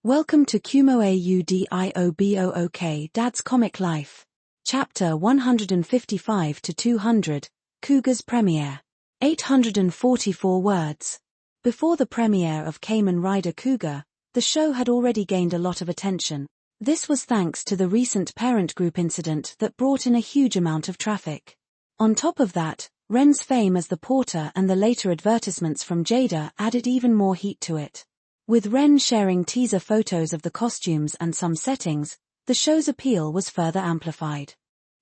Welcome to KUMO-AUDIOBOOK Dad's Comic Life. Chapter 155 to 200, Cougar's Premiere. 844 words. Before the premiere of Kamen Rider Cougar, the show had already gained a lot of attention. This was thanks to the recent parent group incident that brought in a huge amount of traffic. On top of that, Ren's fame as the porter and the later advertisements from Jada added even more heat to it. With Ren sharing teaser photos of the costumes and some settings, the show's appeal was further amplified.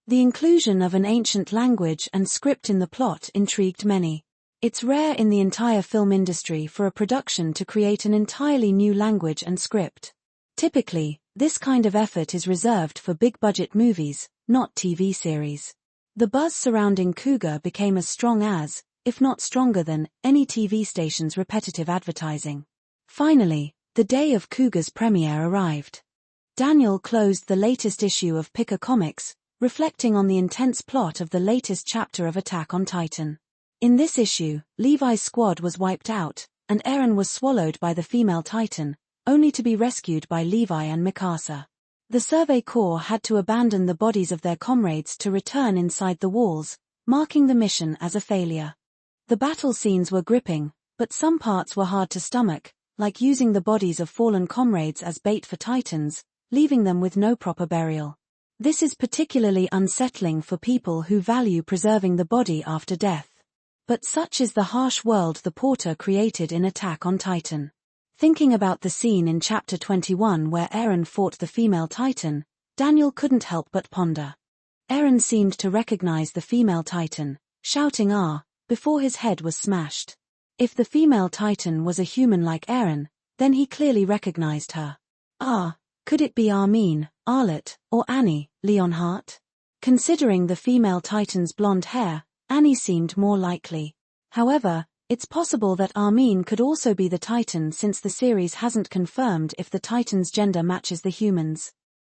The inclusion of an ancient language and script in the plot intrigued many. It's rare in the entire film industry for a production to create an entirely new language and script. Typically, this kind of effort is reserved for big-budget movies, not TV series. The buzz surrounding Cougar became as strong as, if not stronger than, any TV station's repetitive advertising. Finally, the day of Cougar's premiere arrived. Daniel closed the latest issue of Picker Comics, reflecting on the intense plot of the latest chapter of Attack on Titan. In this issue, Levi's squad was wiped out, and Eren was swallowed by the female Titan, only to be rescued by Levi and Mikasa. The Survey Corps had to abandon the bodies of their comrades to return inside the walls, marking the mission as a failure. The battle scenes were gripping, but some parts were hard to stomach, like using the bodies of fallen comrades as bait for Titans, leaving them with no proper burial. This is particularly unsettling for people who value preserving the body after death. But such is the harsh world the porter created in Attack on Titan. Thinking about the scene in Chapter 21 where Eren fought the female Titan, Daniel couldn't help but ponder. Eren seemed to recognize the female Titan, shouting "Ah!" before his head was smashed. If the female Titan was a human like Eren, then he clearly recognized her. Could it be Armin, Arlette, or Annie, Leonhardt? Considering the female Titan's blonde hair, Annie seemed more likely. However, it's possible that Armin could also be the Titan since the series hasn't confirmed if the Titan's gender matches the humans.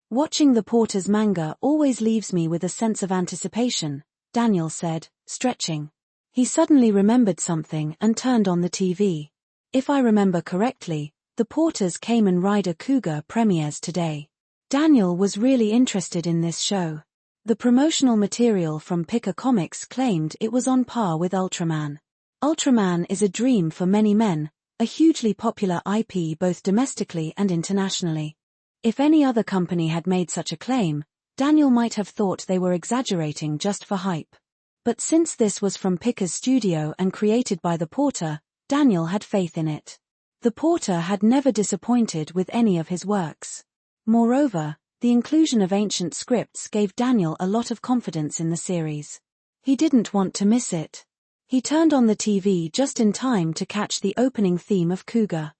Watching the porter's manga always leaves me with a sense of anticipation, Daniel said, stretching. He suddenly remembered something and turned on the TV. If I remember correctly, the porter's Kamen Rider Cougar premieres today. Daniel was really interested in this show. The promotional material from Picker Comics claimed it was on par with Ultraman. Ultraman is a dream for many men, a hugely popular IP both domestically and internationally. If any other company had made such a claim, Daniel might have thought they were exaggerating just for hype. But since this was from Picker's studio and created by the porter, Daniel had faith in it. The porter had never disappointed with any of his works. Moreover, the inclusion of ancient scripts gave Daniel a lot of confidence in the series. He didn't want to miss it. He turned on the TV just in time to catch the opening theme of Cougar.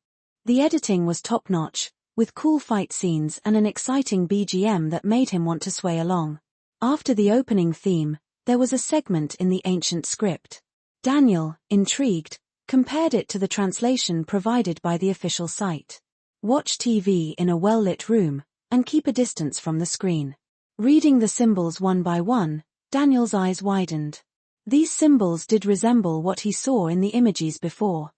The editing was top-notch, with cool fight scenes and an exciting BGM that made him want to sway along. After the opening theme, there was a segment in the ancient script. Daniel, intrigued, compared it to the translation provided by the official site. Watch TV in a well-lit room, and keep a distance from the screen. Reading the symbols one by one, Daniel's eyes widened. These symbols did resemble what he saw in the images before.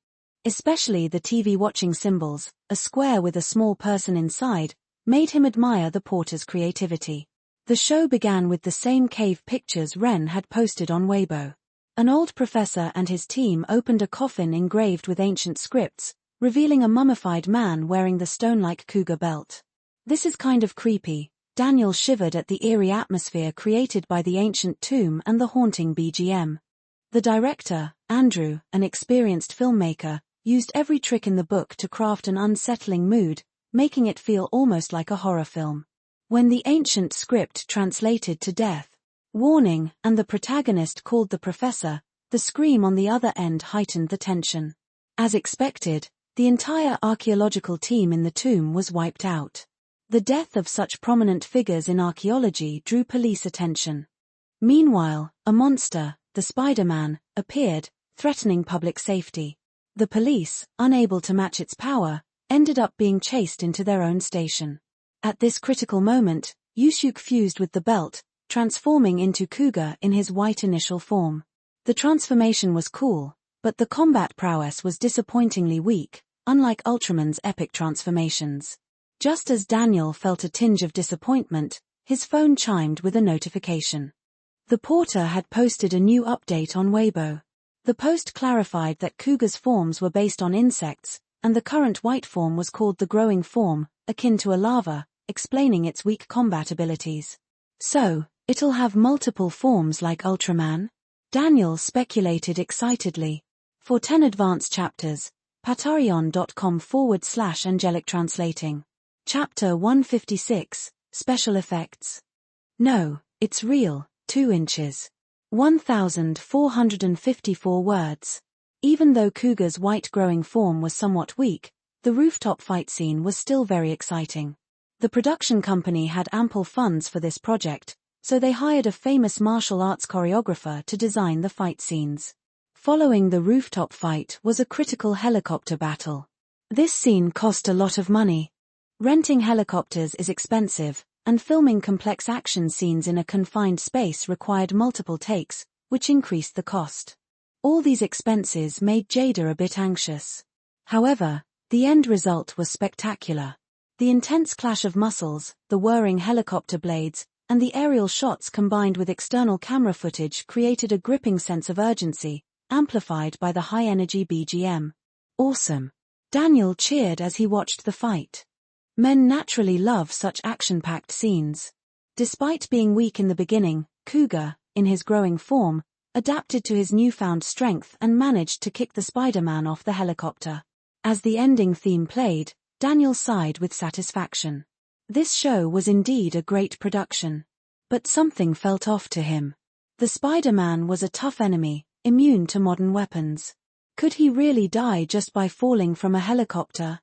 Especially the TV watching symbols, a square with a small person inside, made him admire the porter's creativity. The show began with the same cave pictures Ren had posted on Weibo. An old professor and his team opened a coffin engraved with ancient scripts, revealing a mummified man wearing the stone-like cougar belt. This is kind of creepy. Daniel shivered at the eerie atmosphere created by the ancient tomb and the haunting BGM. The director, Andrew, an experienced filmmaker, used every trick in the book to craft an unsettling mood, making it feel almost like a horror film. When the ancient script translated to "death, warning," and the protagonist called the professor, the scream on the other end heightened the tension. As expected, the entire archaeological team in the tomb was wiped out. The death of such prominent figures in archaeology drew police attention. Meanwhile, a monster, the Spider-Man, appeared, threatening public safety. The police, unable to match its power, ended up being chased into their own station. At this critical moment, Yusuke fused with the belt, transforming into Cougar in his white initial form. The transformation was cool, but the combat prowess was disappointingly weak, unlike Ultraman's epic transformations. Just as Daniel felt a tinge of disappointment, his phone chimed with a notification. The porter had posted a new update on Weibo. The post clarified that Cougar's forms were based on insects, and the current white form was called the growing form, akin to a larva, explaining its weak combat abilities. So, it'll have multiple forms like Ultraman? Daniel speculated excitedly. For 10 advanced chapters, patreon.com/angelic translating. Chapter 156, Special Effects. No, it's real, 2 inches. 1,454 words. Even though Cougar's white growing form was somewhat weak, the rooftop fight scene was still very exciting. The production company had ample funds for this project, so they hired a famous martial arts choreographer to design the fight scenes. Following the rooftop fight was a critical helicopter battle. This scene cost a lot of money. Renting helicopters is expensive, and filming complex action scenes in a confined space required multiple takes, which increased the cost. All these expenses made Jada a bit anxious. However, the end result was spectacular. The intense clash of muscles, the whirring helicopter blades, and the aerial shots combined with external camera footage created a gripping sense of urgency, amplified by the high-energy BGM. Awesome. Daniel cheered as he watched the fight. Men naturally love such action-packed scenes. Despite being weak in the beginning, Cougar, in his growing form, adapted to his newfound strength and managed to kick the Spider-Man off the helicopter. As the ending theme played, Daniel sighed with satisfaction. This show was indeed a great production. But something felt off to him. The Spider-Man was a tough enemy, immune to modern weapons. Could he really die just by falling from a helicopter?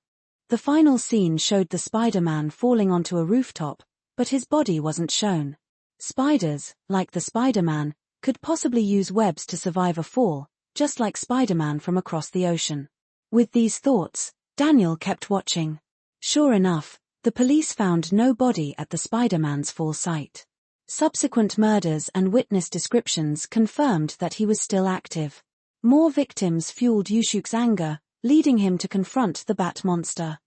The final scene showed the Spider-Man falling onto a rooftop, but his body wasn't shown. Spiders, like the Spider-Man, could possibly use webs to survive a fall, just like Spider-Man from across the ocean. With these thoughts, Daniel kept watching. Sure enough, the police found no body at the Spider-Man's fall site. Subsequent murders and witness descriptions confirmed that he was still active. More victims fueled Yushuk's anger, leading him to confront the Bat Monster.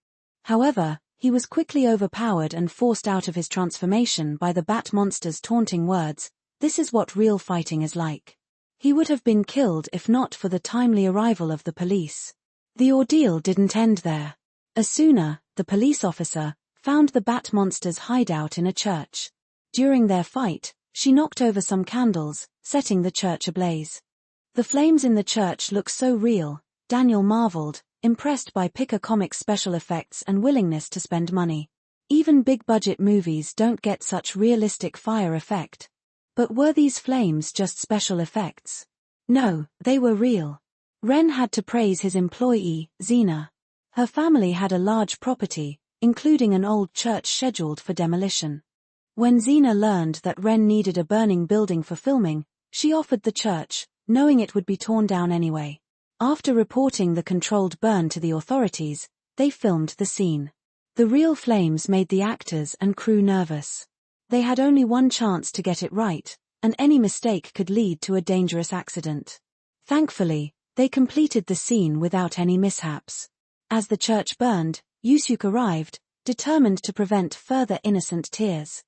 However, he was quickly overpowered and forced out of his transformation by the Bat Monster's taunting words, "This is what real fighting is like." He would have been killed if not for the timely arrival of the police. The ordeal didn't end there. Asuna, the police officer, found the Bat Monster's hideout in a church. During their fight, she knocked over some candles, setting the church ablaze. The flames in the church looked so real, Daniel marveled, impressed by Picker Comics' special effects and willingness to spend money. Even big-budget movies don't get such realistic fire effect. But were these flames just special effects? No, they were real. Ren had to praise his employee, Xena. Her family had a large property, including an old church scheduled for demolition. When Xena learned that Ren needed a burning building for filming, she offered the church, knowing it would be torn down anyway. After reporting the controlled burn to the authorities, they filmed the scene. The real flames made the actors and crew nervous. They had only one chance to get it right, and any mistake could lead to a dangerous accident. Thankfully, they completed the scene without any mishaps. As the church burned, Yusuke arrived, determined to prevent further innocent tears.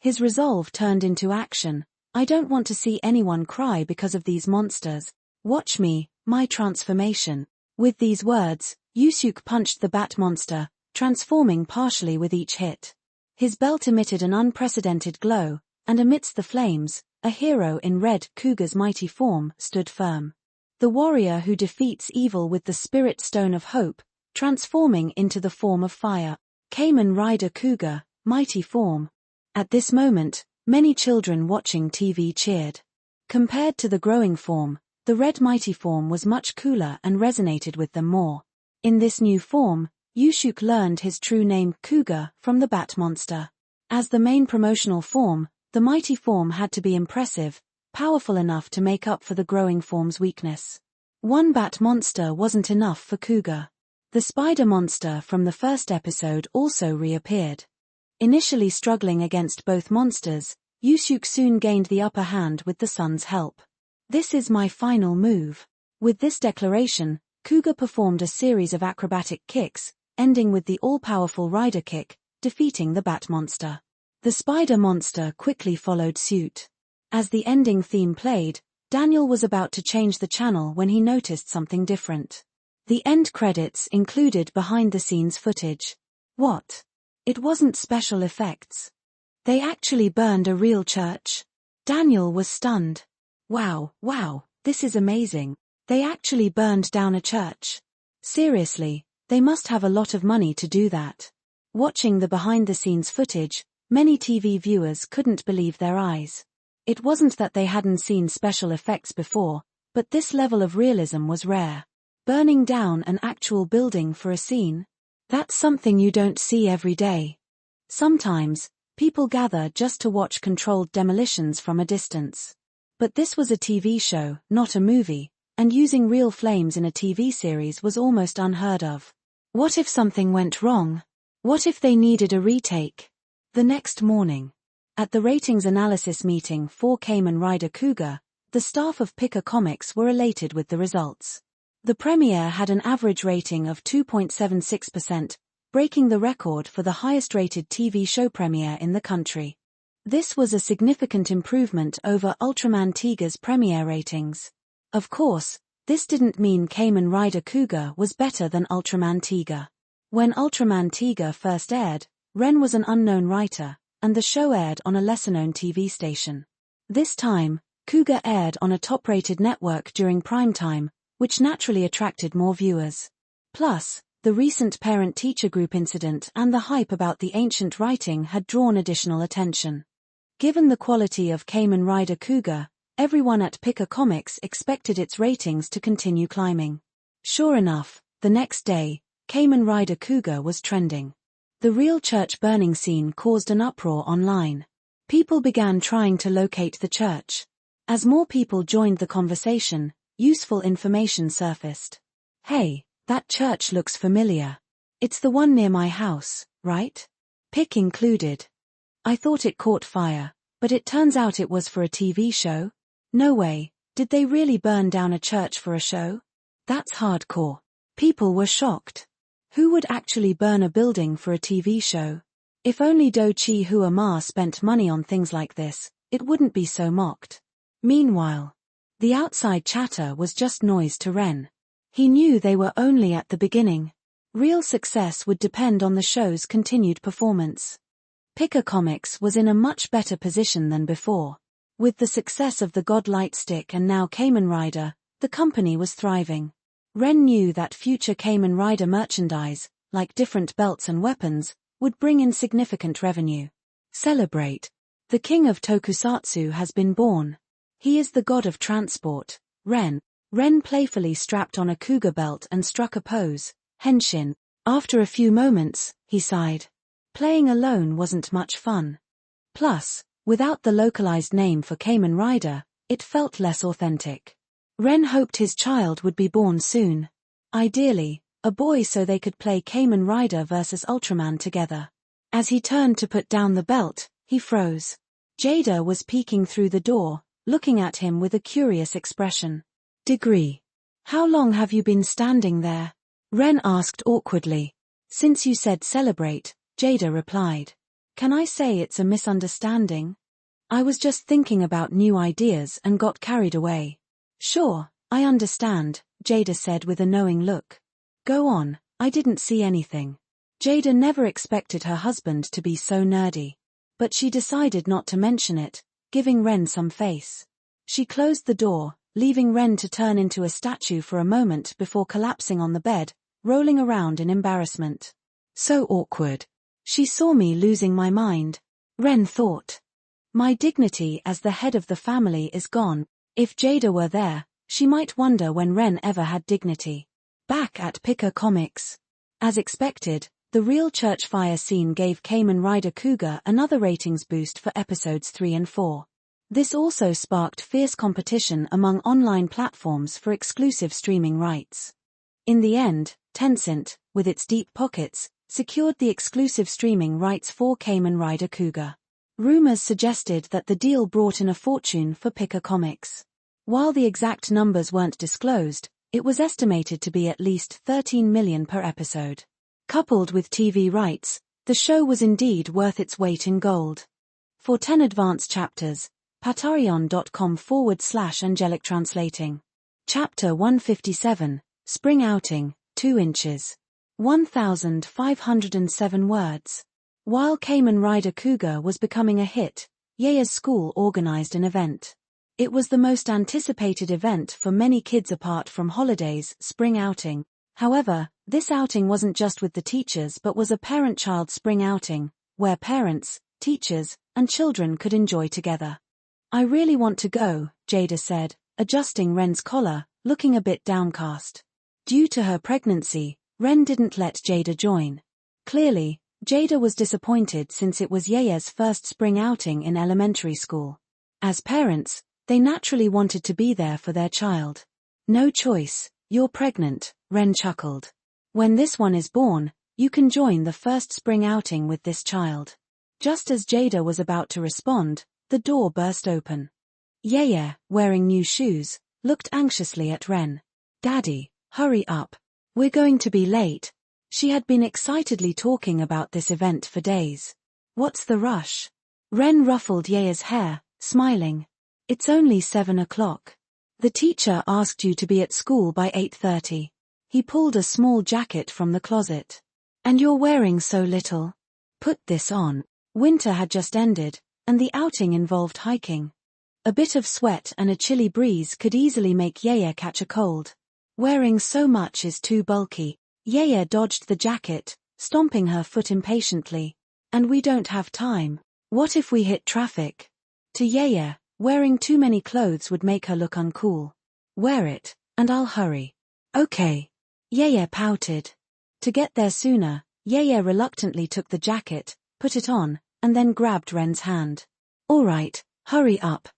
His resolve turned into action. "I don't want to see anyone cry because of these monsters. Watch me, my transformation." With these words, Yusuke punched the Bat Monster, transforming partially with each hit. His belt emitted an unprecedented glow, and amidst the flames, a hero in red, Cougar's mighty form, stood firm. The warrior who defeats evil with the Spirit Stone of Hope, transforming into the form of fire. Kamen Rider Cougar, mighty form. At this moment, many children watching TV cheered. Compared to the growing form, the red mighty form was much cooler and resonated with them more. In this new form, Yusuke learned his true name, Cougar, from the Bat Monster. As the main promotional form, the mighty form had to be impressive, powerful enough to make up for the growing form's weakness. One Bat Monster wasn't enough for Cougar. The Spider Monster from the first episode also reappeared. Initially struggling against both monsters, Yusuke soon gained the upper hand with the sun's help. "This is my final move." With this declaration, Cougar performed a series of acrobatic kicks, ending with the all-powerful rider kick, defeating the Bat Monster. The Spider Monster quickly followed suit. As the ending theme played, Daniel was about to change the channel when he noticed something different. The end credits included behind-the-scenes footage. What? It wasn't special effects. They actually burned a real church? Daniel was stunned. Wow, this is amazing. They actually burned down a church. Seriously, they must have a lot of money to do that. Watching the behind-the-scenes footage, many TV viewers couldn't believe their eyes. It wasn't that they hadn't seen special effects before, but this level of realism was rare. Burning down an actual building for a scene? That's something you don't see every day. Sometimes, people gather just to watch controlled demolitions from a distance. But this was a TV show, not a movie, and using real flames in a TV series was almost unheard of. What if something went wrong? What if they needed a retake? The next morning, at the ratings analysis meeting for Kamen Rider Cougar, the staff of Picker Comics were elated with the results. The premiere had an average rating of 2.76%, breaking the record for the highest-rated TV show premiere in the country. This was a significant improvement over Ultraman Tiger's premiere ratings. Of course, this didn't mean Kamen Rider Cougar was better than Ultraman Tiger. When Ultraman Tiger first aired, Ren was an unknown writer, and the show aired on a lesser-known TV station. This time, Cougar aired on a top-rated network during prime time, which naturally attracted more viewers. Plus, the recent parent-teacher group incident and the hype about the ancient writing had drawn additional attention. Given the quality of Kamen Rider Cougar, everyone at Picker Comics expected its ratings to continue climbing. Sure enough, the next day, Kamen Rider Cougar was trending. The real church burning scene caused an uproar online. People began trying to locate the church. As more people joined the conversation, useful information surfaced. Hey, that church looks familiar. It's the one near my house, right? Pick included. I thought it caught fire, but it turns out it was for a TV show? No way, did they really burn down a church for a show? That's hardcore. People were shocked. Who would actually burn a building for a TV show? If only Do Chi Hua Ma spent money on things like this, it wouldn't be so mocked. Meanwhile, the outside chatter was just noise to Ren. He knew they were only at the beginning. Real success would depend on the show's continued performance. Picker Comics was in a much better position than before. With the success of the God Lightstick and now Kamen Rider, the company was thriving. Ren knew that future Kamen Rider merchandise, like different belts and weapons, would bring in significant revenue. Celebrate. The king of tokusatsu has been born. He is the god of transport, Ren. Ren playfully strapped on a cougar belt and struck a pose, henshin. After a few moments, he sighed. Playing alone wasn't much fun. Plus, without the localized name for Kamen Rider, it felt less authentic. Ren hoped his child would be born soon. Ideally, a boy so they could play Kamen Rider vs Ultraman together. As he turned to put down the belt, he froze. Jada was peeking through the door, looking at him with a curious expression. Degree. How long have you been standing there? Ren asked awkwardly. Since you said celebrate, Jada replied. Can I say it's a misunderstanding? I was just thinking about new ideas and got carried away. Sure, I understand, Jada said with a knowing look. Go on, I didn't see anything. Jada never expected her husband to be so nerdy. But she decided not to mention it, giving Ren some face. She closed the door, leaving Ren to turn into a statue for a moment before collapsing on the bed, rolling around in embarrassment. So awkward. She saw me losing my mind. Ren thought. My dignity as the head of the family is gone. If Jada were there, she might wonder when Ren ever had dignity. Back at Picker Comics. As expected, the real church fire scene gave Kamen Rider Cougar another ratings boost for episodes 3 and 4. This also sparked fierce competition among online platforms for exclusive streaming rights. In the end, Tencent, with its deep pockets, secured the exclusive streaming rights for Kamen Rider Cougar. Rumors suggested that the deal brought in a fortune for Picker Comics. While the exact numbers weren't disclosed, it was estimated to be at least $13 million per episode. Coupled with TV rights, The show was indeed worth its weight in gold. For 10 advanced chapters, patreon.com/angelic translating. Chapter 157, Spring Outing, 2 inches. 1,507 words. While Kamen Rider Cougar was becoming a hit, Yaya's school organized an event. It was the most anticipated event for many kids apart from holidays, spring outing. However, this outing wasn't just with the teachers but was a parent-child spring outing, where parents, teachers, and children could enjoy together. I really want to go, Jada said, adjusting Ren's collar, looking a bit downcast. Due to her pregnancy, Ren didn't let Jada join. Clearly, Jada was disappointed since it was Yaya's first spring outing in elementary school. As parents, they naturally wanted to be there for their child. No choice, you're pregnant, Ren chuckled. When this one is born, you can join the first spring outing with this child. Just as Jada was about to respond, the door burst open. Yaya, wearing new shoes, looked anxiously at Ren. Daddy, hurry up. We're going to be late. She had been excitedly talking about this event for days. What's the rush? Ren ruffled Yaya's hair, smiling. It's only 7 o'clock. The teacher asked you to be at school by 8:30. He pulled a small jacket from the closet. And you're wearing so little. Put this on. Winter had just ended, and the outing involved hiking. A bit of sweat and a chilly breeze could easily make Yaya catch a cold. Wearing so much is too bulky. Yaya dodged the jacket, stomping her foot impatiently. And we don't have time. What if we hit traffic? To Yaya, wearing too many clothes would make her look uncool. Wear it, and I'll hurry. Okay. Yaya pouted. To get there sooner, Yaya reluctantly took the jacket, put it on, and then grabbed Ren's hand. All right, hurry up.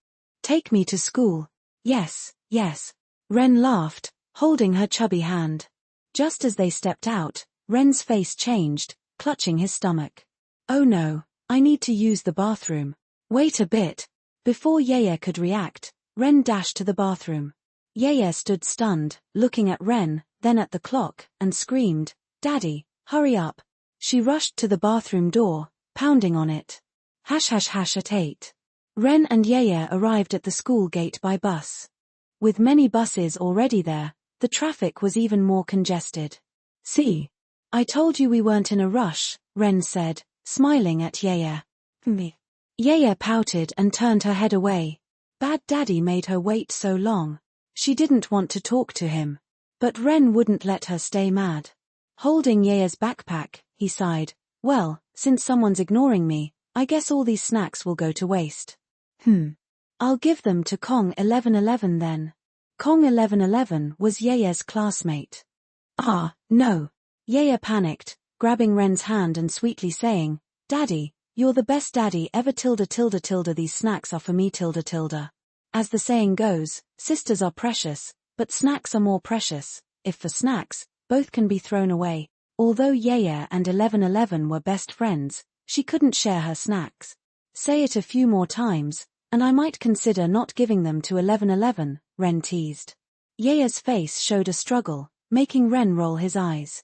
Take me to school. Yes, yes. Ren laughed, holding her chubby hand. Just as they stepped out, Ren's face changed, clutching his stomach. Oh no, I need to use the bathroom. Wait a bit. Before Yaya could react, Ren dashed to the bathroom. Yaya stood stunned, looking at Ren, then at the clock, and screamed, Daddy, hurry up. She rushed to the bathroom door, pounding on it. Hash at 8. Ren and Yaya arrived at the school gate by bus. With many buses already there, the traffic was even more congested. See? I told you we weren't in a rush, Ren said, smiling at Yaya. Me. Yaya pouted and turned her head away. Bad Daddy made her wait so long. She didn't want to talk to him. But Ren wouldn't let her stay mad. Holding Yaya's backpack, he sighed. Well, since someone's ignoring me, I guess all these snacks will go to waste. I'll give them to Kong 1111 then. Kong 1111 was Yaya's classmate. Ah, no. Yaya panicked, grabbing Ren's hand and sweetly saying, Daddy, you're the best daddy ever these snacks are for me . As the saying goes, sisters are precious, but snacks are more precious. If for snacks, both can be thrown away. Although Yaya and 1111 were best friends, she couldn't share her snacks. Say it a few more times, and I might consider not giving them to 1111, Ren teased. Yaya's face showed a struggle, making Ren roll his eyes.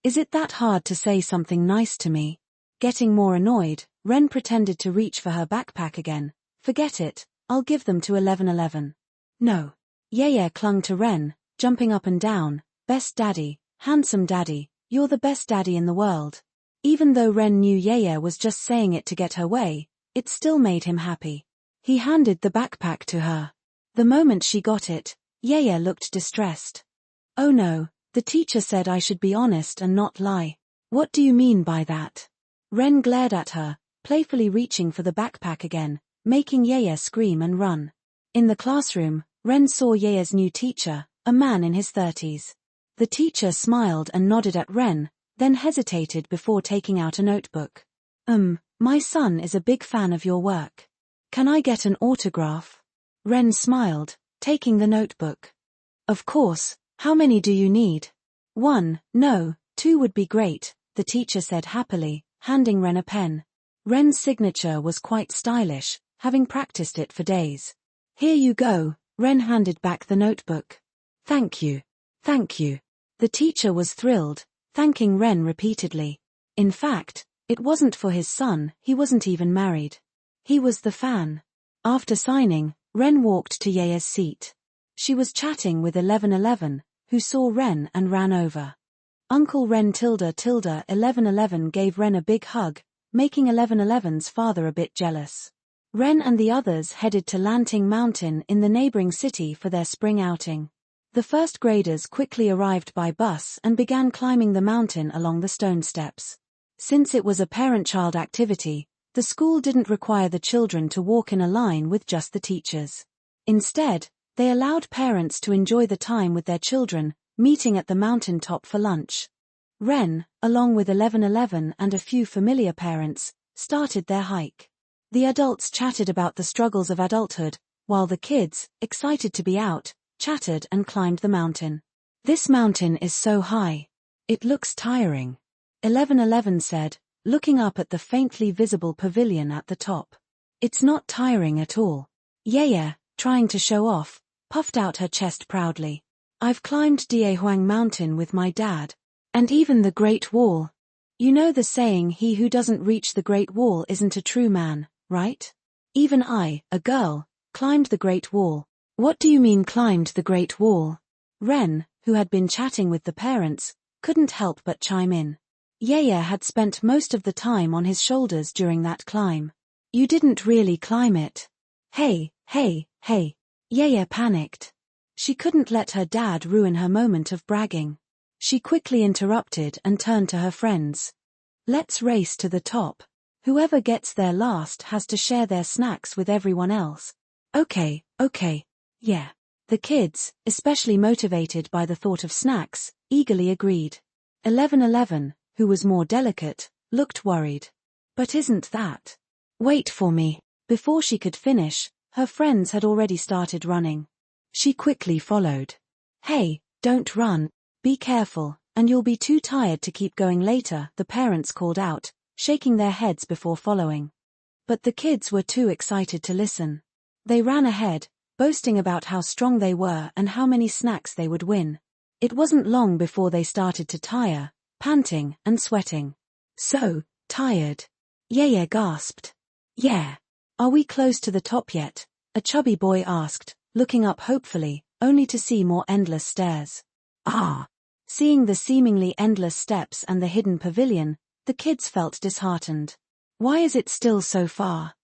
Is it that hard to say something nice to me? Getting more annoyed, Ren pretended to reach for her backpack again. Forget it, I'll give them to 1111. No. Yaya clung to Ren, jumping up and down. Best daddy, handsome daddy, you're the best daddy in the world. Even though Ren knew Yaya was just saying it to get her way, it still made him happy. He handed the backpack to her. The moment she got it, Yaya looked distressed. Oh no, the teacher said I should be honest and not lie. What do you mean by that? Ren glared at her, playfully reaching for the backpack again, making Yaya scream and run. In the classroom, Ren saw Yaya's new teacher, a man in his 30s. The teacher smiled and nodded at Ren, then hesitated before taking out a notebook. My son is a big fan of your work. Can I get an autograph? Ren smiled, taking the notebook. Of course, how many do you need? 1, no, 2 would be great, the teacher said happily, handing Ren a pen. Ren's signature was quite stylish, having practiced it for days. Here you go, Ren handed back the notebook. Thank you. Thank you. The teacher was thrilled, thanking Ren repeatedly. In fact, It wasn't for his son, he wasn't even married. He was the fan. After signing, Ren walked to Yeya's seat. She was chatting with 1111, who saw Ren and ran over. Uncle Ren tilde 1111 gave Ren a big hug, making 1111's father a bit jealous. Ren and the others headed to Lanting Mountain in the neighboring city for their spring outing. The first graders quickly arrived by bus and began climbing the mountain along the stone steps. Since it was a parent-child activity, the school didn't require the children to walk in a line with just the teachers. Instead, they allowed parents to enjoy the time with their children, meeting at the mountain top for lunch. Ren, along with 1111 and a few familiar parents, started their hike. The adults chatted about the struggles of adulthood, while the kids, excited to be out, chattered and climbed the mountain. This mountain is so high. It looks tiring. 1111 said, looking up at the faintly visible pavilion at the top. It's not tiring at all. Yeya, trying to show off, puffed out her chest proudly. I've climbed Diehuang Mountain with my dad. And even the Great Wall. You know the saying, he who doesn't reach the Great Wall isn't a true man, right? Even I, a girl, climbed the Great Wall. What do you mean climbed the Great Wall? Ren, who had been chatting with the parents, couldn't help but chime in. Yeya had spent most of the time on his shoulders during that climb. You didn't really climb it. Hey. Yeya panicked. She couldn't let her dad ruin her moment of bragging. She quickly interrupted and turned to her friends. Let's race to the top. Whoever gets there last has to share their snacks with everyone else. Okay. Yeah. The kids, especially motivated by the thought of snacks, eagerly agreed. 1111, who was more delicate, looked worried. But isn't that? Wait for me. Before she could finish, her friends had already started running. She quickly followed. Hey, don't run. Be careful, and you'll be too tired to keep going later, the parents called out, shaking their heads before following. But the kids were too excited to listen. They ran ahead, boasting about how strong they were and how many snacks they would win. It wasn't long before they started to tire, panting and sweating. So tired. Yeya gasped. Yeah. Are we close to the top yet? A chubby boy asked, looking up hopefully, only to see more endless stairs. Seeing the seemingly endless steps and the hidden pavilion, the kids felt disheartened. Why is it still so far?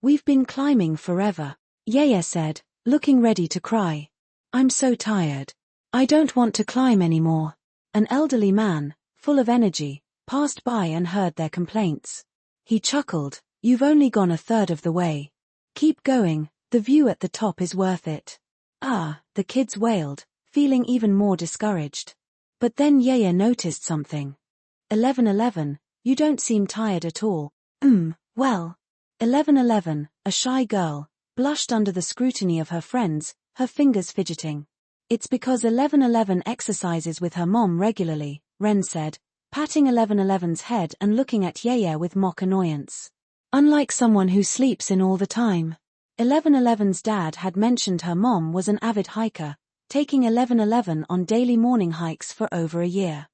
We've been climbing forever, Yeya said, looking ready to cry. I'm so tired. I don't want to climb anymore. An elderly man, full of energy, passed by and heard their complaints. He chuckled, you've only gone a third of the way. Keep going, the view at the top is worth it. The kids wailed, feeling even more discouraged. But then Yeya noticed something. 1111, you don't seem tired at all. Well. 1111, a shy girl, blushed under the scrutiny of her friends, her fingers fidgeting. It's because 1111 exercises with her mom regularly, Ren said, patting 1111's head and looking at Yeya with mock annoyance. Unlike someone who sleeps in all the time. 1111's dad had mentioned her mom was an avid hiker, taking 1111 on daily morning hikes for over a year.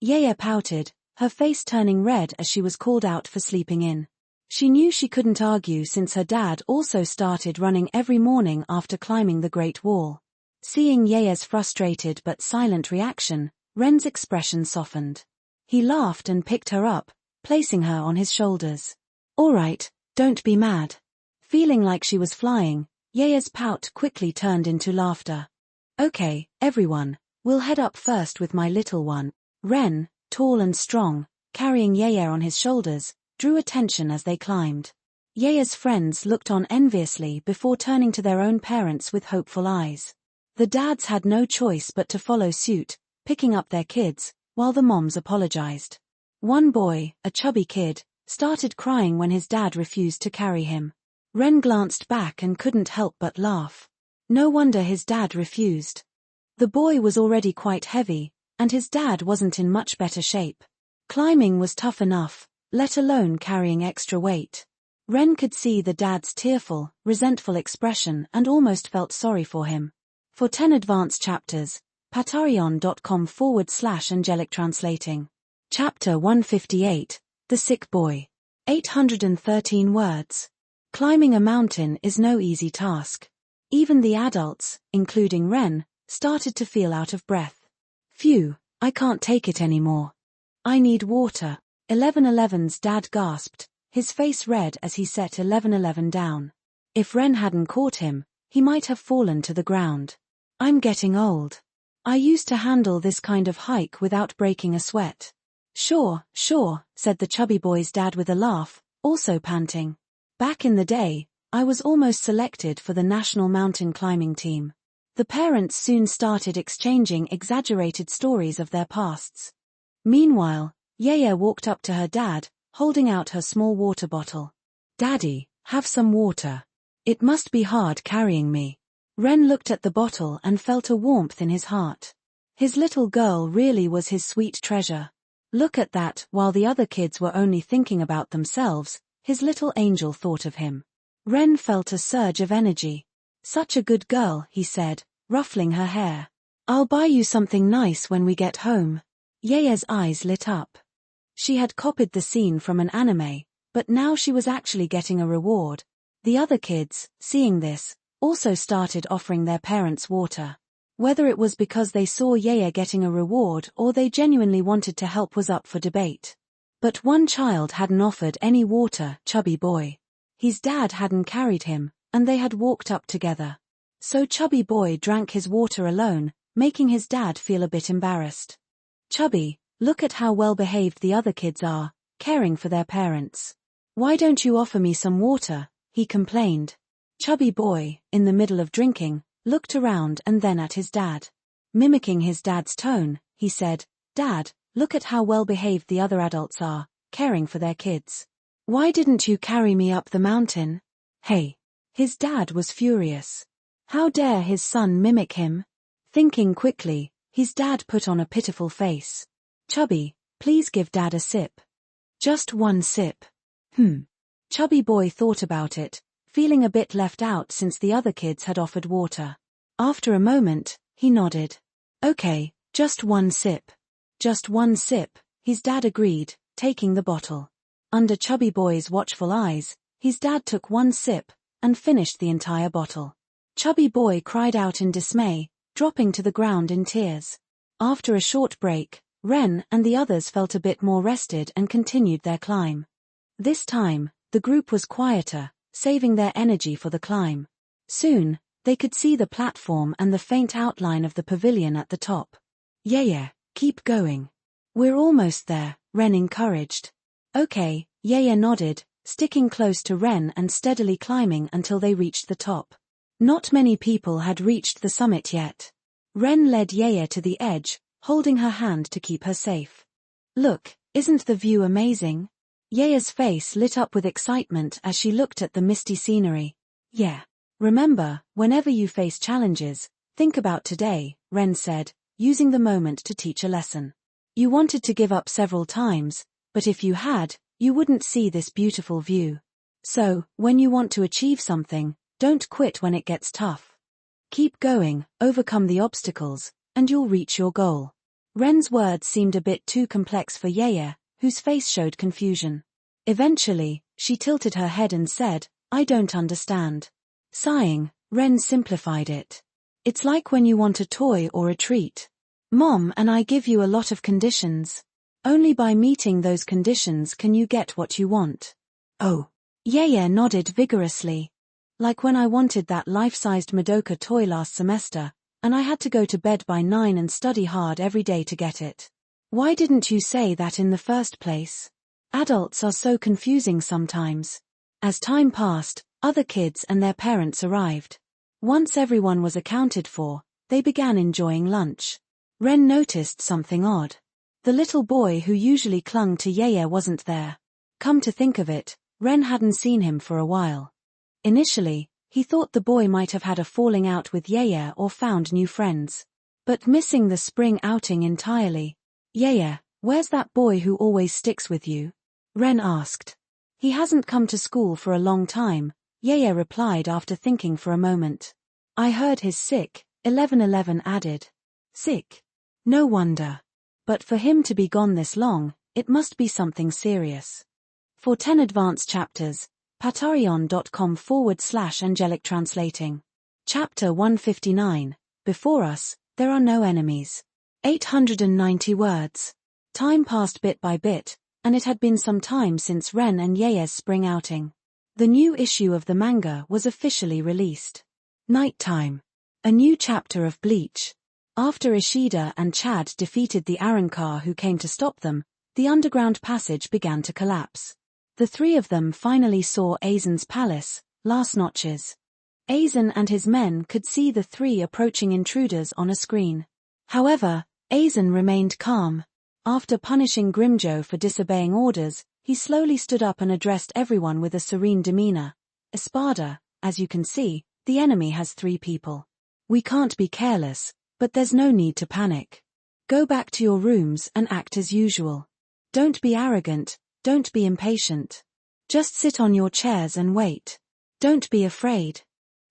Yeya pouted, her face turning red as she was called out for sleeping in. She knew she couldn't argue since her dad also started running every morning after climbing the Great Wall. Seeing Yeya's frustrated but silent reaction, Ren's expression softened. He laughed and picked her up, placing her on his shoulders. All right, don't be mad. Feeling like she was flying, Yeya's pout quickly turned into laughter. Okay, everyone, we'll head up first with my little one. Ren, tall and strong, carrying Yeya on his shoulders, drew attention as they climbed. Yeya's friends looked on enviously before turning to their own parents with hopeful eyes. The dads had no choice but to follow suit, picking up their kids, while the moms apologized. One boy, a chubby kid, started crying when his dad refused to carry him. Ren glanced back and couldn't help but laugh. No wonder his dad refused. The boy was already quite heavy, and his dad wasn't in much better shape. Climbing was tough enough, let alone carrying extra weight. Ren could see the dad's tearful, resentful expression and almost felt sorry for him. For 10 advanced chapters, patreon.com/angelic translating. Chapter 158, The Sick Boy. 813 words. Climbing a mountain is no easy task. Even the adults, including Ren, started to feel out of breath. Phew, I can't take it anymore. I need water. 1111's dad gasped, his face red as he set 1111 down. If Ren hadn't caught him, he might have fallen to the ground. I'm getting old. I used to handle this kind of hike without breaking a sweat. Sure, said the chubby boy's dad with a laugh, also panting. Back in the day, I was almost selected for the national mountain climbing team. The parents soon started exchanging exaggerated stories of their pasts. Meanwhile, Yaya walked up to her dad, holding out her small water bottle. Daddy, have some water. It must be hard carrying me. Ren looked at the bottle and felt a warmth in his heart. His little girl really was his sweet treasure. Look at that, while the other kids were only thinking about themselves, his little angel thought of him. Ren felt a surge of energy. Such a good girl, he said, ruffling her hair. I'll buy you something nice when we get home. Yaya's eyes lit up. She had copied the scene from an anime, but now she was actually getting a reward. The other kids, seeing this, also started offering their parents water. Whether it was because they saw Yaya getting a reward or they genuinely wanted to help was up for debate. But one child hadn't offered any water, Chubby Boy. His dad hadn't carried him, and they had walked up together. So Chubby Boy drank his water alone, making his dad feel a bit embarrassed. Chubby, look at how well behaved the other kids are, caring for their parents. Why don't you offer me some water? He complained. Chubby Boy, in the middle of drinking, looked around and then at his dad. Mimicking his dad's tone, he said, Dad, look at how well behaved the other adults are, caring for their kids. Why didn't you carry me up the mountain? Hey. His dad was furious. How dare his son mimic him? Thinking quickly, his dad put on a pitiful face. Chubby, please give Dad a sip. Just one sip. Chubby Boy thought about it, feeling a bit left out since the other kids had offered water. After a moment, he nodded. Okay, just one sip. Just one sip, his dad agreed, taking the bottle. Under Chubby Boy's watchful eyes, his dad took one sip, and finished the entire bottle. Chubby Boy cried out in dismay, dropping to the ground in tears. After a short break, Ren and the others felt a bit more rested and continued their climb. This time, the group was quieter, saving their energy for the climb. Soon, they could see the platform and the faint outline of the pavilion at the top. Yaya, keep going. We're almost there, Ren encouraged. Okay, Yaya nodded, sticking close to Ren and steadily climbing until they reached the top. Not many people had reached the summit yet. Ren led Yaya to the edge, holding her hand to keep her safe. Look, isn't the view amazing? Yaya's face lit up with excitement as she looked at the misty scenery. Yeah. Remember, whenever you face challenges, think about today, Ren said, using the moment to teach a lesson. You wanted to give up several times, but if you had, you wouldn't see this beautiful view. So, when you want to achieve something, don't quit when it gets tough. Keep going, overcome the obstacles, and you'll reach your goal. Ren's words seemed a bit too complex for Yaya, whose face showed confusion. Eventually, she tilted her head and said, I don't understand. Sighing, Ren simplified it. It's like when you want a toy or a treat. Mom and I give you a lot of conditions. Only by meeting those conditions can you get what you want. Oh. Yaya nodded vigorously. Like when I wanted that life-sized Madoka toy last semester, and I had to go to bed by 9 and study hard every day to get it. Why didn't you say that in the first place? Adults are so confusing sometimes. As time passed, other kids and their parents arrived. Once everyone was accounted for, they began enjoying lunch. Ren noticed something odd. The little boy who usually clung to Yaya wasn't there. Come to think of it, Ren hadn't seen him for a while. Initially, he thought the boy might have had a falling out with Yaya or found new friends. But missing the spring outing entirely. Yaya, where's that boy who always sticks with you? Ren asked. He hasn't come to school for a long time, Yaya replied after thinking for a moment. I heard he's sick, 1111 added. Sick? No wonder. But for him to be gone this long, It must be something serious. For 10 advanced chapters, patreon.com/angelic translating. Chapter 159. Before us, there are no enemies. 890 words. Time passed bit by bit, and it had been some time since Ren and Ye's spring outing. The new issue of the manga was officially released. Nighttime. A new chapter of Bleach. After Ishida and Chad defeated the Arrancar who came to stop them, the underground passage began to collapse. The three of them finally saw Aizen's palace, Last Notches. Aizen and his men could see the three approaching intruders on a screen. However, Aizen remained calm. After punishing Grimjo for disobeying orders, he slowly stood up and addressed everyone with a serene demeanor. Espada, as you can see, the enemy has 3 people. We can't be careless, but there's no need to panic. Go back to your rooms and act as usual. Don't be arrogant, don't be impatient. Just sit on your chairs and wait. Don't be afraid.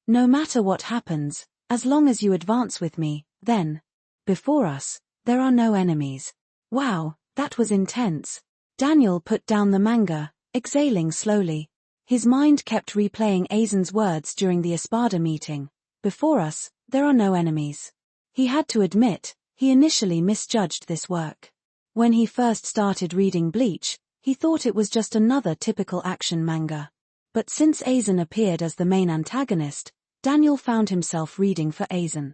No matter what happens, as long as you advance with me, then. Before us, there are no enemies. Wow, that was intense. Daniel put down the manga, exhaling slowly. His mind kept replaying Aizen's words during the Espada meeting. Before us, there are no enemies. He had to admit, he initially misjudged this work. When he first started reading Bleach, he thought it was just another typical action manga. But since Aizen appeared as the main antagonist, Daniel found himself reading for Aizen.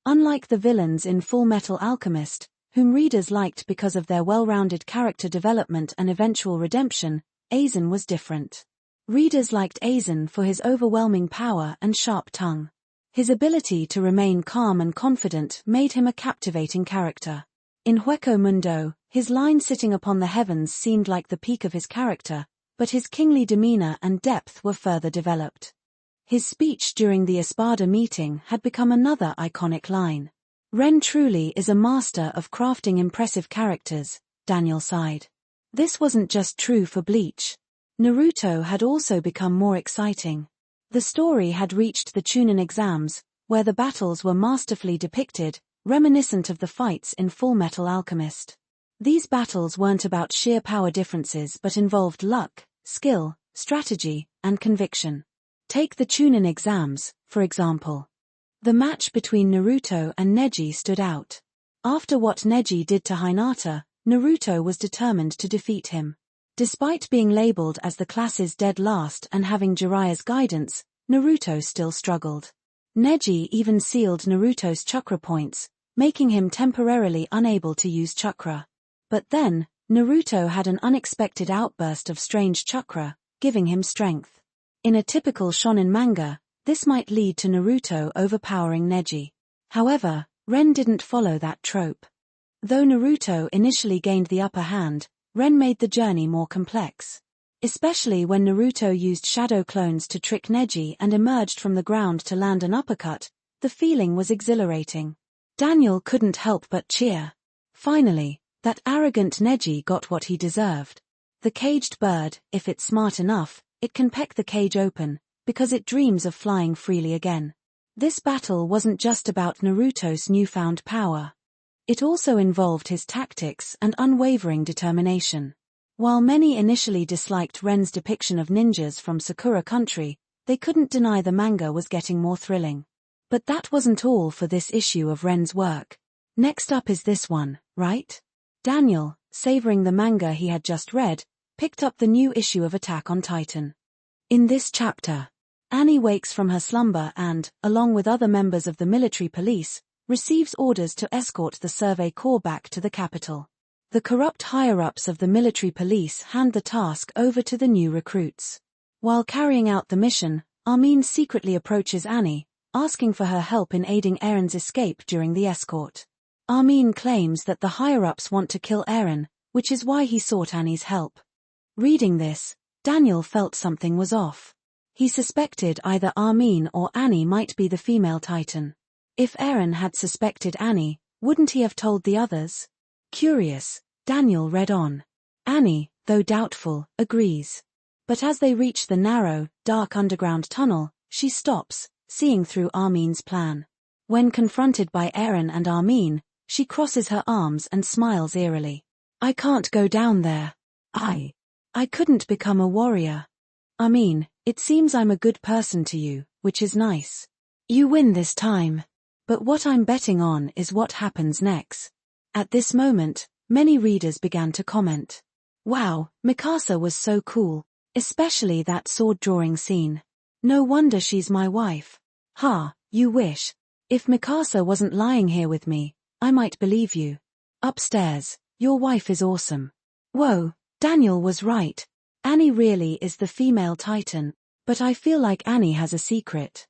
Unlike the villains in Full Metal Alchemist, whom readers liked because of their well-rounded character development and eventual redemption, Aizen was different. Readers liked Aizen for his overwhelming power and sharp tongue. His ability to remain calm and confident made him a captivating character. In Hueco Mundo, his line sitting upon the heavens seemed like the peak of his character, but his kingly demeanor and depth were further developed. His speech during the Espada meeting had become another iconic line. Ren truly is a master of crafting impressive characters, Daniel sighed. This wasn't just true for Bleach. Naruto had also become more exciting. The story had reached the Chunin exams, where the battles were masterfully depicted, reminiscent of the fights in Full Metal Alchemist. These battles weren't about sheer power differences but involved luck, skill, strategy, and conviction. Take the Chunin exams, for example. The match between Naruto and Neji stood out. After what Neji did to Hinata, Naruto was determined to defeat him. Despite being labeled as the class's dead last and having Jiraiya's guidance, Naruto still struggled. Neji even sealed Naruto's chakra points, making him temporarily unable to use chakra. But then, Naruto had an unexpected outburst of strange chakra, giving him strength. In a typical shonen manga, this might lead to Naruto overpowering Neji. However, Ren didn't follow that trope. Though Naruto initially gained the upper hand, Ren made the journey more complex. Especially when Naruto used shadow clones to trick Neji and emerged from the ground to land an uppercut, the feeling was exhilarating. Daniel couldn't help but cheer. Finally, that arrogant Neji got what he deserved. The caged bird, if it's smart enough, it can peck the cage open, because it dreams of flying freely again. This battle wasn't just about Naruto's newfound power. It also involved his tactics and unwavering determination. While many initially disliked Ren's depiction of ninjas from Sakura Country, they couldn't deny the manga was getting more thrilling. But that wasn't all for this issue of Ren's work. Next up is this one, right? Daniel, savoring the manga he had just read, picked up the new issue of Attack on Titan. In this chapter, Annie wakes from her slumber and, along with other members of the military police, receives orders to escort the Survey Corps back to the capital. The corrupt higher-ups of the military police hand the task over to the new recruits. While carrying out the mission, Armin secretly approaches Annie, asking for her help in aiding Eren's escape during the escort. Armin claims that the higher-ups want to kill Eren, which is why he sought Annie's help. Reading this, Daniel felt something was off. He suspected either Armin or Annie might be the female Titan. If Eren had suspected Annie, wouldn't he have told the others? Curious, Daniel read on. Annie, though doubtful, agrees. But as they reach the narrow, dark underground tunnel, she stops, seeing through Armin's plan. When confronted by Eren and Armin, she crosses her arms and smiles eerily. I can't go down there. I couldn't become a warrior. I mean, it seems I'm a good person to you, which is nice. You win this time. But what I'm betting on is what happens next. At this moment, many readers began to comment. Wow, Mikasa was so cool, especially that sword drawing scene. No wonder she's my wife. Ha, you wish. If Mikasa wasn't lying here with me, I might believe you. Upstairs, your wife is awesome. Whoa, Daniel was right. Annie really is the female titan, but I feel like Annie has a secret.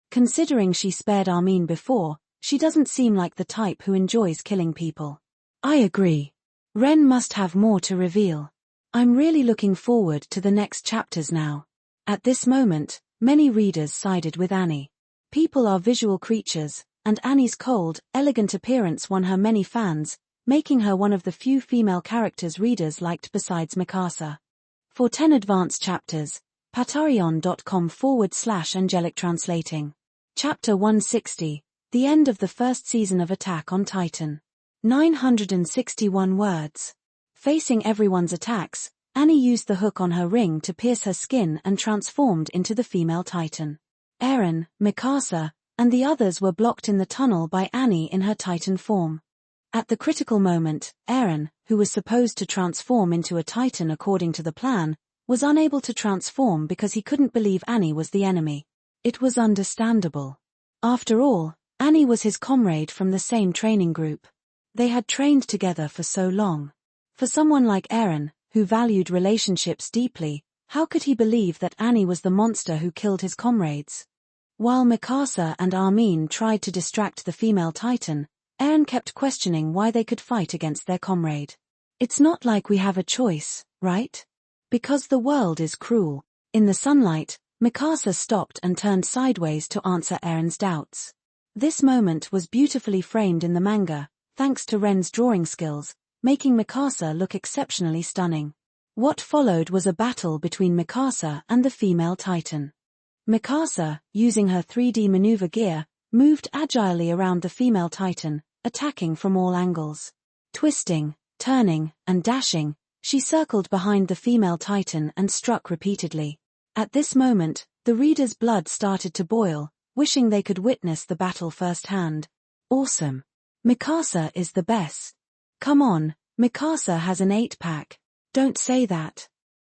Considering she spared Armin before, she doesn't seem like the type who enjoys killing people. I agree. Ren must have more to reveal. I'm really looking forward to the next chapters now. At this moment, many readers sided with Annie. People are visual creatures, and Annie's cold, elegant appearance won her many fans, making her one of the few female characters readers liked besides Mikasa. For 10 advanced chapters, patreon.com/angelic translating. Chapter 160, The End of the First Season of Attack on Titan. 961 words. Facing everyone's attacks, Annie used the hook on her ring to pierce her skin and transformed into the female titan. Eren, Mikasa, and the others were blocked in the tunnel by Annie in her titan form. At the critical moment, Eren, who was supposed to transform into a titan according to the plan, was unable to transform because he couldn't believe Annie was the enemy. It was understandable. After all, Annie was his comrade from the same training group. They had trained together for so long. For someone like Eren, who valued relationships deeply, how could he believe that Annie was the monster who killed his comrades? While Mikasa and Armin tried to distract the female titan, Eren kept questioning why they could fight against their comrade. It's not like we have a choice, right? Because the world is cruel. In the sunlight, Mikasa stopped and turned sideways to answer Eren's doubts. This moment was beautifully framed in the manga, thanks to Ren's drawing skills, making Mikasa look exceptionally stunning. What followed was a battle between Mikasa and the female titan. Mikasa, using her 3D maneuver gear, moved agilely around the female titan, attacking from all angles. Twisting, turning, and dashing, she circled behind the female titan and struck repeatedly. At this moment, the reader's blood started to boil, wishing they could witness the battle firsthand. Awesome. Mikasa is the best. Come on, Mikasa has an 8-pack. Don't say that.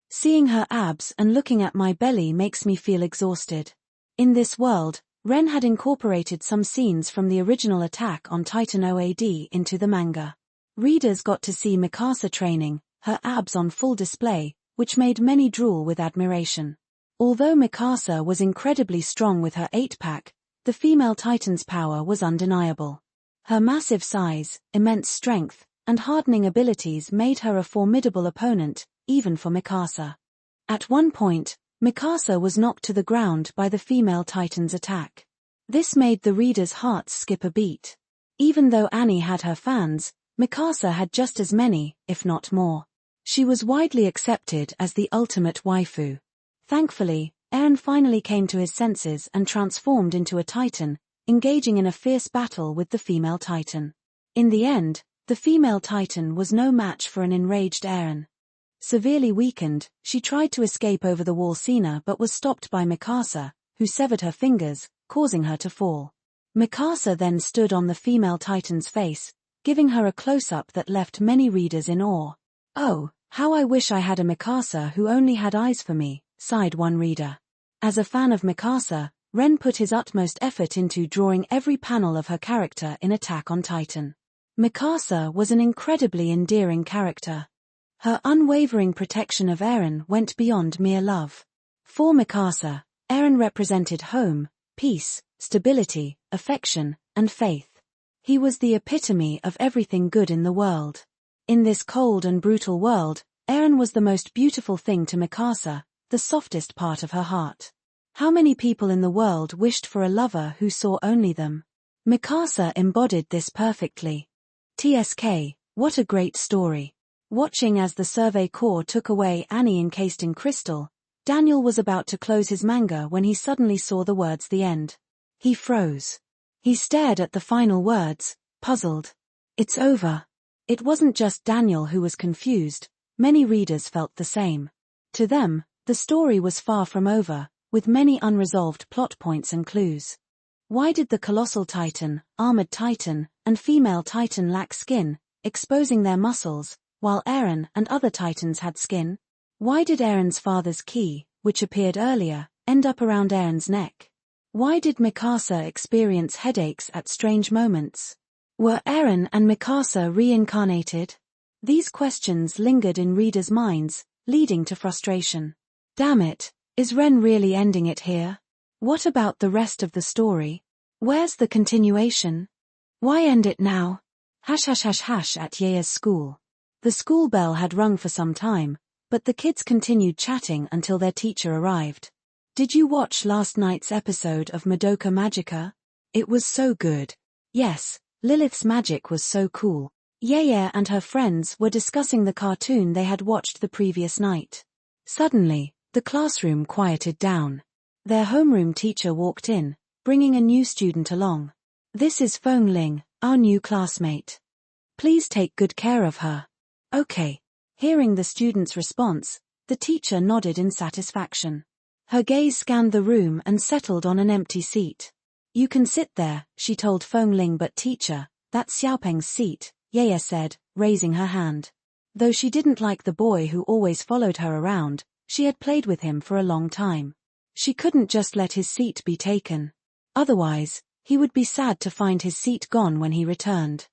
Seeing her abs and looking at my belly makes me feel exhausted. In this world, Ren had incorporated some scenes from the original Attack on Titan OAD into the manga. Readers got to see Mikasa training, her abs on full display, which made many drool with admiration. Although Mikasa was incredibly strong with her 8-pack, the female titan's power was undeniable. Her massive size, immense strength, and hardening abilities made her a formidable opponent, even for Mikasa. At one point, Mikasa was knocked to the ground by the female titan's attack. This made the reader's hearts skip a beat. Even though Annie had her fans, Mikasa had just as many, if not more. She was widely accepted as the ultimate waifu. Thankfully, Eren finally came to his senses and transformed into a titan, engaging in a fierce battle with the female titan. In the end, the female titan was no match for an enraged Eren. Severely weakened, she tried to escape over the wall Cena but was stopped by Mikasa, who severed her fingers, causing her to fall. Mikasa then stood on the female titan's face, giving her a close-up that left many readers in awe. Oh, how I wish I had a Mikasa who only had eyes for me, sighed one reader. As a fan of Mikasa, Ren put his utmost effort into drawing every panel of her character in Attack on Titan. Mikasa was an incredibly endearing character. Her unwavering protection of Eren went beyond mere love. For Mikasa, Eren represented home, peace, stability, affection, and faith. He was the epitome of everything good in the world. In this cold and brutal world, Eren was the most beautiful thing to Mikasa, the softest part of her heart. How many people in the world wished for a lover who saw only them? Mikasa embodied this perfectly. TSK, what a great story. Watching as the Survey Corps took away Annie encased in crystal, Daniel was about to close his manga when he suddenly saw the words "the end." He froze. He stared at the final words, puzzled. It's over. It wasn't just Daniel who was confused, many readers felt the same. To them, the story was far from over, with many unresolved plot points and clues. Why did the colossal titan, armored titan, and female titan lack skin, exposing their muscles, while Aaron and other titans had skin? Why did Aaron's father's key, which appeared earlier, end up around Aaron's neck? Why did Mikasa experience headaches at strange moments? Were Aaron and Mikasa reincarnated? These questions lingered in readers' minds, leading to frustration. Damn it, is Ren really ending it here? What about the rest of the story? Where's the continuation? Why end it now? # at Yea's school. The school bell had rung for some time, but the kids continued chatting until their teacher arrived. Did you watch last night's episode of Madoka Magica? It was so good. Yes, Lilith's magic was so cool. Yeye and her friends were discussing the cartoon they had watched the previous night. Suddenly, the classroom quieted down. Their homeroom teacher walked in, bringing a new student along. This is Feng Ling, our new classmate. Please take good care of her. Okay. Hearing the student's response, the teacher nodded in satisfaction. Her gaze scanned the room and settled on an empty seat. You can sit there, she told Feng Ling, but teacher, that's Xiaopeng's seat, Yeye said, raising her hand. Though she didn't like the boy who always followed her around, she had played with him for a long time. She couldn't just let his seat be taken. Otherwise, he would be sad to find his seat gone when he returned.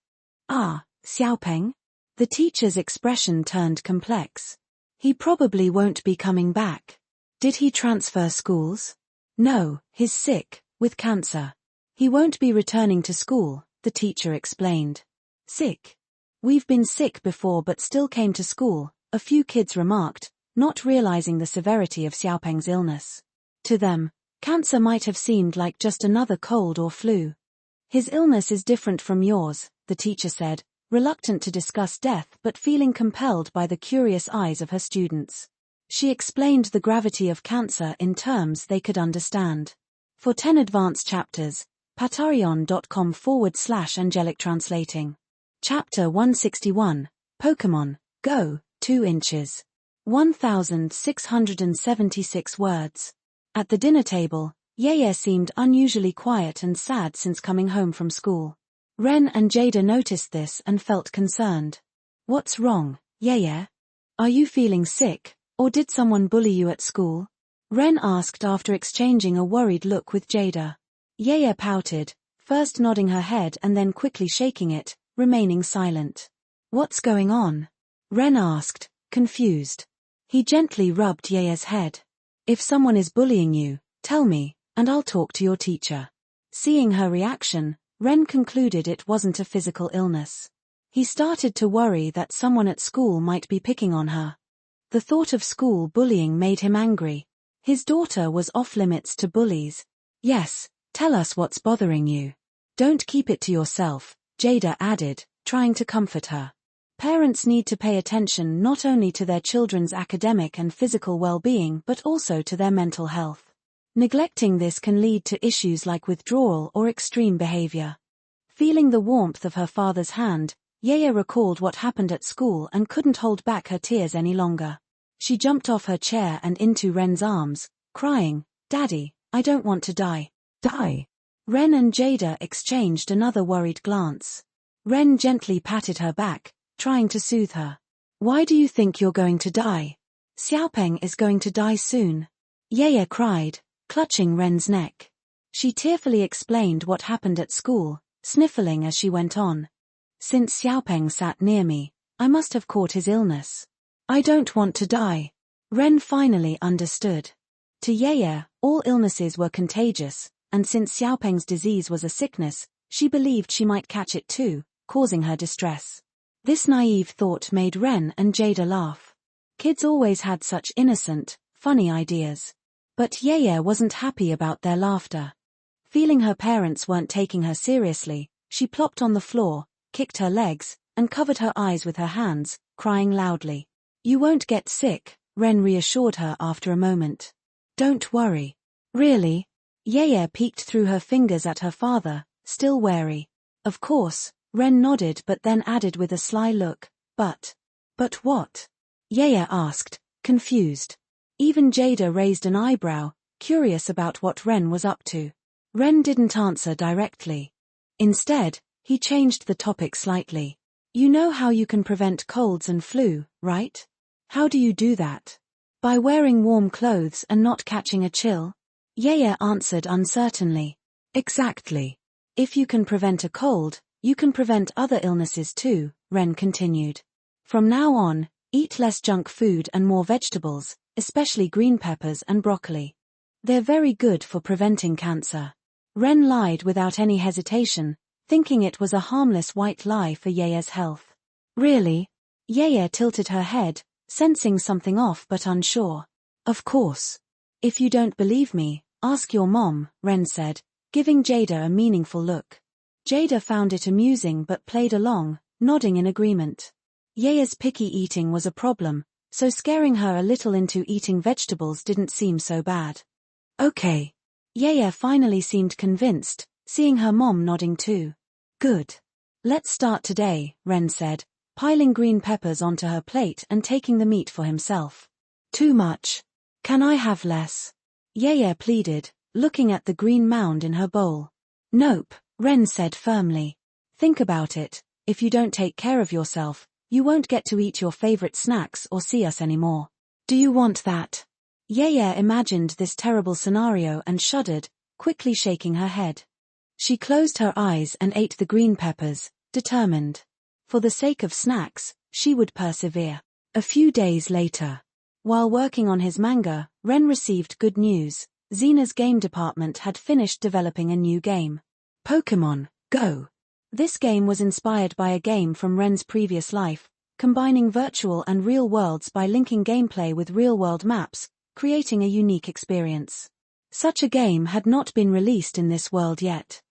Ah, Xiaopeng? The teacher's expression turned complex. He probably won't be coming back. Did he transfer schools? No, he's sick, with cancer. He won't be returning to school, the teacher explained. Sick? We've been sick before but still came to school, a few kids remarked, not realizing the severity of Xiaopeng's illness. To them, cancer might have seemed like just another cold or flu. His illness is different from yours, the teacher said, reluctant to discuss death but feeling compelled by the curious eyes of her students. She explained the gravity of cancer in terms they could understand. For 10 advanced chapters, patreon.com/angelic translating. Chapter 161, Pokemon, Go, 2 inches. 1,676 words. At the dinner table, Yeye seemed unusually quiet and sad since coming home from school. Ren and Jada noticed this and felt concerned. What's wrong, Yeye? Are you feeling sick, or did someone bully you at school? Ren asked after exchanging a worried look with Jada. Yeye pouted, first nodding her head and then quickly shaking it, remaining silent. What's going on? Ren asked, confused. He gently rubbed Yeye's head. If someone is bullying you, tell me, and I'll talk to your teacher. Seeing her reaction, Ren concluded it wasn't a physical illness. He started to worry that someone at school might be picking on her. The thought of school bullying made him angry. His daughter was off limits to bullies. Yes, tell us what's bothering you. Don't keep it to yourself, Jada added, trying to comfort her. Parents need to pay attention not only to their children's academic and physical well-being but also to their mental health. Neglecting this can lead to issues like withdrawal or extreme behavior. Feeling the warmth of her father's hand, Yeye recalled what happened at school and couldn't hold back her tears any longer. She jumped off her chair and into Ren's arms, crying, Daddy, I don't want to die. Die? Ren and Jada exchanged another worried glance. Ren gently patted her back, trying to soothe her. Why do you think you're going to die? Xiaopeng is going to die soon. Yeye cried, clutching Ren's neck. She tearfully explained what happened at school, sniffling as she went on. Since Xiaopeng sat near me, I must have caught his illness. I don't want to die. Ren finally understood. To Yeye, all illnesses were contagious, and since Xiaopeng's disease was a sickness, she believed she might catch it too, causing her distress. This naive thought made Ren and Jada laugh. Kids always had such innocent, funny ideas. But Yeye wasn't happy about their laughter. Feeling her parents weren't taking her seriously, she plopped on the floor, kicked her legs, and covered her eyes with her hands, crying loudly. You won't get sick, Ren reassured her after a moment. Don't worry. Really? Yeye peeked through her fingers at her father, still wary. Of course, Ren nodded but then added with a sly look, But what? Yaya asked, confused. Even Jada raised an eyebrow, curious about what Ren was up to. Ren didn't answer directly. Instead, he changed the topic slightly. You know how you can prevent colds and flu, right? How do you do that? By wearing warm clothes and not catching a chill? Yaya answered uncertainly. Exactly. If you can prevent a cold, you can prevent other illnesses too, Ren continued. From now on, eat less junk food and more vegetables, especially green peppers and broccoli. They're very good for preventing cancer. Ren lied without any hesitation, thinking it was a harmless white lie for Yaya's health. Really? Yaya tilted her head, sensing something off but unsure. Of course. If you don't believe me, ask your mom, Ren said, giving Jada a meaningful look. Jada found it amusing but played along, nodding in agreement. Yaya's picky eating was a problem, so scaring her a little into eating vegetables didn't seem so bad. Okay. Yaya finally seemed convinced, seeing her mom nodding too. Good. Let's start today, Ren said, piling green peppers onto her plate and taking the meat for himself. Too much. Can I have less? Yaya pleaded, looking at the green mound in her bowl. Nope, Ren said firmly. Think about it, if you don't take care of yourself, you won't get to eat your favorite snacks or see us anymore. Do you want that? Yaya imagined this terrible scenario and shuddered, quickly shaking her head. She closed her eyes and ate the green peppers, determined. For the sake of snacks, she would persevere. A few days later. While working on his manga, Ren received good news. Zena's game department had finished developing a new game. Pokémon Go. This game was inspired by a game from Ren's previous life, combining virtual and real worlds by linking gameplay with real-world maps, creating a unique experience. Such a game had not been released in this world yet.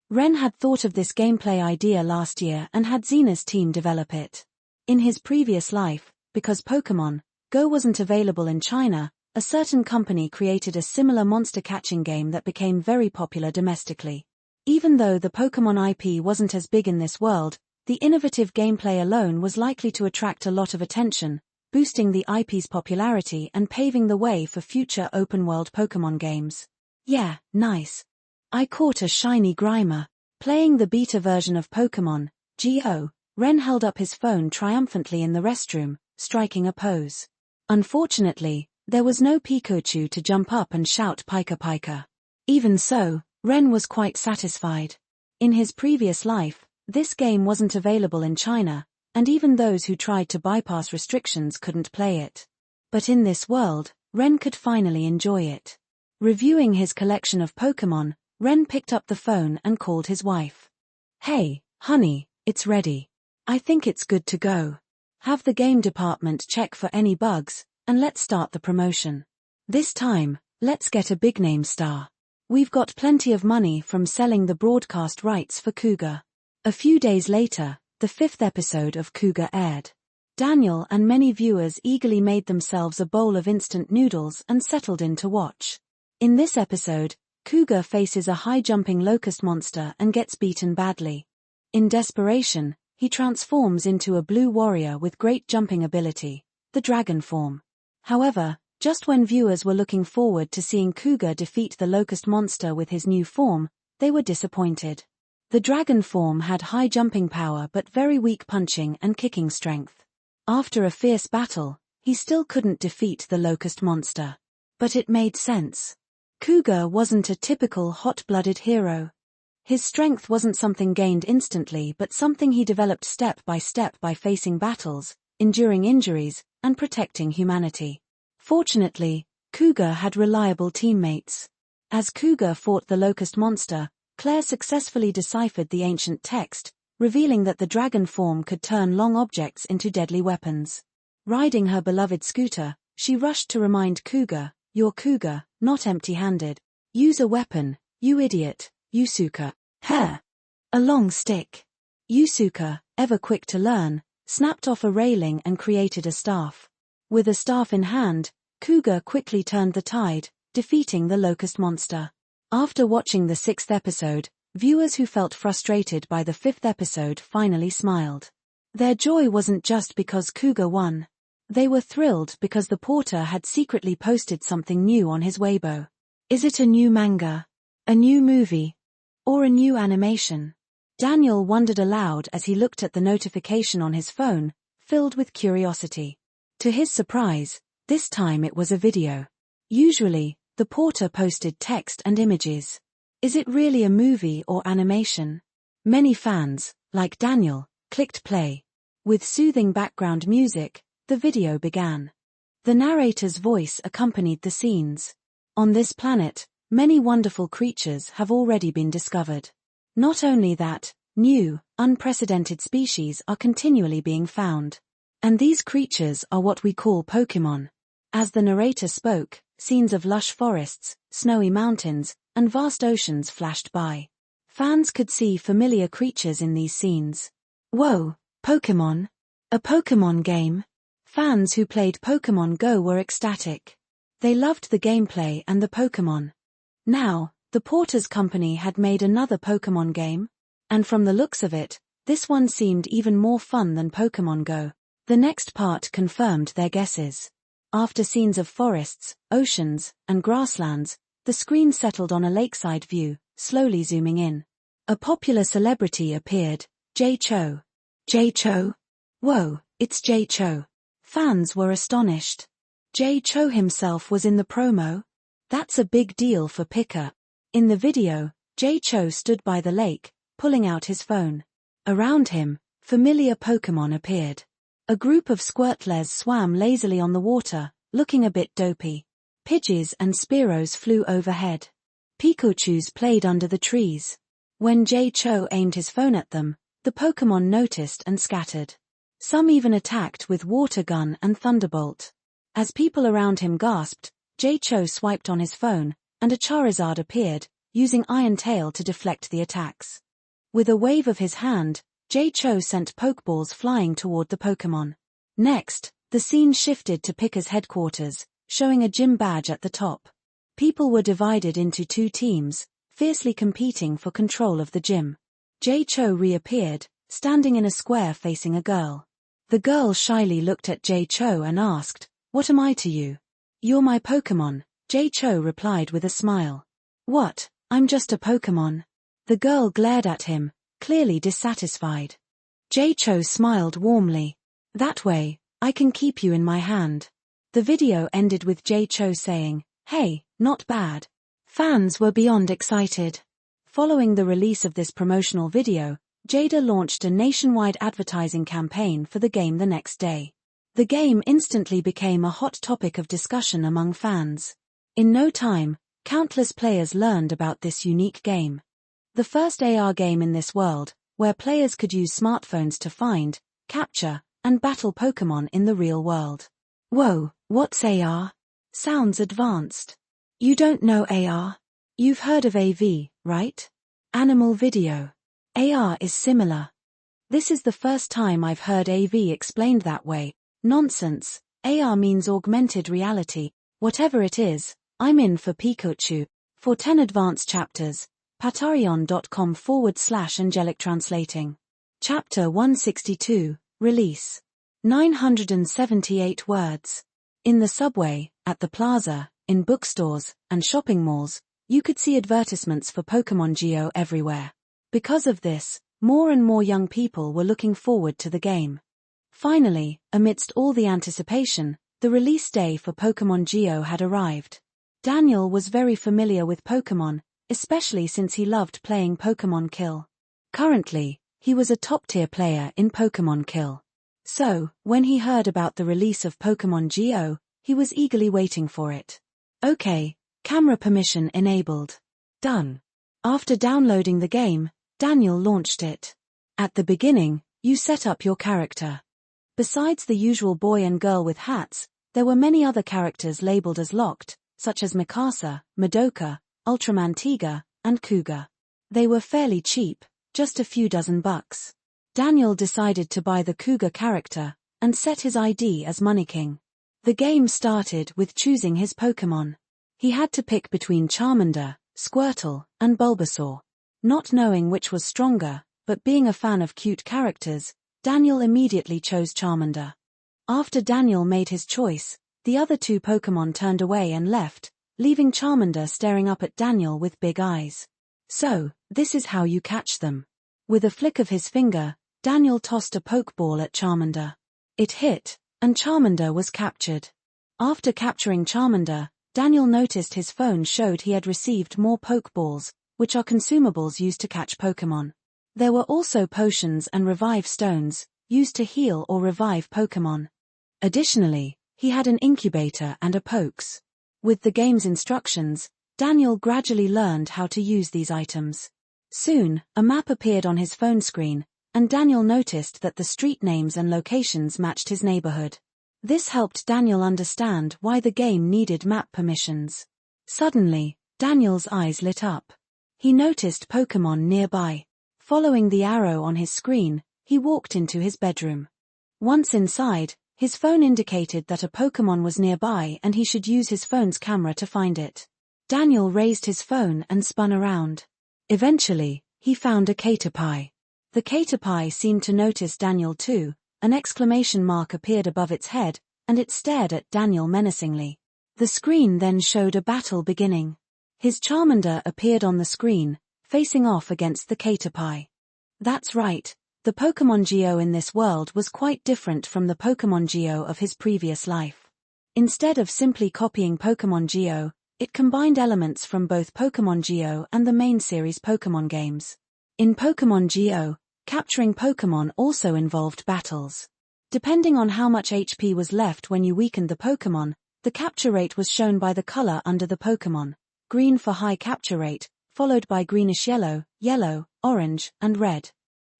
Ren had thought of this gameplay idea last year and had Zena's team develop it. In his previous life, because Pokémon Go wasn't available in China, a certain company created a similar monster-catching game that became very popular domestically. Even though the Pokémon IP wasn't as big in this world, the innovative gameplay alone was likely to attract a lot of attention, boosting the IP's popularity and paving the way for future open-world Pokémon games. Yeah, nice. I caught a shiny Grimer. Playing the beta version of Pokémon Go, Ren held up his phone triumphantly in the restroom, striking a pose. Unfortunately, there was no Pikachu to jump up and shout Pika Pika. Even so, Ren was quite satisfied. In his previous life, this game wasn't available in China, and even those who tried to bypass restrictions couldn't play it. But in this world, Ren could finally enjoy it. Reviewing his collection of Pokémon, Ren picked up the phone and called his wife. Hey, honey, it's ready. I think it's good to go. Have the game department check for any bugs, and let's start the promotion. This time, let's get a big-name star. We've got plenty of money from selling the broadcast rights for Cougar. A few days later, the 5th episode of Cougar aired. Daniel and many viewers eagerly made themselves a bowl of instant noodles and settled in to watch. In this episode, Cougar faces a high-jumping locust monster and gets beaten badly. In desperation, he transforms into a blue warrior with great jumping ability, the dragon form. However, just when viewers were looking forward to seeing Cougar defeat the locust monster with his new form, they were disappointed. The dragon form had high jumping power but very weak punching and kicking strength. After a fierce battle, he still couldn't defeat the locust monster. But it made sense. Cougar wasn't a typical hot-blooded hero. His strength wasn't something gained instantly but something he developed step by facing battles, enduring injuries, and protecting humanity. Fortunately, Cougar had reliable teammates. As Cougar fought the locust monster, Claire successfully deciphered the ancient text, revealing that the dragon form could turn long objects into deadly weapons. Riding her beloved scooter, she rushed to remind Cougar, "You're Cougar, not empty-handed. Use a weapon, you idiot, Yusuka." Her. A long stick. Yusuka, ever quick to learn, snapped off a railing and created a staff. With a staff in hand, Cougar quickly turned the tide, defeating the locust monster. After watching the 6th episode, Viewers who felt frustrated by the 5th episode finally smiled. Their joy wasn't just because Cougar won. They were thrilled because the porter had secretly posted something new on his Weibo. Is it a new manga? A new movie? Or a new animation? Daniel wondered aloud as he looked at the notification on his phone, filled with curiosity. To his surprise, this time it was a video. Usually, the porter posted text and images. Is it really a movie or animation? Many fans, like Daniel, clicked play. With soothing background music, the video began. The narrator's voice accompanied the scenes. On this planet, many wonderful creatures have already been discovered. Not only that, new, unprecedented species are continually being found. And these creatures are what we call Pokémon. As the narrator spoke, scenes of lush forests, snowy mountains, and vast oceans flashed by. Fans could see familiar creatures in these scenes. Whoa, Pokémon? A Pokémon game? Fans who played Pokémon Go were ecstatic. They loved the gameplay and the Pokémon. Now, the porter's company had made another Pokémon game, and from the looks of it, this one seemed even more fun than Pokémon Go. The next part confirmed their guesses. After scenes of forests, oceans, and grasslands, the screen settled on a lakeside view, slowly zooming in. A popular celebrity appeared, Jay Cho. Jay Cho? Whoa, it's Jay Cho. Fans were astonished. Jay Cho himself was in the promo? That's a big deal for Pika. In the video, Jay Cho stood by the lake, pulling out his phone. Around him, familiar Pokémon appeared. A group of Squirtlers swam lazily on the water, looking a bit dopey. Pidgeys and Spearows flew overhead. Pikachus played under the trees. When Jay Cho aimed his phone at them, the Pokémon noticed and scattered. Some even attacked with Water Gun and Thunderbolt. As people around him gasped, Jay Cho swiped on his phone, and a Charizard appeared, using Iron Tail to deflect the attacks. With a wave of his hand, Jay Cho sent Pokeballs flying toward the Pokémon. Next, the scene shifted to Pika's headquarters, showing a gym badge at the top. People were divided into two teams, fiercely competing for control of the gym. Jay Cho reappeared, standing in a square facing a girl. The girl shyly looked at Jay Cho and asked, "What am I to you?" "You're my Pokémon," Jay Cho replied with a smile. "What? I'm just a Pokémon." The girl glared at him, clearly dissatisfied. Jay Cho smiled warmly. "That way, I can keep you in my hand." The video ended with Jay Cho saying, "Hey, not bad." Fans were beyond excited. Following the release of this promotional video, Jada launched a nationwide advertising campaign for the game the next day. The game instantly became a hot topic of discussion among fans. In no time, countless players learned about this unique game. The first AR game in this world, where players could use smartphones to find, capture, and battle Pokémon in the real world. Whoa, what's AR? Sounds advanced. You don't know AR? You've heard of AV, right? Animal video. AR is similar. This is the first time I've heard AV explained that way. Nonsense. AR means augmented reality. Whatever it is, I'm in for Pikachu. For 10 advanced chapters, patreon.com/angelic translating. Chapter 162, Release. 978 words. In the subway, at the plaza, in bookstores, and shopping malls, you could see advertisements for Pokémon Go everywhere. Because of this, more and more young people were looking forward to the game. Finally, amidst all the anticipation, the release day for Pokémon Go had arrived. Daniel was very familiar with Pokémon, especially since he loved playing Pokémon Kill. Currently, he was a top-tier player in Pokémon Kill. So, when he heard about the release of Pokémon Go, he was eagerly waiting for it. Okay, camera permission enabled. Done. After downloading the game, Daniel launched it. At the beginning, you set up your character. Besides the usual boy and girl with hats, there were many other characters labeled as locked, such as Mikasa, Madoka, Ultraman Tiga, and Cougar. They were fairly cheap, just a few dozen bucks. Daniel decided to buy the Cougar character, and set his ID as Money King. The game started with choosing his Pokémon. He had to pick between Charmander, Squirtle, and Bulbasaur. Not knowing which was stronger, but being a fan of cute characters, Daniel immediately chose Charmander. After Daniel made his choice, the other two Pokémon turned away and left, leaving Charmander staring up at Daniel with big eyes. So, this is how you catch them. With a flick of his finger, Daniel tossed a Pokeball at Charmander. It hit, and Charmander was captured. After capturing Charmander, Daniel noticed his phone showed he had received more Pokeballs, which are consumables used to catch Pokémon. There were also potions and revive stones, used to heal or revive Pokémon. Additionally, he had an incubator and a Pokes. With the game's instructions, Daniel gradually learned how to use these items. Soon, a map appeared on his phone screen, and Daniel noticed that the street names and locations matched his neighborhood. This helped Daniel understand why the game needed map permissions. Suddenly, Daniel's eyes lit up. He noticed Pokémon nearby. Following the arrow on his screen, he walked into his bedroom. Once inside, his phone indicated that a Pokémon was nearby and he should use his phone's camera to find it. Daniel raised his phone and spun around. Eventually, he found a Caterpie. The Caterpie seemed to notice Daniel too. An exclamation mark appeared above its head, and it stared at Daniel menacingly. The screen then showed a battle beginning. His Charmander appeared on the screen, facing off against the Caterpie. That's right, the Pokémon Geo in this world was quite different from the Pokémon Geo of his previous life. Instead of simply copying Pokémon Geo, it combined elements from both Pokémon Geo and the main series Pokémon games. In Pokémon Geo, capturing Pokémon also involved battles. Depending on how much HP was left when you weakened the Pokémon, the capture rate was shown by the color under the Pokémon: green for high capture rate, followed by greenish yellow, yellow, orange, and red.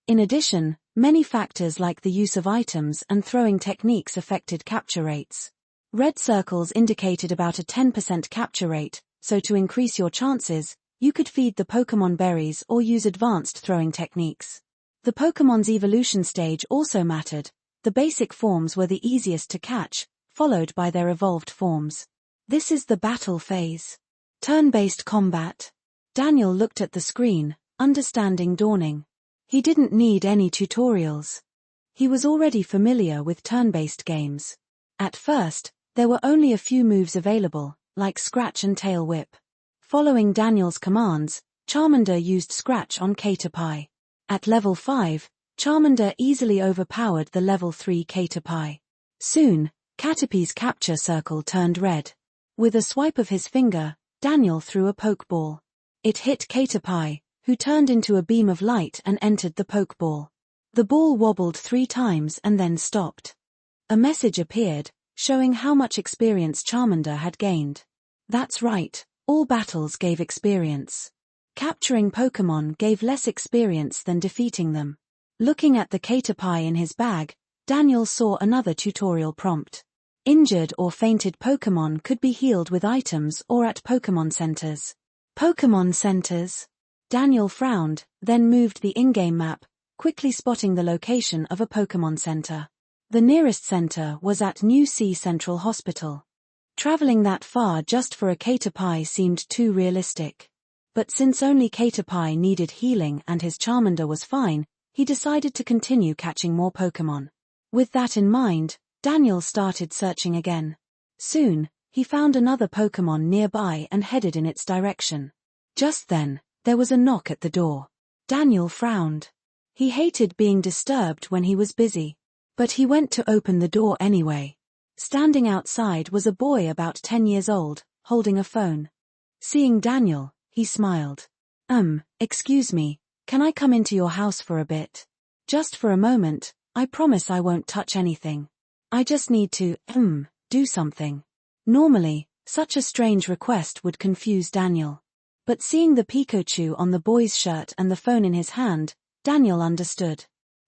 In addition, many factors like the use of items and throwing techniques affected capture rates. Red circles indicated about a 10% capture rate, so to increase your chances, you could feed the Pokémon berries or use advanced throwing techniques. The Pokémon's evolution stage also mattered. The basic forms were the easiest to catch, followed by their evolved forms. This is the battle phase. Turn-based combat. Daniel looked at the screen, understanding dawning. He didn't need any tutorials. He was already familiar with turn-based games. At first, there were only a few moves available, like Scratch and Tail Whip. Following Daniel's commands, Charmander used Scratch on Caterpie. At level 5, Charmander easily overpowered the level 3 Caterpie. Soon, Caterpie's capture circle turned red. With a swipe of his finger, Daniel threw a Pokeball. It hit Caterpie, who turned into a beam of light and entered the Pokeball. The ball wobbled 3 times and then stopped. A message appeared, showing how much experience Charmander had gained. That's right, all battles gave experience. Capturing Pokémon gave less experience than defeating them. Looking at the Caterpie in his bag, Daniel saw another tutorial prompt. Injured or fainted Pokémon could be healed with items or at Pokémon centers. Pokémon centers? Daniel frowned, then moved the in-game map, quickly spotting the location of a Pokémon center. The nearest center was at New Sea Central Hospital. Traveling that far just for a Caterpie seemed too realistic. But since only Caterpie needed healing and his Charmander was fine, he decided to continue catching more Pokémon. With that in mind, Daniel started searching again. Soon, he found another Pokémon nearby and headed in its direction. Just then, there was a knock at the door. Daniel frowned. He hated being disturbed when he was busy. But he went to open the door anyway. Standing outside was a boy about 10 years old, holding a phone. Seeing Daniel, he smiled. Excuse me, can I come into your house for a bit? Just for a moment, I promise I won't touch anything. I just need to, do something. Normally, such a strange request would confuse Daniel. But seeing the Pikachu on the boy's shirt and the phone in his hand, Daniel understood.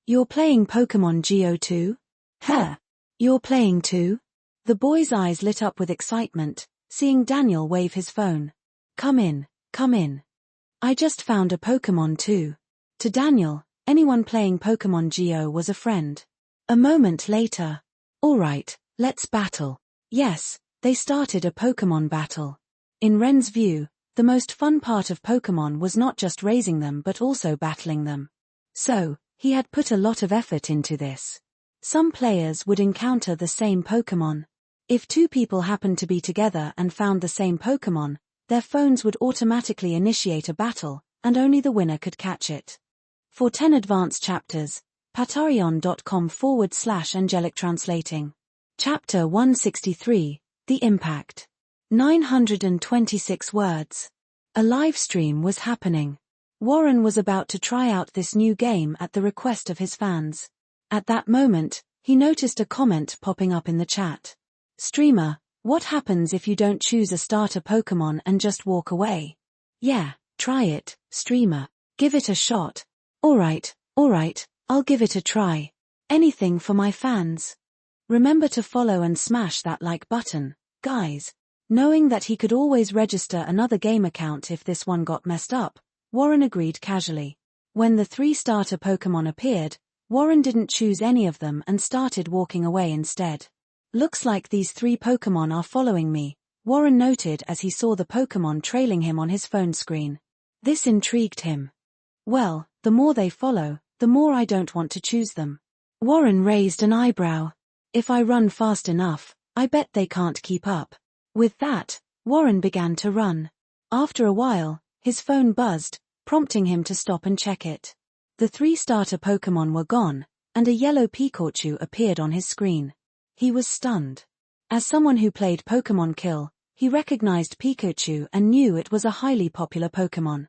You're playing Pokémon Geo too? Huh. You're playing too? The boy's eyes lit up with excitement, seeing Daniel wave his phone. Come in, come in. I just found a Pokémon too. To Daniel, anyone playing Pokémon Geo was a friend. A moment later. Alright, let's battle. Yes, they started a Pokémon battle. In Ren's view, The most fun part of Pokemon was not just raising them but also battling them. So, he had put a lot of effort into this. Some players would encounter the same Pokemon. If two people happened to be together and found the same Pokemon, their phones would automatically initiate a battle, and only the winner could catch it. For 10 advanced chapters, patreon.com/angelic translating. Chapter 163, The Impact. 926 words. A live stream was happening. Warren was about to try out this new game at the request of his fans. At that moment, he noticed a comment popping up in the chat. Streamer, what happens if you don't choose a starter Pokemon and just walk away? Yeah, try it, streamer. Give it a shot. Alright, I'll give it a try. Anything for my fans. Remember to follow and smash that like button, guys. Knowing that he could always register another game account if this one got messed up, Warren agreed casually. When the 3 starter Pokemon appeared, Warren didn't choose any of them and started walking away instead. Looks like these 3 Pokemon are following me, Warren noted as he saw the Pokemon trailing him on his phone screen. This intrigued him. Well, the more they follow, the more I don't want to choose them. Warren raised an eyebrow. If I run fast enough, I bet they can't keep up. With that, Warren began to run. After a while, his phone buzzed, prompting him to stop and check it. The 3 starter Pokemon were gone, and a yellow Pikachu appeared on his screen. He was stunned. As someone who played Pokemon Kill, he recognized Pikachu and knew it was a highly popular Pokemon.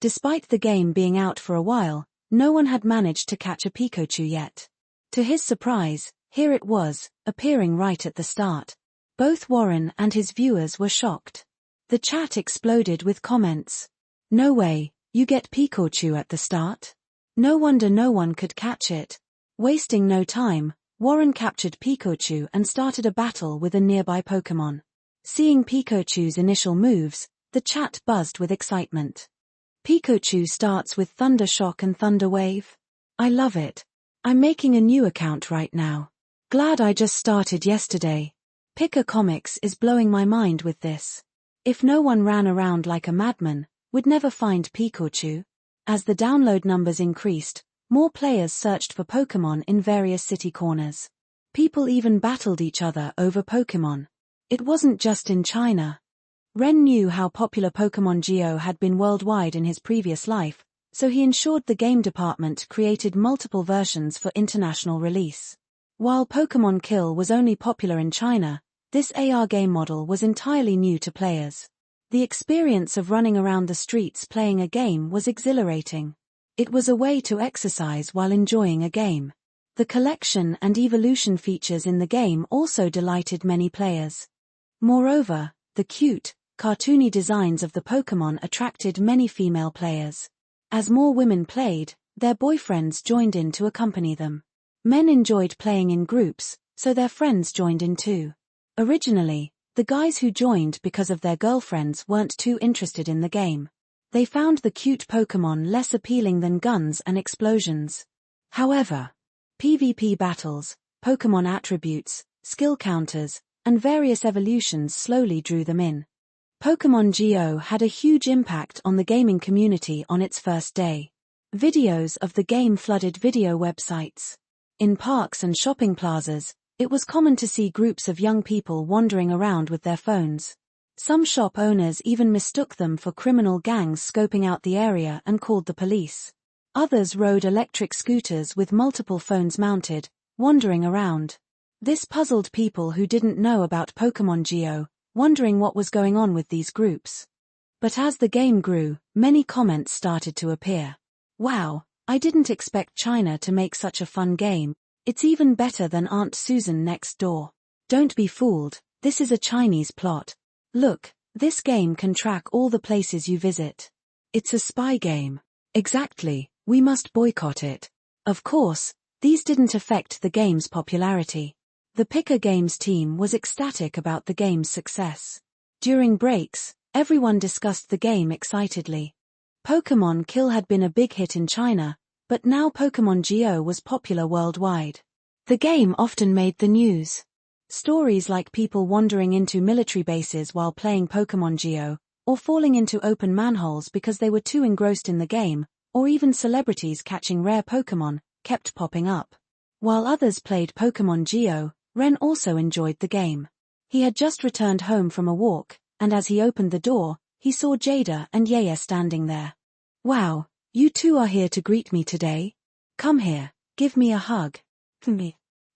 Despite the game being out for a while, no one had managed to catch a Pikachu yet. To his surprise, here it was, appearing right at the start. Both Warren and his viewers were shocked. The chat exploded with comments. No way, you get Pikachu at the start? No wonder no one could catch it. Wasting no time, Warren captured Pikachu and started a battle with a nearby Pokemon. Seeing Pikachu's initial moves, the chat buzzed with excitement. Pikachu starts with Thunder Shock and Thunder Wave. I love it. I'm making a new account right now. Glad I just started yesterday. Picker Comics is blowing my mind with this. If no one ran around like a madman, we'd never find Pikachu. As the download numbers increased, more players searched for Pokemon in various city corners. People even battled each other over Pokemon. It wasn't just in China. Ren knew how popular Pokemon Go had been worldwide in his previous life, so he ensured the game department created multiple versions for international release. While Pokemon Kill was only popular in China, this AR game model was entirely new to players. The experience of running around the streets playing a game was exhilarating. It was a way to exercise while enjoying a game. The collection and evolution features in the game also delighted many players. Moreover, the cute, cartoony designs of the Pokemon attracted many female players. As more women played, their boyfriends joined in to accompany them. Men enjoyed playing in groups, so their friends joined in too. Originally, the guys who joined because of their girlfriends weren't too interested in the game. They found the cute Pokemon less appealing than guns and explosions. However, PvP battles, Pokemon attributes, skill counters, and various evolutions slowly drew them in. Pokemon Go had a huge impact on the gaming community on its first day. Videos of the game flooded video websites. In parks and shopping plazas, it was common to see groups of young people wandering around with their phones. Some shop owners even mistook them for criminal gangs scoping out the area and called the police. Others rode electric scooters with multiple phones mounted, wandering around. This puzzled people who didn't know about Pokemon Go, wondering what was going on with these groups. But as the game grew, many comments started to appear. Wow, I didn't expect China to make such a fun game. It's even better than Aunt Susan next door. Don't be fooled, this is a Chinese plot. Look, this game can track all the places you visit. It's a spy game. Exactly, we must boycott it. Of course, these didn't affect the game's popularity. The Picker Games team was ecstatic about the game's success. During breaks, everyone discussed the game excitedly. Pokemon Kill had been a big hit in China, but now Pokemon Go was popular worldwide. The game often made the news. Stories like people wandering into military bases while playing Pokemon Go, or falling into open manholes because they were too engrossed in the game, or even celebrities catching rare Pokémon, kept popping up. While others played Pokémon Go, Ren also enjoyed the game. He had just returned home from a walk, and as he opened the door, he saw Jada and Yaya standing there. "Wow, you two are here to greet me today? Come here, give me a hug."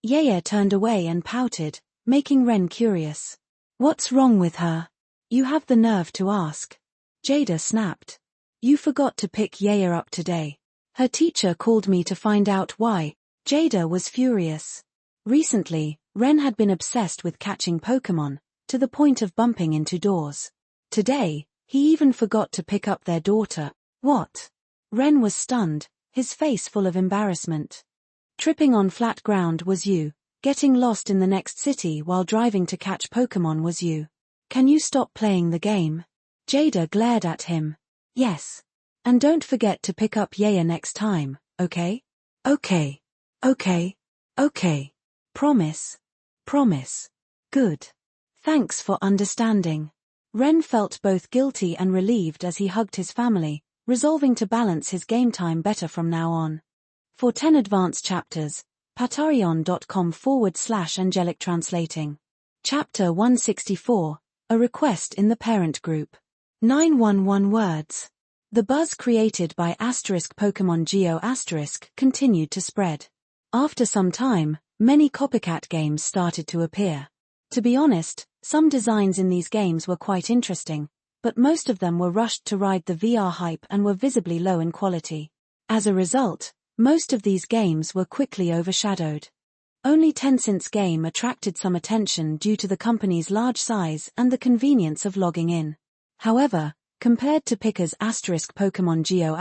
Yaya turned away and pouted, making Ren curious. "What's wrong with her? You have the nerve to ask." Jada snapped. "You forgot to pick Yaya up today. Her teacher called me to find out why." Jada was furious. Recently, Ren had been obsessed with catching Pokémon, to the point of bumping into doors. Today, he even forgot to pick up their daughter. "What?" Ren was stunned, his face full of embarrassment. "Tripping on flat ground was you. Getting lost in the next city while driving to catch Pokémon was you. Can you stop playing the game?" Jada glared at him. "Yes. And don't forget to pick up Yaya next time, okay?" "Okay. Okay. Okay. Promise. Promise. Good. Thanks for understanding." Ren felt both guilty and relieved as he hugged his family, resolving to balance his game time better from now on. For 10 advanced chapters, patreon.com/angelic translating. Chapter 164, A Request in the Parent Group. 911 words. The buzz created by Pokemon Go continued to spread. After some time, many copycat games started to appear. To be honest, some designs in these games were quite interesting, but most of them were rushed to ride the VR hype and were visibly low in quality. As a result, most of these games were quickly overshadowed. Only Tencent's game attracted some attention due to the company's large size and the convenience of logging in. However, compared to Pika's Pokemon Go*,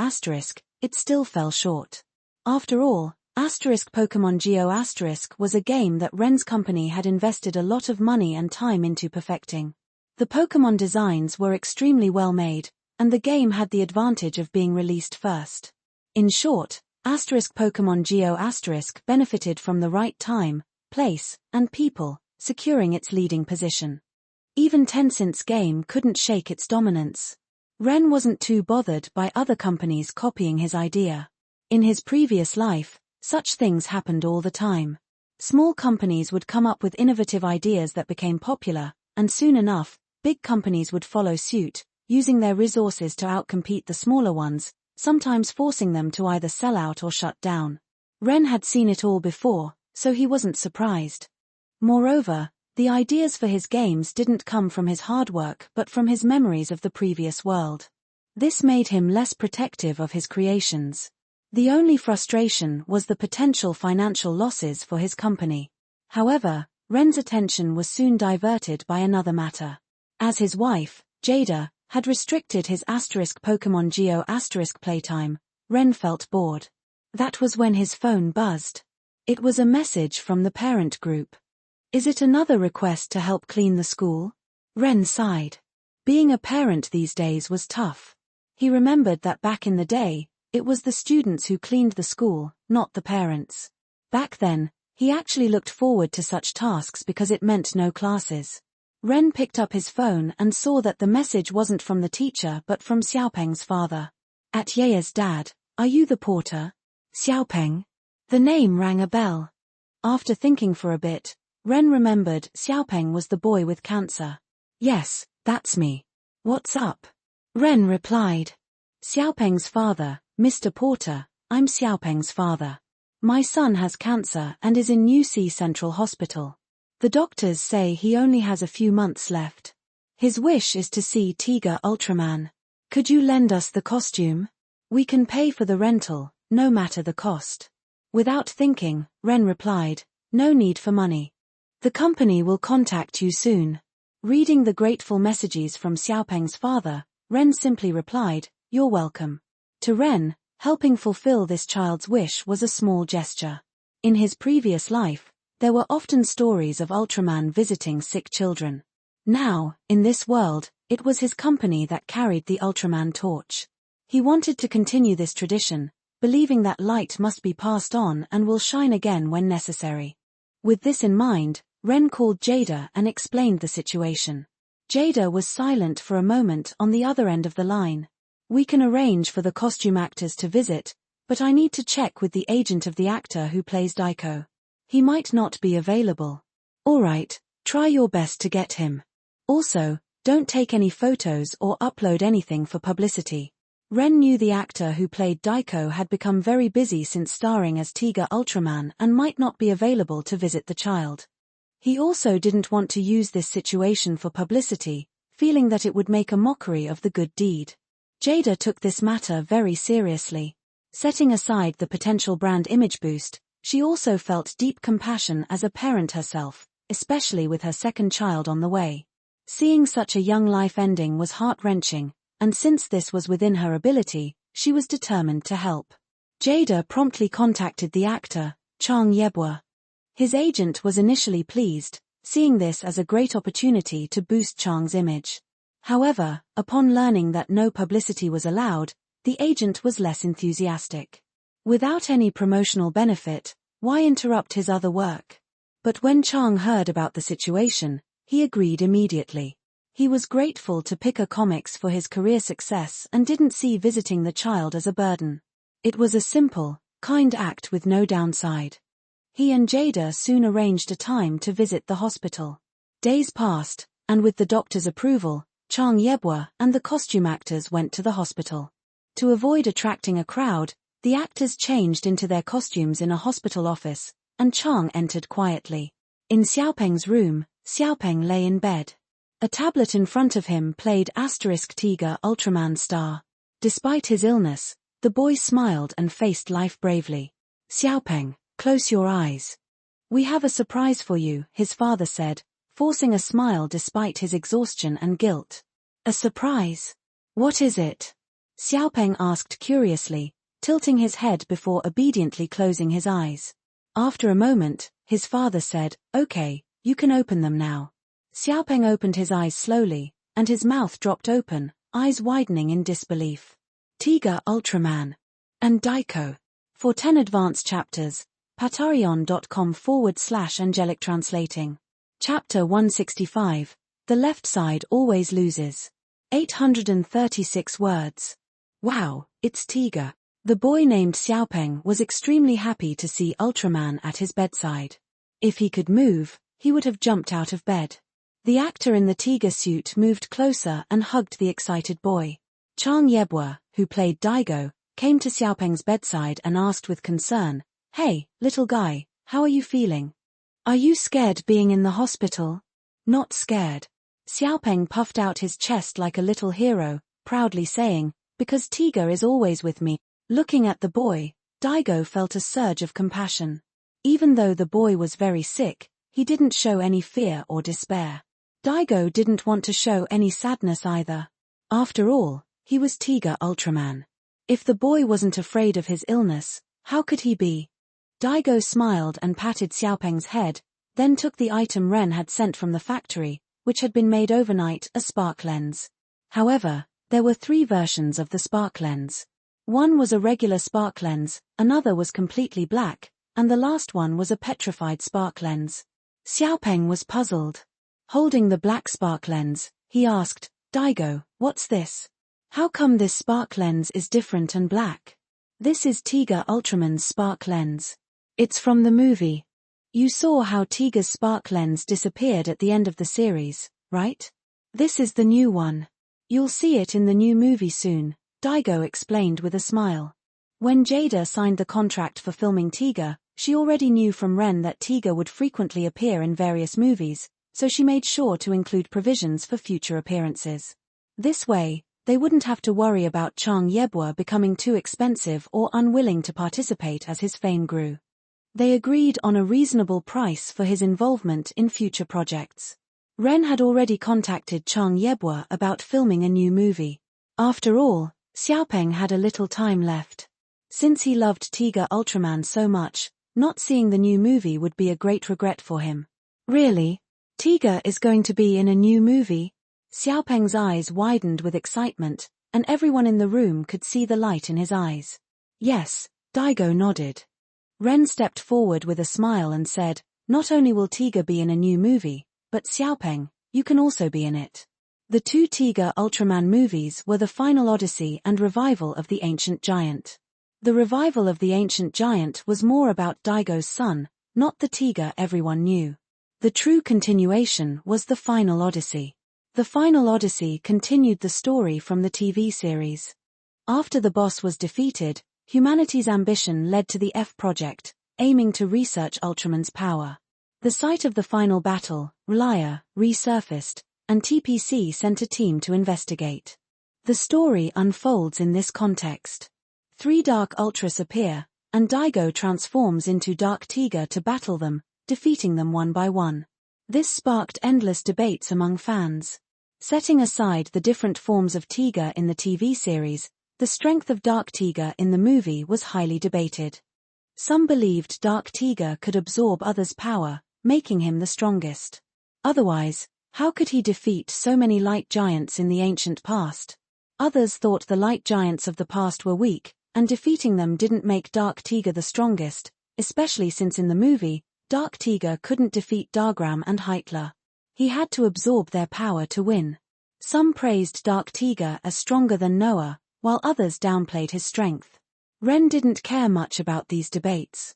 it still fell short. After all, Pokemon Go* was a game that Ren's company had invested a lot of money and time into perfecting. The Pokémon designs were extremely well made, and the game had the advantage of being released first. In short, Pokemon Go* benefited from the right time, place, and people, securing its leading position. Even Tencent's game couldn't shake its dominance. Ren wasn't too bothered by other companies copying his idea. In his previous life, such things happened all the time. Small companies would come up with innovative ideas that became popular, and soon enough, big companies would follow suit, using their resources to outcompete the smaller ones, sometimes forcing them to either sell out or shut down. Ren had seen it all before, so he wasn't surprised. Moreover, the ideas for his games didn't come from his hard work but from his memories of the previous world. This made him less protective of his creations. The only frustration was the potential financial losses for his company. However, Ren's attention was soon diverted by another matter. As his wife, Jada, had restricted his Pokemon Go* playtime, Ren felt bored. That was when his phone buzzed. It was a message from the parent group. "Is it another request to help clean the school?" Ren sighed. Being a parent these days was tough. He remembered that back in the day, it was the students who cleaned the school, not the parents. Back then, he actually looked forward to such tasks because it meant no classes. Ren picked up his phone and saw that the message wasn't from the teacher but from Xiaopeng's father. "At Yaya's dad, are you the porter?" "Xiaopeng?" The name rang a bell. After thinking for a bit, Ren remembered Xiaopeng was the boy with cancer. "Yes, that's me. What's up?" Ren replied. "Xiaopeng's father, Mr. Porter, I'm Xiaopeng's father. My son has cancer and is in New Sea Central Hospital. The doctors say he only has a few months left. His wish is to see Tiger Ultraman. Could you lend us the costume? We can pay for the rental, no matter the cost." Without thinking, Ren replied, "No need for money. The company will contact you soon." Reading the grateful messages from Xiaopeng's father, Ren simply replied, "You're welcome." To Ren, helping fulfill this child's wish was a small gesture. In his previous life, there were often stories of Ultraman visiting sick children. Now, in this world, it was his company that carried the Ultraman torch. He wanted to continue this tradition, believing that light must be passed on and will shine again when necessary. With this in mind, Ren called Jada and explained the situation. Jada was silent for a moment on the other end of the line. We can arrange for the costume actors to visit, but I need to check with the agent of the actor who plays Daiko. He might not be available. Alright, try your best to get him. Also, don't take any photos or upload anything for publicity. Ren knew the actor who played Daiko had become very busy since starring as Tiga Ultraman and might not be available to visit the child. He also didn't want to use this situation for publicity, feeling that it would make a mockery of the good deed. Jada took this matter very seriously. Setting aside the potential brand image boost, she also felt deep compassion as a parent herself, especially with her second child on the way. Seeing such a young life ending was heart-wrenching, and since this was within her ability, she was determined to help. Jada promptly contacted the actor, Chang Yebwa. His agent was initially pleased, seeing this as a great opportunity to boost Chang's image. However, upon learning that no publicity was allowed, the agent was less enthusiastic. Without any promotional benefit, why interrupt his other work? But when Chang heard about the situation, he agreed immediately. He was grateful to Picker Comics for his career success and didn't see visiting the child as a burden. It was a simple, kind act with no downside. He and Jada soon arranged a time to visit the hospital. Days passed, and with the doctor's approval, Chang Yebwa and the costume actors went to the hospital. To avoid attracting a crowd, the actors changed into their costumes in a hospital office, and Chang entered quietly. In Xiaopeng's room, Xiaopeng lay in bed. A tablet in front of him played Tiga Ultraman Star. Despite his illness, the boy smiled and faced life bravely. Xiaopeng, close your eyes. We have a surprise for you, his father said, forcing a smile despite his exhaustion and guilt. A surprise? What is it? Xiaopeng asked curiously, tilting his head before obediently closing his eyes. After a moment, his father said, Okay, you can open them now. Xiaopeng opened his eyes slowly, and his mouth dropped open, eyes widening in disbelief. Tiga Ultraman. And Daiko. For 10 advanced chapters, patreon.com/angelic translating. Chapter 165, The Left Side Always Loses. 836 words. Wow, it's Tiga. The boy named Xiaopeng was extremely happy to see Ultraman at his bedside. If he could move, he would have jumped out of bed. The actor in the Tiga suit moved closer and hugged the excited boy. Chang Yebwa, who played Daigo, came to Xiaopeng's bedside and asked with concern, Hey, little guy, how are you feeling? Are you scared being in the hospital? Not scared. Xiaopeng puffed out his chest like a little hero, proudly saying, Because Tiga is always with me. Looking at the boy, Daigo felt a surge of compassion. Even though the boy was very sick, he didn't show any fear or despair. Daigo didn't want to show any sadness either. After all, he was Tiga Ultraman. If the boy wasn't afraid of his illness, how could he be? Daigo smiled and patted Xiaopeng's head, then took the item Ren had sent from the factory, which had been made overnight, a spark lens. However, there were 3 versions of the spark lens. One was a regular spark lens, another was completely black, and the last one was a petrified spark lens. Xiaopeng was puzzled. Holding the black spark lens, he asked, Daigo, what's this? How come this spark lens is different and black? This is Tiga Ultraman's spark lens. It's from the movie. You saw how Tiga's spark lens disappeared at the end of the series, right? This is the new one. You'll see it in the new movie soon, Daigo explained with a smile. When Jada signed the contract for filming Tiga, she already knew from Ren that Tiga would frequently appear in various movies, so she made sure to include provisions for future appearances. This way, they wouldn't have to worry about Chang Yebwa becoming too expensive or unwilling to participate as his fame grew. They agreed on a reasonable price for his involvement in future projects. Ren had already contacted Chang Yebwa about filming a new movie. After all, Xiaopeng had a little time left. Since he loved Tiga Ultraman so much, not seeing the new movie would be a great regret for him. Really? Tiga is going to be in a new movie? Xiaopeng's eyes widened with excitement, and everyone in the room could see the light in his eyes. Yes, Daigo nodded. Ren stepped forward with a smile and said, Not only will Tiga be in a new movie, but Xiaopeng, you can also be in it. The two Tiga Ultraman movies were the final odyssey and revival of the Ancient Giant. The revival of the Ancient Giant was more about Daigo's son, not the Tiga everyone knew. The true continuation was the final odyssey. The final odyssey continued the story from the TV series. After the boss was defeated, humanity's ambition led to the F Project, aiming to research Ultraman's power. The site of the final battle, Relia, resurfaced, and TPC sent a team to investigate. The story unfolds in this context. 3 Dark Ultras appear, and Daigo transforms into Dark Tiga to battle them, defeating them one by one. This sparked endless debates among fans. Setting aside the different forms of Tiga in the TV series, the strength of Dark Tiga in the movie was highly debated. Some believed Dark Tiga could absorb others' power, making him the strongest. Otherwise, how could he defeat so many light giants in the ancient past? Others thought the light giants of the past were weak, and defeating them didn't make Dark Tiga the strongest, especially since in the movie, Dark Tiga couldn't defeat Dargram and Hitler. He had to absorb their power to win. Some praised Dark Tiga as stronger than Noah, while others downplayed his strength. Ren didn't care much about these debates.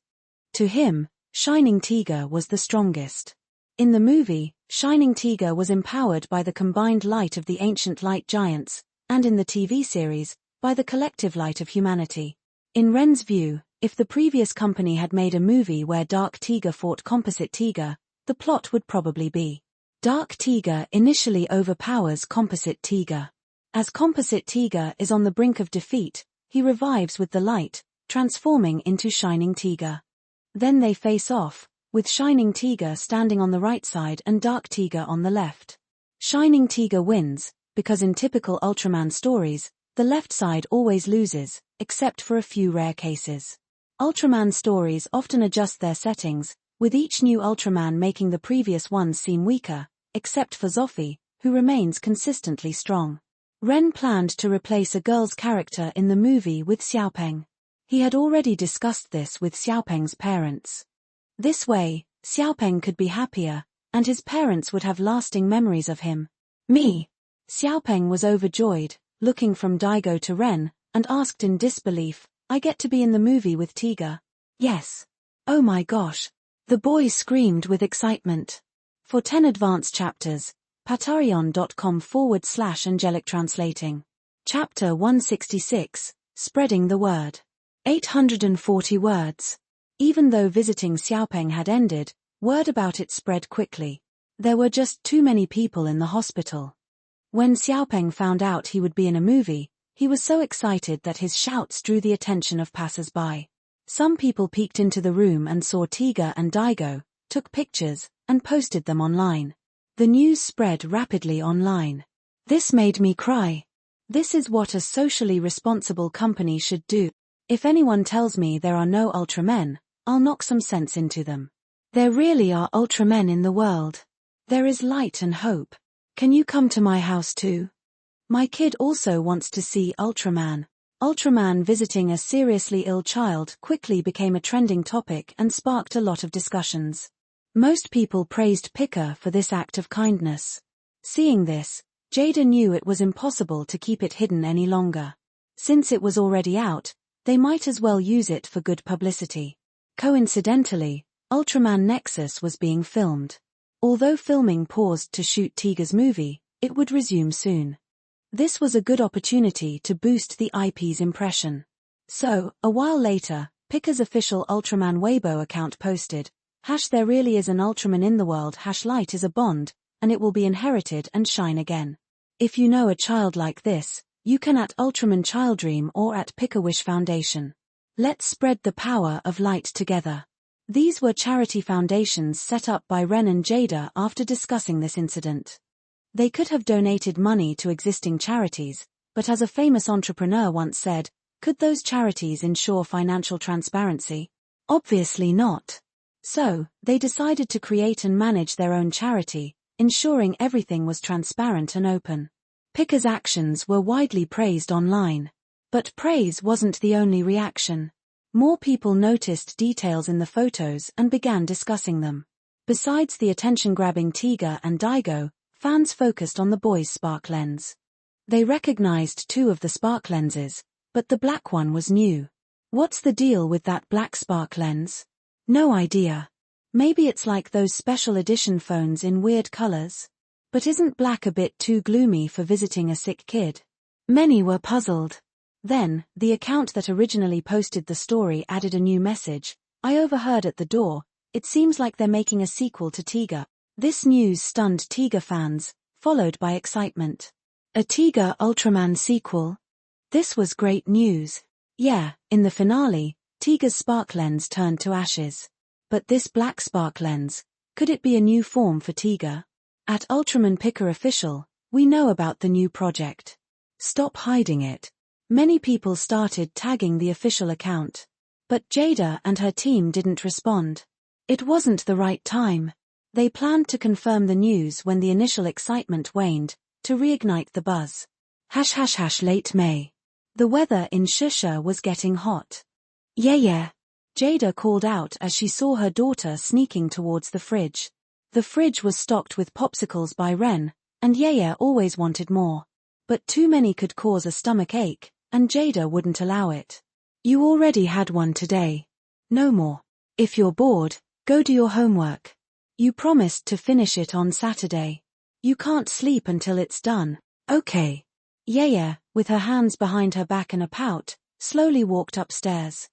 To him, Shining Tiga was the strongest. In the movie, Shining Tiga was empowered by the combined light of the ancient light giants, and in the TV series, by the collective light of humanity. In Ren's view, if the previous company had made a movie where Dark Tiga fought Composite Tiga, the plot would probably be: Dark Tiga initially overpowers Composite Tiga. As Composite Tiga is on the brink of defeat, he revives with the light, transforming into Shining Tiga. Then they face off, with Shining Tiga standing on the right side and Dark Tiga on the left. Shining Tiga wins, because in typical Ultraman stories, the left side always loses, except for a few rare cases. Ultraman stories often adjust their settings, with each new Ultraman making the previous ones seem weaker, except for Zoffy, who remains consistently strong. Ren planned to replace a girl's character in the movie with Xiaopeng. He had already discussed this with Xiaopeng's parents. This way, Xiaopeng could be happier, and his parents would have lasting memories of him. Me. Xiaopeng was overjoyed, looking from Daigo to Ren, and asked in disbelief, "I get to be in the movie with Tiga?" "Yes." "Oh my gosh." The boy screamed with excitement. For 10 advanced chapters, patreon.com/angelic translating. Chapter 166, Spreading the Word. 840 words. Even though visiting Xiaopeng had ended, word about it spread quickly. There were just too many people in the hospital. When Xiaopeng found out he would be in a movie, he was so excited that his shouts drew the attention of passers-by. Some people peeked into the room and saw Tiga and Daigo, took pictures, and posted them online. The news spread rapidly online. This made me cry. This is what a socially responsible company should do. If anyone tells me there are no Ultramen, I'll knock some sense into them. There really are Ultramen in the world. There is light and hope. Can you come to my house too? My kid also wants to see Ultraman. Ultraman visiting a seriously ill child quickly became a trending topic and sparked a lot of discussions. Most people praised Pika for this act of kindness. Seeing this, Jada knew it was impossible to keep it hidden any longer. Since it was already out, they might as well use it for good publicity. Coincidentally, Ultraman Nexus was being filmed. Although filming paused to shoot Tiga's movie, it would resume soon. This was a good opportunity to boost the IP's impression. So, a while later, Pika's official Ultraman Weibo account posted, "There really is an Ultraman in the world, light is a bond, and it will be inherited and shine again. If you know a child like this, you can at Ultraman Childream or at Pika-Wish Foundation. Let's spread the power of light together." These were charity foundations set up by Ren and Jada after discussing this incident. They could have donated money to existing charities, but as a famous entrepreneur once said, could those charities ensure financial transparency? Obviously not. So, they decided to create and manage their own charity, ensuring everything was transparent and open. Pika's actions were widely praised online. But praise wasn't the only reaction. More people noticed details in the photos and began discussing them. Besides the attention-grabbing Tiga and Daigo, fans focused on the boy's spark lens. They recognized two of the spark lenses, but the black one was new. What's the deal with that black spark lens? No idea. Maybe it's like those special edition phones in weird colors? But isn't black a bit too gloomy for visiting a sick kid? Many were puzzled. Then, the account that originally posted the story added a new message. I overheard at the door, it seems like they're making a sequel to Tiga. This news stunned Tiga fans, followed by excitement. A Tiga Ultraman sequel? This was great news. Yeah, in the finale, Tiga's spark lens turned to ashes. But this black spark lens, could it be a new form for Tiga? At Ultraman Picker Official, we know about the new project. Stop hiding it. Many people started tagging the official account. But Jada and her team didn't respond. It wasn't the right time. They planned to confirm the news when the initial excitement waned, to reignite the buzz. ## late May. The weather in Shusha was getting hot. Yeah. Jada called out as she saw her daughter sneaking towards the fridge. The fridge was stocked with popsicles by Ren, and Yaya always wanted more. But too many could cause a stomach ache, and Jada wouldn't allow it. You already had one today. No more. If you're bored, go do your homework. You promised to finish it on Saturday. You can't sleep until it's done. Okay. Yaya, with her hands behind her back and a pout, slowly walked upstairs.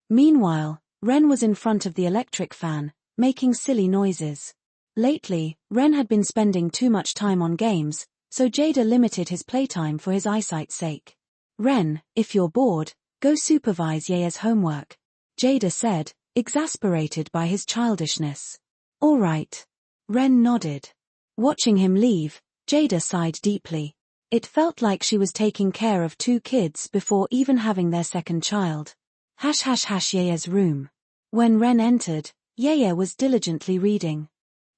Meanwhile, Ren was in front of the electric fan, making silly noises. Lately, Ren had been spending too much time on games, so Jada limited his playtime for his eyesight's sake. Ren, if you're bored, go supervise Yaya's homework, Jada said, exasperated by his childishness. All right. Ren nodded. Watching him leave, Jada sighed deeply. It felt like she was taking care of two kids before even having their second child. ## Yaya's room. When Ren entered, Yaya was diligently reading.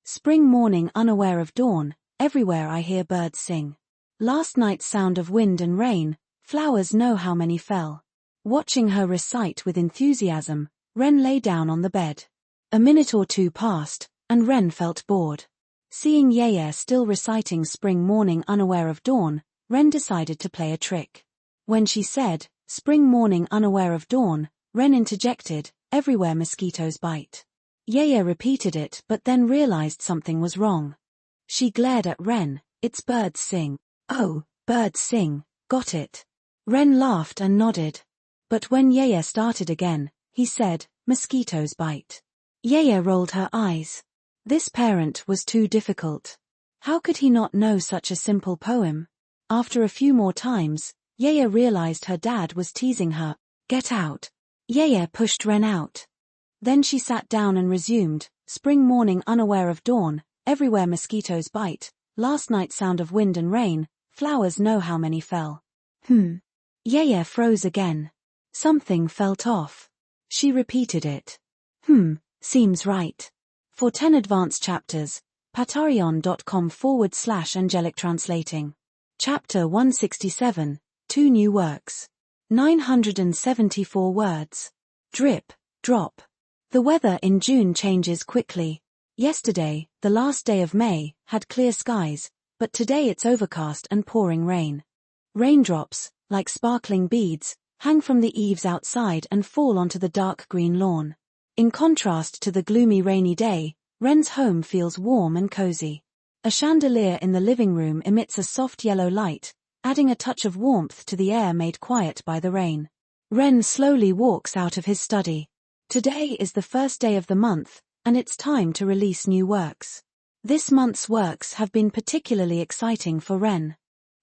Spring morning unaware of dawn, everywhere I hear birds sing. Last night's sound of wind and rain, flowers know how many fell. Watching her recite with enthusiasm, Ren lay down on the bed. A minute or two passed, and Ren felt bored. Seeing Yaya still reciting spring morning unaware of dawn, Ren decided to play a trick. When she said, spring morning unaware of dawn, Ren interjected, everywhere mosquitoes bite. Yaya repeated it but then realized something was wrong. She glared at Ren, it's birds sing. Oh, birds sing, got it. Ren laughed and nodded. But when Yaya started again, he said, mosquitoes bite. Yaya rolled her eyes. This parent was too difficult. How could he not know such a simple poem? After a few more times, Yaya realized her dad was teasing her. Get out. Yaya pushed Ren out. Then she sat down and resumed, spring morning unaware of dawn, everywhere mosquitoes bite, last night's sound of wind and rain, flowers know how many fell. Yaya froze again. Something felt off. She repeated it. Seems right. For 10 advanced chapters, patreon.com/angelic translating. Chapter 167, 2 new works. 974 words. Drip, drop. The weather in June changes quickly. Yesterday, the last day of May, had clear skies, but today it's overcast and pouring rain. Raindrops, like sparkling beads, hang from the eaves outside and fall onto the dark green lawn. In contrast to the gloomy rainy day, Ren's home feels warm and cozy. A chandelier in the living room emits a soft yellow light, adding a touch of warmth to the air made quiet by the rain. Ren slowly walks out of his study. Today is the first day of the month, and it's time to release new works. This month's works have been particularly exciting for Ren.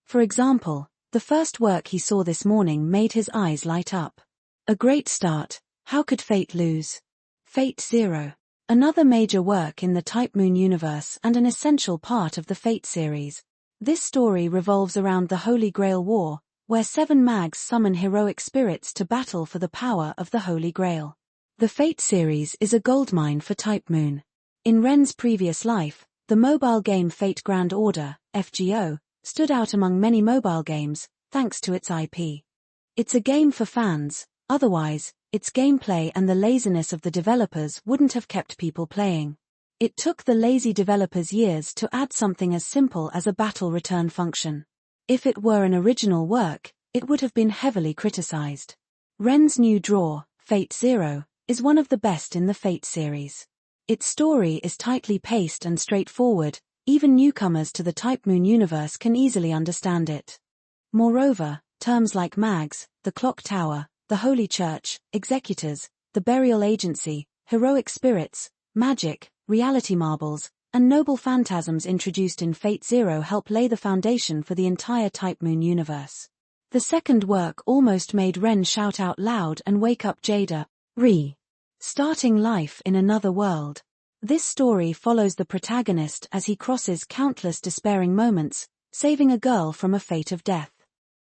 For example, the first work he saw this morning made his eyes light up. A great start, how could fate lose? Fate Zero. Another major work in the Type Moon universe and an essential part of the Fate series. This story revolves around the Holy Grail War, where 7 mags summon heroic spirits to battle for the power of the Holy Grail. The Fate series is a goldmine for Type Moon. In Ren's previous life, the mobile game Fate Grand Order, FGO, stood out among many mobile games, thanks to its IP. It's a game for fans, otherwise, its gameplay and the laziness of the developers wouldn't have kept people playing. It took the lazy developers years to add something as simple as a battle return function. If it were an original work, it would have been heavily criticized. Ren's new draw, Fate Zero, is one of the best in the Fate series. Its story is tightly paced and straightforward, even newcomers to the Type Moon universe can easily understand it. Moreover, terms like mags, the clock tower, the holy church, executors, the burial agency, heroic spirits, magic, reality marbles, and noble phantasms introduced in Fate Zero help lay the foundation for the entire Type Moon universe. The second work almost made Ren shout out loud and wake up Jada, starting life in another world. This story follows the protagonist as he crosses countless despairing moments, saving a girl from a fate of death.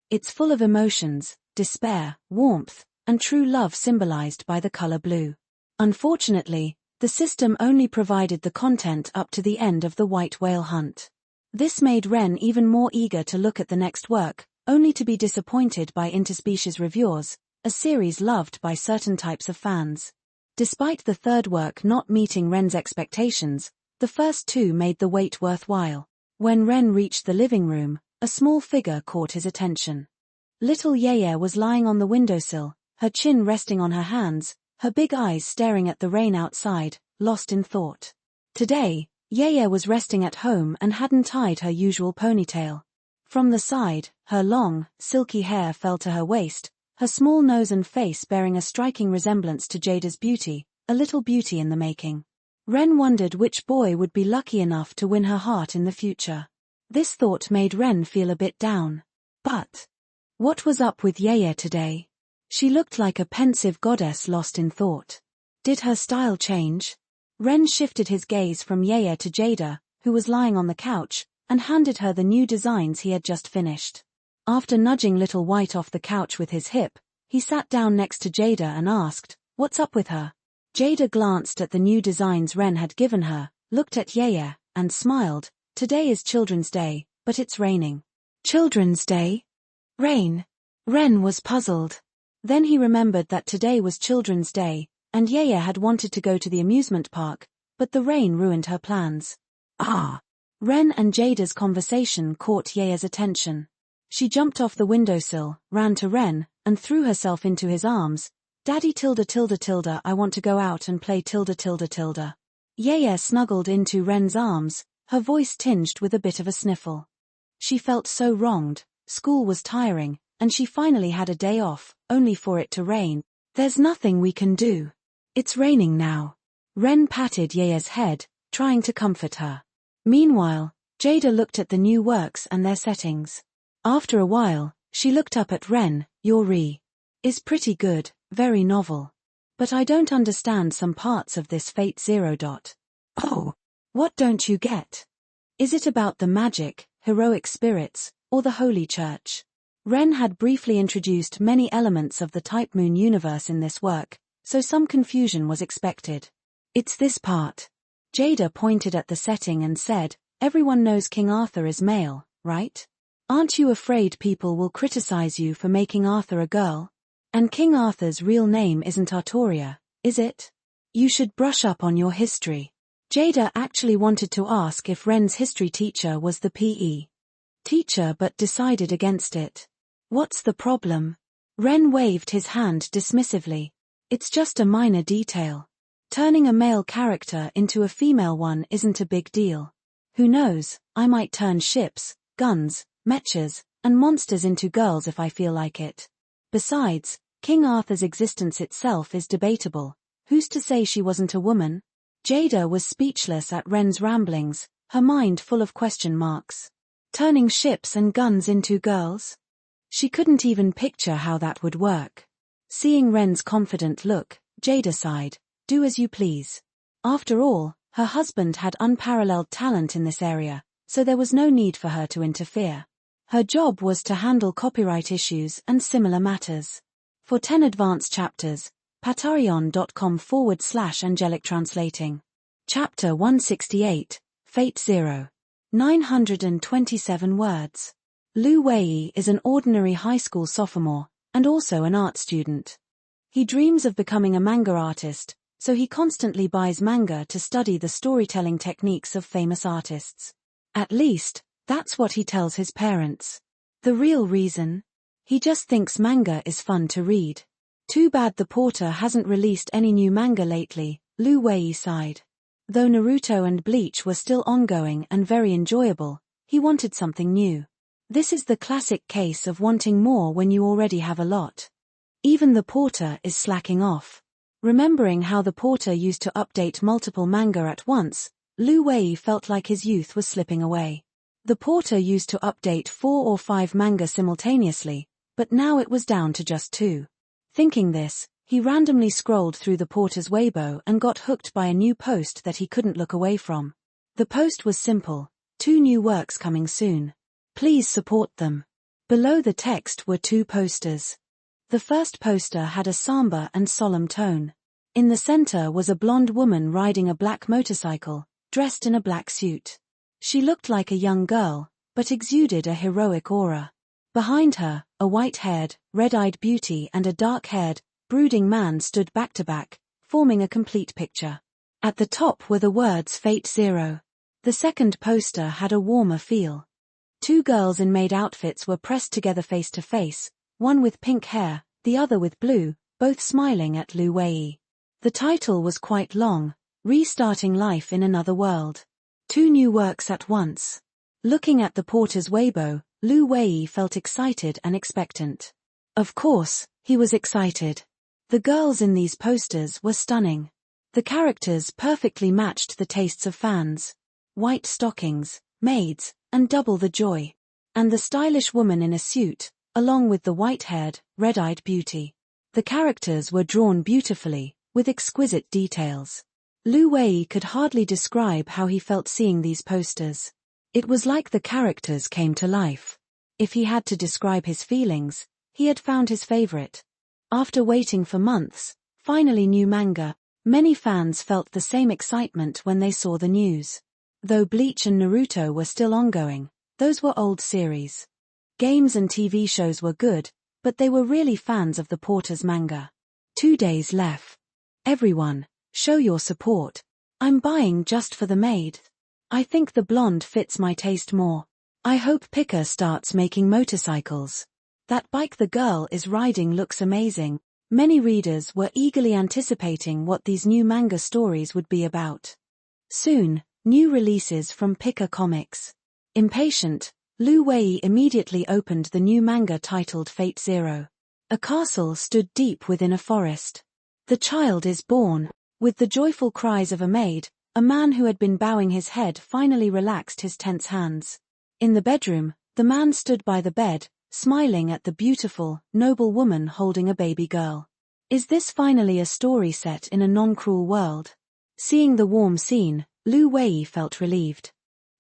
It's full of emotions, despair, warmth, and true love symbolized by the color blue. Unfortunately, the system only provided the content up to the end of the white whale hunt. This made Ren even more eager to look at the next work, only to be disappointed by interspecies reviewers, a series loved by certain types of fans. Despite the third work not meeting Ren's expectations, the first two made the wait worthwhile. When Ren reached the living room, a small figure caught his attention. Little Yaya was lying on the windowsill, her chin resting on her hands, her big eyes staring at the rain outside, lost in thought. Today, Yaya was resting at home and hadn't tied her usual ponytail. From the side, her long, silky hair fell to her waist, her small nose and face bearing a striking resemblance to Jada's beauty, a little beauty in the making. Ren wondered which boy would be lucky enough to win her heart in the future. This thought made Ren feel a bit down. But what was up with Yaya today? She looked like a pensive goddess lost in thought. Did her style change? Ren shifted his gaze from Yaya to Jada, who was lying on the couch, and handed her the new designs he had just finished. After nudging Little White off the couch with his hip, he sat down next to Jada and asked, "What's up with her?" Jada glanced at the new designs Ren had given her, looked at Yaya, and smiled. "Today is Children's Day, but it's raining." "Children's Day? Rain?" Ren was puzzled. Then he remembered that today was Children's Day, and Yaya had wanted to go to the amusement park, but the rain ruined her plans. Ren and Jada's conversation caught Yaya's attention. She jumped off the windowsill, ran to Ren, and threw herself into his arms. "Daddy tilde tilde tilde, I want to go out and play tilde tilde tilde." Yaya snuggled into Ren's arms, her voice tinged with a bit of a sniffle. She felt so wronged. School was tiring, and she finally had a day off, only for it to rain. "There's nothing we can do. It's raining now." Ren patted Yaya's head, trying to comfort her. Meanwhile, Jada looked at the new works and their settings. After a while, she looked up at Ren. "Your is pretty good, very novel. But I don't understand some parts of this Fate Zero. Oh, what don't you get? Is it about the magic, heroic spirits, or the Holy Church?" Ren had briefly introduced many elements of the Type Moon universe in this work, so some confusion was expected. "It's this part." Jada pointed at the setting and said, "Everyone knows King Arthur is male, right? Aren't you afraid people will criticize you for making Arthur a girl? And King Arthur's real name isn't Artoria, is it? You should brush up on your history." Jada actually wanted to ask if Ren's history teacher was the PE teacher but decided against it. "What's the problem?" Ren waved his hand dismissively. "It's just a minor detail. Turning a male character into a female one isn't a big deal. Who knows, I might turn ships, guns, mechas, and monsters into girls if I feel like it. Besides, King Arthur's existence itself is debatable. Who's to say she wasn't a woman?" Jada was speechless at Ren's ramblings, her mind full of question marks. Turning ships and guns into girls? She couldn't even picture how that would work. Seeing Ren's confident look, Jada sighed. "Do as you please." After all, her husband had unparalleled talent in this area, so there was no need for her to interfere. Her job was to handle copyright issues and similar matters. For 10 advanced chapters, patreon.com/angelic translating. Chapter 168, Fate Zero. 927 words. Lu Wei is an ordinary high school sophomore, and also an art student. He dreams of becoming a manga artist, so he constantly buys manga to study the storytelling techniques of famous artists. At least, that's what he tells his parents. The real reason? He just thinks manga is fun to read. Too bad the porter hasn't released any new manga lately, Lu Wei sighed. Though Naruto and Bleach were still ongoing and very enjoyable, he wanted something new. This is the classic case of wanting more when you already have a lot. Even the porter is slacking off. Remembering how the porter used to update multiple manga at once, Lu Wei felt like his youth was slipping away. The porter used to update 4 or 5 manga simultaneously, but now it was down to just 2. Thinking this, he randomly scrolled through the porter's Weibo and got hooked by a new post that he couldn't look away from. The post was simple: 2 new works coming soon. Please support them. Below the text were 2 posters. The first poster had a somber and solemn tone. In the center was a blonde woman riding a black motorcycle, dressed in a black suit. She looked like a young girl, but exuded a heroic aura. Behind her, a white-haired, red-eyed beauty and a dark-haired, brooding man stood back-to-back, forming a complete picture. At the top were the words Fate Zero. The second poster had a warmer feel. 2 girls in maid outfits were pressed together face-to-face, one with pink hair, the other with blue, both smiling at Lu Wei. The title was quite long: Restarting Life in Another World. 2 new works at once. Looking at the porter's Weibo, Lu Wei felt excited and expectant. Of course, he was excited. The girls in these posters were stunning. The characters perfectly matched the tastes of fans. White stockings, maids, and double the joy. And the stylish woman in a suit, along with the white-haired, red-eyed beauty. The characters were drawn beautifully, with exquisite details. Lu Wei could hardly describe how he felt seeing these posters. It was like the characters came to life. If he had to describe his feelings, he had found his favorite. After waiting for months, finally new manga, many fans felt the same excitement when they saw the news. Though Bleach and Naruto were still ongoing, those were old series. Games and TV shows were good, but they were really fans of the porter's manga. 2 days left. Everyone, show your support. I'm buying just for the maid. I think the blonde fits my taste more. I hope Pika starts making motorcycles. That bike the girl is riding looks amazing. Many readers were eagerly anticipating what these new manga stories would be about. Soon, new releases from Pika Comics. Impatient, Lu Wei immediately opened the new manga titled Fate Zero. A castle stood deep within a forest. The child is born. With the joyful cries of a maid, a man who had been bowing his head finally relaxed his tense hands. In the bedroom, the man stood by the bed, smiling at the beautiful, noble woman holding a baby girl. Is this finally a story set in a non-cruel world? Seeing the warm scene, Lu Wei felt relieved.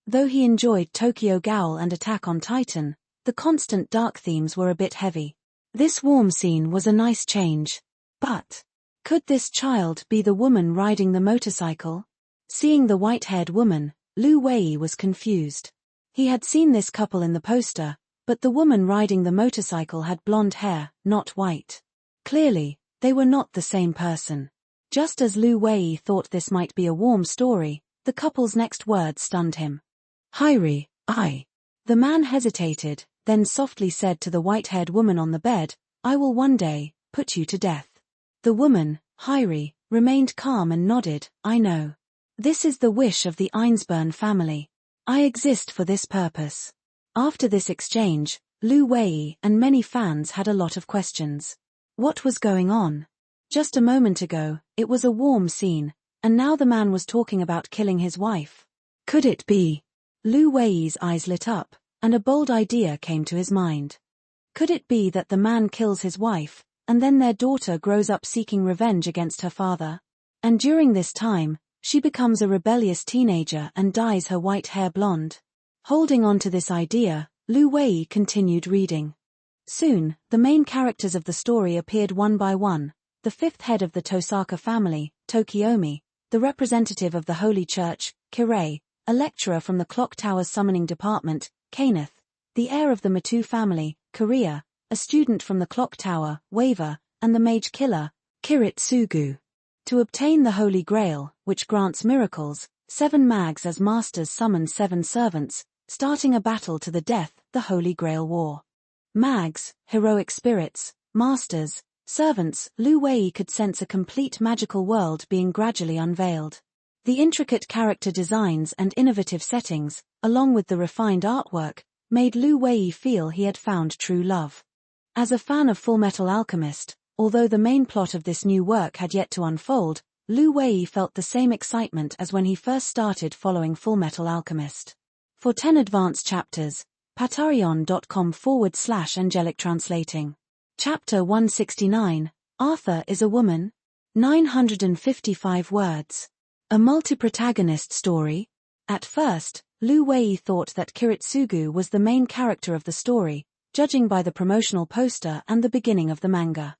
Though he enjoyed Tokyo Ghoul and Attack on Titan, the constant dark themes were a bit heavy. This warm scene was a nice change. But could this child be the woman riding the motorcycle? Seeing the white-haired woman, Lu Wei was confused. He had seen this couple in the poster, but the woman riding the motorcycle had blonde hair, not white. Clearly, they were not the same person. Just as Lu Wei thought this might be a warm story, the couple's next words stunned him. Hairi, I. The man hesitated, then softly said to the white-haired woman on the bed, I will one day put you to death. The woman, Hairi, remained calm and nodded, I know. This is the wish of the Einsburn family. I exist for this purpose. After this exchange, Lu Wei and many fans had a lot of questions. What was going on? Just a moment ago, it was a warm scene, and now the man was talking about killing his wife. Could it be? Lu Wei's eyes lit up, and a bold idea came to his mind. Could it be that the man kills his wife, and then their daughter grows up seeking revenge against her father? And during this time, she becomes a rebellious teenager and dyes her white hair blonde. Holding on to this idea, Lu Wei continued reading. Soon, the main characters of the story appeared one by one: the 5th head of the Tosaka family, Tokiomi, the representative of the Holy Church, Kirei, a lecturer from the Clock Tower's summoning department, Kaneth, the heir of the Matu family, Korea, a student from the Clock Tower, Waver, and the mage killer, Kiritsugu. To obtain the Holy Grail, which grants miracles, 7 mags as masters summon 7 servants, starting a battle to the death, the Holy Grail War. Mags, heroic spirits, masters, servants, Lu Wei could sense a complete magical world being gradually unveiled. The intricate character designs and innovative settings, along with the refined artwork, made Lu Wei feel he had found true love. As a fan of Fullmetal Alchemist, although the main plot of this new work had yet to unfold, Lu Wei felt the same excitement as when he first started following Fullmetal Alchemist. For 10 advanced chapters, patreon.com/angelic translating. Chapter 169, Arthur is a Woman? 955 words. A multi-protagonist story? At first, Lu Wei thought that Kiritsugu was the main character of the story, judging by the promotional poster and the beginning of the manga.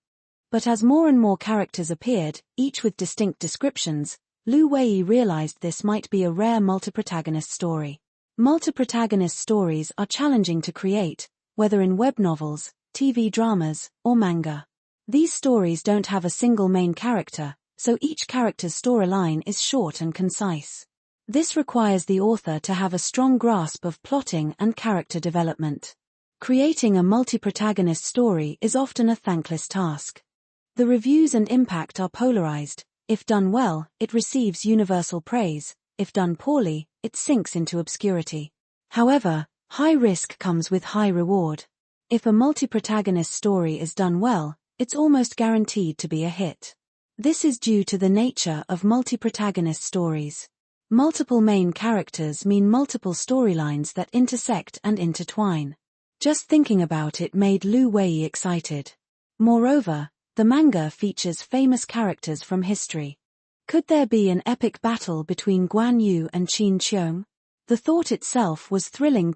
But as more and more characters appeared, each with distinct descriptions, Lu Wei realized this might be a rare multi-protagonist story. Multi-protagonist stories are challenging to create, whether in web novels, TV dramas, or manga. These stories don't have a single main character, so each character's storyline is short and concise. This requires the author to have a strong grasp of plotting and character development. Creating a multi-protagonist story is often a thankless task. The reviews and impact are polarized. If done well, it receives universal praise. If done poorly, it sinks into obscurity. However, high risk comes with high reward. If a multi-protagonist story is done well, it's almost guaranteed to be a hit. This is due to the nature of multi-protagonist stories. Multiple main characters mean multiple storylines that intersect and intertwine. Just thinking about it made Lu Wei excited. Moreover, the manga features famous characters from history. Could there be an epic battle between Guan Yu and Qin Qiong? The thought itself was thrilling.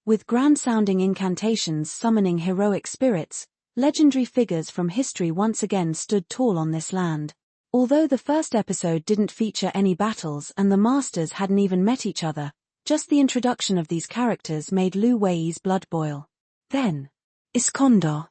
With grand-sounding incantations summoning heroic spirits, legendary figures from history once again stood tall on this land. Although the first episode didn't feature any battles and the masters hadn't even met each other, just the introduction of these characters made Lu Wei's blood boil. Then, Iskondo.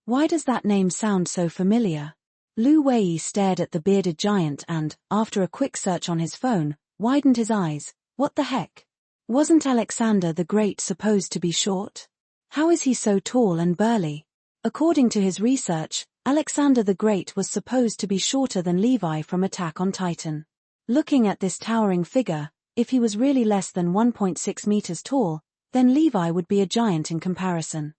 Why does that name sound so familiar? Lu Wei stared at the bearded giant and, after a quick search on his phone, widened his eyes. What the heck? Wasn't Alexander the Great supposed to be short? How is he so tall and burly? According to his research, Alexander the Great was supposed to be shorter than Levi from Attack on Titan. Looking at this towering figure, if he was really less than 1.6 meters tall, then Levi would be a giant in comparison.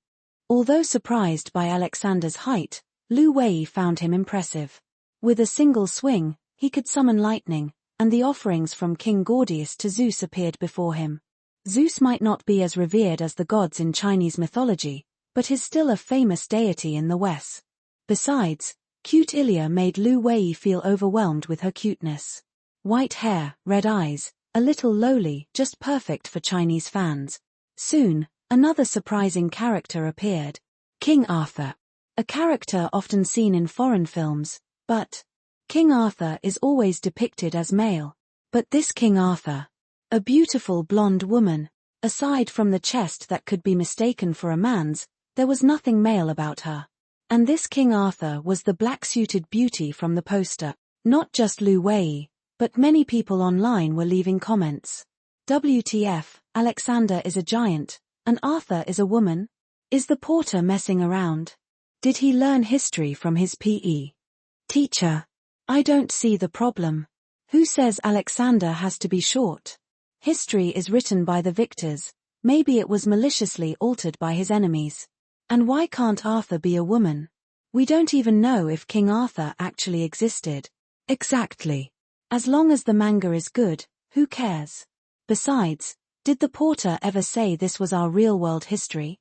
Although surprised by Alexander's height, Lu Wei found him impressive. With a single swing, he could summon lightning, and the offerings from King Gordius to Zeus appeared before him. Zeus might not be as revered as the gods in Chinese mythology, but is still a famous deity in the West. Besides, cute Ilya made Lu Wei feel overwhelmed with her cuteness. White hair, red eyes, a little lowly, just perfect for Chinese fans. Soon, another surprising character appeared. King Arthur. A character often seen in foreign films, but King Arthur is always depicted as male. But this King Arthur, a beautiful blonde woman, aside from the chest that could be mistaken for a man's, there was nothing male about her. And this King Arthur was the black-suited beauty from the poster. Not just Lu Wei, but many people online were leaving comments. WTF, Alexander is a giant, and Arthur is a woman? Is the porter messing around? Did he learn history from his PE teacher? I don't see the problem. Who says Alexander has to be short? History is written by the victors. Maybe it was maliciously altered by his enemies. And why can't Arthur be a woman? We don't even know if King Arthur actually existed. Exactly. As long as the manga is good, who cares? Besides, did the porter ever say this was our real-world history?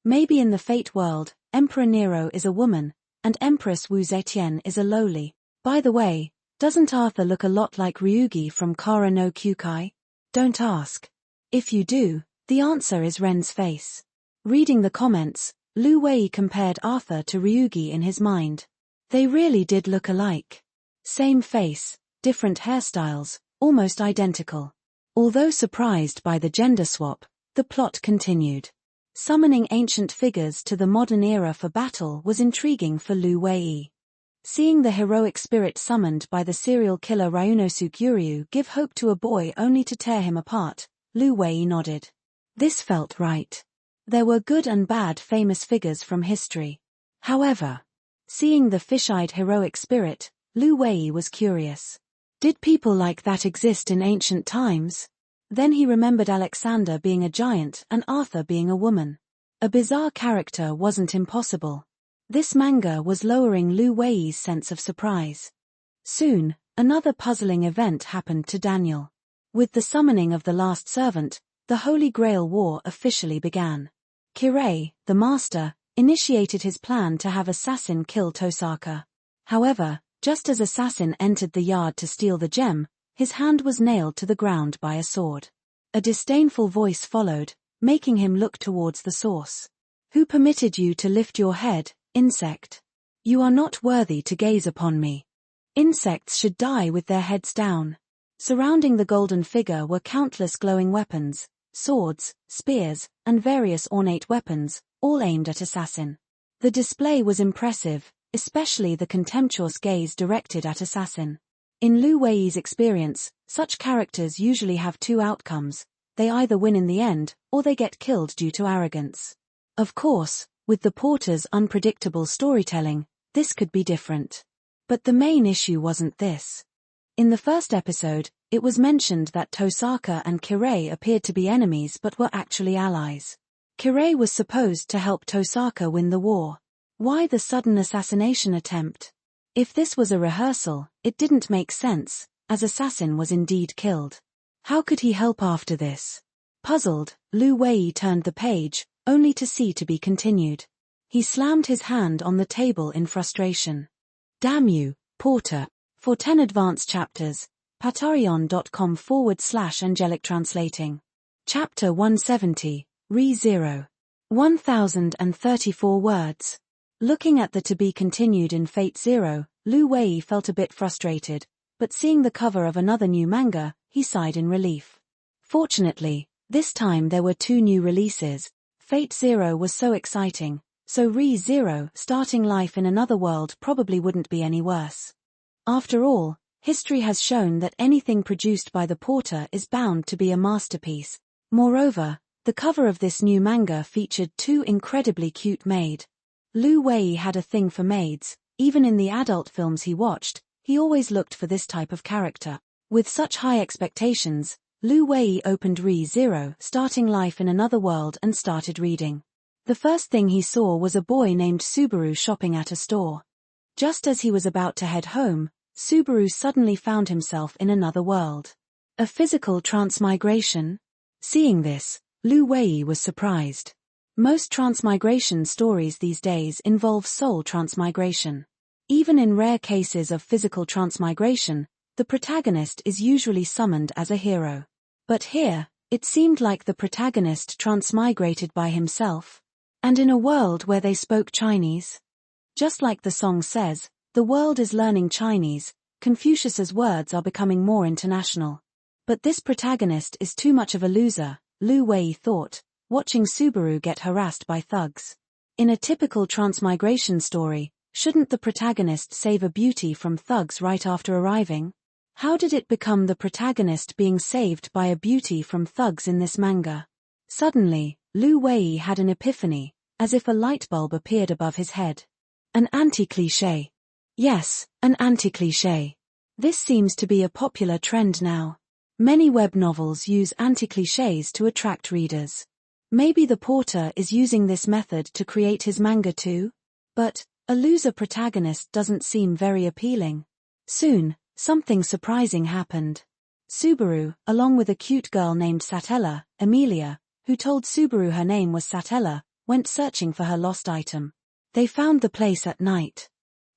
Maybe in the Fate world, Emperor Nero is a woman, and Empress Wu Zetian is a lowly. By the way, doesn't Arthur look a lot like Ryugi from Kara no Kyukai? Don't ask. If you do, the answer is Ren's face. Reading the comments, Lu Wei compared Arthur to Ryugi in his mind. They really did look alike. Same face, different hairstyles, almost identical. Although surprised by the gender swap, the plot continued. Summoning ancient figures to the modern era for battle was intriguing for Lu Wei. Seeing the heroic spirit summoned by the serial killer Ryunosuke Uryu give hope to a boy only to tear him apart, Lu Wei nodded. This felt right. There were good and bad famous figures from history. However, seeing the fish-eyed heroic spirit, Lu Wei was curious. Did people like that exist in ancient times? Then he remembered Alexander being a giant and Arthur being a woman. A bizarre character wasn't impossible. This manga was lowering Lu Wei's sense of surprise. Soon, another puzzling event happened to Daniel. With the summoning of the last servant, the Holy Grail War officially began. Kirei, the master, initiated his plan to have Assassin kill Tosaka. However, just as Assassin entered the yard to steal the gem, his hand was nailed to the ground by a sword. A disdainful voice followed, making him look towards the source. Who permitted you to lift your head, insect? You are not worthy to gaze upon me. Insects should die with their heads down. Surrounding the golden figure were countless glowing weapons, swords, spears, and various ornate weapons, all aimed at Assassin. The display was impressive, especially the contemptuous gaze directed at Assassin. In Lu Wei's experience, such characters usually have two outcomes: they either win in the end, or they get killed due to arrogance. Of course, with the porter's unpredictable storytelling, this could be different. But the main issue wasn't this. In the first episode, it was mentioned that Tosaka and Kirei appeared to be enemies but were actually allies. Kirei was supposed to help Tosaka win the war. Why the sudden assassination attempt? If this was a rehearsal, it didn't make sense, as Assassin was indeed killed. How could he help after this? Puzzled, Lu Wei turned the page, only to see to be continued. He slammed his hand on the table in frustration. Damn you, Porter. For 10 advanced chapters, patreon.com/angelic translating. Chapter 170, Re-Zero. 1034 words. Looking at the to-be continued in Fate Zero, Lu Wei felt a bit frustrated, but seeing the cover of another new manga, he sighed in relief. Fortunately, this time there were 2 new releases. Fate Zero was so exciting, so Re-Zero, starting life in another world, probably wouldn't be any worse. After all, history has shown that anything produced by the porter is bound to be a masterpiece. Moreover, the cover of this new manga featured 2 incredibly cute maids. Lu Wei had a thing for maids. Even in the adult films he watched, he always looked for this type of character. With such high expectations, Lu Wei opened Re-Zero, starting life in another world, and started reading. The first thing he saw was a boy named Subaru shopping at a store. Just as he was about to head home, Subaru suddenly found himself in another world. A physical transmigration? Seeing this, Lu Wei was surprised. Most transmigration stories these days involve soul transmigration. Even in rare cases of physical transmigration, the protagonist is usually summoned as a hero. But here, it seemed like the protagonist transmigrated by himself. And in a world where they spoke Chinese. Just like the song says, the world is learning Chinese, Confucius's words are becoming more international. But this protagonist is too much of a loser, Lu Wei thought, watching Subaru get harassed by thugs. In a typical transmigration story, shouldn't the protagonist save a beauty from thugs right after arriving? How did it become the protagonist being saved by a beauty from thugs in this manga? Suddenly, Lu Wei had an epiphany, as if a light bulb appeared above his head. An anti-cliché. Yes, an anti-cliché. This seems to be a popular trend now. Many web novels use anti-clichés to attract readers. Maybe the porter is using this method to create his manga too? But a loser protagonist doesn't seem very appealing. Soon, something surprising happened. Subaru, along with a cute girl named Satella, Emilia, who told Subaru her name was Satella, went searching for her lost item. They found the place at night.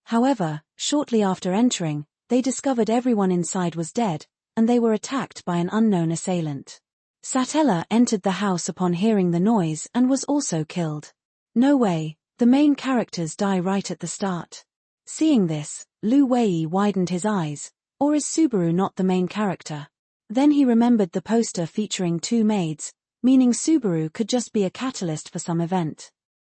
However, shortly after entering, they discovered everyone inside was dead, and they were attacked by an unknown assailant. Satella entered the house upon hearing the noise and was also killed. No way, the main characters die right at the start. Seeing this, Lu Wei widened his eyes. Or is Subaru not the main character? Then he remembered the poster featuring 2 maids, meaning Subaru could just be a catalyst for some event.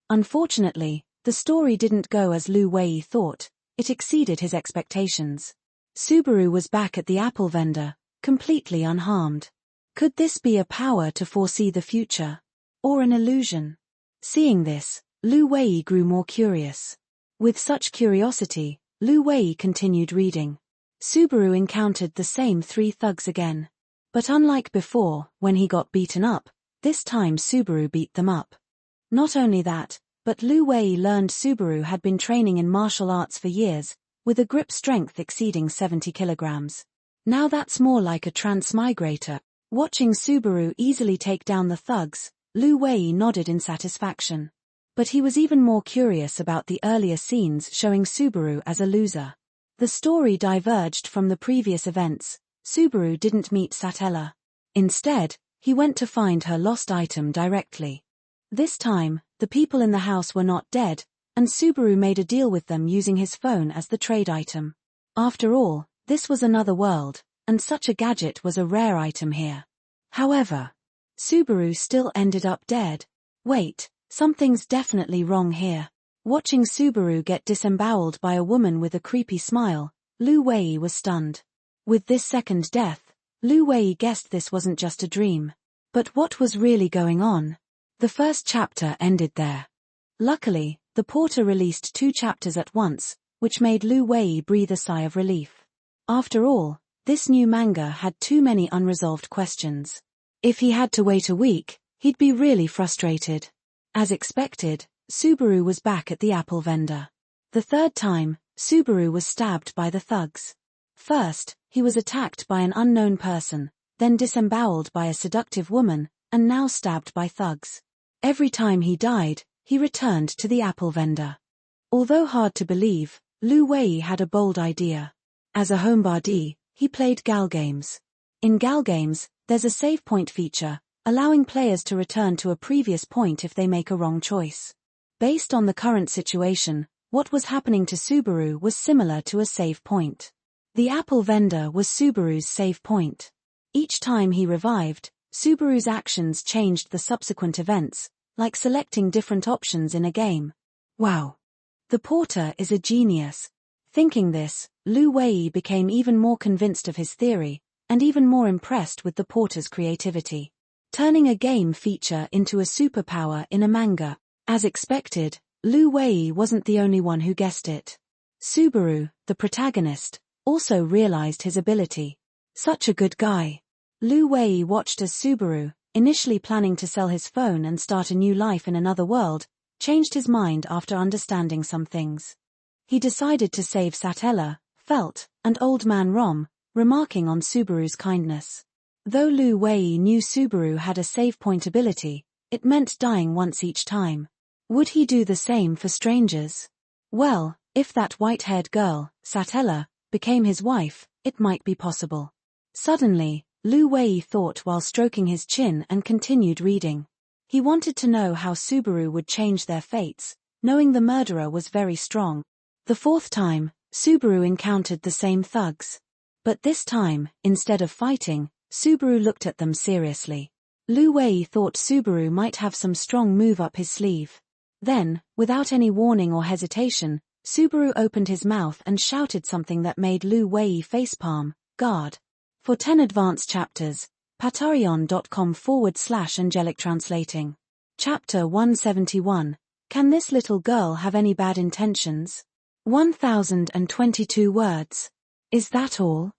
Unfortunately, the story didn't go as Lu Wei thought. it exceeded his expectations. Subaru was back at the apple vendor, completely unharmed. Could this be a power to foresee the future? Or an illusion? Seeing this, Lu Wei grew more curious. With such curiosity, Lu Wei continued reading. Subaru encountered the same 3 thugs again. But unlike before, when he got beaten up, this time Subaru beat them up. Not only that, but Lu Wei learned Subaru had been training in martial arts for years, with a grip strength exceeding 70 kilograms. Now that's more like a transmigrator. Watching Subaru easily take down the thugs, Lu Wei nodded in satisfaction. But he was even more curious about the earlier scenes showing Subaru as a loser. The story diverged from the previous events. Subaru didn't meet Satella. Instead, he went to find her lost item directly. This time, the people in the house were not dead, and Subaru made a deal with them using his phone as the trade item. After all, this was another world, and such a gadget was a rare item here. However, Subaru still ended up dead. Wait, something's definitely wrong here. Watching Subaru get disemboweled by a woman with a creepy smile, Lu Wei was stunned. With this second death, Lu Wei guessed this wasn't just a dream. But what was really going on? The first chapter ended there. Luckily, the porter released 2 chapters at once, which made Lu Wei breathe a sigh of relief. After all, this new manga had too many unresolved questions. If he had to wait a week, he'd be really frustrated. As expected, Subaru was back at the apple vendor. The third time, Subaru was stabbed by the thugs. First, he was attacked by an unknown person, then disemboweled by a seductive woman, and now stabbed by thugs. Every time he died, he returned to the apple vendor. Although hard to believe, Lu Wei had a bold idea. As a homebody, he played gal games. In gal games, there's a save point feature, allowing players to return to a previous point if they make a wrong choice. Based on the current situation, what was happening to Subaru was similar to a save point. The apple vendor was Subaru's save point. Each time he revived, Subaru's actions changed the subsequent events, like selecting different options in a game. Wow! The porter is a genius. Thinking this, Lu Wei became even more convinced of his theory, and even more impressed with the porter's creativity. Turning a game feature into a superpower in a manga. As expected, Lu Wei wasn't the only one who guessed it. Subaru, the protagonist, also realized his ability. Such a good guy. Lu Wei watched as Subaru, initially planning to sell his phone and start a new life in another world, changed his mind after understanding some things. He decided to save Satella, Felt, and Old Man Rom, remarking on Subaru's kindness. Though Lu Wei knew Subaru had a save point ability, it meant dying once each time. Would he do the same for strangers? Well, if that white-haired girl, Satella, became his wife, it might be possible. Suddenly, Lu Wei thought while stroking his chin and continued reading. He wanted to know how Subaru would change their fates, knowing the murderer was very strong. The fourth time, Subaru encountered the same thugs. But this time, instead of fighting, Subaru looked at them seriously. Lu Wei thought Subaru might have some strong move up his sleeve. Then, without any warning or hesitation, Subaru opened his mouth and shouted something that made Lu Wei facepalm, "Guard." For 10 advanced chapters, patreon.com/angelic translating. Chapter 171. Can this little girl have any bad intentions? 1022 words. Is that all?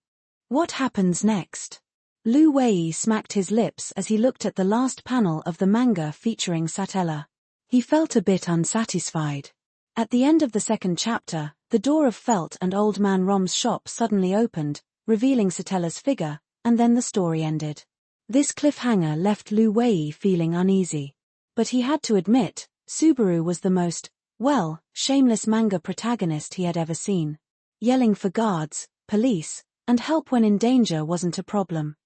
What happens next? Lu Wei smacked his lips as he looked at the last panel of the manga featuring Satella. He felt a bit unsatisfied. At the end of the second chapter, the door of Felt and Old Man Rom's shop suddenly opened, revealing Satella's figure, and then the story ended. This cliffhanger left Lu Wei feeling uneasy. But he had to admit, Subaru was the most, shameless manga protagonist he had ever seen. Yelling for guards, police, and help when in danger wasn't a problem.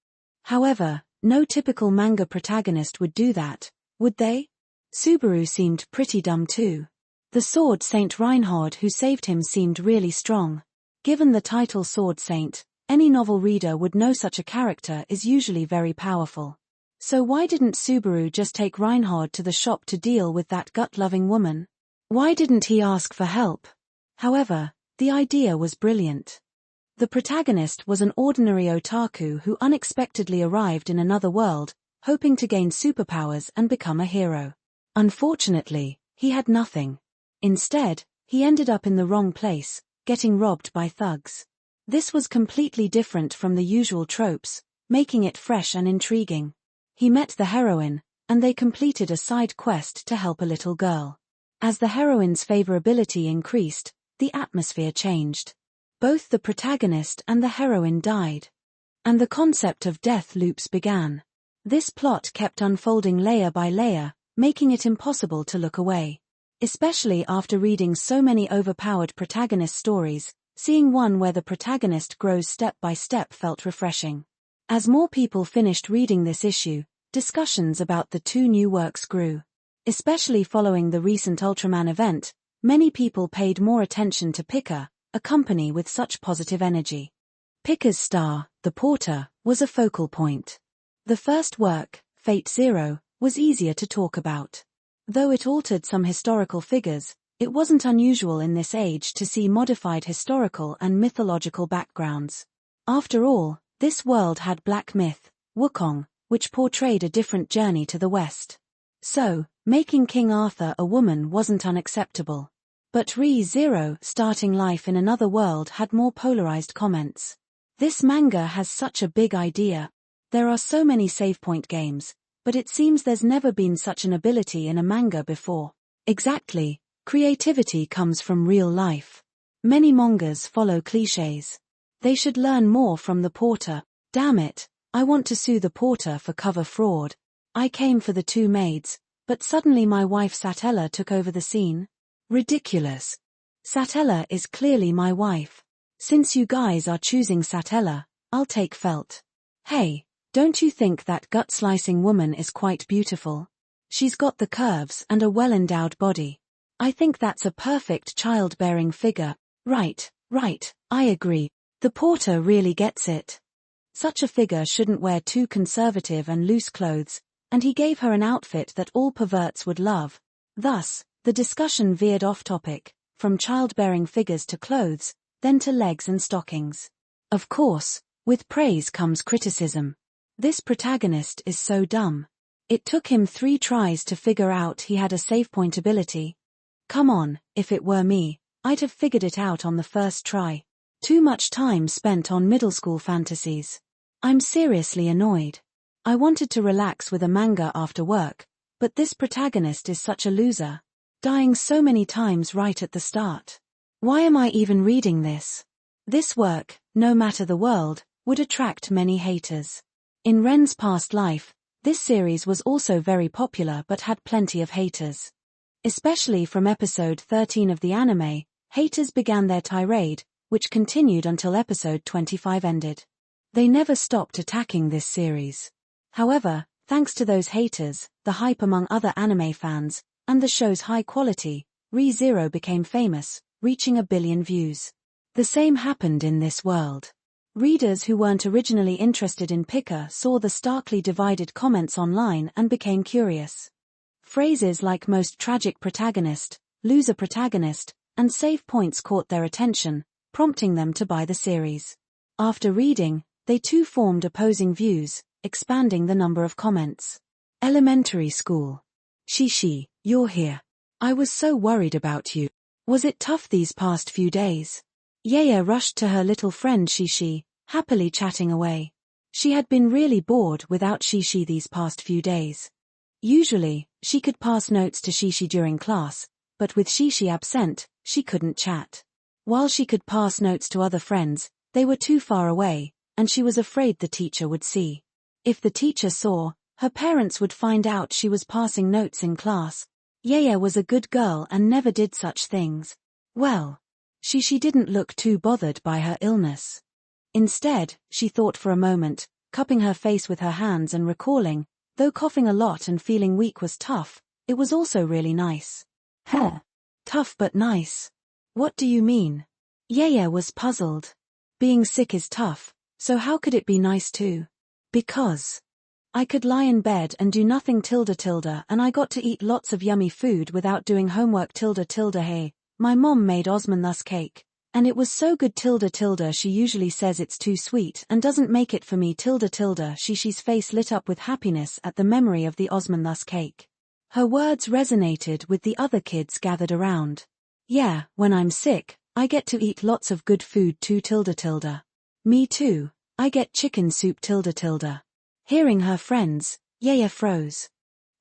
However, no typical manga protagonist would do that, would they? Subaru seemed pretty dumb too. The Sword Saint Reinhard who saved him seemed really strong. Given the title Sword Saint, any novel reader would know such a character is usually very powerful. So why didn't Subaru just take Reinhard to the shop to deal with that gut-loving woman? Why didn't he ask for help? However, The idea was brilliant. The protagonist was an ordinary otaku who unexpectedly arrived in another world, hoping to gain superpowers and become a hero. Unfortunately, he had nothing. Instead, he ended up in the wrong place, getting robbed by thugs. This was completely different from the usual tropes, making it fresh and intriguing. He met the heroine, and they completed a side quest to help a little girl. As the heroine's favorability increased, the atmosphere changed. Both the protagonist and the heroine died. And the concept of death loops began. This plot kept unfolding layer by layer, making it impossible to look away. Especially after reading so many overpowered protagonist stories, seeing one where the protagonist grows step by step felt refreshing. As more people finished reading this issue, discussions about the two new works grew. Especially following the recent Ultraman event, many people paid more attention to Pika, a company with such positive energy. Pika's star, the Porter, was a focal point. The first work, Fate Zero, was easier to talk about. Though it altered some historical figures, it wasn't unusual in this age to see modified historical and mythological backgrounds. After all, this world had black myth, Wukong, which portrayed a different journey to the West. So, making King Arthur a woman wasn't unacceptable. But Re-Zero, starting life in another world, had more polarized comments. This manga has such a big idea. There are so many save point games, but it seems there's never been such an ability in a manga before. Exactly, creativity comes from real life. Many mangas follow clichés. They should learn more from the Porter. Damn it, I want to sue the Porter for cover fraud. I came for the two maids, but suddenly my wife Satella took over the scene. Ridiculous. Satella is clearly my wife. Since you guys are choosing Satella, I'll take Felt. Hey, don't you think that gut-slicing woman is quite beautiful? She's got the curves and a well-endowed body. I think that's a perfect childbearing figure. Right, I agree. The Porter really gets it. Such a figure shouldn't wear too conservative and loose clothes, and he gave her an outfit that all perverts would love. Thus, the discussion veered off topic, from childbearing figures to clothes, then to legs and stockings. Of course, with praise comes criticism. This protagonist is so dumb. It took him 3 tries to figure out he had a save point ability. Come on, if it were me, I'd have figured it out on the first try. Too much time spent on middle school fantasies. I'm seriously annoyed. I wanted to relax with a manga after work, but this protagonist is such a loser. Dying so many times right at the start. Why am I even reading this? This work, no matter the world, would attract many haters. In Ren's past life, this series was also very popular but had plenty of haters. Especially from episode 13 of the anime, haters began their tirade, which continued until episode 25 ended. They never stopped attacking this series. However, thanks to those haters, the hype among other anime fans, and the show's high quality, Re-Zero became famous, reaching 1 billion views. The same happened in this world. Readers who weren't originally interested in Pika saw the starkly divided comments online and became curious. Phrases like most tragic protagonist, loser protagonist, and save points caught their attention, prompting them to buy the series. After reading, they too formed opposing views, expanding the number of comments. Elementary school. Shishi, you're here. I was so worried about you. Was it tough these past few days? Yaya rushed to her little friend Shishi, happily chatting away. She had been really bored without Shishi these past few days. Usually, she could pass notes to Shishi during class, but with Shishi absent, she couldn't chat. While she could pass notes to other friends, they were too far away, and she was afraid the teacher would see. If the teacher saw, her parents would find out she was passing notes in class. Yaya was a good girl and never did such things. Well, Shishi didn't look too bothered by her illness. Instead, she thought for a moment, cupping her face with her hands and recalling, though coughing a lot and feeling weak was tough, it was also really nice. Huh. Tough but nice. What do you mean? Yaya was puzzled. Being sick is tough, so how could it be nice too? Because I could lie in bed and do nothing and I got to eat lots of yummy food without doing homework hey. My mom made Osmanthus cake, And it was so good she usually says it's too sweet and doesn't make it for me She's face lit up with happiness at the memory of the Osmanthus cake. Her words resonated with the other kids gathered around. Yeah, when I'm sick, I get to eat lots of good food too Me too, I get chicken soup Hearing her friends, Yaya froze.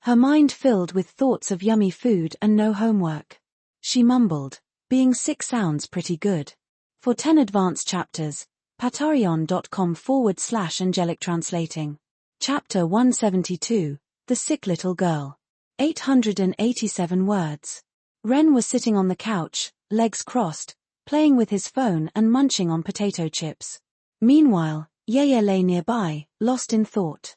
Her mind filled with thoughts of yummy food and no homework. She mumbled, being sick sounds pretty good. For 10 advanced chapters, patreon.com/angelic translating. Chapter 172, The Sick Little Girl. 887 words. Ren was sitting on the couch, legs crossed, playing with his phone and munching on potato chips. Meanwhile, Yaya lay nearby, lost in thought.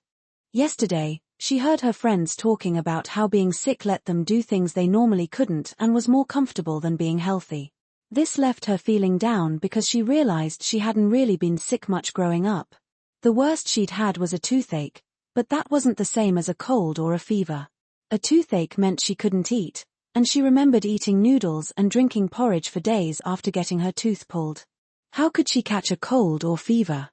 Yesterday, she heard her friends talking about how being sick let them do things they normally couldn't and was more comfortable than being healthy. This left her feeling down because she realized she hadn't really been sick much growing up. The worst she'd had was a toothache, but that wasn't the same as a cold or a fever. A toothache meant she couldn't eat, and she remembered eating noodles and drinking porridge for days after getting her tooth pulled. How could she catch a cold or fever?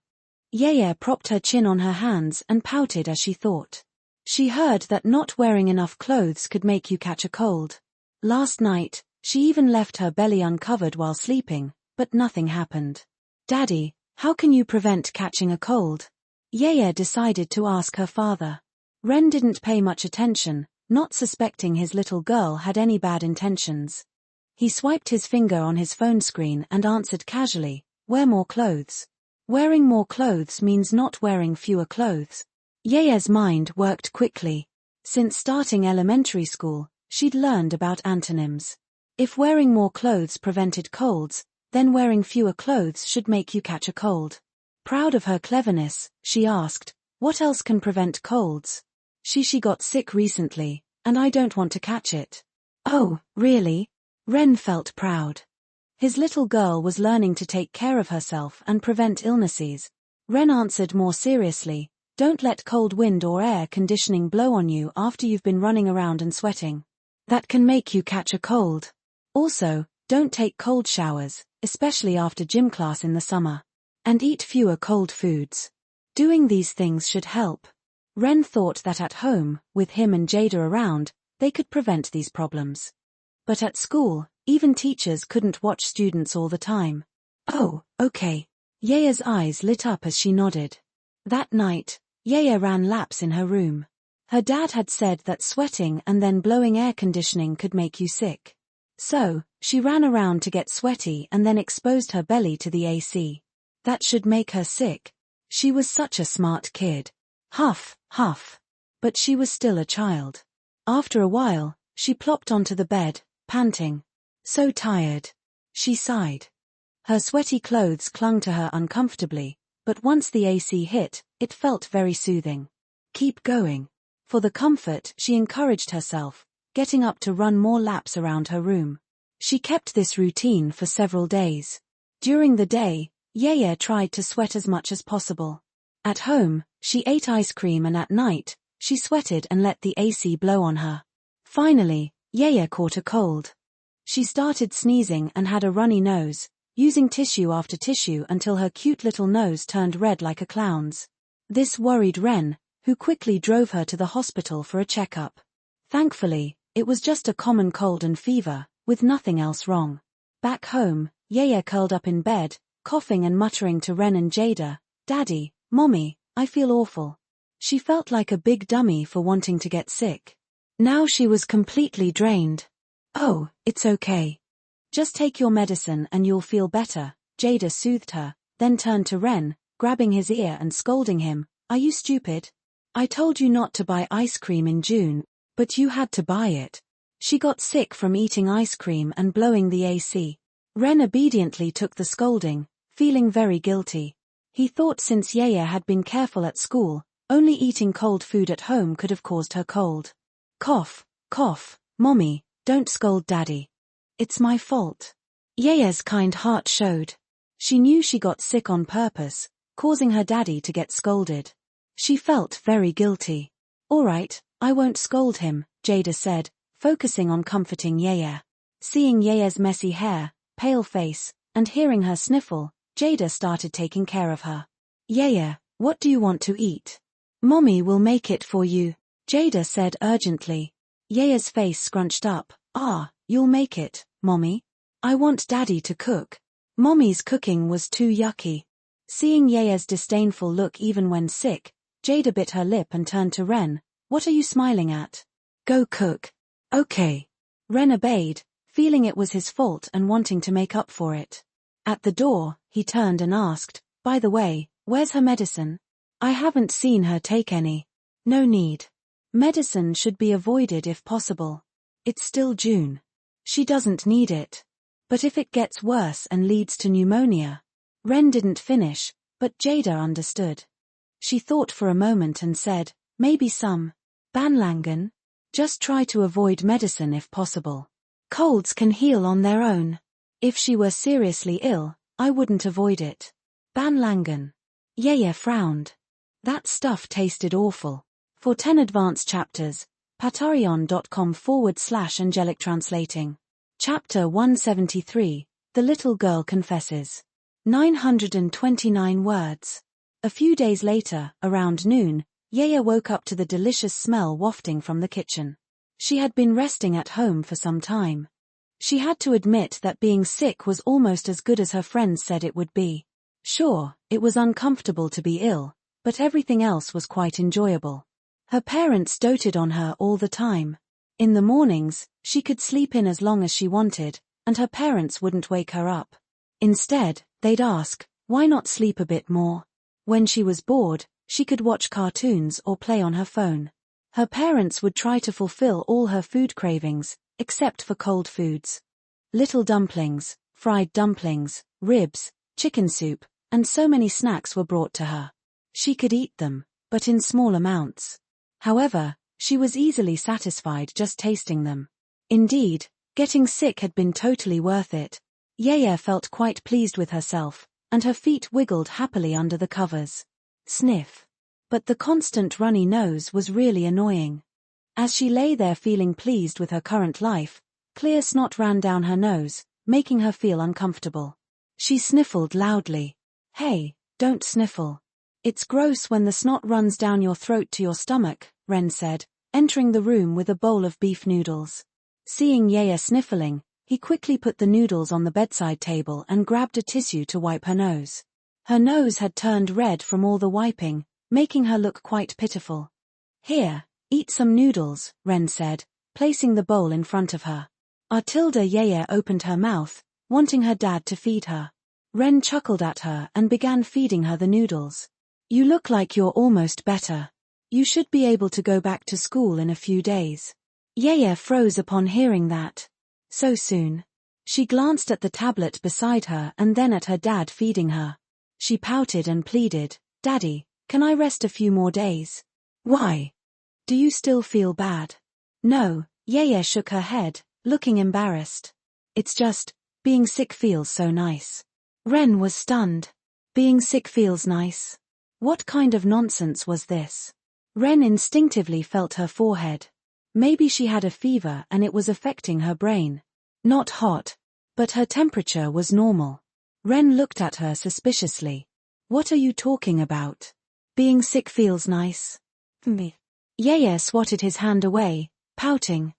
Yaya propped her chin on her hands and pouted as she thought. She heard that not wearing enough clothes could make you catch a cold. Last night, she even left her belly uncovered while sleeping, but nothing happened. Daddy, how can you prevent catching a cold? Yaya decided to ask her father. Ren didn't pay much attention, not suspecting his little girl had any bad intentions. He swiped his finger on his phone screen and answered casually, wear more clothes. Wearing more clothes means not wearing fewer clothes. Yaya's mind worked quickly. Since starting elementary school, she'd learned about antonyms. If wearing more clothes prevented colds, then wearing fewer clothes should make you catch a cold. Proud of her cleverness, she asked, what else can prevent colds? She got sick recently, and I don't want to catch it. Oh, really? Ren felt proud. His little girl was learning to take care of herself and prevent illnesses. Ren answered more seriously, don't let cold wind or air conditioning blow on you after you've been running around and sweating. That can make you catch a cold. Also, don't take cold showers, especially after gym class in the summer. And eat fewer cold foods. Doing these things should help. Ren thought that at home, with him and Jada around, they could prevent these problems. But at school, even teachers couldn't watch students all the time. Oh, okay. Yaya's eyes lit up as she nodded. That night, Yaya ran laps in her room. Her dad had said that sweating and then blowing air conditioning could make you sick. So, she ran around to get sweaty and then exposed her belly to the AC. That should make her sick. She was such a smart kid. Huff, huff. But she was still a child. After a while, she plopped onto the bed, panting. So tired. She sighed. Her sweaty clothes clung to her uncomfortably, but once the AC hit, it felt very soothing. Keep going. For the comfort, she encouraged herself, getting up to run more laps around her room. She kept this routine for several days. During the day, Yaya tried to sweat as much as possible. At home, she ate ice cream and at night, she sweated and let the AC blow on her. Finally, Yaya caught a cold. She started sneezing and had a runny nose, using tissue after tissue until her cute little nose turned red like a clown's. This worried Ren, who quickly drove her to the hospital for a checkup. Thankfully, it was just a common cold and fever, with nothing else wrong. Back home, Yaya curled up in bed, coughing and muttering to Ren and Jada, Daddy, Mommy, I feel awful. She felt like a big dummy for wanting to get sick. Now she was completely drained. Oh, it's okay. Just take your medicine and you'll feel better, Jada soothed her, then turned to Ren, grabbing his ear and scolding him, Are you stupid? I told you not to buy ice cream in June, but you had to buy it. She got sick from eating ice cream and blowing the AC. Ren obediently took the scolding, feeling very guilty. He thought since Yaya had been careful at school, only eating cold food at home could have caused her cold. Cough, cough, Mommy, don't scold Daddy. It's my fault. Yaya's kind heart showed. She knew she got sick on purpose, causing her daddy to get scolded. She felt very guilty. All right, I won't scold him, Jada said, focusing on comforting Yaya. Seeing Yaya's messy hair, pale face, and hearing her sniffle, Jada started taking care of her. Yaya, what do you want to eat? Mommy will make it for you, Jada said urgently. Yaya's face scrunched up. You'll make it, Mommy? I want Daddy to cook. Mommy's cooking was too yucky. Seeing Yaya's disdainful look even when sick, Jada bit her lip and turned to Ren. What are you smiling at? Go cook. Okay. Ren obeyed, feeling it was his fault and wanting to make up for it. At the door, he turned and asked, by the way, where's her medicine? I haven't seen her take any. No need. Medicine should be avoided if possible. It's still June. She doesn't need it. But if it gets worse and leads to pneumonia. Ren didn't finish, but Jada understood. She thought for a moment and said, maybe some Banlangen? Just try to avoid medicine if possible. Colds can heal on their own. If she were seriously ill, I wouldn't avoid it. Banlangen. Yaya frowned. That stuff tasted awful. For 10 advanced chapters, patreon.com/angelic translating. Chapter 173, The Little Girl Confesses. 929 words. A few days later, around noon, Yaya woke up to the delicious smell wafting from the kitchen. She had been resting at home for some time. She had to admit that being sick was almost as good as her friends said it would be. Sure, it was uncomfortable to be ill, but everything else was quite enjoyable. Her parents doted on her all the time. In the mornings, she could sleep in as long as she wanted, and her parents wouldn't wake her up. Instead, they'd ask, why not sleep a bit more? When she was bored, she could watch cartoons or play on her phone. Her parents would try to fulfill all her food cravings, except for cold foods. Little dumplings, fried dumplings, ribs, chicken soup, and so many snacks were brought to her. She could eat them, but in small amounts. However, she was easily satisfied just tasting them. Indeed, getting sick had been totally worth it. Yaya felt quite pleased with herself, and her feet wiggled happily under the covers. Sniff. But the constant runny nose was really annoying. As she lay there feeling pleased with her current life, clear snot ran down her nose, making her feel uncomfortable. She sniffled loudly. Hey, don't sniffle. It's gross when the snot runs down your throat to your stomach, Ren said, entering the room with a bowl of beef noodles. Seeing Yaya sniffling, he quickly put the noodles on the bedside table and grabbed a tissue to wipe her nose. Her nose had turned red from all the wiping, making her look quite pitiful. Here, eat some noodles, Ren said, placing the bowl in front of her. Yaya opened her mouth, wanting her dad to feed her. Ren chuckled at her and began feeding her the noodles. You look like you're almost better. You should be able to go back to school in a few days. Yaya froze upon hearing that. So soon. She glanced at the tablet beside her and then at her dad feeding her. She pouted and pleaded, Daddy, can I rest a few more days? Why? Do you still feel bad? No, Yaya shook her head, looking embarrassed. It's just, being sick feels so nice. Ren was stunned. Being sick feels nice? What kind of nonsense was this? Ren instinctively felt her forehead. Maybe she had a fever and it was affecting her brain. Not hot. But her temperature was normal. Ren looked at her suspiciously. What are you talking about? Being sick feels nice. Me. Yaya swatted his hand away, pouting.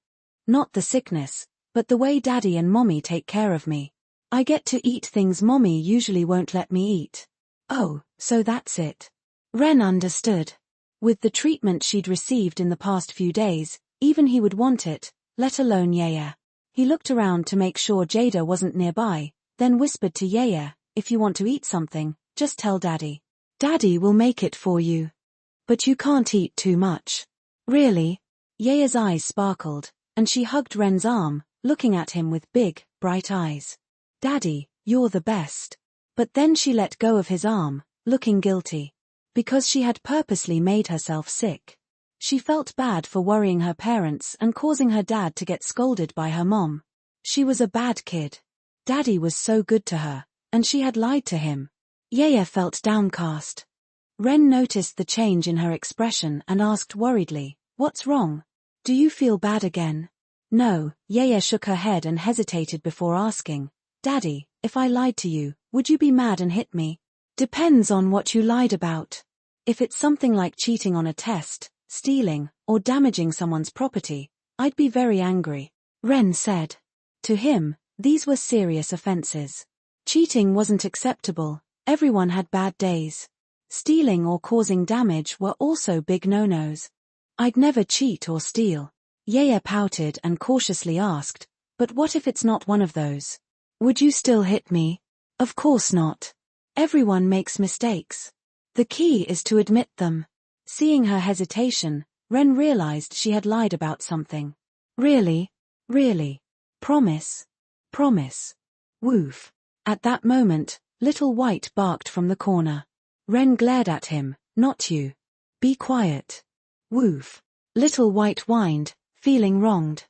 Not the sickness, but the way Daddy and Mommy take care of me. I get to eat things Mommy usually won't let me eat. Oh, so that's it. Ren understood. With the treatment she'd received in the past few days, even he would want it, let alone Yaya. He looked around to make sure Jada wasn't nearby, then whispered to Yaya, if you want to eat something, just tell Daddy. Daddy will make it for you. But you can't eat too much. Really? Yaya's eyes sparkled, and she hugged Ren's arm, looking at him with big, bright eyes. Daddy, you're the best. But then she let go of his arm, looking guilty. Because she had purposely made herself sick. She felt bad for worrying her parents and causing her dad to get scolded by her mom. She was a bad kid. Daddy was so good to her, and she had lied to him. Yaya felt downcast. Ren noticed the change in her expression and asked worriedly, what's wrong? Do you feel bad again? No, Yaya shook her head and hesitated before asking, Daddy, if I lied to you, would you be mad and hit me? Depends on what you lied about. If it's something like cheating on a test, stealing, or damaging someone's property, I'd be very angry, Ren said. To him, these were serious offenses. Cheating wasn't acceptable, everyone had bad days. Stealing or causing damage were also big no-nos. I'd never cheat or steal. Yeye pouted and cautiously asked, but what if it's not one of those? Would you still hit me? Of course not. Everyone makes mistakes. The key is to admit them. Seeing her hesitation, Ren realized she had lied about something. Really? Really? Promise? Promise. Woof. At that moment, Little White barked from the corner. Ren glared at him, not you. Be quiet. Woof. Little White whined, feeling wronged.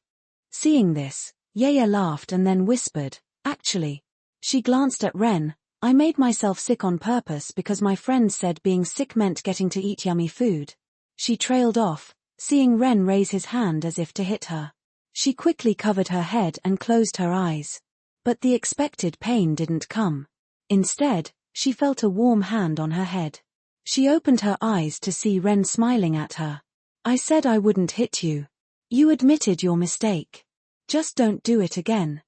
Seeing this, Yeye laughed and then whispered, actually. She glanced at Ren, I made myself sick on purpose because my friends said being sick meant getting to eat yummy food. She trailed off, seeing Ren raise his hand as if to hit her. She quickly covered her head and closed her eyes. But the expected pain didn't come. Instead, she felt a warm hand on her head. She opened her eyes to see Ren smiling at her. I said I wouldn't hit you. You admitted your mistake. Just don't do it again.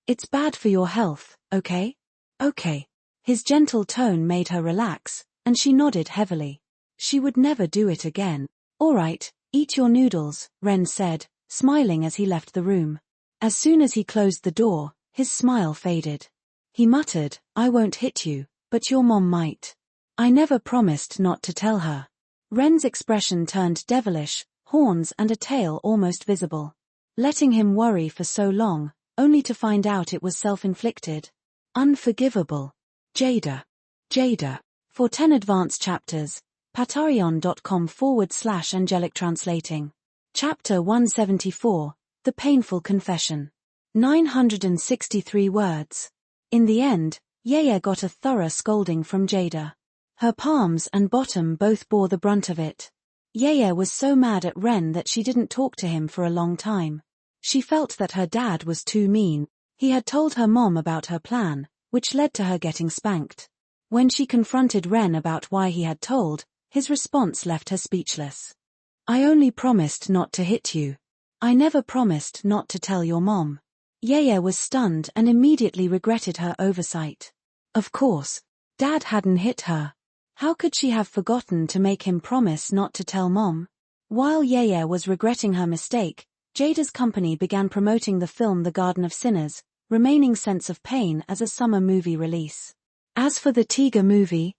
It's bad for your health, okay? Okay. His gentle tone made her relax, and she nodded heavily. She would never do it again. All right, eat your noodles, Ren said, smiling as he left the room. As soon as he closed the door, his smile faded. He muttered, I won't hit you, but your mom might. I never promised not to tell her. Ren's expression turned devilish, horns and a tail almost visible. Letting him worry for so long, only to find out it was self-inflicted. Unforgivable. Jada. Jada. For 10 advanced chapters, patreon.com/angelic translating. Chapter 174, The Painful Confession. 963 words. In the end, Yeye got a thorough scolding from Jada. Her palms and bottom both bore the brunt of it. Yeye was so mad at Ren that she didn't talk to him for a long time. She felt that her dad was too mean. He had told her mom about her plan, which led to her getting spanked. When she confronted Ren about why he had told, his response left her speechless. I only promised not to hit you. I never promised not to tell your mom. Yeye was stunned and immediately regretted her oversight. Of course, Dad hadn't hit her. How could she have forgotten to make him promise not to tell Mom? While Yeye was regretting her mistake, Jada's company began promoting the film The Garden of Sinners, Remaining Sense of Pain as a summer movie release. As for the Tiger movie,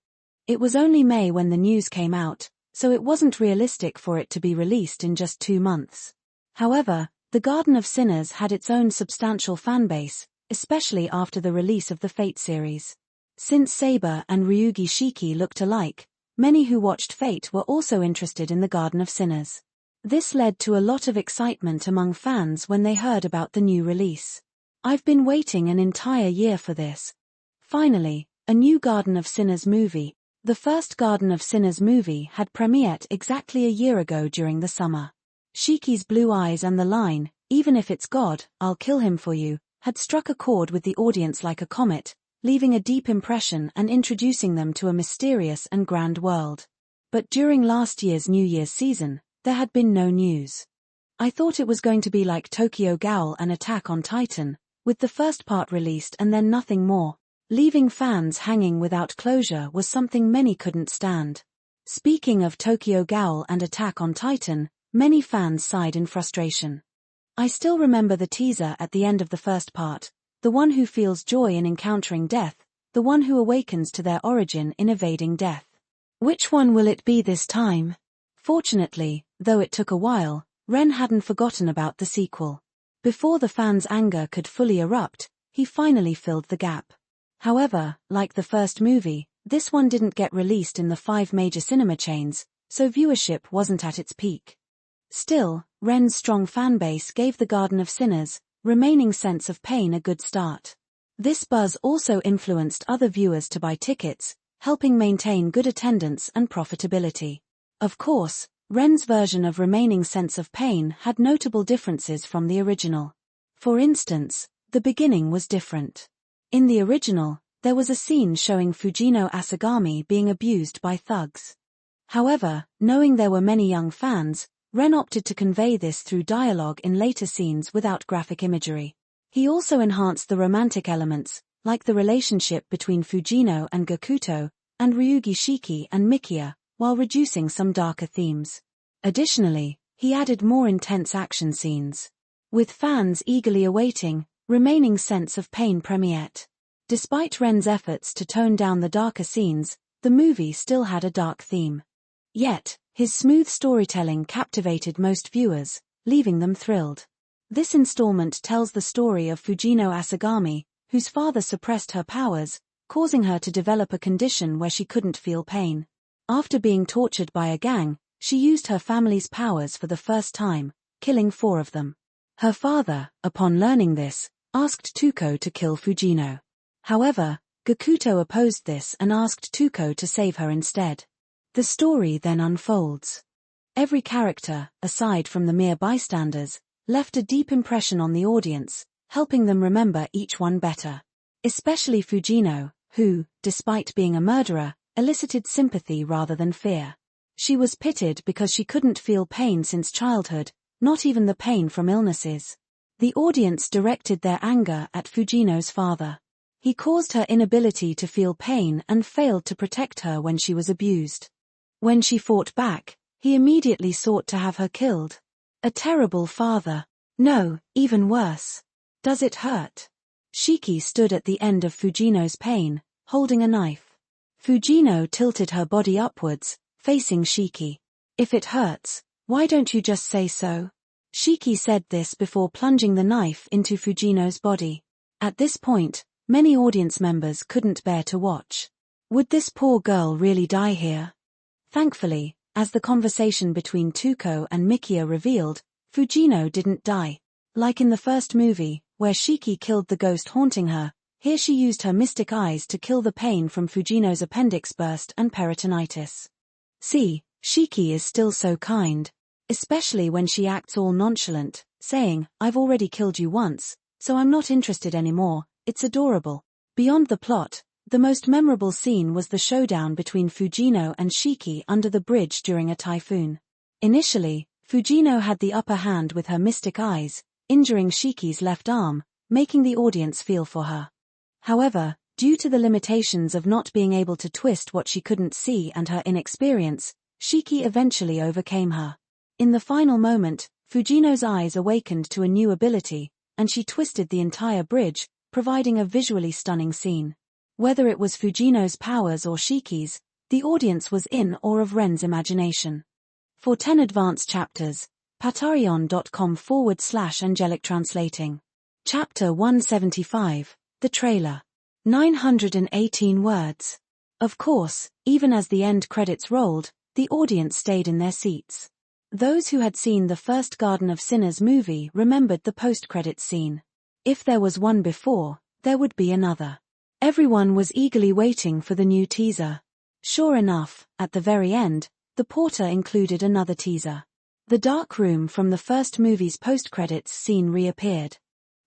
it was only May when the news came out, so it wasn't realistic for it to be released in just 2 months. However, The Garden of Sinners had its own substantial fanbase, especially after the release of the Fate series. Since Saber and Ryugi Shiki looked alike, many who watched Fate were also interested in The Garden of Sinners. This led to a lot of excitement among fans when they heard about the new release. I've been waiting an entire year for this. Finally, a new Garden of Sinners movie. The first Garden of Sinners movie had premiered exactly a year ago during the summer. Shiki's blue eyes and the line, even if it's God, I'll kill him for you, had struck a chord with the audience like a comet, leaving a deep impression and introducing them to a mysterious and grand world. But during last year's New Year's season, there had been no news. I thought it was going to be like Tokyo Ghoul and Attack on Titan, with the first part released and then nothing more. Leaving fans hanging without closure was something many couldn't stand. Speaking of Tokyo Ghoul and Attack on Titan, many fans sighed in frustration. I still remember the teaser at the end of the first part, the one who feels joy in encountering death, the one who awakens to their origin in evading death. Which one will it be this time? Fortunately, though it took a while, Ren hadn't forgotten about the sequel. Before the fans' anger could fully erupt, he finally filled the gap. However, like the first movie, this one didn't get released in the 5 major cinema chains, so viewership wasn't at its peak. Still, Ren's strong fanbase gave The Garden of Sinners, Remaining Sense of Pain a good start. This buzz also influenced other viewers to buy tickets, helping maintain good attendance and profitability. Of course, Ren's version of Remaining Sense of Pain had notable differences from the original. For instance, the beginning was different. In the original, there was a scene showing Fujino Asagami being abused by thugs. However, knowing there were many young fans, Ren opted to convey this through dialogue in later scenes without graphic imagery. He also enhanced the romantic elements, like the relationship between Fujino and Gakuto, and Ryugi Shiki and Mikia, while reducing some darker themes. Additionally, he added more intense action scenes, with fans eagerly awaiting remaining sense of pain premiette. Despite Ren's efforts to tone down the darker scenes, the movie still had a dark theme. Yet, his smooth storytelling captivated most viewers, leaving them thrilled. This installment tells the story of Fujino Asagami, whose father suppressed her powers, causing her to develop a condition where she couldn't feel pain. After being tortured by a gang, she used her family's powers for the first time, killing 4 of them. Her father, upon learning this, asked Tuko to kill Fujino. However, Gakuto opposed this and asked Tuko to save her instead. The story then unfolds. Every character, aside from the mere bystanders, left a deep impression on the audience, helping them remember each one better. Especially Fujino, who, despite being a murderer, elicited sympathy rather than fear. She was pitied because she couldn't feel pain since childhood, not even the pain from illnesses. The audience directed their anger at Fujino's father. He caused her inability to feel pain and failed to protect her when she was abused. When she fought back, he immediately sought to have her killed. A terrible father. No, even worse. Does it hurt? Shiki stood at the end of Fujino's pain, holding a knife. Fujino tilted her body upwards, facing Shiki. If it hurts, why don't you just say so? Shiki said this before plunging the knife into Fujino's body. At this point, many audience members couldn't bear to watch. Would this poor girl really die here? Thankfully, as the conversation between Tuko and Mikia revealed, Fujino didn't die. Like in the first movie, where Shiki killed the ghost haunting her, here she used her mystic eyes to kill the pain from Fujino's appendix burst and peritonitis. See, Shiki is still so kind. Especially when she acts all nonchalant, saying, "I've already killed you once, so I'm not interested anymore." It's adorable. Beyond the plot, the most memorable scene was the showdown between Fujino and Shiki under the bridge during a typhoon. Initially, Fujino had the upper hand with her mystic eyes, injuring Shiki's left arm, making the audience feel for her. However, due to the limitations of not being able to twist what she couldn't see and her inexperience, Shiki eventually overcame her. In the final moment, Fujino's eyes awakened to a new ability, and she twisted the entire bridge, providing a visually stunning scene. Whether it was Fujino's powers or Shiki's, the audience was in awe of Ren's imagination. For 10 advanced chapters, patreon.com/angelic translating. Chapter 175, The Trailer. 918 words. Of course, even as the end credits rolled, the audience stayed in their seats. Those who had seen the first Garden of Sinners movie remembered the post-credits scene. If there was one before, there would be another. Everyone was eagerly waiting for the new teaser. Sure enough, at the very end, the porter included another teaser. The dark room from the first movie's post-credits scene reappeared.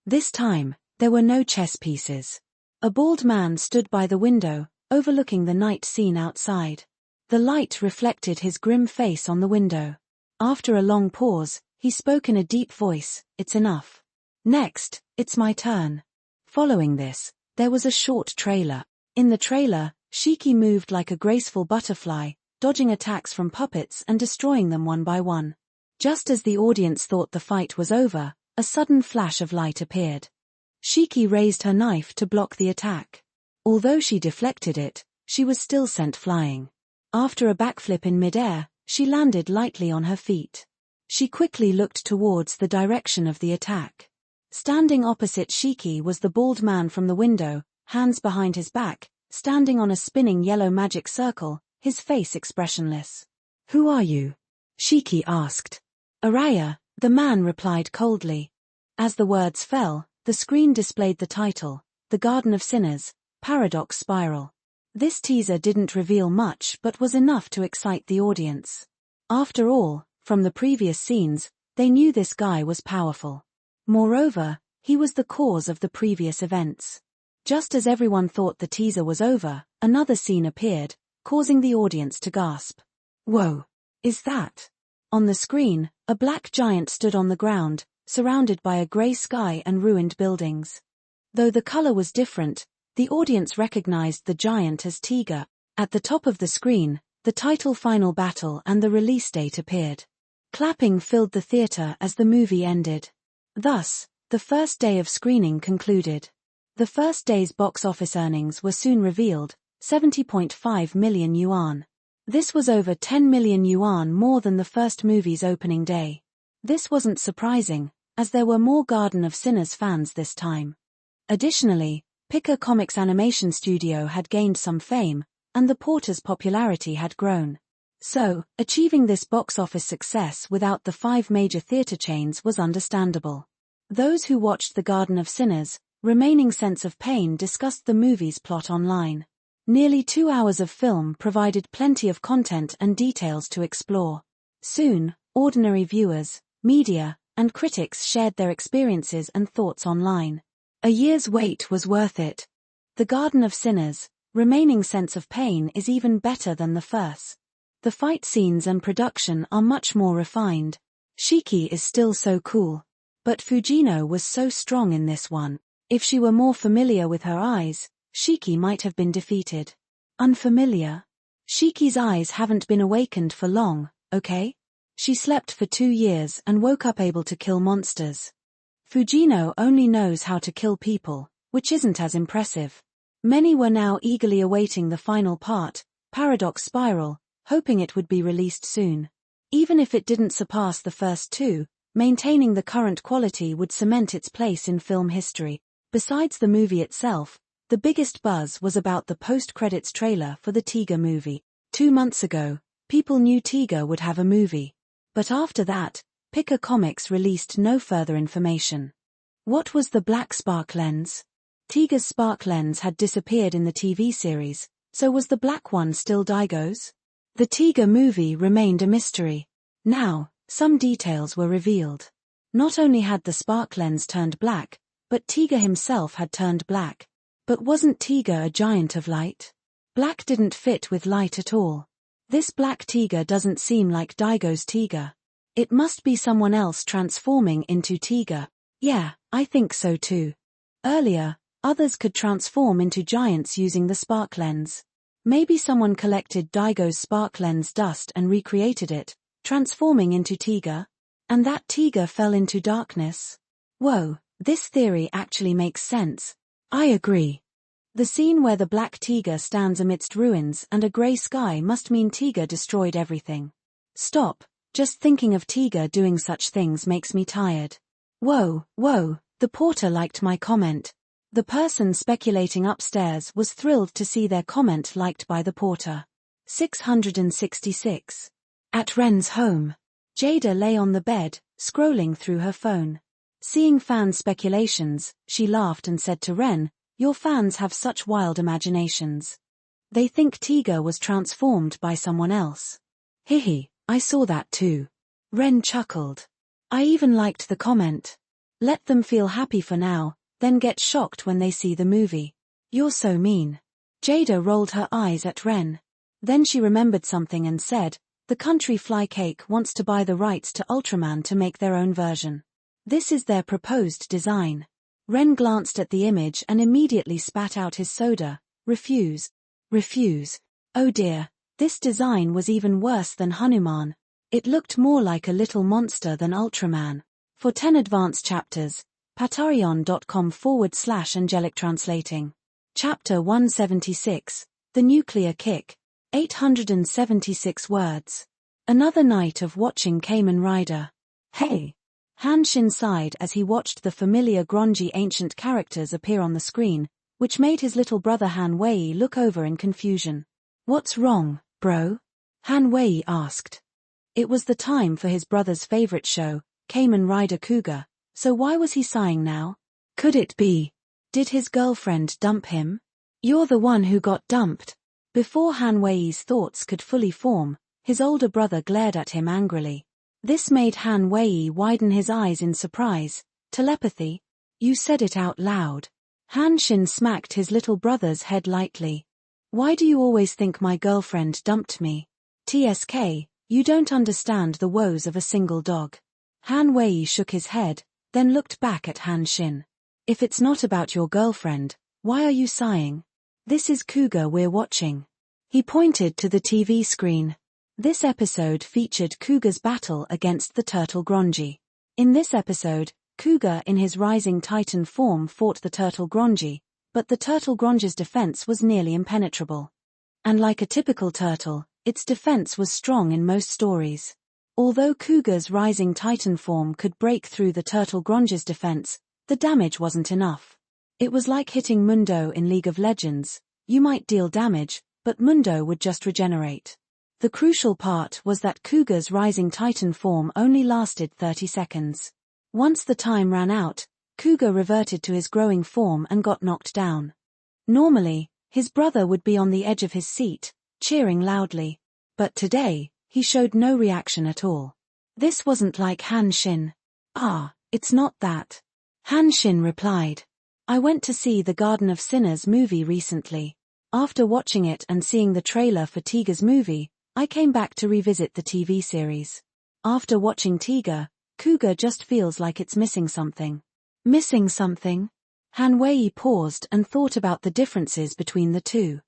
This time, there were no chess pieces. A bald man stood by the window, overlooking the night scene outside. The light reflected his grim face on the window. After a long pause, he spoke in a deep voice, "It's enough. Next, it's my turn." Following this, there was a short trailer. In the trailer, Shiki moved like a graceful butterfly, dodging attacks from puppets and destroying them one by one. Just as the audience thought the fight was over, a sudden flash of light appeared. Shiki raised her knife to block the attack. Although she deflected it, she was still sent flying. After a backflip in midair, she landed lightly on her feet. She quickly looked towards the direction of the attack. Standing opposite Shiki was the bald man from the window, hands behind his back, standing on a spinning yellow magic circle, his face expressionless. "Who are you?" Shiki asked. "Araya," the man replied coldly. As the words fell, the screen displayed the title, The Garden of Sinners, Paradox Spiral. This teaser didn't reveal much but was enough to excite the audience. After all, from the previous scenes, they knew this guy was powerful. Moreover, he was the cause of the previous events. Just as everyone thought the teaser was over, another scene appeared, causing the audience to gasp. Whoa! Is that? On the screen, a black giant stood on the ground, surrounded by a grey sky and ruined buildings. Though the color was different, the audience recognized the giant as Tiga. At the top of the screen, the title Final Battle and the release date appeared. Clapping filled the theater as the movie ended. Thus, the first day of screening concluded. The first day's box office earnings were soon revealed, 70.5 million yuan. This was over 10 million yuan more than the first movie's opening day. This wasn't surprising, as there were more Garden of Sinners fans this time. Additionally, Pika Comics Animation Studio had gained some fame, and the Porter's popularity had grown. So, achieving this box office success without the 5 major theater chains was understandable. Those who watched The Garden of Sinners, Remaining Sense of Pain discussed the movie's plot online. Nearly 2 hours of film provided plenty of content and details to explore. Soon, ordinary viewers, media, and critics shared their experiences and thoughts online. A year's wait was worth it. The Garden of Sinners, Remaining Sense of Pain is even better than the first. The fight scenes and production are much more refined. Shiki is still so cool. But Fujino was so strong in this one. If she were more familiar with her eyes, Shiki might have been defeated. Unfamiliar? Shiki's eyes haven't been awakened for long, okay? She slept for 2 years and woke up able to kill monsters. Fujino only knows how to kill people, which isn't as impressive. Many were now eagerly awaiting the final part, Paradox Spiral, hoping it would be released soon. Even if it didn't surpass the first 2, maintaining the current quality would cement its place in film history. Besides the movie itself, the biggest buzz was about the post-credits trailer for the Tiga movie. 2 months ago, people knew Tiga would have a movie. But after that, Pika Comics released no further information. What was the black spark lens? Tiga's spark lens had disappeared in the TV series, so was the black one still Daigo's? The Tiga movie remained a mystery. Now, some details were revealed. Not only had the spark lens turned black, but Tiga himself had turned black. But wasn't Tiga a giant of light? Black didn't fit with light at all. This black Tiga doesn't seem like Daigo's Tiga. It must be someone else transforming into Tiga. Yeah, I think so too. Earlier, others could transform into giants using the spark lens. Maybe someone collected Daigo's spark lens dust and recreated it, transforming into Tiga? And that Tiga fell into darkness? Whoa, this theory actually makes sense. I agree. The scene where the black Tiga stands amidst ruins and a grey sky must mean Tiga destroyed everything. Stop, just thinking of Tiga doing such things makes me tired. Whoa, the porter liked my comment. The person speculating upstairs was thrilled to see their comment liked by the porter. 666. At Ren's home. Jada lay on the bed, scrolling through her phone. Seeing fan speculations, she laughed and said to Ren, "Your fans have such wild imaginations. They think Tiga was transformed by someone else." Hihi, I saw that too. Ren chuckled. I even liked the comment. Let them feel happy for now, then get shocked when they see the movie. You're so mean. Jada rolled her eyes at Ren. Then she remembered something and said, the country fly cake wants to buy the rights to Ultraman to make their own version. This is their proposed design. Ren glanced at the image and immediately spat out his soda. Refuse. Oh dear, this design was even worse than Hanuman. It looked more like a little monster than Ultraman. For 10 advanced chapters, patreon.com/angelic translating. Chapter 176, The Nuclear Kick. 876 words. Another night of watching Kamen Rider. Hey! Han Shin sighed as he watched the familiar grungy ancient characters appear on the screen, which made his little brother Han Wei look over in confusion. What's wrong, bro? Han Wei asked. It was the time for his brother's favorite show, Kamen Rider Kuga, so why was he sighing now? Could it be? Did his girlfriend dump him? You're the one who got dumped. Before Han Wei's thoughts could fully form, his older brother glared at him angrily. This made Han Wei widen his eyes in surprise. Telepathy? You said it out loud. Shin smacked his little brother's head lightly. Why do you always think my girlfriend dumped me? TSK, you don't understand the woes of a single dog. Han Wei shook his head, then looked back at Shin. If it's not about your girlfriend, why are you sighing? This is Cougar we're watching. He pointed to the TV screen. This episode featured Cougar's battle against the turtle Gronji. In this episode, Cougar in his rising titan form fought the turtle Gronji, but the turtle Gronji's defense was nearly impenetrable. And like a typical turtle, its defense was strong in most stories. Although Cougar's rising titan form could break through the turtle Gronji's defense, the damage wasn't enough. It was like hitting Mundo in League of Legends. You might deal damage, but Mundo would just regenerate. The crucial part was that Cougar's rising titan form only lasted 30 seconds. Once the time ran out, Cougar reverted to his growing form and got knocked down. Normally, his brother would be on the edge of his seat, cheering loudly. But today, he showed no reaction at all. This wasn't like Shin. Ah, it's not that. Shin replied. I went to see the Garden of Sinners movie recently. After watching it and seeing the trailer for Tiger's movie, I came back to revisit the TV series. After watching Tiger, Cougar just feels like it's missing something. Missing something? Han Wei paused and thought about the differences between the two.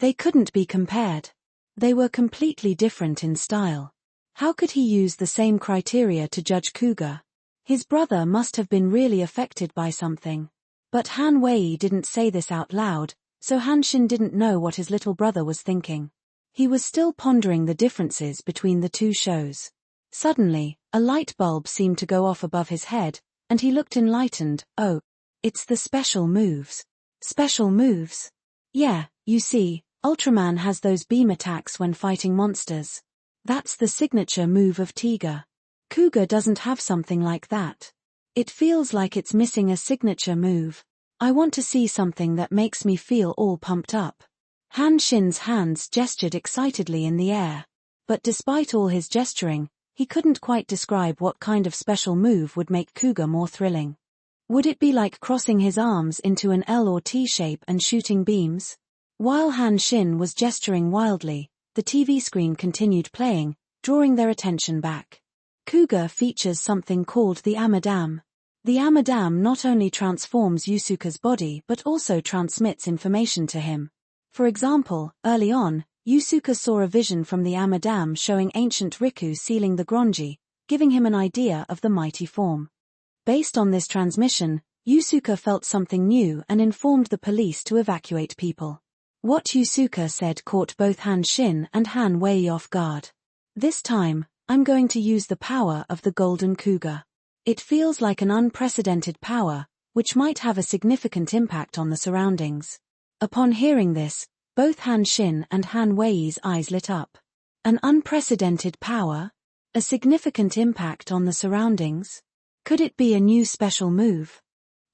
They couldn't be compared. They were completely different in style. How could he use the same criteria to judge Cougar? His brother must have been really affected by something. But Han Wei didn't say this out loud, so Shin didn't know what his little brother was thinking. He was still pondering the differences between the two shows. Suddenly, a light bulb seemed to go off above his head, and he looked enlightened. Oh, it's the special moves. Special moves? Yeah, you see, Ultraman has those beam attacks when fighting monsters. That's the signature move of Tiger. Cougar doesn't have something like that. It feels like it's missing a signature move. I want to see something that makes me feel all pumped up. Shin's hands gestured excitedly in the air. But despite all his gesturing, he couldn't quite describe what kind of special move would make Cougar more thrilling. Would it be like crossing his arms into an L or T shape and shooting beams? While Shin was gesturing wildly, the TV screen continued playing, drawing their attention back. Cougar features something called the Amadam. The Amadam not only transforms Yusuke's body but also transmits information to him. For example, early on, Yusuke saw a vision from the Amadam showing ancient Riku sealing the Gronji, giving him an idea of the mighty form. Based on this transmission, Yusuke felt something new and informed the police to evacuate people. What Yusuke said caught both Shin and Han Wei off guard. This time, I'm going to use the power of the Golden Cougar. It feels like an unprecedented power, which might have a significant impact on the surroundings. Upon hearing this, both Shin and Han Wei's eyes lit up. An unprecedented power? A significant impact on the surroundings? Could it be a new special move?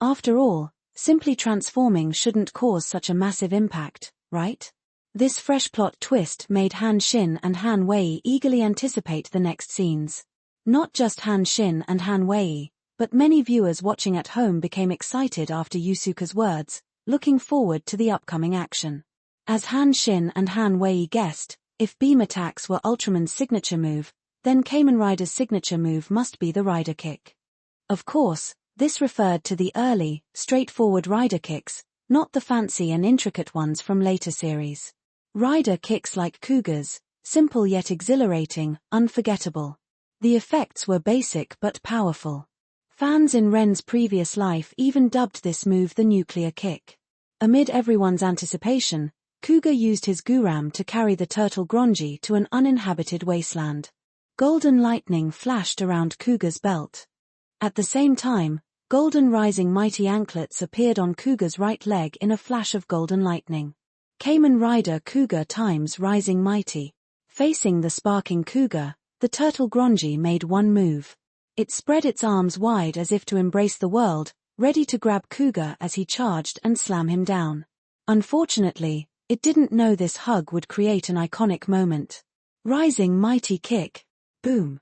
After all, simply transforming shouldn't cause such a massive impact, right? This fresh plot twist made Shin and Han Wei eagerly anticipate the next scenes. Not just Shin and Han Wei, but many viewers watching at home became excited after Yusuke's words, looking forward to the upcoming action. As Shin and Han Wei guessed, if beam attacks were Ultraman's signature move, then Kamen Rider's signature move must be the Rider Kick. Of course, this referred to the early, straightforward Rider Kicks, not the fancy and intricate ones from later series. Rider Kicks like Cougar's, simple yet exhilarating, unforgettable. The effects were basic but powerful. Fans in Ren's previous life even dubbed this move the nuclear kick. Amid everyone's anticipation, Cougar used his Guram to carry the turtle Gronji to an uninhabited wasteland. Golden lightning flashed around Cougar's belt. At the same time, golden rising mighty anklets appeared on Cougar's right leg in a flash of golden lightning. Kamen Rider Cougar times rising mighty. Facing the sparking Cougar, the turtle Gronji made one move. It spread its arms wide as if to embrace the world, ready to grab Cougar as he charged and slam him down. Unfortunately, it didn't know this hug would create an iconic moment. Rising mighty kick. Boom.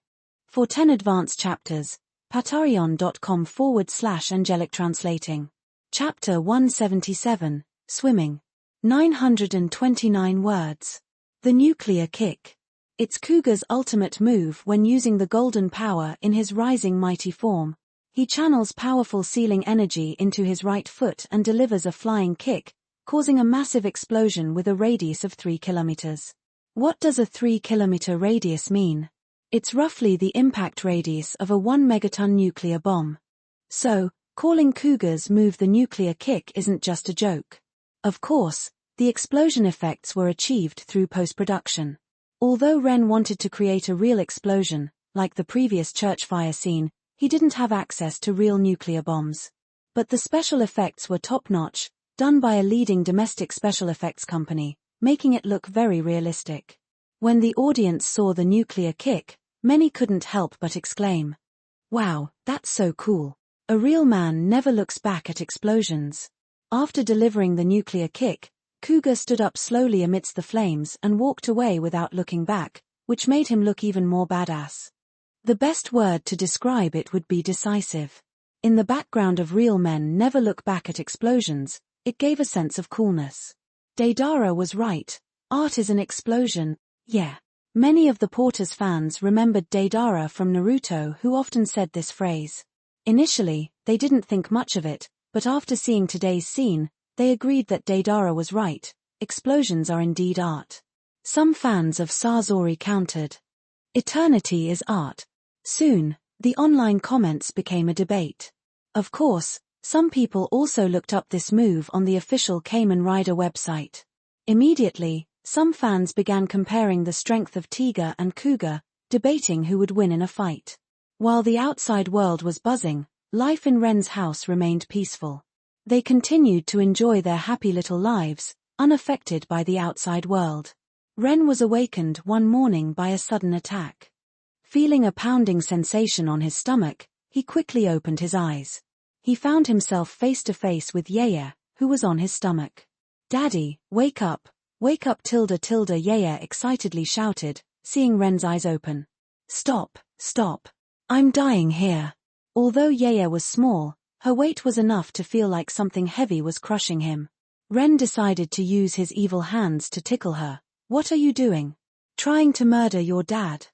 For 10 advanced chapters, patreon.com/angelic translating. Chapter 177, Swimming. 929 words. The nuclear kick. It's Cougar's ultimate move when using the golden power in his rising mighty form. He channels powerful sealing energy into his right foot and delivers a flying kick, causing a massive explosion with a radius of 3 kilometers. What does a 3-kilometer radius mean? It's roughly the impact radius of a 1 megaton nuclear bomb. So, calling Cougar's move the nuclear kick isn't just a joke. Of course, the explosion effects were achieved through post-production. Although Ren wanted to create a real explosion, like the previous church fire scene, he didn't have access to real nuclear bombs. But the special effects were top-notch, done by a leading domestic special effects company, making it look very realistic. When the audience saw the nuclear kick, many couldn't help but exclaim, "Wow, that's so cool. A real man never looks back at explosions." After delivering the nuclear kick, Cougar stood up slowly amidst the flames and walked away without looking back, which made him look even more badass. The best word to describe it would be decisive. In the background of real men never look back at explosions, it gave a sense of coolness. Deidara was right. Art is an explosion, yeah. Many of the Porter's fans remembered Deidara from Naruto, who often said this phrase. Initially, they didn't think much of it, but after seeing today's scene, they agreed that Deidara was right. Explosions are indeed art. Some fans of Sazori countered, "Eternity is art." Soon, the online comments became a debate. Of course, some people also looked up this move on the official Kamen Rider website. Immediately, some fans began comparing the strength of Tiger and Cougar, debating who would win in a fight. While the outside world was buzzing, life in Ren's house remained peaceful. They continued to enjoy their happy little lives, unaffected by the outside world. Ren was awakened one morning by a sudden attack. Feeling a pounding sensation on his stomach, he quickly opened his eyes. He found himself face to face with Yaya, who was on his stomach. "Daddy, wake up, tilde tilde," Yaya excitedly shouted, seeing Ren's eyes open. Stop, I'm dying here." Although Yaya was small, her weight was enough to feel like something heavy was crushing him. Ren decided to use his evil hands to tickle her. "What are you doing? Trying to murder your dad?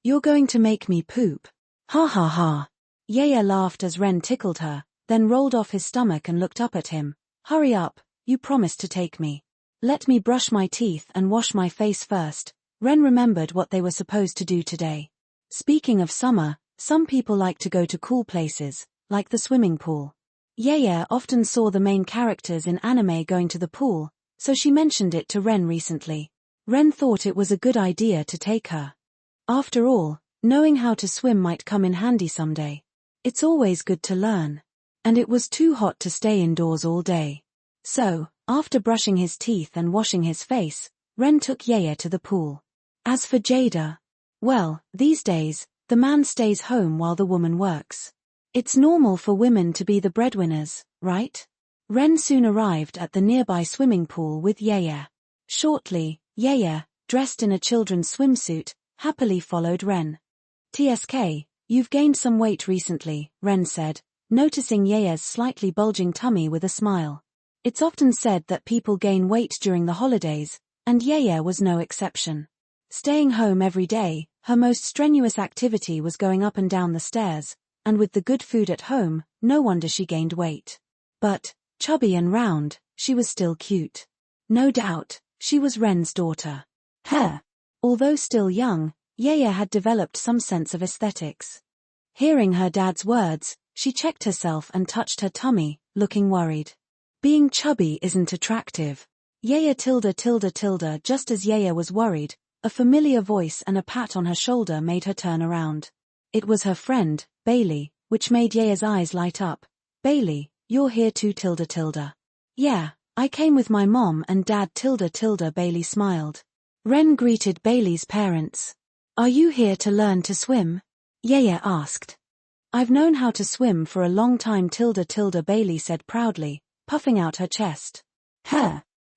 You're going to make me poop. Ha ha ha." Yaya laughed as Ren tickled her, then rolled off his stomach and looked up at him. "Hurry up, you promised to take me. Let me brush my teeth and wash my face first." Ren remembered what they were supposed to do today. Speaking of summer, some people like to go to cool places, like the swimming pool. Yaya often saw the main characters in anime going to the pool, so she mentioned it to Ren recently. Ren thought it was a good idea to take her. After all, knowing how to swim might come in handy someday. It's always good to learn. And it was too hot to stay indoors all day. So, after brushing his teeth and washing his face, Ren took Yaya to the pool. As for Jada, well, these days, the man stays home while the woman works. It's normal for women to be the breadwinners, right? Ren soon arrived at the nearby swimming pool with Yaya. Shortly, Yaya, dressed in a children's swimsuit, happily followed Ren. "TSK, you've gained some weight recently," Ren said, noticing Yaya's slightly bulging tummy with a smile. It's often said that people gain weight during the holidays, and Yaya was no exception. Staying home every day, her most strenuous activity was going up and down the stairs, and with the good food at home, no wonder she gained weight. But, chubby and round, she was still cute. No doubt, she was Ren's daughter. Although still young, Yaya had developed some sense of aesthetics. Hearing her dad's words, she checked herself and touched her tummy, looking worried. Being chubby isn't attractive. Yaya tilde tilde tilde. Just as Yaya was worried, a familiar voice and a pat on her shoulder made her turn around. It was her friend, Bailey, which made Yaya's eyes light up. "Bailey, you're here too tilde tilde." "Yeah, I came with my mom and dad tilde tilde." Bailey smiled. Ren greeted Bailey's parents. "Are you here to learn to swim?" Yaya asked. "I've known how to swim for a long time tilde tilde," Bailey said proudly, puffing out her chest.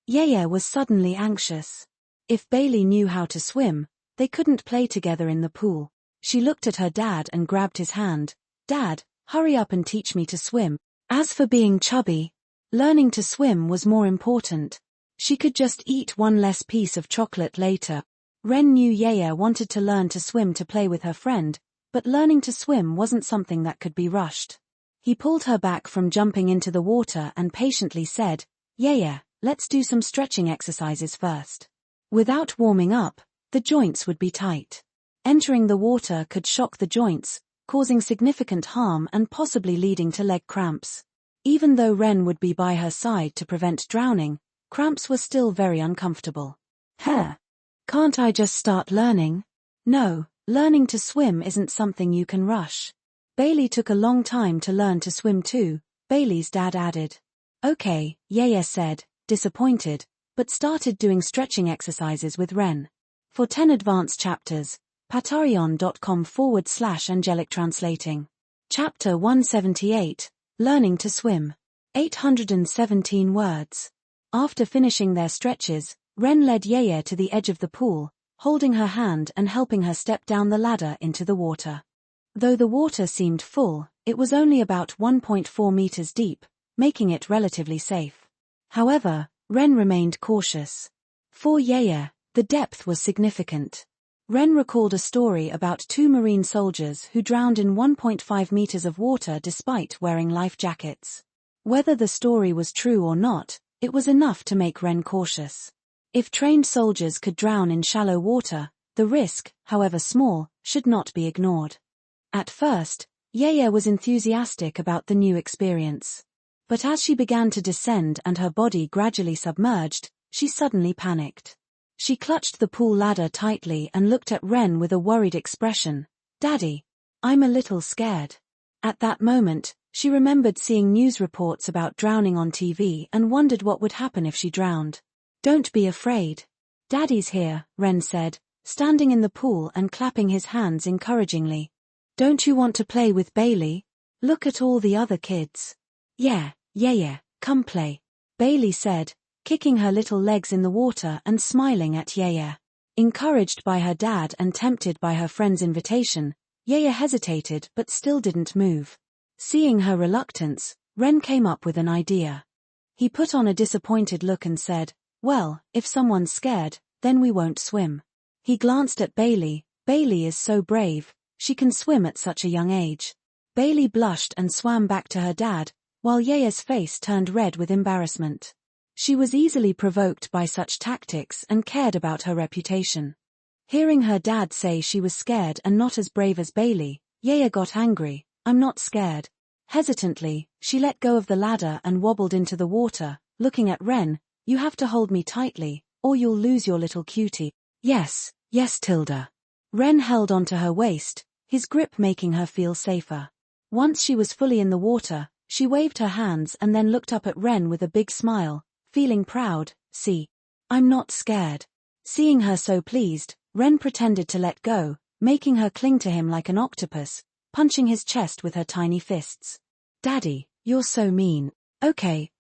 Yaya was suddenly anxious. If Bailey knew how to swim, they couldn't play together in the pool. She looked at her dad and grabbed his hand. "Dad, hurry up and teach me to swim. As for being chubby, Learning to swim was more important. She could just eat one less piece of chocolate later. Ren knew Yaya wanted to learn to swim to play with her friend, but learning to swim wasn't something that could be rushed. He pulled her back from jumping into the water and patiently said, "Yaya, let's do some stretching exercises first. Without warming up, the joints would be tight. Entering the water could shock the joints, causing significant harm and possibly leading to leg cramps." Even though Ren would be by her side to prevent drowning, cramps were still very uncomfortable. Can't I just start learning? No, learning to swim isn't something you can rush. Bailey took a long time to learn to swim too, Bailey's dad added. Okay, Yaya said, disappointed, but started doing stretching exercises with Ren. For 10 advanced chapters, patreon.com/angelic translating. Chapter 178, Learning to Swim. 817 words. After finishing their stretches, Ren led Yaya to the edge of the pool, holding her hand and helping her step down the ladder into the water. Though the water seemed full, it was only about 1.4 meters deep, making it relatively safe. However, Ren remained cautious. For Yaya, the depth was significant. Ren recalled a story about 2 Marine soldiers who drowned in 1.5 meters of water despite wearing life jackets. Whether the story was true or not, it was enough to make Ren cautious. If trained soldiers could drown in shallow water, the risk, however small, should not be ignored. At first, Yaya was enthusiastic about the new experience. But as she began to descend and her body gradually submerged, she suddenly panicked. She clutched the pool ladder tightly and looked at Ren with a worried expression. "Daddy, I'm a little scared." At that moment, she remembered seeing news reports about drowning on TV and wondered what would happen if she drowned. "Don't be afraid. Daddy's here," Ren said, standing in the pool and clapping his hands encouragingly. "Don't you want to play with Bailey? Look at all the other kids." Yeah, come play," Bailey said, kicking her little legs in the water and smiling at Yaya. Encouraged by her dad and tempted by her friend's invitation, Yaya hesitated but still didn't move. Seeing her reluctance, Ren came up with an idea. He put on a disappointed look and said, "Well, if someone's scared, then we won't swim." He glanced at Bailey. Bailey is so brave, she can swim at such a young age. Bailey blushed and swam back to her dad, while Yaya's face turned red with embarrassment. She was easily provoked by such tactics and cared about her reputation. Hearing her dad say she was scared and not as brave as Bailey, Yaya got angry. "I'm not scared." Hesitantly, she let go of the ladder and wobbled into the water, looking at Ren. "You have to hold me tightly, or you'll lose your little cutie." Yes, Tilda." Ren held onto her waist, his grip making her feel safer. Once she was fully in the water, she waved her hands and then looked up at Ren with a big smile, feeling proud. "See? I'm not scared." Seeing her so pleased, Ren pretended to let go, making her cling to him like an octopus, punching his chest with her tiny fists. "Daddy, you're so mean." Okay,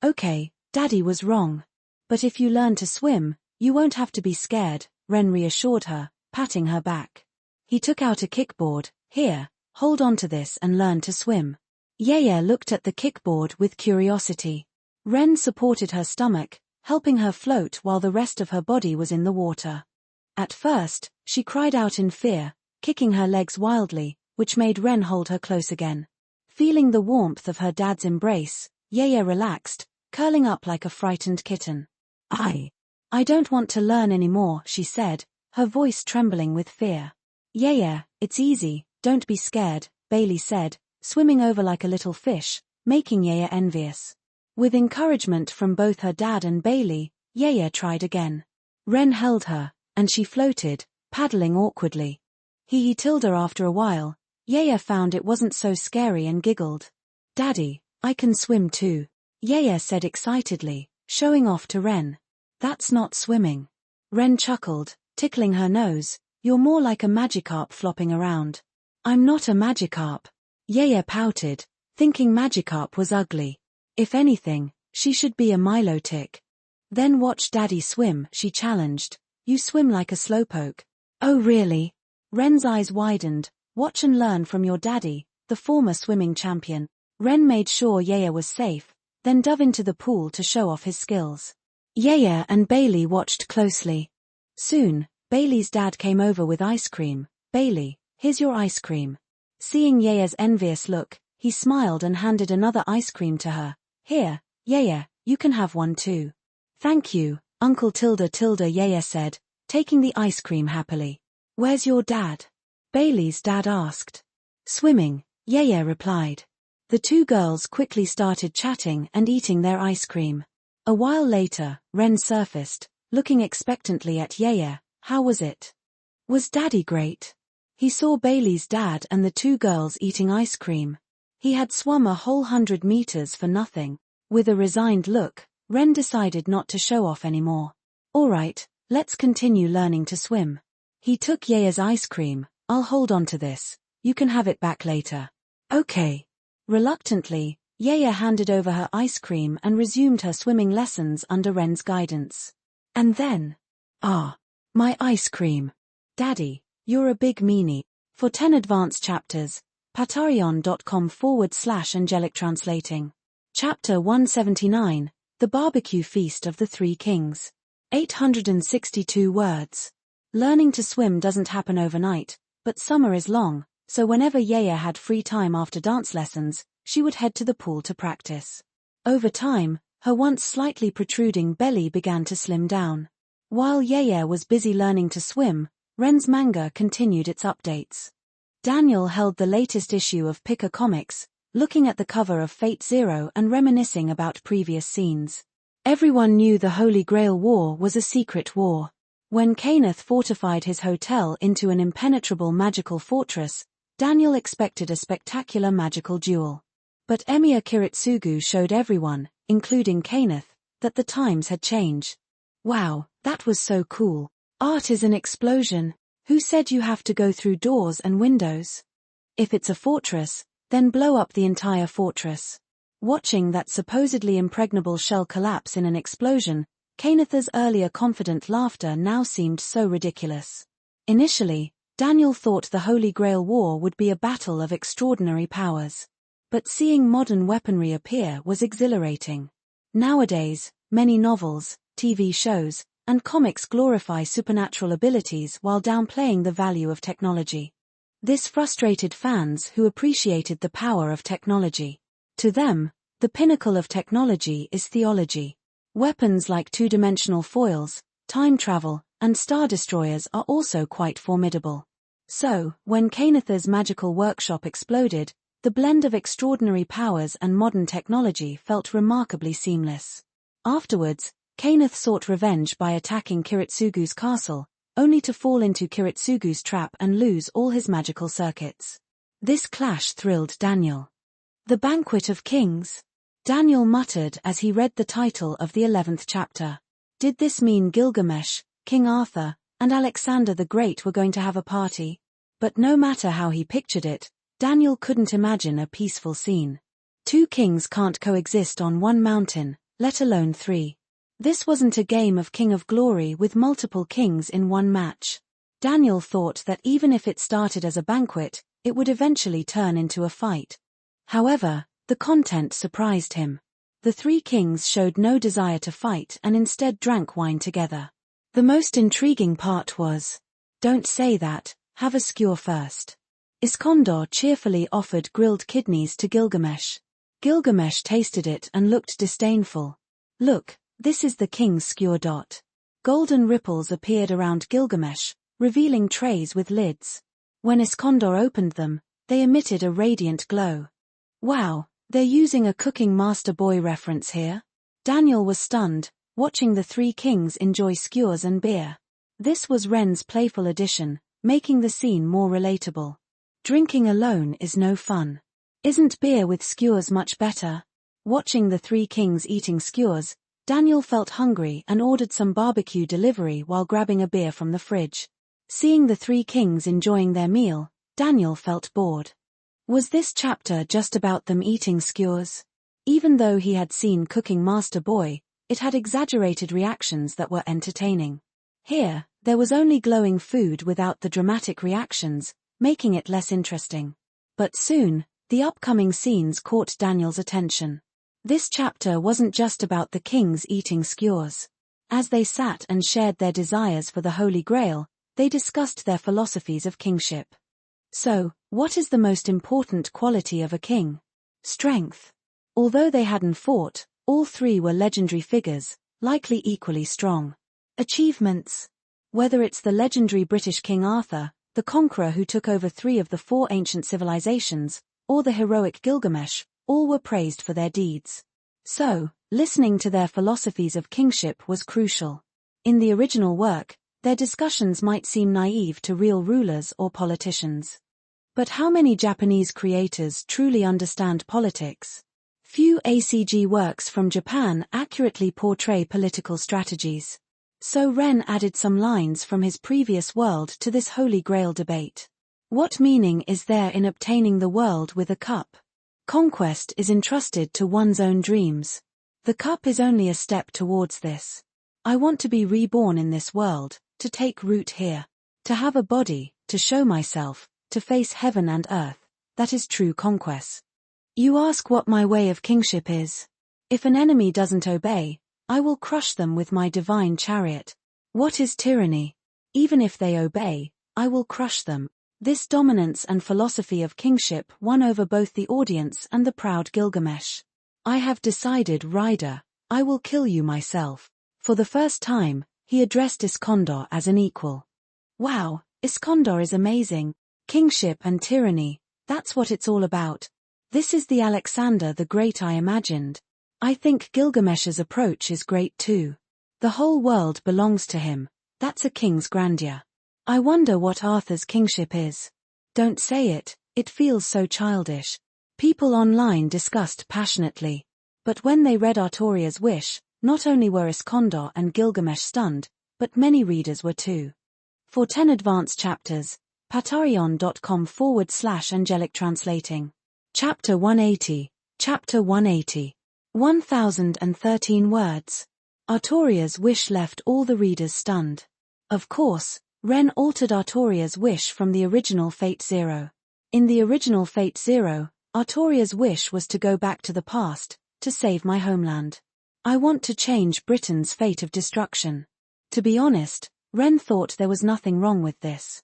Daddy was wrong. "But if you learn to swim, you won't have to be scared," Ren reassured her, patting her back. He took out a kickboard. "Here, hold on to this and learn to swim." Yaya looked at the kickboard with curiosity. Ren supported her stomach, helping her float while the rest of her body was in the water. At first, she cried out in fear, kicking her legs wildly, which made Ren hold her close again. Feeling the warmth of her dad's embrace, Yaya relaxed, curling up like a frightened kitten. I don't want to learn anymore," she said, her voice trembling with fear. "Yaya, it's easy, don't be scared," Bailey said, swimming over like a little fish, making Yaya envious. With encouragement from both her dad and Bailey, Yaya tried again. Ren held her, and she floated, paddling awkwardly. He told her after a while. Yaya found it wasn't so scary and giggled. "Daddy, I can swim too," Yaya said excitedly, showing off to Ren. "That's not swimming." Ren chuckled, tickling her nose. "You're more like a Magikarp flopping around." "I'm not a Magikarp." Yaya pouted, thinking Magikarp was ugly. If anything, she should be a Milotic. "Then watch Daddy swim," she challenged. "You swim like a slowpoke." "Oh really?" Ren's eyes widened. "Watch and learn from your daddy, the former swimming champion." Ren made sure Yaya was safe, then dove into the pool to show off his skills. Yaya and Bailey watched closely. Soon, Bailey's dad came over with ice cream. "Bailey, here's your ice cream." Seeing Yaya's envious look, he smiled and handed another ice cream to her. "Here, Yaya, you can have one too." "Thank you, Uncle Tilda," Yaya said, taking the ice cream happily. "Where's your dad?" Bailey's dad asked. "Swimming," Yaya replied. The two girls quickly started chatting and eating their ice cream. A while later, Ren surfaced, looking expectantly at Yaya. "How was it? Was Daddy great?" He saw Bailey's dad and the two girls eating ice cream. He had swum a whole 100 meters for nothing. With a resigned look, Ren decided not to show off anymore. "All right, let's continue learning to swim." He took Yaya's ice cream. "I'll hold on to this. You can have it back later." "Okay." Reluctantly, Yaya handed over her ice cream and resumed her swimming lessons under Ren's guidance. And then, my ice cream. "Daddy, you're a big meanie." For 10 advanced chapters, patreon.com/angelic translating. Chapter 179, The Barbecue Feast of the Three Kings. 862 words. Learning to swim doesn't happen overnight, but summer is long, so whenever Yaya had free time after dance lessons, she would head to the pool to practice. Over time, her once slightly protruding belly began to slim down. While Yaya was busy learning to swim, Ren's manga continued its updates. Daniel held the latest issue of Picker Comics, looking at the cover of Fate Zero and reminiscing about previous scenes. Everyone knew the Holy Grail War was a secret war. When Kenneth fortified his hotel into an impenetrable magical fortress, Daniel expected a spectacular magical duel. But Emir Kiritsugu showed everyone, including Kenneth, that the times had changed. "Wow, that was so cool. Art is an explosion. Who said you have to go through doors and windows? If it's a fortress, then blow up the entire fortress." Watching that supposedly impregnable shell collapse in an explosion, Kenneth's earlier confident laughter now seemed so ridiculous. Initially, Daniel thought the Holy Grail War would be a battle of extraordinary powers. But seeing modern weaponry appear was exhilarating. Nowadays, many novels, TV shows, and comics glorify supernatural abilities while downplaying the value of technology. This frustrated fans who appreciated the power of technology. To them, the pinnacle of technology is theology. Weapons like two-dimensional foils, time travel, and star destroyers are also quite formidable. So, when Kenneth's magical workshop exploded, the blend of extraordinary powers and modern technology felt remarkably seamless. Afterwards, Kenneth sought revenge by attacking Kiritsugu's castle, only to fall into Kiritsugu's trap and lose all his magical circuits. This clash thrilled Daniel. "The Banquet of Kings?" Daniel muttered as he read the title of the 11th chapter. Did this mean Gilgamesh, King Arthur, and Alexander the Great were going to have a party? But no matter how he pictured it, Daniel couldn't imagine a peaceful scene. Two kings can't coexist on one mountain, let alone three. This wasn't a game of King of Glory with multiple kings in one match. Daniel thought that even if it started as a banquet, it would eventually turn into a fight. However, the content surprised him. The three kings showed no desire to fight and instead drank wine together. The most intriguing part was, "Don't say that, have a skewer first." Iskandar cheerfully offered grilled kidneys to Gilgamesh. Gilgamesh tasted it and looked disdainful. "Look, this is the king's skewer." Golden ripples appeared around Gilgamesh, revealing trays with lids. When Iskandar opened them, they emitted a radiant glow. Wow, they're using a Cooking Master Boy reference here? Daniel was stunned, watching the three kings enjoy skewers and beer. This was Ren's playful addition, making the scene more relatable. Drinking alone is no fun. Isn't beer with skewers much better? Watching the three kings eating skewers, Daniel felt hungry and ordered some barbecue delivery while grabbing a beer from the fridge. Seeing the three kings enjoying their meal, Daniel felt bored. Was this chapter just about them eating skewers? Even though he had seen Cooking Master Boy, it had exaggerated reactions that were entertaining. Here, there was only glowing food without the dramatic reactions, making it less interesting. But soon, the upcoming scenes caught Daniel's attention. This chapter wasn't just about the kings eating skewers. As they sat and shared their desires for the Holy Grail, they discussed their philosophies of kingship. So, what is the most important quality of a king? Strength. Although they hadn't fought, all three were legendary figures, likely equally strong. Achievements. Whether it's the legendary British King Arthur, the conqueror who took over 3 of the 4 ancient civilizations, or the heroic Gilgamesh, all were praised for their deeds. So, listening to their philosophies of kingship was crucial. In the original work, their discussions might seem naive to real rulers or politicians. But how many Japanese creators truly understand politics? Few ACG works from Japan accurately portray political strategies. So Ren added some lines from his previous world to this Holy Grail debate. What meaning is there in obtaining the world with a cup? Conquest is entrusted to one's own dreams. The cup is only a step towards this. I want to be reborn in this world, to take root here. To have a body, to show myself, to face heaven and earth. That is true conquest. You ask what my way of kingship is. If an enemy doesn't obey, I will crush them with my divine chariot. What is tyranny? Even if they obey, I will crush them. This dominance and philosophy of kingship won over both the audience and the proud Gilgamesh. I have decided, Rider, I will kill you myself. For the first time, he addressed Iskandar as an equal. Wow, Iskandar is amazing. Kingship and tyranny, that's what it's all about. This is the Alexander the Great I imagined. I think Gilgamesh's approach is great too. The whole world belongs to him. That's a king's grandeur. I wonder what Arthur's kingship is. Don't say it, it feels so childish. People online discussed passionately. But when they read Artoria's wish, not only were Iskandar and Gilgamesh stunned, but many readers were too. For 10 advanced chapters, patreon.com/angelic translating. Chapter 180. Chapter 180. 1013 words. Artoria's wish left all the readers stunned. Of course, Ren altered Artoria's wish from the original Fate Zero. In the original Fate Zero, Artoria's wish was to go back to the past, to save my homeland. I want to change Britain's fate of destruction. To be honest, Ren thought there was nothing wrong with this.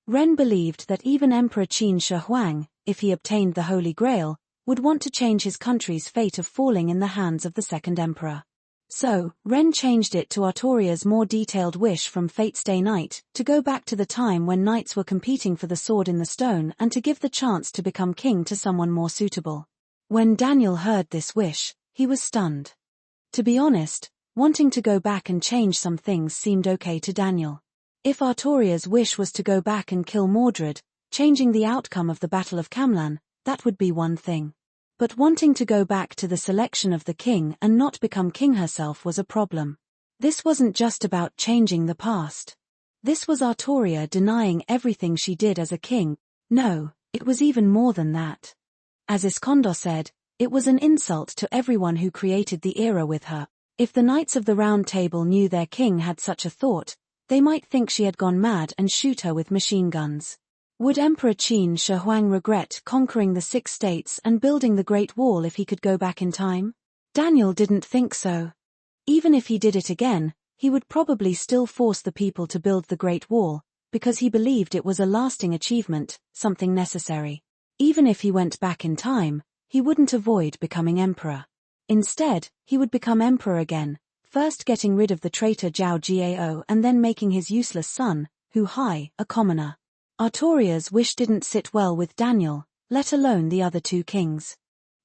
Ren believed that even Emperor Qin Shi Huang, if he obtained the Holy Grail, would want to change his country's fate of falling in the hands of the second emperor. So, Ren changed it to Artoria's more detailed wish from Fate's Day Night, to go back to the time when knights were competing for the sword in the stone and to give the chance to become king to someone more suitable. When Daniel heard this wish, he was stunned. To be honest, wanting to go back and change some things seemed okay to Daniel. If Artoria's wish was to go back and kill Mordred, changing the outcome of the Battle of Camlan, that would be one thing. But wanting to go back to the selection of the king and not become king herself was a problem. This wasn't just about changing the past. This was Artoria denying everything she did as a king. No, it was even more than that. As Iskandar said, it was an insult to everyone who created the era with her. If the Knights of the Round Table knew their king had such a thought, they might think she had gone mad and shoot her with machine guns. Would Emperor Qin Shi Huang regret conquering the 6 states and building the Great Wall if he could go back in time? Daniel didn't think so. Even if he did it again, he would probably still force the people to build the Great Wall, because he believed it was a lasting achievement, something necessary. Even if he went back in time, he wouldn't avoid becoming emperor. Instead, he would become emperor again, first getting rid of the traitor Zhao Jiao and then making his useless son, Hu Hai, a commoner. Artoria's wish didn't sit well with Daniel, let alone the other 2 kings.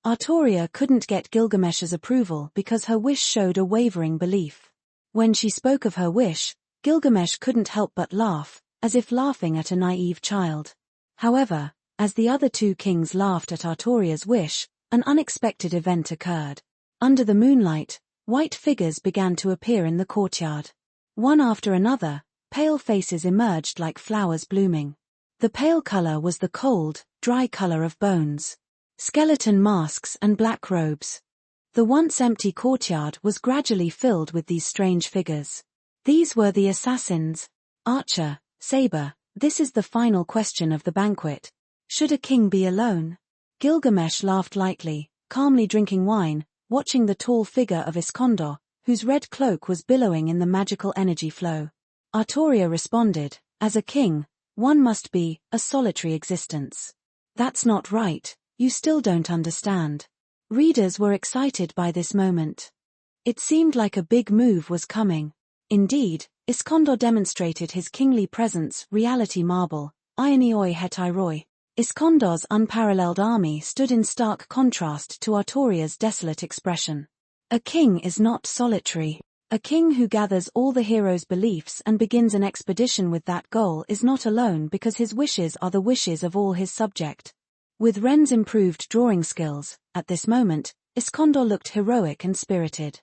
Artoria couldn't get Gilgamesh's approval because her wish showed a wavering belief. When she spoke of her wish, Gilgamesh couldn't help but laugh, as if laughing at a naive child. However, as the other 2 kings laughed at Artoria's wish, an unexpected event occurred. Under the moonlight, white figures began to appear in the courtyard. One after another, pale faces emerged like flowers blooming. The pale color was the cold, dry color of bones. Skeleton masks and black robes. The once empty courtyard was gradually filled with these strange figures. These were the assassins. Archer, Saber, this is the final question of the banquet. Should a king be alone? Gilgamesh laughed lightly, calmly drinking wine, watching the tall figure of Iskandar, whose red cloak was billowing in the magical energy flow. Artoria responded, "As a king, one must be a solitary existence." "That's not right, you still don't understand." Readers were excited by this moment. It seemed like a big move was coming. Indeed, Iskandar demonstrated his kingly presence, reality marble, Ionioi Hetiroi. Iskandar's unparalleled army stood in stark contrast to Artoria's desolate expression. A king is not solitary. A king who gathers all the hero's beliefs and begins an expedition with that goal is not alone because his wishes are the wishes of all his subject. With Ren's improved drawing skills, at this moment, Iskandar looked heroic and spirited.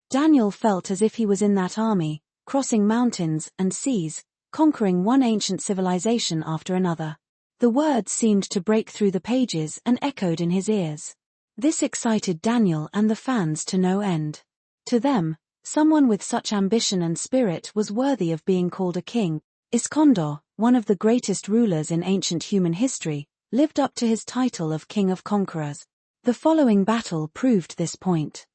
Daniel felt as if he was in that army, crossing mountains and seas, conquering one ancient civilization after another. The words seemed to break through the pages and echoed in his ears. This excited Daniel and the fans to no end. To them, someone with such ambition and spirit was worthy of being called a king. Iskandar, one of the greatest rulers in ancient human history, lived up to his title of King of Conquerors. The following battle proved this point.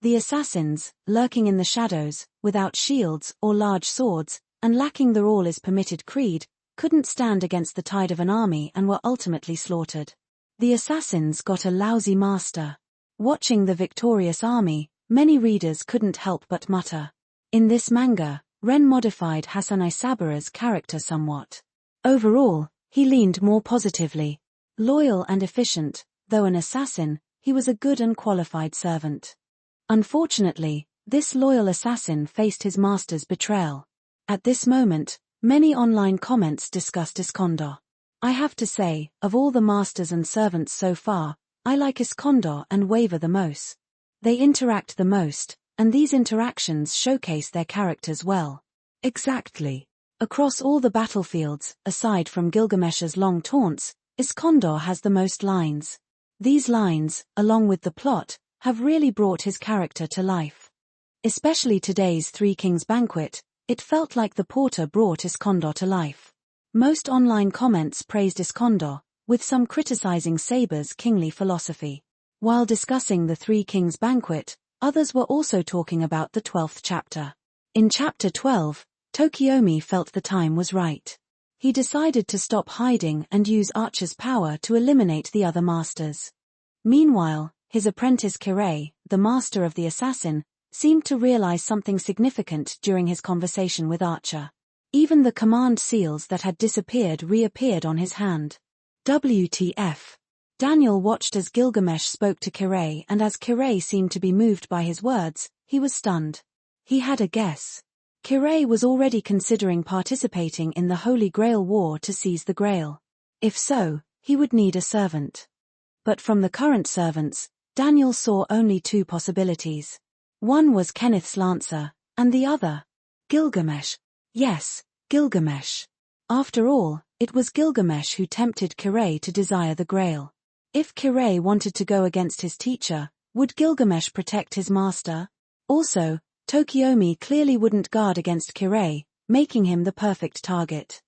The assassins, lurking in the shadows, without shields or large swords, and lacking the all is permitted creed, couldn't stand against the tide of an army and were ultimately slaughtered. The assassins got a lousy master. Watching the victorious army, many readers couldn't help but mutter. In this manga, Ren modified Hasanai Sabura's character somewhat. Overall, he leaned more positively. Loyal and efficient, though an assassin, he was a good and qualified servant. Unfortunately, this loyal assassin faced his master's betrayal. At this moment, many online comments discussed Iskandar. I have to say, of all the masters and servants so far, I like Iskandar and Waver the most. They interact the most, and these interactions showcase their characters well. Exactly. Across all the battlefields, aside from Gilgamesh's long taunts, Iskandar has the most lines. These lines, along with the plot, have really brought his character to life. Especially today's Three Kings banquet, it felt like the porter brought Iskandar to life. Most online comments praised Iskandar, with some criticizing Saber's kingly philosophy. While discussing the Three Kings banquet, others were also talking about the 12th chapter. In chapter 12, Tokiomi felt the time was right. He decided to stop hiding and use Archer's power to eliminate the other masters. Meanwhile, his apprentice Kirei, the master of the assassin, seemed to realize something significant during his conversation with Archer. Even the command seals that had disappeared reappeared on his hand. WTF. Daniel watched as Gilgamesh spoke to Kirei, and as Kirei seemed to be moved by his words, he was stunned. He had a guess. Kirei was already considering participating in the Holy Grail War to seize the Grail. If so, he would need a servant. But from the current servants, Daniel saw only two possibilities. One was Kenneth's Lancer, and the other, Gilgamesh. Yes, Gilgamesh. After all, it was Gilgamesh who tempted Kirei to desire the Grail. If Kirei wanted to go against his teacher, would Gilgamesh protect his master? Also, Tokiomi clearly wouldn't guard against Kirei, making him the perfect target.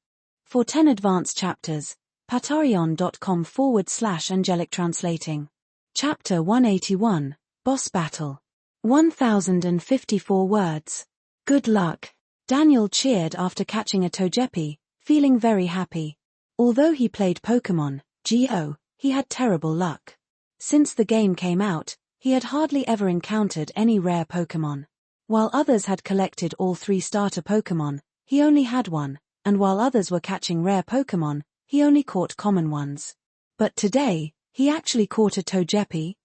For 10 advanced chapters, patreon.com/angelic translating. Chapter 181, Boss Battle. 1054 words. Good luck. Daniel cheered after catching a Togepi, feeling very happy. Although he played Pokemon Go, he had terrible luck. Since the game came out, he had hardly ever encountered any rare Pokemon. While others had collected all 3 starter Pokemon, he only had one, and while others were catching rare Pokemon, he only caught common ones. But today, he actually caught a Togepi.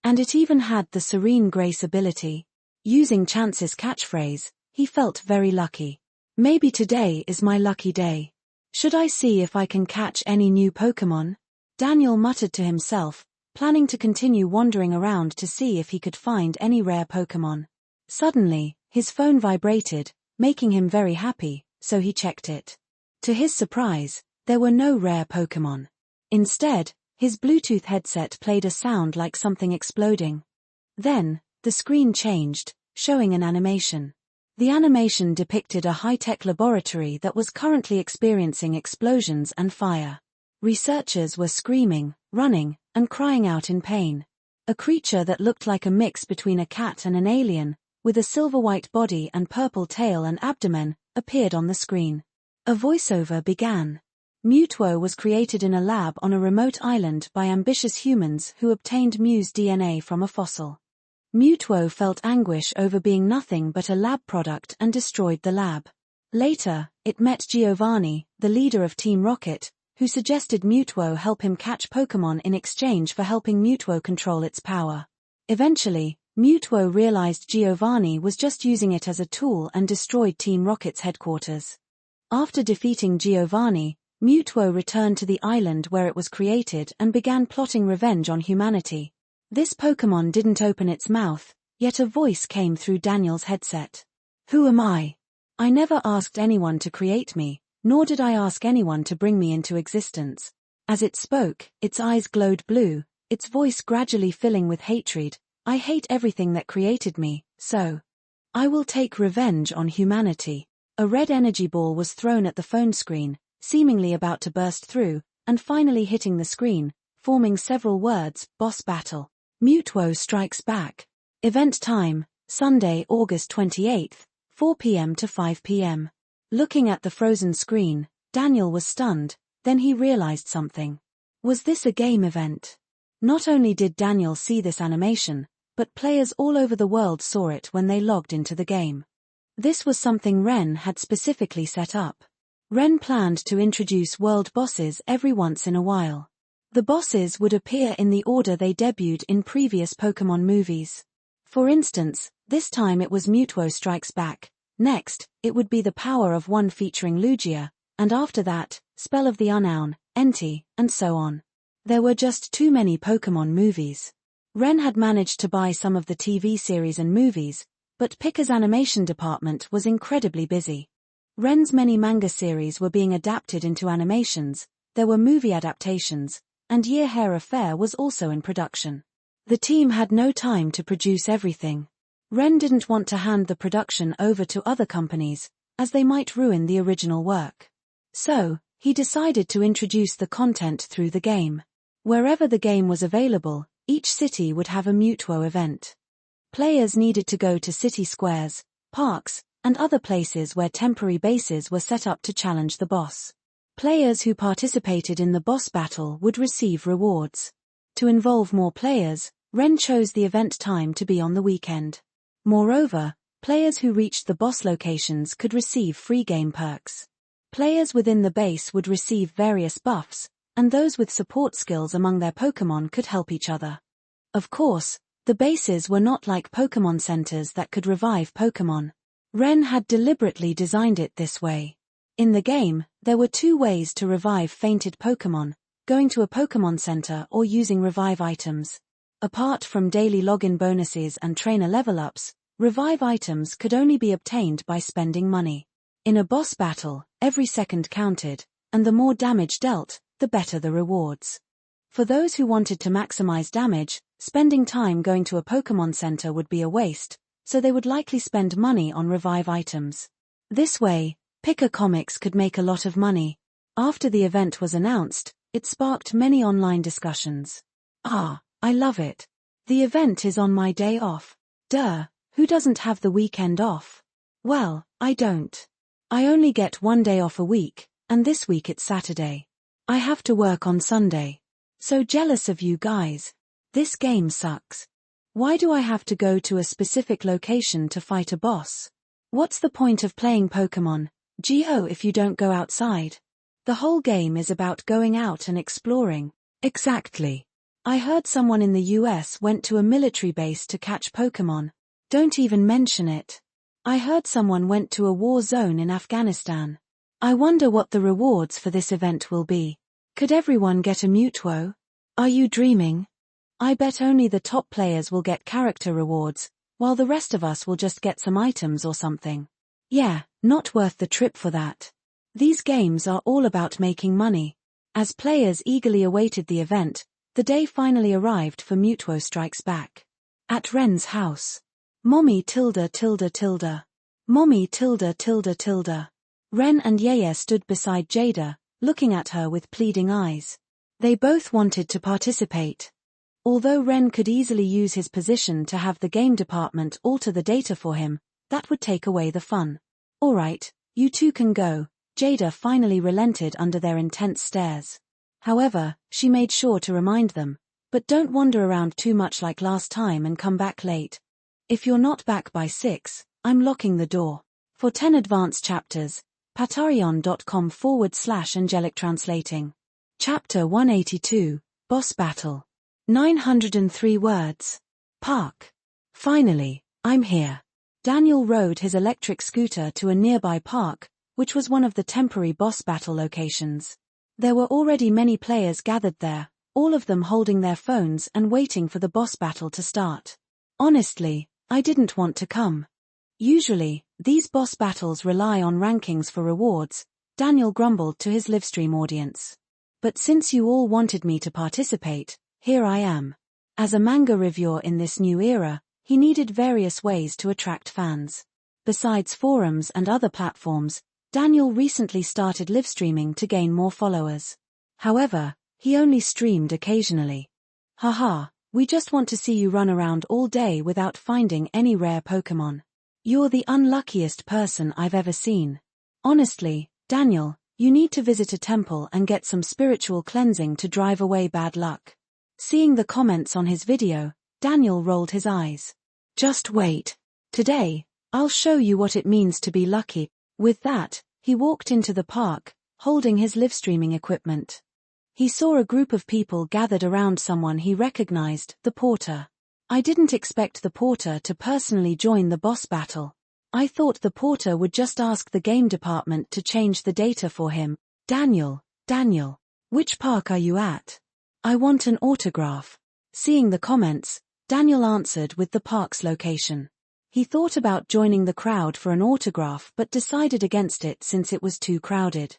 And it even had the Serene Grace ability. Using Chance's catchphrase, he felt very lucky. Maybe today is my lucky day. Should I see if I can catch any new Pokemon? Daniel muttered to himself, planning to continue wandering around to see if he could find any rare Pokemon. Suddenly, his phone vibrated, making him very happy, so he checked it. To his surprise, there were no rare Pokemon. Instead, his Bluetooth headset played a sound like something exploding. Then, the screen changed, showing an animation. The animation depicted a high-tech laboratory that was currently experiencing explosions and fire. Researchers were screaming, running, and crying out in pain. A creature that looked like a mix between a cat and an alien, with a silver-white body and purple tail and abdomen, appeared on the screen. A voiceover began. Mutuo was created in a lab on a remote island by ambitious humans who obtained Mu's DNA from a fossil. Mutuo felt anguish over being nothing but a lab product and destroyed the lab. Later, it met Giovanni, the leader of Team Rocket, who suggested Mutuo help him catch Pokémon in exchange for helping Mutuo control its power. Eventually, Mutuo realized Giovanni was just using it as a tool and destroyed Team Rocket's headquarters. After defeating Giovanni, Mutuo returned to the island where it was created and began plotting revenge on humanity. This Pokémon didn't open its mouth, yet a voice came through Daniel's headset. "Who am I? I never asked anyone to create me, nor did I ask anyone to bring me into existence." As it spoke, its eyes glowed blue, its voice gradually filling with hatred. "I hate everything that created me, so I will take revenge on humanity." A red energy ball was thrown at the phone screen, seemingly about to burst through, and finally hitting the screen, forming several words: Boss Battle. Mutuo Strikes Back. Event time, Sunday, August 28th, 4 p.m. to 5 p.m. Looking at the frozen screen, Daniel was stunned, then he realized something. Was this a game event? Not only did Daniel see this animation, but players all over the world saw it when they logged into the game. This was something Ren had specifically set up. Ren planned to introduce world bosses every once in a while. The bosses would appear in the order they debuted in previous Pokémon movies. For instance, this time it was Mutuo Strikes Back, next, it would be the Power of One featuring Lugia, and after that, Spell of the Unknown, Entei, and so on. There were just too many Pokémon movies. Ren had managed to buy some of the TV series and movies, but Pika's animation department was incredibly busy. Ren's many manga series were being adapted into animations, there were movie adaptations, and Year Hair Affair was also in production. The team had no time to produce everything. Ren didn't want to hand the production over to other companies, as they might ruin the original work. So, he decided to introduce the content through the game. Wherever the game was available, each city would have a Mutuo event. Players needed to go to city squares, parks, and other places where temporary bases were set up to challenge the boss. Players who participated in the boss battle would receive rewards. To involve more players, Ren chose the event time to be on the weekend. Moreover, players who reached the boss locations could receive free game perks. Players within the base would receive various buffs, and those with support skills among their Pokémon could help each other. Of course, the bases were not like Pokémon centers that could revive Pokémon. Ren had deliberately designed it this way. In the game, there were two ways to revive fainted Pokémon, going to a Pokémon Center or using revive items. Apart from daily login bonuses and trainer level-ups, revive items could only be obtained by spending money. In a boss battle, every second counted, and the more damage dealt, the better the rewards. For those who wanted to maximize damage, spending time going to a Pokémon Center would be a waste, so they would likely spend money on revive items. This way, Pika Comics could make a lot of money. After the event was announced, it sparked many online discussions. "Ah, I love it. The event is on my day off. Duh, who doesn't have the weekend off? Well, I don't. I only get one day off a week, and this week it's Saturday. I have to work on Sunday. So jealous of you guys. This game sucks. Why do I have to go to a specific location to fight a boss? What's the point of playing Pokémon Go if you don't go outside? The whole game is about going out and exploring." Exactly. I heard someone in the US went to a military base to catch Pokémon. Don't even mention it. I heard someone went to a war zone in Afghanistan. I wonder what the rewards for this event will be. Could everyone get a Mutuo? Are you dreaming? I bet only the top players will get character rewards, while the rest of us will just get some items or something. Yeah, not worth the trip for that. These games are all about making money. As players eagerly awaited the event, the day finally arrived for Mutuo Strikes Back. At Ren's house. Mommy tilde tilde tilde. Mommy tilde tilde tilde. Ren and Yeye stood beside Jada, looking at her with pleading eyes. They both wanted to participate. Although Ren could easily use his position to have the game department alter the data for him, that would take away the fun. Alright, you two can go. Jada finally relented under their intense stares. However, she made sure to remind them, but don't wander around too much like last time and come back late. If you're not back by 6, I'm locking the door. For 10 advanced chapters, patreon.com/angelic translating. Chapter 182, Boss Battle. 903 words. Park. Finally, I'm here. Daniel rode his electric scooter to a nearby park, which was one of the temporary boss battle locations. There were already many players gathered there, all of them holding their phones and waiting for the boss battle to start. Honestly, I didn't want to come. Usually, these boss battles rely on rankings for rewards, Daniel grumbled to his livestream audience. But since you all wanted me to participate, here I am. As a manga reviewer in this new era, he needed various ways to attract fans. Besides forums and other platforms, Daniel recently started livestreaming to gain more followers. However, he only streamed occasionally. Haha, we just want to see you run around all day without finding any rare Pokemon. You're the unluckiest person I've ever seen. Honestly, Daniel, you need to visit a temple and get some spiritual cleansing to drive away bad luck. Seeing the comments on his video, Daniel rolled his eyes. Just wait. Today, I'll show you what it means to be lucky. With that, he walked into the park, holding his livestreaming equipment. He saw a group of people gathered around someone he recognized, the porter. I didn't expect the porter to personally join the boss battle. I thought the porter would just ask the game department to change the data for him. Daniel, which park are you at? I want an autograph. Seeing the comments, Daniel answered with the park's location. He thought about joining the crowd for an autograph but decided against it since it was too crowded.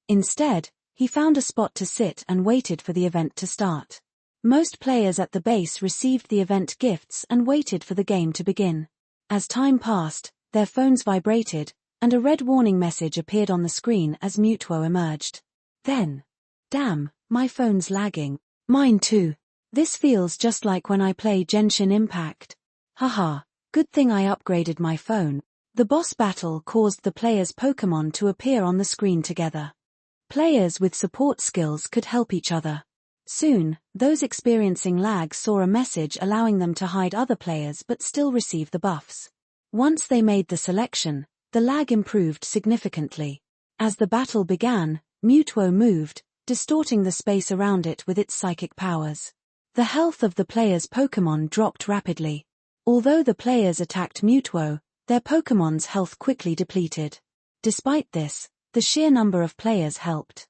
Instead, he found a spot to sit and waited for the event to start. Most players at the base received the event gifts and waited for the game to begin. As time passed, their phones vibrated, and a red warning message appeared on the screen as Mutuo emerged. Then, damn, my phone's lagging. Mine too. This feels just like when I play Genshin Impact. Haha, good thing I upgraded my phone. The boss battle caused the players' Pokemon to appear on the screen together. Players with support skills could help each other. Soon, those experiencing lag saw a message allowing them to hide other players but still receive the buffs. Once they made the selection, the lag improved significantly. As the battle began, Mutuo moved, distorting the space around it with its psychic powers. The health of the players' Pokemon dropped rapidly. Although the players attacked Mutuo, their Pokemon's health quickly depleted. Despite this, the sheer number of players helped.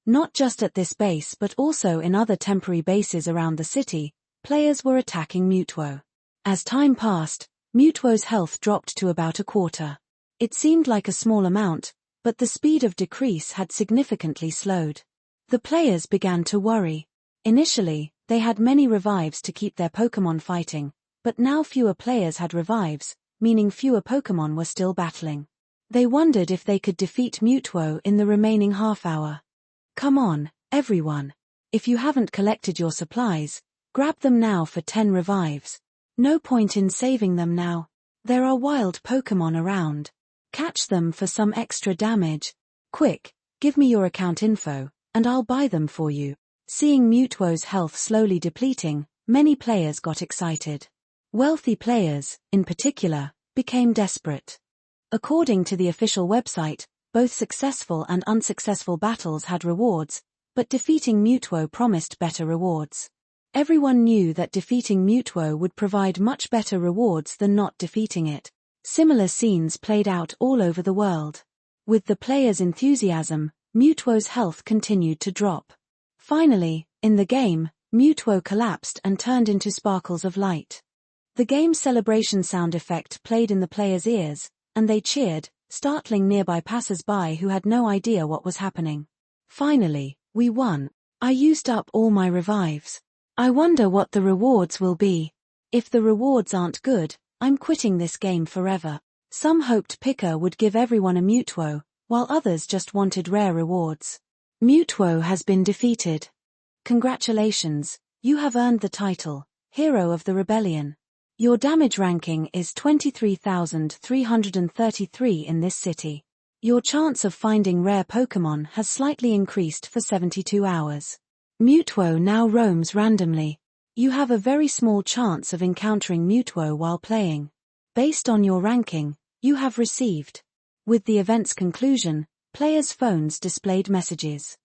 Not just at this base but also in other temporary bases around the city, players were attacking Mutuo. As time passed, Mutuo's health dropped to about a quarter. It seemed like a small amount, but the speed of decrease had significantly slowed. The players began to worry. Initially, they had many revives to keep their Pokemon fighting, but now fewer players had revives, meaning fewer Pokemon were still battling. They wondered if they could defeat Mutuo in the remaining half hour. Come on, everyone. If you haven't collected your supplies, grab them now for 10 revives. No point in saving them now. There are wild Pokemon around. Catch them for some extra damage. Quick, give me your account info, and I'll buy them for you. Seeing Mutuo's health slowly depleting, many players got excited. Wealthy players, in particular, became desperate. According to the official website, both successful and unsuccessful battles had rewards, but defeating Mutuo promised better rewards. Everyone knew that defeating Mutuo would provide much better rewards than not defeating it. Similar scenes played out all over the world. With the players' enthusiasm, Mutuo's health continued to drop. Finally, in the game, Mutuo collapsed and turned into sparkles of light. The game's celebration sound effect played in the players' ears, and they cheered, startling nearby passers-by who had no idea what was happening. Finally, we won. I used up all my revives. I wonder what the rewards will be. If the rewards aren't good, I'm quitting this game forever. Some hoped Pika would give everyone a Mutuo, while others just wanted rare rewards. Mutuo has been defeated. Congratulations, You have earned the title, Hero of the Rebellion. Your damage ranking is 23,333 in this city. Your chance of finding rare Pokémon has slightly increased for 72 hours. Mewtwo now roams randomly. You have a very small chance of encountering Mewtwo while playing. Based on your ranking, you have received. With the event's conclusion, players' phones displayed messages.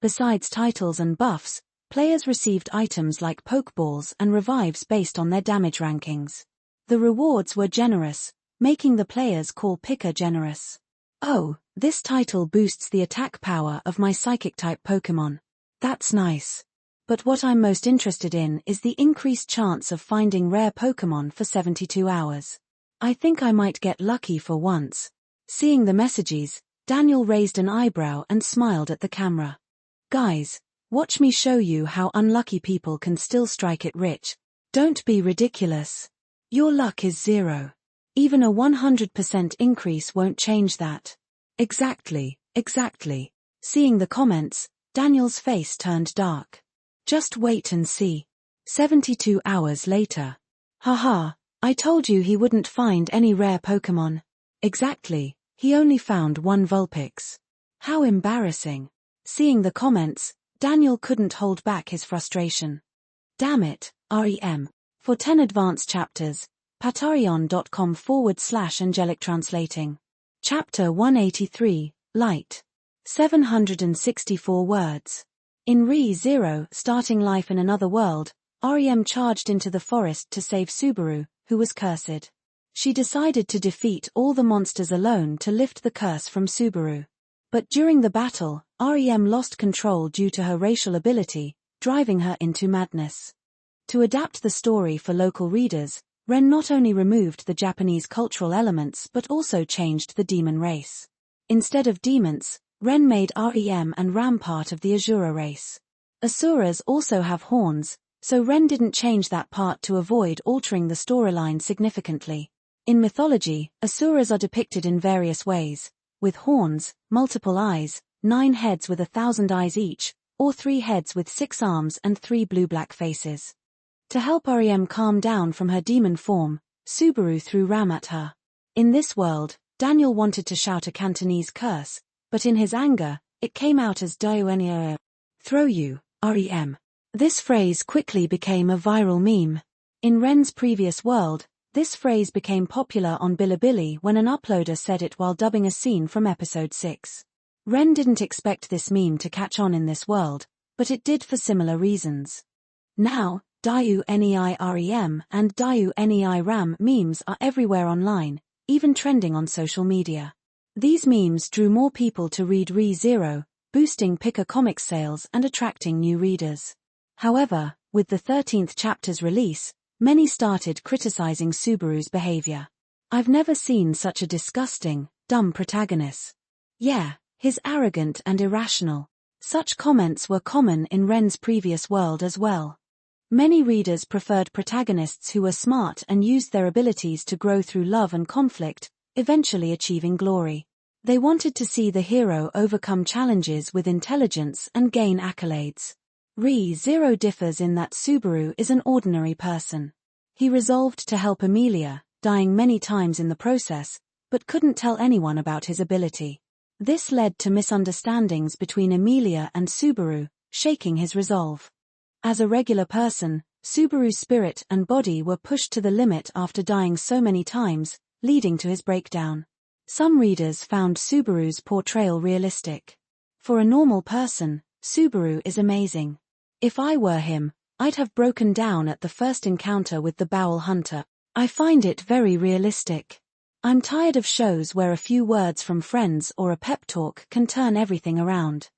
Besides titles and buffs, players received items like Pokeballs and revives based on their damage rankings. The rewards were generous, making the players call picker generous. Oh, this title boosts the attack power of my Psychic-type Pokémon. That's nice. But what I'm most interested in is the increased chance of finding rare Pokémon for 72 hours. I think I might get lucky for once. Seeing the messages, Daniel raised an eyebrow and smiled at the camera. Guys, watch me show you how unlucky people can still strike it rich. Don't be ridiculous. Your luck is 0. Even a 100% increase won't change that. Exactly. Seeing the comments, Daniel's face turned dark. Just wait and see. 72 hours later. Haha, I told you he wouldn't find any rare Pokémon. Exactly, he only found 1 Vulpix. How embarrassing. Seeing the comments, Daniel couldn't hold back his frustration. Damn it, REM. For 10 advanced chapters, patreon.com/angelic translating. Chapter 183, Light. 764 words. In Re-Zero, starting life in another world, REM charged into the forest to save Subaru, who was cursed. She decided to defeat all the monsters alone to lift the curse from Subaru. But during the battle, REM lost control due to her racial ability, driving her into madness. To adapt the story for local readers, Ren not only removed the Japanese cultural elements but also changed the demon race. Instead of demons, Ren made REM and Ram part of the Asura race. Asuras also have horns, so Ren didn't change that part to avoid altering the storyline significantly. In mythology, Asuras are depicted in various ways, with horns, multiple eyes, 9 heads with 1,000 eyes each, or 3 heads with 6 arms and 3 blue-black faces. To help REM calm down from her demon form, Subaru threw Ram at her. In this world, Daniel wanted to shout a Cantonese curse, but in his anger, it came out as Diuenia. Throw you, REM. This phrase quickly became a viral meme. In Ren's previous world, this phrase became popular on Bilibili when an uploader said it while dubbing a scene from episode 6. Ren didn't expect this meme to catch on in this world, but it did for similar reasons. Now, Diu-Nei-Rem and Diu-Nei-Ram memes are everywhere online, even trending on social media. These memes drew more people to read Re-Zero, boosting Picker Comics sales and attracting new readers. However, with the 13th chapter's release, many started criticizing Subaru's behavior. I've never seen such a disgusting, dumb protagonist. Yeah, he's arrogant and irrational. Such comments were common in Ren's previous world as well. Many readers preferred protagonists who were smart and used their abilities to grow through love and conflict, eventually achieving glory. They wanted to see the hero overcome challenges with intelligence and gain accolades. Re-Zero differs in that Subaru is an ordinary person. He resolved to help Emilia, dying many times in the process, but couldn't tell anyone about his ability. This led to misunderstandings between Emilia and Subaru, shaking his resolve. As a regular person, Subaru's spirit and body were pushed to the limit after dying so many times, leading to his breakdown. Some readers found Subaru's portrayal realistic. For a normal person, Subaru is amazing. If I were him, I'd have broken down at the first encounter with the Bowel Hunter. I find it very realistic. I'm tired of shows where a few words from friends or a pep talk can turn everything around.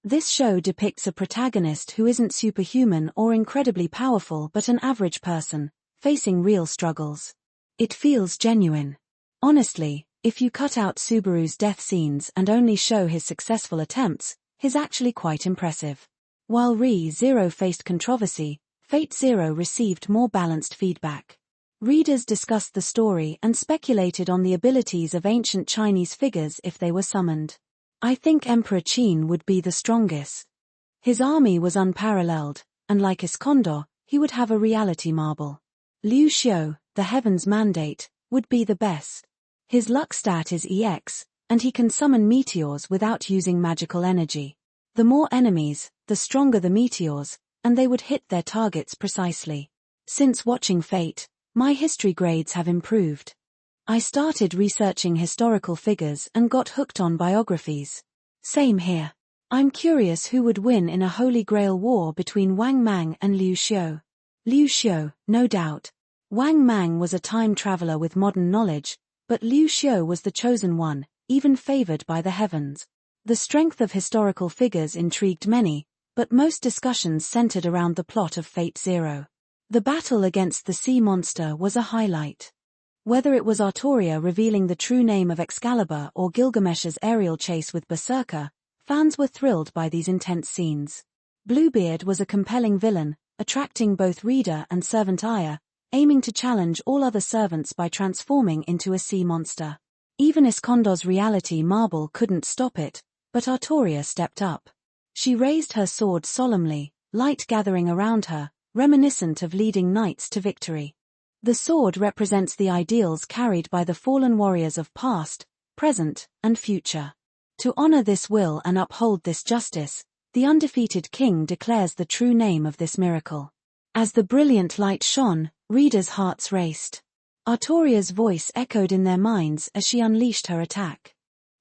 This show depicts a protagonist who isn't superhuman or incredibly powerful but an average person, facing real struggles. It feels genuine. Honestly, if you cut out Subaru's death scenes and only show his successful attempts, he's actually quite impressive. While Re-Zero faced controversy, Fate Zero received more balanced feedback. Readers discussed the story and speculated on the abilities of ancient Chinese figures if they were summoned. I think Emperor Qin would be the strongest. His army was unparalleled, and like Iskandar, he would have a reality marble. Liu Xiu, the Heaven's Mandate, would be the best. His luck stat is EX, and he can summon meteors without using magical energy. The more enemies, the stronger the meteors, and they would hit their targets precisely. Since watching Fate, my history grades have improved. I started researching historical figures and got hooked on biographies. Same here. I'm curious who would win in a Holy Grail war between Wang Mang and Liu Xiu. Liu Xiu, no doubt. Wang Mang was a time traveler with modern knowledge, but Liu Xiu was the chosen one, even favored by the heavens. The strength of historical figures intrigued many, but most discussions centered around the plot of Fate Zero. The battle against the sea monster was a highlight. Whether it was Artoria revealing the true name of Excalibur or Gilgamesh's aerial chase with Berserker, fans were thrilled by these intense scenes. Bluebeard was a compelling villain, attracting both reader and servant ire, aiming to challenge all other servants by transforming into a sea monster. Even Iskandar's reality marble couldn't stop it, but Artoria stepped up. She raised her sword solemnly, light gathering around her, reminiscent of leading knights to victory. The sword represents the ideals carried by the fallen warriors of past, present, and future. To honor this will and uphold this justice, the undefeated king declares the true name of this miracle. As the brilliant light shone, readers' hearts raced. Artoria's voice echoed in their minds as she unleashed her attack.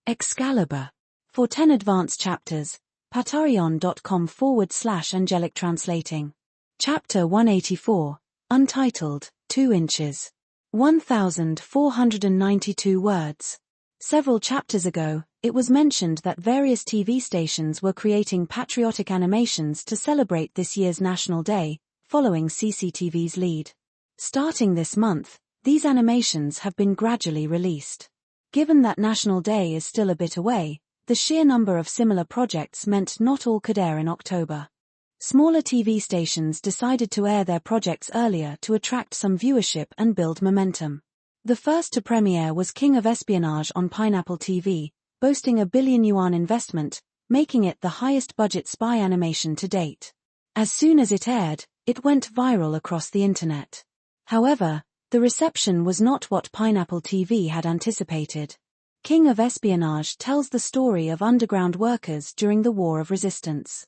Excalibur. For 10 advanced chapters, patreon.com/angelic translating. Chapter 184, Untitled, 2 inches. 1,492 words. Several chapters ago, it was mentioned that various TV stations were creating patriotic animations to celebrate this year's National Day, following CCTV's lead. Starting this month, these animations have been gradually released. Given that National Day is still a bit away, the sheer number of similar projects meant not all could air in October. Smaller TV stations decided to air their projects earlier to attract some viewership and build momentum. The first to premiere was King of Espionage on Pineapple TV, boasting a billion-yuan investment, making it the highest-budget spy animation to date. As soon as it aired, it went viral across the internet. However, the reception was not what Pineapple TV had anticipated. King of Espionage tells the story of underground workers during the War of Resistance.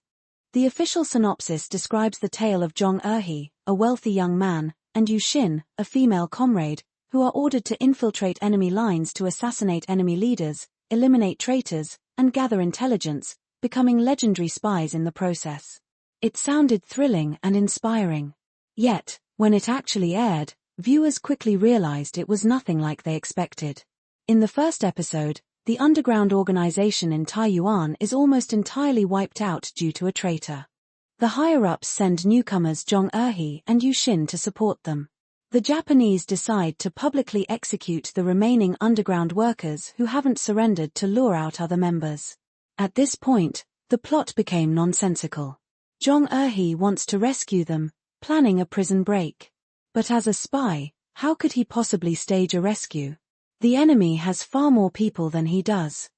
The official synopsis describes the tale of Zhong Erhe, a wealthy young man, and Yu Xin, a female comrade, who are ordered to infiltrate enemy lines to assassinate enemy leaders, eliminate traitors, and gather intelligence, becoming legendary spies in the process. It sounded thrilling and inspiring. Yet, when it actually aired, viewers quickly realized it was nothing like they expected. In the first episode, the underground organization in Taiyuan is almost entirely wiped out due to a traitor. The higher-ups send newcomers Zhong Erhe and Yu Xin to support them. The Japanese decide to publicly execute the remaining underground workers who haven't surrendered to lure out other members. At this point, the plot became nonsensical. Zhong Erhe wants to rescue them, planning a prison break. But as a spy, how could he possibly stage a rescue? The enemy has far more people than he does.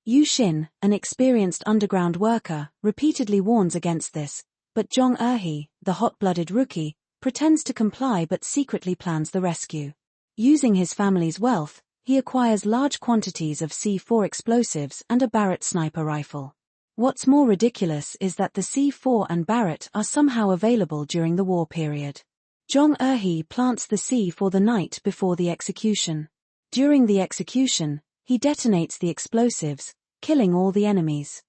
Yu Xin, an experienced underground worker, repeatedly warns against this, but Zhong Erhe, the hot-blooded rookie, pretends to comply but secretly plans the rescue. Using his family's wealth, he acquires large quantities of C4 explosives and a Barrett sniper rifle. What's more ridiculous is that the C4 and Barrett are somehow available during the war period. Zhong Erhe plants the C4 the night before the execution. During the execution, he detonates the explosives, killing all the enemies.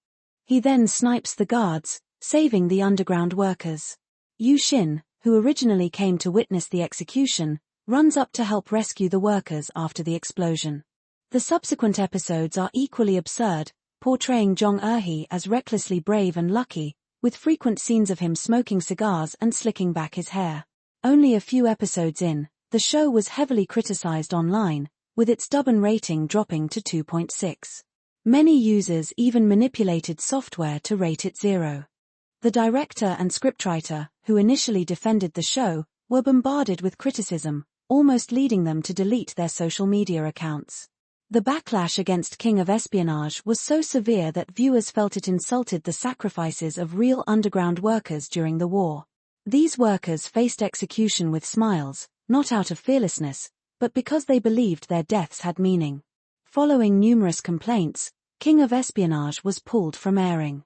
He then snipes the guards, saving the underground workers. Yu Xin, who originally came to witness the execution, runs up to help rescue the workers after the explosion. The subsequent episodes are equally absurd, portraying Zhong Erhe as recklessly brave and lucky, with frequent scenes of him smoking cigars and slicking back his hair. Only a few episodes in, the show was heavily criticized online, with its Dubin rating dropping to 2.6. Many users even manipulated software to rate it 0. The director and scriptwriter, who initially defended the show, were bombarded with criticism, almost leading them to delete their social media accounts. The backlash against King of Espionage was so severe that viewers felt it insulted the sacrifices of real underground workers during the war. These workers faced execution with smiles, not out of fearlessness, but because they believed their deaths had meaning. Following numerous complaints, King of Espionage was pulled from airing.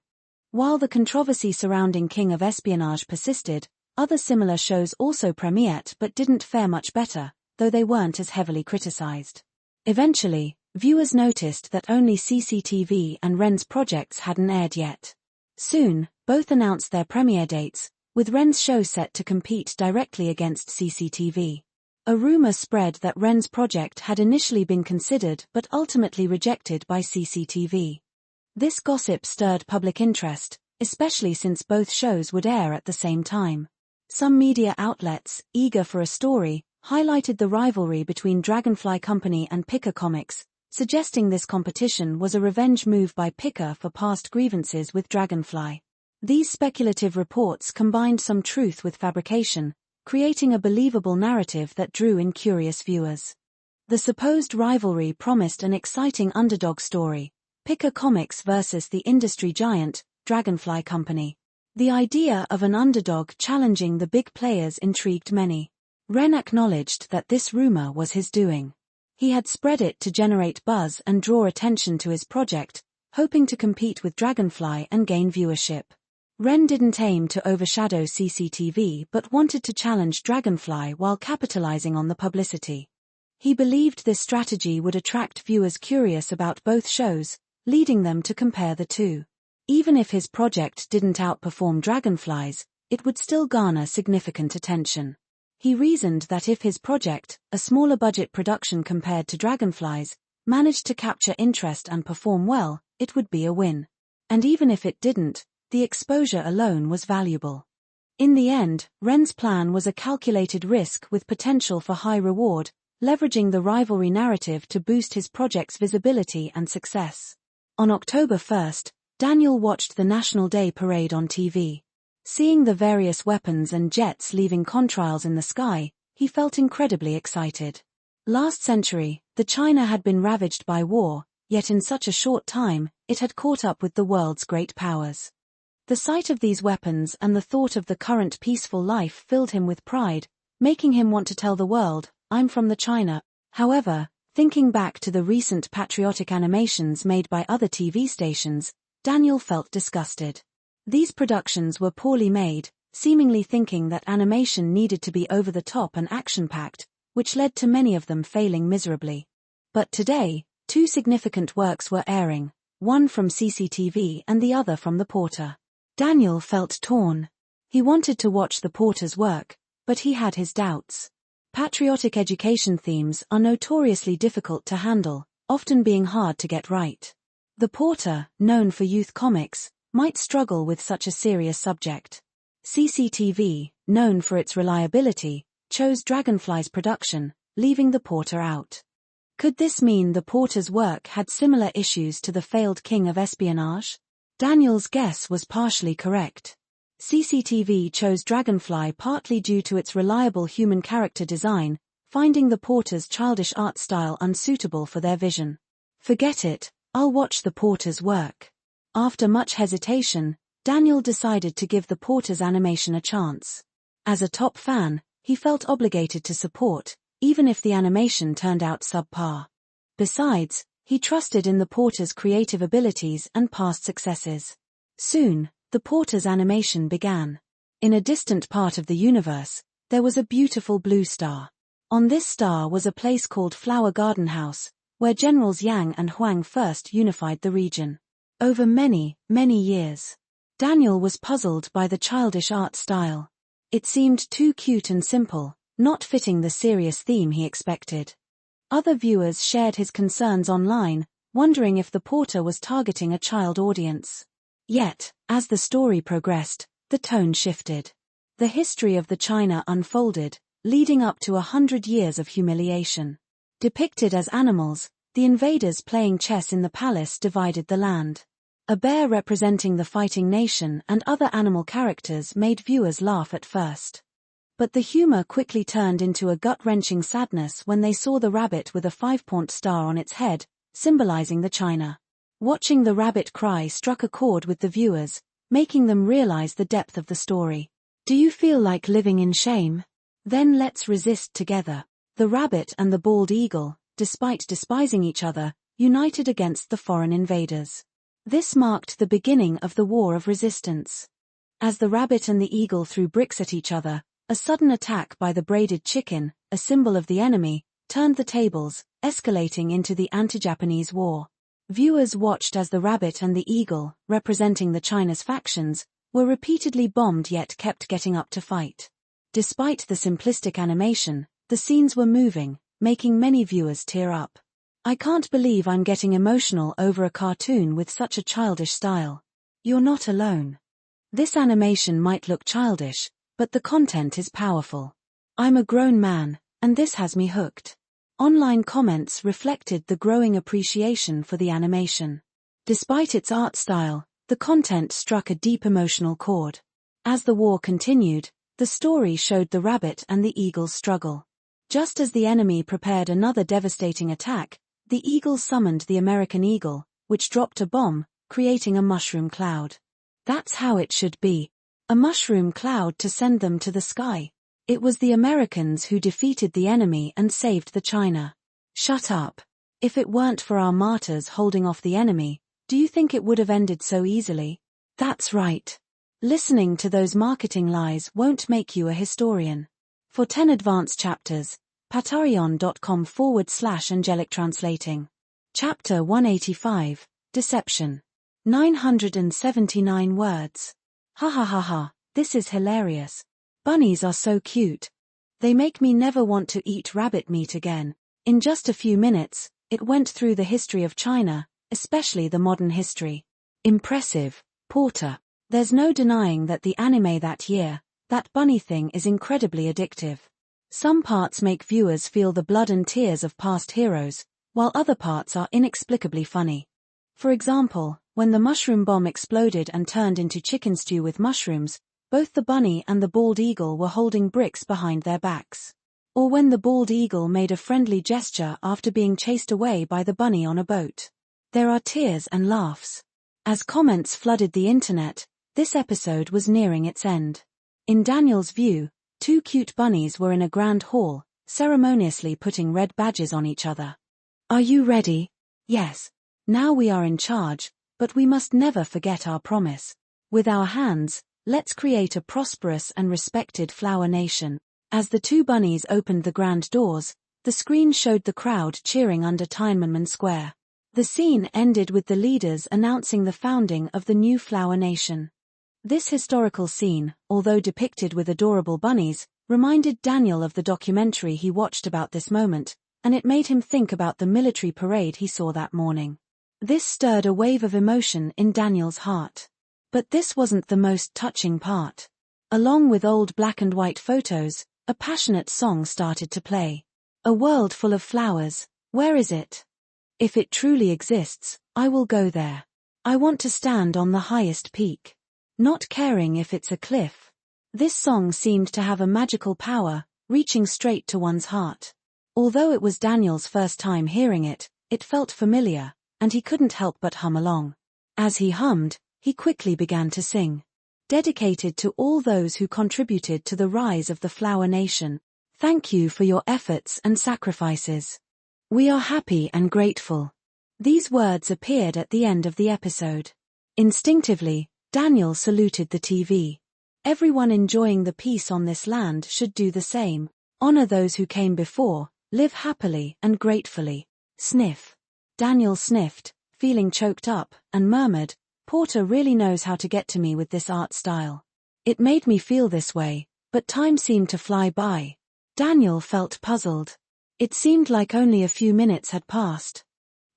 While the controversy surrounding King of Espionage persisted, other similar shows also premiered but didn't fare much better, though they weren't as heavily criticized. Eventually, viewers noticed that only CCTV and Ren's projects hadn't aired yet. Soon, both announced their premiere dates, with Ren's show set to compete directly against CCTV. A rumor spread that Ren's project had initially been considered but ultimately rejected by CCTV. This gossip stirred public interest, especially since both shows would air at the same time. Some media outlets, eager for a story, highlighted the rivalry between Dragonfly Company and Pika Comics, suggesting this competition was a revenge move by Pika for past grievances with Dragonfly. These speculative reports combined some truth with fabrication, creating a believable narrative that drew in curious viewers. The supposed rivalry promised an exciting underdog story, Pika Comics versus the industry giant, Dragonfly Company. The idea of an underdog challenging the big players intrigued many. Ren acknowledged that this rumor was his doing. He had spread it to generate buzz and draw attention to his project, hoping to compete with Dragonfly and gain viewership. Ren didn't aim to overshadow CCTV but wanted to challenge Dragonfly while capitalizing on the publicity. He believed this strategy would attract viewers curious about both shows, leading them to compare the two. Even if his project didn't outperform Dragonfly's, it would still garner significant attention. He reasoned that if his project, a smaller budget production compared to Dragonfly's, managed to capture interest and perform well, it would be a win. And even if it didn't, the exposure alone was valuable. In the end, Ren's plan was a calculated risk with potential for high reward, leveraging the rivalry narrative to boost his project's visibility and success. On October 1st, Daniel watched the National Day Parade on TV. Seeing the various weapons and jets leaving contrails in the sky, he felt incredibly excited. Last century, the China had been ravaged by war, yet in such a short time, it had caught up with the world's great powers. The sight of these weapons and the thought of the current peaceful life filled him with pride, making him want to tell the world, "I'm from the China." However, thinking back to the recent patriotic animations made by other TV stations, Daniel felt disgusted. These productions were poorly made, seemingly thinking that animation needed to be over the top and action-packed, which led to many of them failing miserably. But today, two significant works were airing, one from CCTV and the other from the Porter. Daniel felt torn. He wanted to watch the Porter's work, but he had his doubts. Patriotic education themes are notoriously difficult to handle, often being hard to get right. The Porter, known for youth comics, might struggle with such a serious subject. CCTV, known for its reliability, chose Dragonfly's production, leaving the Porter out. Could this mean the Porter's work had similar issues to the failed King of Espionage? Daniel's guess was partially correct. CCTV chose Dragonfly partly due to its reliable human character design, finding the Porter's childish art style unsuitable for their vision. "Forget it, I'll watch the Porter's work." After much hesitation, Daniel decided to give the Porter's animation a chance. As a top fan, he felt obligated to support, even if the animation turned out subpar. Besides, he trusted in the Porter's creative abilities and past successes. Soon, the Porter's animation began. In a distant part of the universe, there was a beautiful blue star. On this star was a place called Flower Garden House, where Generals Yang and Huang first unified the region. Over many, many years, Daniel was puzzled by the childish art style. It seemed too cute and simple, not fitting the serious theme he expected. Other viewers shared his concerns online, wondering if the Porter was targeting a child audience. Yet, as the story progressed, the tone shifted. The history of the China unfolded, leading up to 100 years of humiliation. Depicted as animals, the invaders playing chess in the palace divided the land. A bear representing the fighting nation and other animal characters made viewers laugh at first. But the humor quickly turned into a gut-wrenching sadness when they saw the rabbit with a 5-point star on its head, symbolizing the China. Watching the rabbit cry struck a chord with the viewers, making them realize the depth of the story. Do you feel like living in shame? Then let's resist together. The rabbit and the bald eagle, despite despising each other, united against the foreign invaders. This marked the beginning of the War of Resistance. As the rabbit and the eagle threw bricks at each other, a sudden attack by the braided chicken, a symbol of the enemy, turned the tables, escalating into the anti-Japanese war. Viewers watched as the rabbit and the eagle, representing the China's factions, were repeatedly bombed yet kept getting up to fight. Despite the simplistic animation, the scenes were moving, making many viewers tear up. I can't believe I'm getting emotional over a cartoon with such a childish style. You're not alone. This animation might look childish, but the content is powerful. I'm a grown man, and this has me hooked. Online comments reflected the growing appreciation for the animation. Despite its art style, the content struck a deep emotional chord. As the war continued, the story showed the rabbit and the eagle's struggle. Just as the enemy prepared another devastating attack, the eagle summoned the American eagle, which dropped a bomb, creating a mushroom cloud. That's how it should be. A mushroom cloud to send them to the sky. It was the Americans who defeated the enemy and saved the China. Shut up. If it weren't for our martyrs holding off the enemy, do you think it would have ended so easily? That's right. Listening to those marketing lies won't make you a historian. For 10 advanced chapters, patreon.com/angelic translating. Chapter 185, Deception. 979 words. Ha ha ha ha, this is hilarious. Bunnies are so cute. They make me never want to eat rabbit meat again. In just a few minutes, it went through the history of China, especially the modern history. Impressive, Porter. There's no denying that the anime that year, that bunny thing is incredibly addictive. Some parts make viewers feel the blood and tears of past heroes, while other parts are inexplicably funny. For example, when the mushroom bomb exploded and turned into chicken stew with mushrooms, both the bunny and the bald eagle were holding bricks behind their backs. Or when the bald eagle made a friendly gesture after being chased away by the bunny on a boat. There are tears and laughs. As comments flooded the internet, this episode was nearing its end. In Daniel's view, two cute bunnies were in a grand hall, ceremoniously putting red badges on each other. Are you ready? Yes. Now we are in charge, but we must never forget our promise. With our hands, let's create a prosperous and respected flower nation. As the two bunnies opened the grand doors, the screen showed the crowd cheering under Tiananmen Square. The scene ended with the leaders announcing the founding of the new flower nation. This historical scene, although depicted with adorable bunnies, reminded Daniel of the documentary he watched about this moment, and it made him think about the military parade he saw that morning. This stirred a wave of emotion in Daniel's heart. But this wasn't the most touching part. Along with old black and white photos, a passionate song started to play. A world full of flowers, where is it? If it truly exists, I will go there. I want to stand on the highest peak. Not caring if it's a cliff. This song seemed to have a magical power, reaching straight to one's heart. Although it was Daniel's first time hearing it, it felt familiar, and he couldn't help but hum along. As he hummed, he quickly began to sing. Dedicated to all those who contributed to the rise of the flower nation. Thank you for your efforts and sacrifices. We are happy and grateful. These words appeared at the end of the episode. Instinctively, Daniel saluted the TV. Everyone enjoying the peace on this land should do the same. Honor those who came before, live happily and gratefully. Sniff. Daniel sniffed, feeling choked up, and murmured, Porter really knows how to get to me with this art style. It made me feel this way, but time seemed to fly by. Daniel felt puzzled. It seemed like only a few minutes had passed.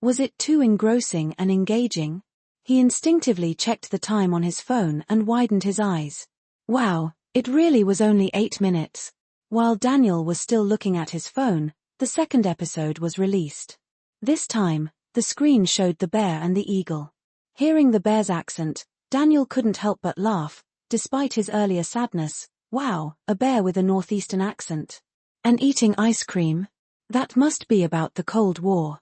Was it too engrossing and engaging? He instinctively checked the time on his phone and widened his eyes. Wow, it really was only 8 minutes. While Daniel was still looking at his phone, the second episode was released. This time, the screen showed the bear and the eagle. Hearing the bear's accent, Daniel couldn't help but laugh, despite his earlier sadness. Wow, a bear with a northeastern accent. And eating ice cream? That must be about the Cold War.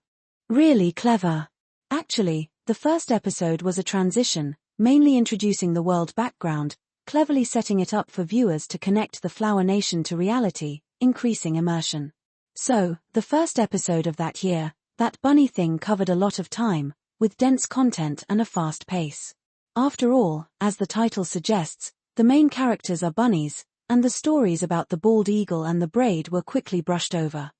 Really clever. Actually, the first episode was a transition, mainly introducing the world background, cleverly setting it up for viewers to connect the Flower Nation to reality, increasing immersion. So, the first episode of that year, That Bunny Thing covered a lot of time, with dense content and a fast pace. After all, as the title suggests, the main characters are bunnies, and the stories about the bald eagle and the braid were quickly brushed over.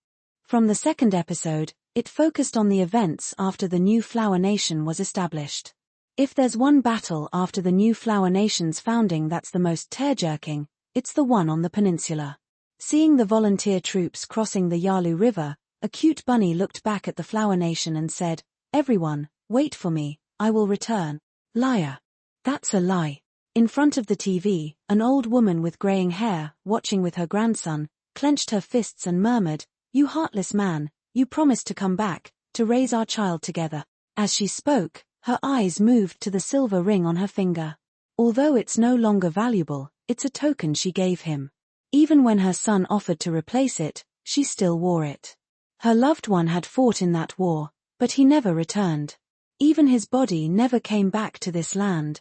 From the second episode, it focused on the events after the new Flower Nation was established. If there's one battle after the new Flower Nation's founding that's the most tear-jerking, it's the one on the peninsula. Seeing the volunteer troops crossing the Yalu River, a cute bunny looked back at the Flower Nation and said, "Everyone, wait for me, I will return." Liar. That's a lie. In front of the TV, an old woman with graying hair, watching with her grandson, clenched her fists and murmured, "You heartless man, you promised to come back, to raise our child together." As she spoke, her eyes moved to the silver ring on her finger. Although it's no longer valuable, it's a token she gave him. Even when her son offered to replace it, she still wore it. Her loved one had fought in that war, but he never returned. Even his body never came back to this land.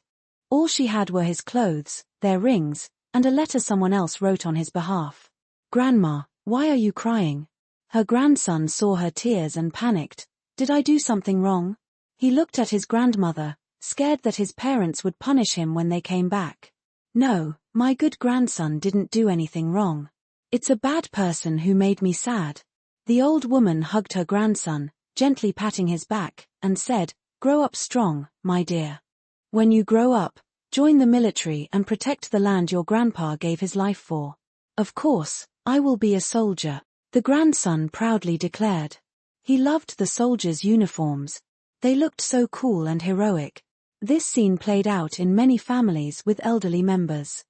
All she had were his clothes, their rings, and a letter someone else wrote on his behalf. "Grandma, why are you crying?" Her grandson saw her tears and panicked. "Did I do something wrong?" He looked at his grandmother, scared that his parents would punish him when they came back. "No, my good grandson didn't do anything wrong. It's a bad person who made me sad." The old woman hugged her grandson, gently patting his back, and said, "Grow up strong, my dear. When you grow up, join the military and protect the land your grandpa gave his life for." "Of course, I will be a soldier," the grandson proudly declared. He loved the soldiers' uniforms. They looked so cool and heroic. This scene played out in many families with elderly members.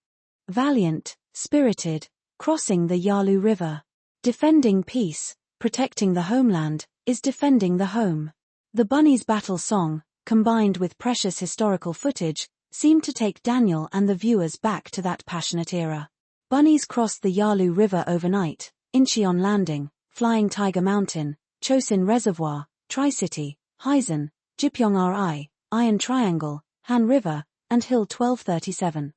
Valiant, spirited, crossing the Yalu River. Defending peace, protecting the homeland, is defending the home. The bunny's battle song, combined with precious historical footage, seemed to take Daniel and the viewers back to that passionate era. Bunnies crossed the Yalu River overnight, Incheon Landing, Flying Tiger Mountain, Chosin Reservoir, Tri-City, Hysan, Jipyong-ri, Iron Triangle, Han River, and Hill 1237.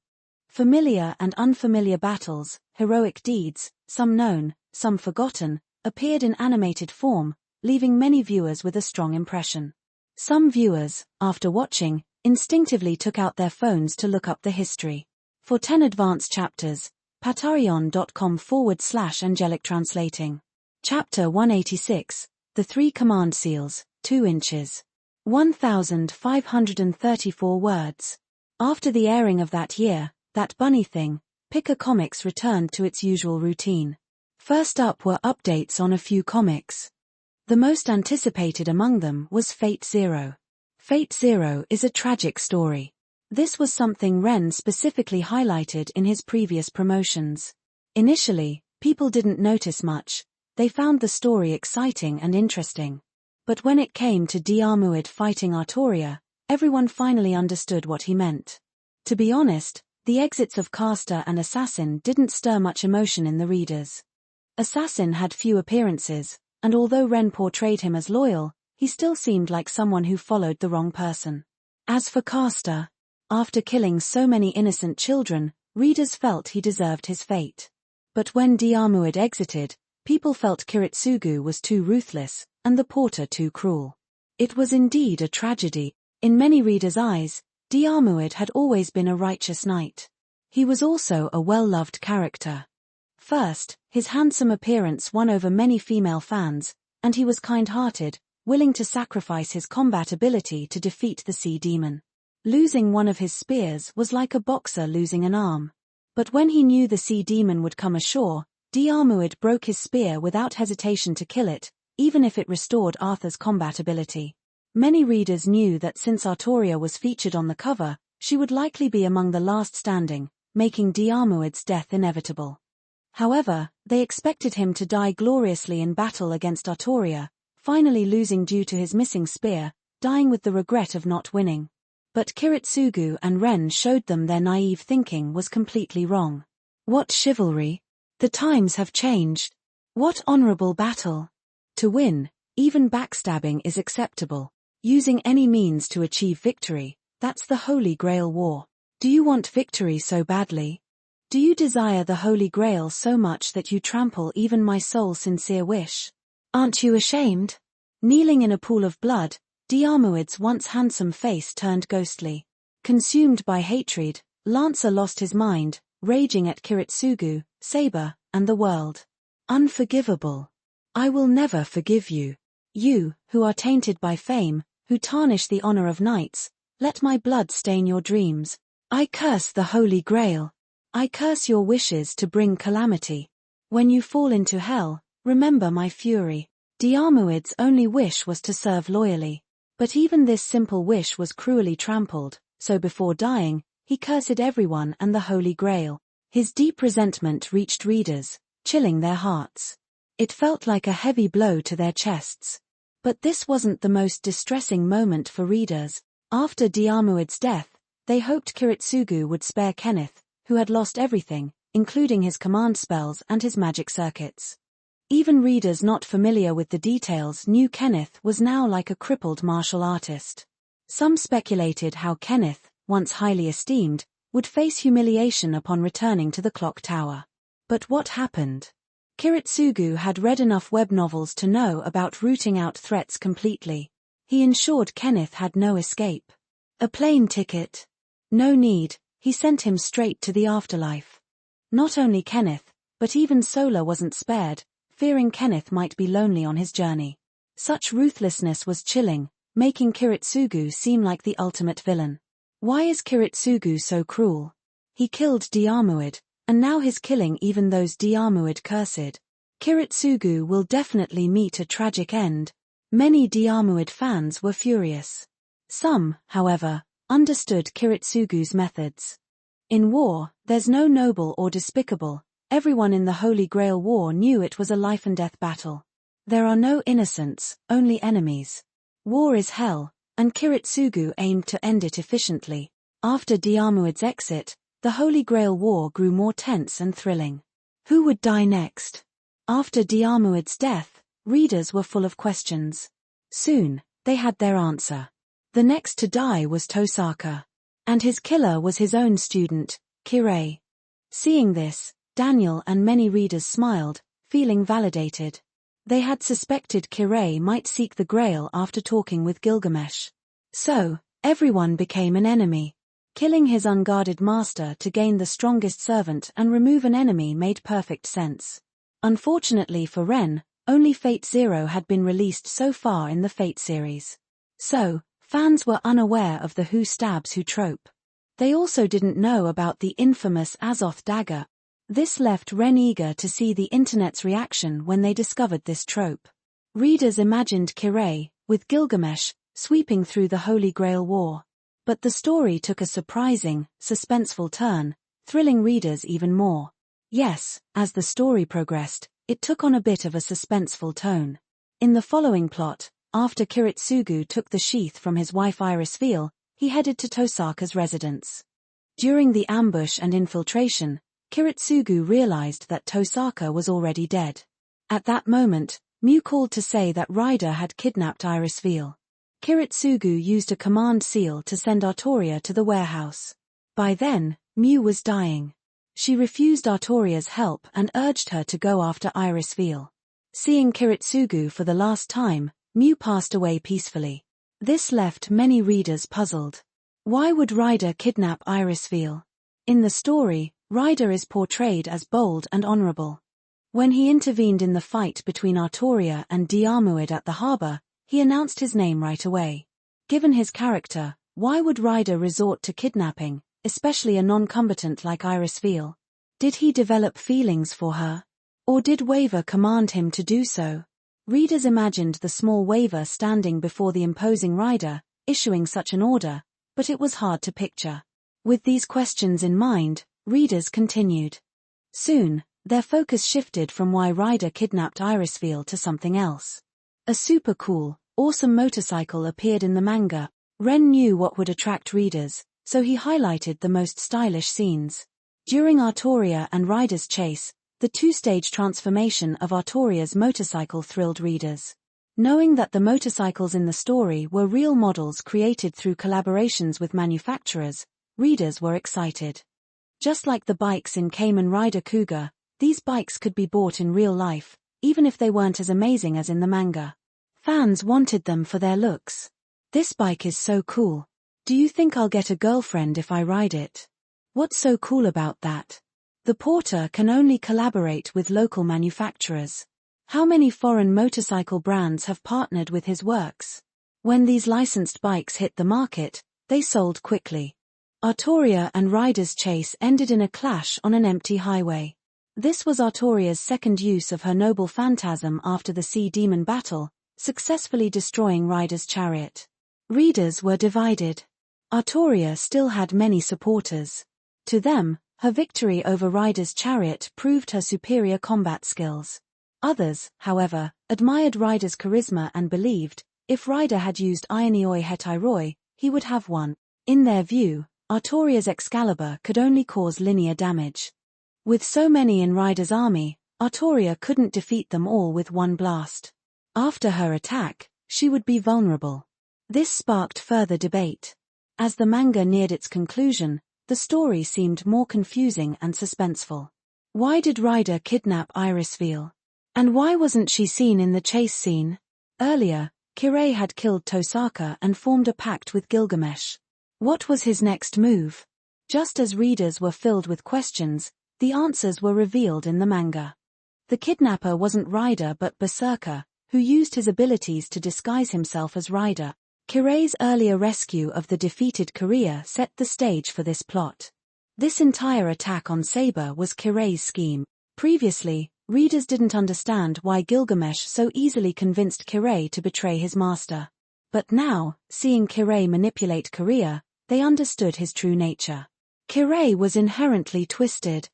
Familiar and unfamiliar battles, heroic deeds, some known, some forgotten, appeared in animated form, leaving many viewers with a strong impression. Some viewers, after watching, instinctively took out their phones to look up the history. For 10 advanced chapters, patreon.com/angelic translating. Chapter 186, The 3 Command Seals, 2 inches. 1,534 words. After the airing of that year, That Bunny Thing, Picker Comics returned to its usual routine. First up were updates on a few comics. The most anticipated among them was Fate Zero. Fate Zero is a tragic story. This was something Ren specifically highlighted in his previous promotions. Initially, people didn't notice much. They found the story exciting and interesting. But when it came to Diarmuid fighting Artoria, everyone finally understood what he meant. To be honest, the exits of Caster and Assassin didn't stir much emotion in the readers. Assassin had few appearances, and although Ren portrayed him as loyal, he still seemed like someone who followed the wrong person. As for Caster, after killing so many innocent children, readers felt he deserved his fate. But when Diarmuid exited, people felt Kiritsugu was too ruthless, and the porter too cruel. It was indeed a tragedy. In many readers' eyes, Diarmuid had always been a righteous knight. He was also a well-loved character. First, his handsome appearance won over many female fans, and he was kind-hearted, willing to sacrifice his combat ability to defeat the sea demon. Losing one of his spears was like a boxer losing an arm. But when he knew the sea demon would come ashore, Diarmuid broke his spear without hesitation to kill it, even if it restored Arthur's combat ability. Many readers knew that since Artoria was featured on the cover, she would likely be among the last standing, making Diarmuid's death inevitable. However, they expected him to die gloriously in battle against Artoria, finally losing due to his missing spear, dying with the regret of not winning. But Kiritsugu and Ren showed them their naive thinking was completely wrong. What chivalry! The times have changed. What honorable battle! To win, even backstabbing is acceptable. Using any means to achieve victory, that's the Holy Grail War. Do you want victory so badly? Do you desire the Holy Grail so much that you trample even my soul's sincere wish? Aren't you ashamed? Kneeling in a pool of blood, Diarmuid's once handsome face turned ghostly. Consumed by hatred, Lancer lost his mind, raging at Kiritsugu, Saber, and the world. Unforgivable. I will never forgive you. You, who are tainted by fame, who tarnish the honor of knights, let my blood stain your dreams. I curse the Holy Grail. I curse your wishes to bring calamity. When you fall into hell, remember my fury. Diarmuid's only wish was to serve loyally. But even this simple wish was cruelly trampled, so before dying, he cursed everyone and the Holy Grail. His deep resentment reached readers, chilling their hearts. It felt like a heavy blow to their chests. But this wasn't the most distressing moment for readers. After Diarmuid's death, they hoped Kiritsugu would spare Kenneth, who had lost everything, including his command spells and his magic circuits. Even readers not familiar with the details knew Kenneth was now like a crippled martial artist. Some speculated how Kenneth, once highly esteemed, would face humiliation upon returning to the clock tower. But what happened? Kiritsugu had read enough web novels to know about rooting out threats completely. He ensured Kenneth had no escape. A plane ticket? No need, he sent him straight to the afterlife. Not only Kenneth, but even Sola wasn't spared, fearing Kenneth might be lonely on his journey. Such ruthlessness was chilling, making Kiritsugu seem like the ultimate villain. Why is Kiritsugu so cruel? He killed Diarmuid, and now he's killing even those Diarmuid cursed. Kiritsugu will definitely meet a tragic end. Many Diarmuid fans were furious. Some, however, understood Kiritsugu's methods. In war, there's no noble or despicable. Everyone in the Holy Grail War knew it was a life-and-death battle. There are no innocents, only enemies. War is hell, and Kiritsugu aimed to end it efficiently. After Diarmuid's exit, the Holy Grail War grew more tense and thrilling. Who would die next? After Diarmuid's death, readers were full of questions. Soon, they had their answer. The next to die was Tosaka. And his killer was his own student, Kirei. Seeing this, Daniel and many readers smiled, feeling validated. They had suspected Kirei might seek the Grail after talking with Gilgamesh. So, everyone became an enemy. Killing his unguarded master to gain the strongest servant and remove an enemy made perfect sense. Unfortunately for Ren, only Fate Zero had been released so far in the Fate series. So, fans were unaware of the Who Stabs Who trope. They also didn't know about the infamous Azoth dagger. This left Ren eager to see the internet's reaction when they discovered this trope. Readers imagined Kirei, with Gilgamesh, sweeping through the Holy Grail War. But the story took a surprising, suspenseful turn, thrilling readers even more. Yes, as the story progressed, it took on a bit of a suspenseful tone. In the following plot, after Kiritsugu took the sheath from his wife Iris Veal, he headed to Tosaka's residence. During the ambush and infiltration, Kiritsugu realized that Tosaka was already dead. At that moment, Mew called to say that Ryder had kidnapped Iris Veal. Kiritsugu used a command seal to send Artoria to the warehouse. By then, Mew was dying. She refused Artoria's help and urged her to go after Iris Veal. Seeing Kiritsugu for the last time, Mew passed away peacefully. This left many readers puzzled. Why would Ryder kidnap Iris Veal? In the story, Ryder is portrayed as bold and honorable. When he intervened in the fight between Artoria and Diarmuid at the harbor, he announced his name right away. Given his character, why would Ryder resort to kidnapping, especially a non-combatant like Iris Veal? Did he develop feelings for her? Or did Waver command him to do so? Readers imagined the small Waver standing before the imposing Ryder, issuing such an order, but it was hard to picture. With these questions in mind, readers continued. Soon, their focus shifted from why Ryder kidnapped Iris Veal to something else. A super cool, awesome motorcycle appeared in the manga. Ren knew what would attract readers, so he highlighted the most stylish scenes. During Artoria and Ryder's chase, the two-stage transformation of Artoria's motorcycle thrilled readers. Knowing that the motorcycles in the story were real models created through collaborations with manufacturers, readers were excited. Just like the bikes in Kamen Rider Cougar, these bikes could be bought in real life, even if they weren't as amazing as in the manga. Fans wanted them for their looks. This bike is so cool. Do you think I'll get a girlfriend if I ride it? What's so cool about that? The porter can only collaborate with local manufacturers. How many foreign motorcycle brands have partnered with his works? When these licensed bikes hit the market, they sold quickly. Artoria and Ryder's chase ended in a clash on an empty highway. This was Artoria's second use of her noble phantasm after the Sea Demon battle, successfully destroying Ryder's chariot. Readers were divided. Artoria still had many supporters. To them, her victory over Ryder's chariot proved her superior combat skills. Others, however, admired Ryder's charisma and believed, if Ryder had used Ionioi Hetairoi, he would have won. In their view, Artoria's Excalibur could only cause linear damage. With so many in Ryder's army, Artoria couldn't defeat them all with one blast. After her attack, she would be vulnerable. This sparked further debate. As the manga neared its conclusion, the story seemed more confusing and suspenseful. Why did Ryder kidnap Irisveil? And why wasn't she seen in the chase scene? Earlier, Kirei had killed Tosaka and formed a pact with Gilgamesh. What was his next move? Just as readers were filled with questions, the answers were revealed in the manga. The kidnapper wasn't Ryder but Berserker, who used his abilities to disguise himself as Ryder. Kirei's earlier rescue of the defeated Kiriya set the stage for this plot. This entire attack on Saber was Kirei's scheme. Previously, readers didn't understand why Gilgamesh so easily convinced Kirei to betray his master. But now, seeing Kirei manipulate Kiriya, they understood his true nature. Kirei was inherently twisted.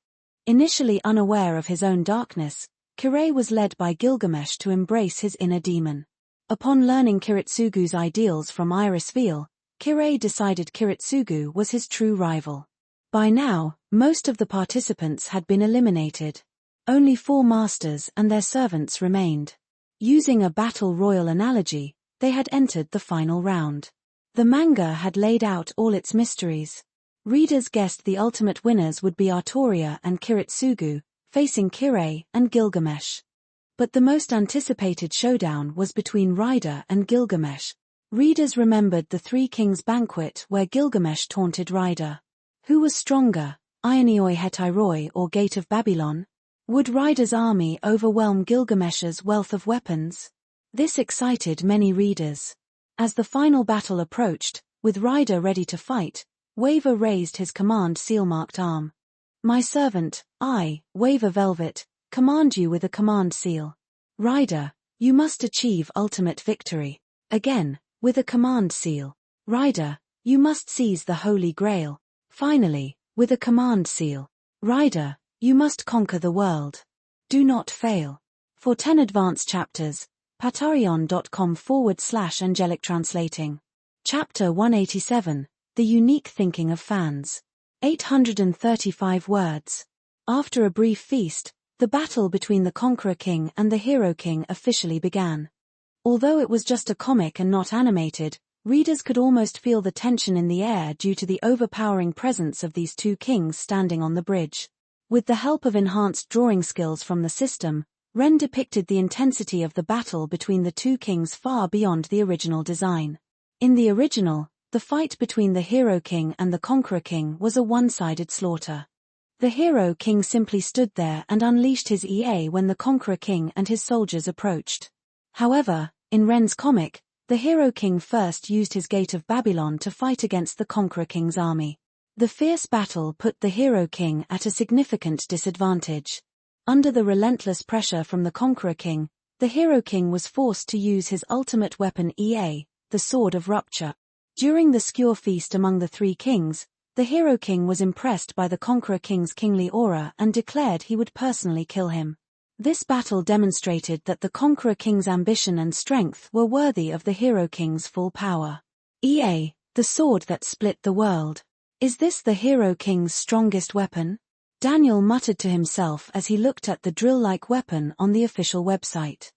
Initially unaware of his own darkness, Kirei was led by Gilgamesh to embrace his inner demon. Upon learning Kiritsugu's ideals from Irisveil, Kirei decided Kiritsugu was his true rival. By now, most of the participants had been eliminated. Only 4 masters and their servants remained. Using a battle royal analogy, they had entered the final round. The manga had laid out all its mysteries. Readers guessed the ultimate winners would be Artoria and Kiritsugu, facing Kirei and Gilgamesh. But the most anticipated showdown was between Ryder and Gilgamesh. Readers remembered the Three Kings banquet where Gilgamesh taunted Ryder. Who was stronger, Ionioi Hetairoi or Gate of Babylon? Would Ryder's army overwhelm Gilgamesh's wealth of weapons? This excited many readers. As the final battle approached, with Ryder ready to fight, Waver raised his command seal-marked arm. My servant, I, Waver Velvet, command you with a command seal. Ryder, you must achieve ultimate victory. Again, with a command seal. Ryder, you must seize the Holy Grail. Finally, with a command seal. Ryder, you must conquer the world. Do not fail. For 10 advanced chapters, patreon.com/angelic translating. Chapter 187, The Unique Thinking of Fans. 835 words. After a brief feast, the battle between the Conqueror King and the Hero King officially began. Although it was just a comic and not animated, readers could almost feel the tension in the air due to the overpowering presence of these two kings standing on the bridge. With the help of enhanced drawing skills from the system, Ren depicted the intensity of the battle between the two kings far beyond the original design. In the original, the fight between the Hero King and the Conqueror King was a one-sided slaughter. The Hero King simply stood there and unleashed his EA when the Conqueror King and his soldiers approached. However, in Ren's comic, the Hero King first used his Gate of Babylon to fight against the Conqueror King's army. The fierce battle put the Hero King at a significant disadvantage. Under the relentless pressure from the Conqueror King, the Hero King was forced to use his ultimate weapon EA, the Sword of Rupture. During the skewer feast among the three kings, the Hero King was impressed by the Conqueror King's kingly aura and declared he would personally kill him. This battle demonstrated that the Conqueror King's ambition and strength were worthy of the Hero King's full power. EA, the sword that split the world. Is this the Hero King's strongest weapon? Daniel muttered to himself as he looked at the drill-like weapon on the official website.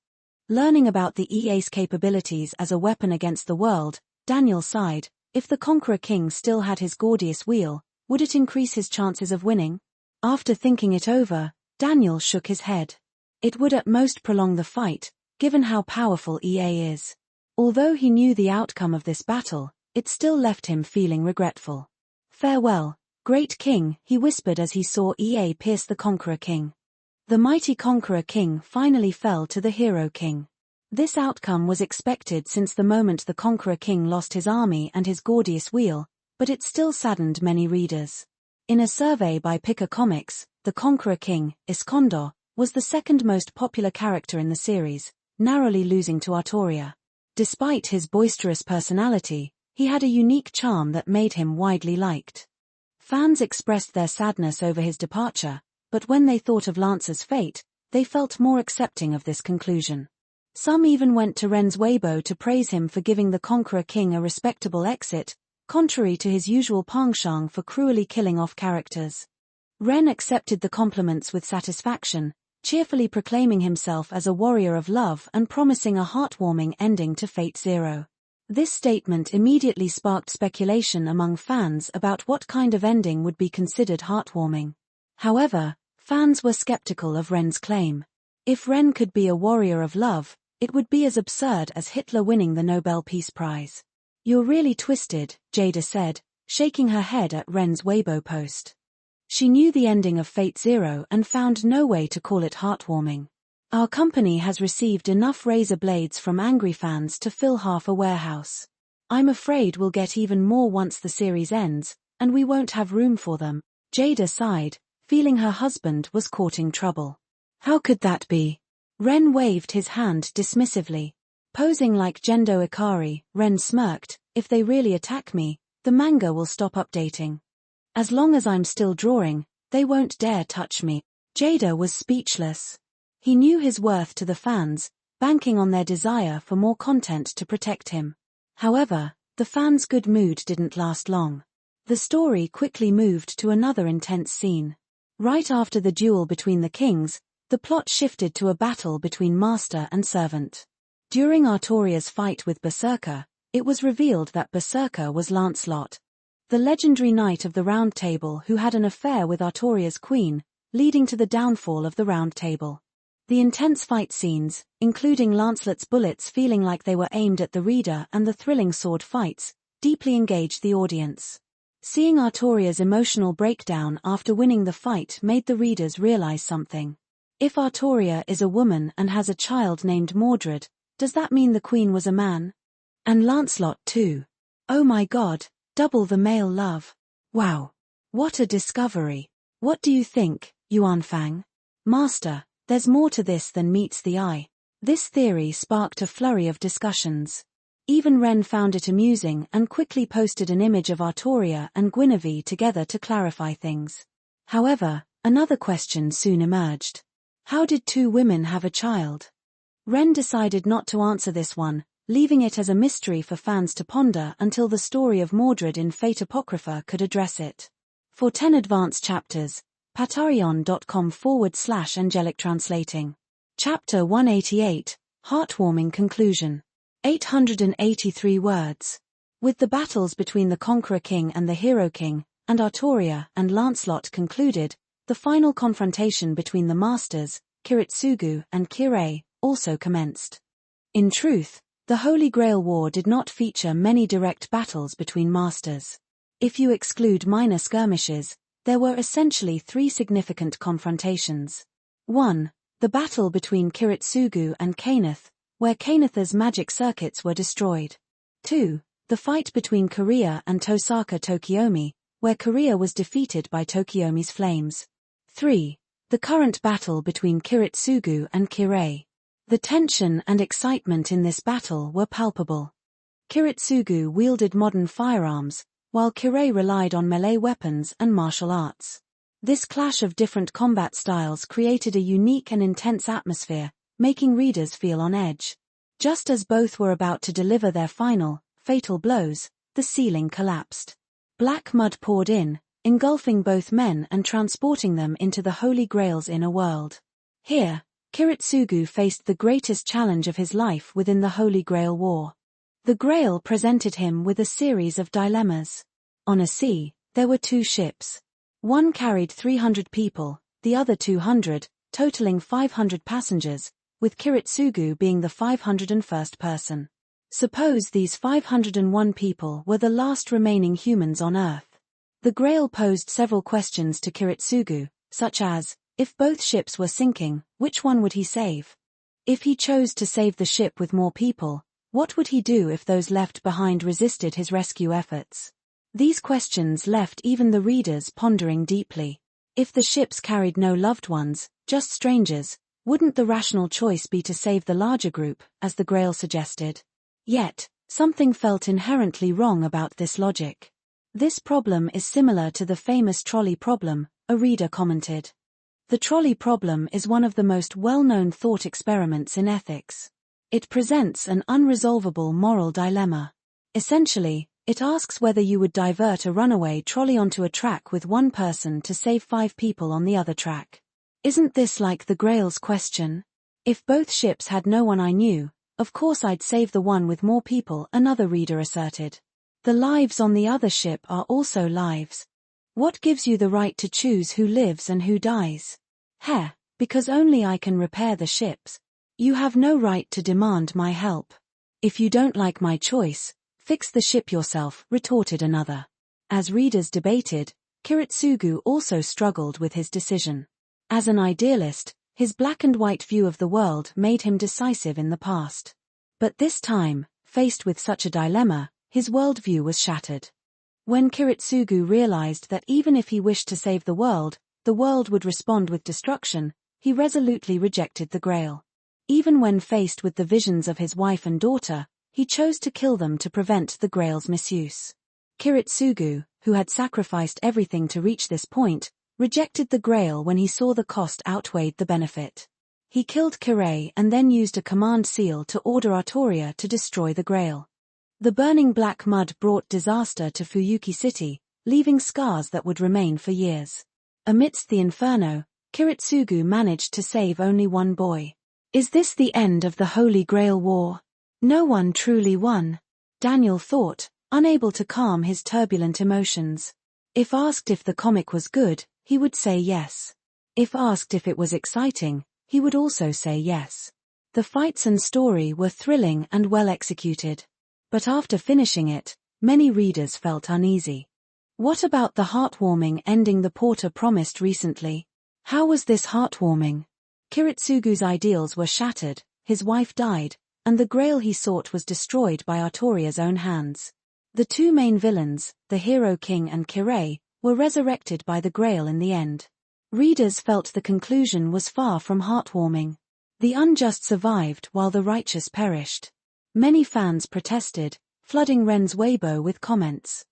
Learning about the EA's capabilities as a weapon against the world, Daniel sighed, If the Conqueror King still had his Gordius wheel, would it increase his chances of winning? After thinking it over, Daniel shook his head. It would at most prolong the fight, given how powerful EA is. Although he knew the outcome of this battle, it still left him feeling regretful. "Farewell, great king," he whispered as he saw EA pierce the Conqueror King. The mighty Conqueror King finally fell to the Hero King. This outcome was expected since the moment the Conqueror King lost his army and his Gordius wheel, but it still saddened many readers. In a survey by Picker Comics, the Conqueror King, Iskandar, was the second most popular character in the series, narrowly losing to Artoria. Despite his boisterous personality, he had a unique charm that made him widely liked. Fans expressed their sadness over his departure, but when they thought of Lance's fate, they felt more accepting of this conclusion. Some even went to Ren's Weibo to praise him for giving the Conqueror King a respectable exit, contrary to his usual penchant for cruelly killing off characters. Ren accepted the compliments with satisfaction, cheerfully proclaiming himself as a warrior of love and promising a heartwarming ending to Fate Zero. This statement immediately sparked speculation among fans about what kind of ending would be considered heartwarming. However, fans were skeptical of Ren's claim. If Ren could be a warrior of love, it would be as absurd as Hitler winning the Nobel Peace Prize. "You're really twisted," Jada said, shaking her head at Ren's Weibo post. She knew the ending of Fate Zero and found no way to call it heartwarming. "Our company has received enough razor blades from angry fans to fill half a warehouse. I'm afraid we'll get even more once the series ends, and we won't have room for them." Jada sighed, feeling her husband was courting trouble. "How could that be?" Ren waved his hand dismissively. Posing like Gendo Ikari, Ren smirked, "If they really attack me, the manga will stop updating. As long as I'm still drawing, they won't dare touch me." Jada was speechless. He knew his worth to the fans, banking on their desire for more content to protect him. However, the fans' good mood didn't last long. The story quickly moved to another intense scene. Right after the duel between the kings, the plot shifted to a battle between master and servant. During Artoria's fight with Berserker, it was revealed that Berserker was Lancelot, the legendary knight of the Round Table who had an affair with Artoria's queen, leading to the downfall of the Round Table. The intense fight scenes, including Lancelot's bullets feeling like they were aimed at the reader and the thrilling sword fights, deeply engaged the audience. Seeing Artoria's emotional breakdown after winning the fight made the readers realize something. If Artoria is a woman and has a child named Mordred, does that mean the queen was a man? And Lancelot too. Oh my god, double the male love. Wow. What a discovery. What do you think, Yuan Fang? Master, there's more to this than meets the eye. This theory sparked a flurry of discussions. Even Ren found it amusing and quickly posted an image of Artoria and Guinevere together to clarify things. However, another question soon emerged. How did two women have a child? Ren decided not to answer this one, leaving it as a mystery for fans to ponder until the story of Mordred in Fate Apocrypha could address it. For 10 advanced chapters, patreon.com/angelic translating. Chapter 188, Heartwarming Conclusion. 883 words. With the battles between the Conqueror King and the Hero King, and Artoria and Lancelot concluded, the final confrontation between the masters, Kiritsugu and Kirei, also commenced. In truth, the Holy Grail War did not feature many direct battles between masters. If you exclude minor skirmishes, there were essentially 3 significant confrontations. 1. The battle between Kiritsugu and Kaneth, where Kaneth's magic circuits were destroyed. 2. The fight between Korea and Tosaka Tokiomi, where Korea was defeated by Tokiomi's flames. 3. The current battle between Kiritsugu and Kirei. The tension and excitement in this battle were palpable. Kiritsugu wielded modern firearms, while Kirei relied on melee weapons and martial arts. This clash of different combat styles created a unique and intense atmosphere, making readers feel on edge. Just as both were about to deliver their final, fatal blows, the ceiling collapsed. Black mud poured in, engulfing both men and transporting them into the Holy Grail's inner world. Here, Kiritsugu faced the greatest challenge of his life within the Holy Grail War. The Grail presented him with a series of dilemmas. On a sea, there were 2 ships. One carried 300 people, the other 200, totaling 500 passengers, with Kiritsugu being the 501st person. Suppose these 501 people were the last remaining humans on Earth. The Grail posed several questions to Kiritsugu, such as, if both ships were sinking, which one would he save? If he chose to save the ship with more people, what would he do if those left behind resisted his rescue efforts? These questions left even the readers pondering deeply. If the ships carried no loved ones, just strangers, wouldn't the rational choice be to save the larger group, as the Grail suggested? Yet, something felt inherently wrong about this logic. This problem is similar to the famous trolley problem, a reader commented. The trolley problem is one of the most well-known thought experiments in ethics. It presents an unresolvable moral dilemma. Essentially, it asks whether you would divert a runaway trolley onto a track with one person to save 5 people on the other track. Isn't this like the Grail's question? If both ships had no one I knew, of course I'd save the one with more people, another reader asserted. The lives on the other ship are also lives. What gives you the right to choose who lives and who dies? Because only I can repair the ships. You have no right to demand my help. If you don't like my choice, fix the ship yourself, retorted another. As readers debated, Kiritsugu also struggled with his decision. As an idealist, his black and white view of the world made him decisive in the past. But this time, faced with such a dilemma, his worldview was shattered. When Kiritsugu realized that even if he wished to save the world would respond with destruction, he resolutely rejected the Grail. Even when faced with the visions of his wife and daughter, he chose to kill them to prevent the Grail's misuse. Kiritsugu, who had sacrificed everything to reach this point, rejected the Grail when he saw the cost outweighed the benefit. He killed Kirei and then used a command seal to order Artoria to destroy the Grail. The burning black mud brought disaster to Fuyuki City, leaving scars that would remain for years. Amidst the inferno, Kiritsugu managed to save only one boy. Is this the end of the Holy Grail War? No one truly won, Daniel thought, unable to calm his turbulent emotions. If asked if the comic was good, he would say yes. If asked if it was exciting, he would also say yes. The fights and story were thrilling and well executed. But after finishing it, many readers felt uneasy. What about the heartwarming ending the porter promised recently? How was this heartwarming? Kiritsugu's ideals were shattered, his wife died, and the Grail he sought was destroyed by Artoria's own hands. The 2 main villains, the Hero King and Kirei, were resurrected by the Grail in the end. Readers felt the conclusion was far from heartwarming. The unjust survived while the righteous perished. Many fans protested, flooding Ren's Weibo with comments.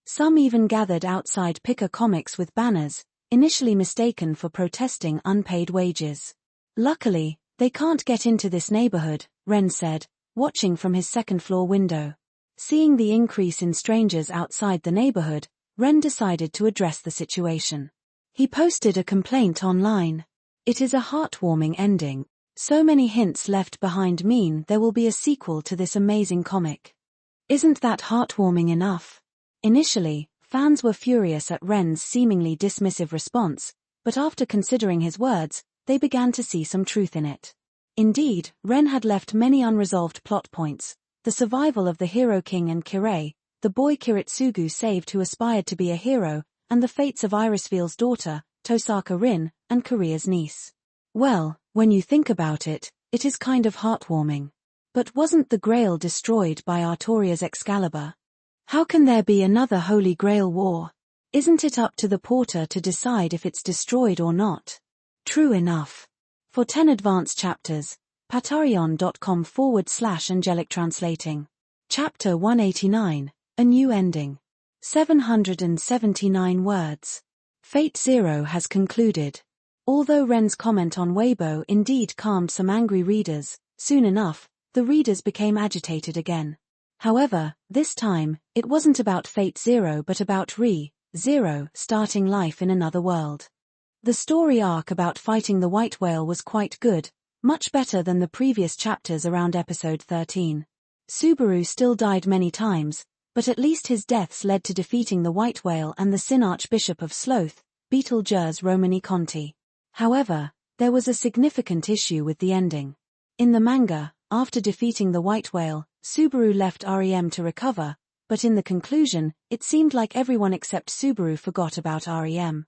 Some even gathered outside Picker Comics with banners, initially mistaken for protesting unpaid wages. Luckily, they can't get into this neighborhood, Ren said, watching from his second-floor window. Seeing the increase in strangers outside the neighborhood, Ren decided to address the situation. He posted a complaint online. It is a heartwarming ending. So many hints left behind mean there will be a sequel to this amazing comic. Isn't that heartwarming enough? Initially, fans were furious at Ren's seemingly dismissive response, but after considering his words, they began to see some truth in it. Indeed, Ren had left many unresolved plot points: the survival of the Hero King and Kirei, the boy Kiritsugu saved who aspired to be a hero, and the fates of Irisfiel's daughter, Tosaka Rin, and Korea's niece. Well, when you think about it, it is kind of heartwarming. But wasn't the Grail destroyed by Artoria's Excalibur? How can there be another Holy Grail War? Isn't it up to the porter to decide if it's destroyed or not? True enough. For 10 advanced chapters, patreon.com/angelic translating. Chapter 189, A New Ending. 779 words. Fate Zero has concluded. Although Ren's comment on Weibo indeed calmed some angry readers, soon enough, the readers became agitated again. However, this time, it wasn't about Fate Zero but about Zero starting life in another world. The story arc about fighting the white whale was quite good, much better than the previous chapters around episode 13. Subaru still died many times, but at least his deaths led to defeating the White Whale and the Sin Archbishop of Sloth, Betelgeuse Romani Conti. However, there was a significant issue with the ending. In the manga, after defeating the White Whale, Subaru left REM to recover, but in the conclusion, it seemed like everyone except Subaru forgot about REM.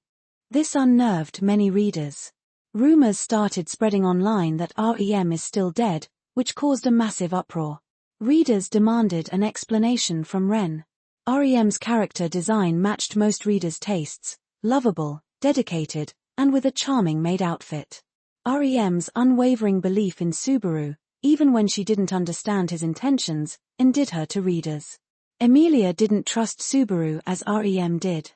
This unnerved many readers. Rumors started spreading online that REM is still dead, which caused a massive uproar. Readers demanded an explanation from Ren. REM's character design matched most readers' tastes, lovable, dedicated, and with a charming maid outfit. REM's unwavering belief in Subaru, even when she didn't understand his intentions, endeared her to readers. Emilia didn't trust Subaru as REM did.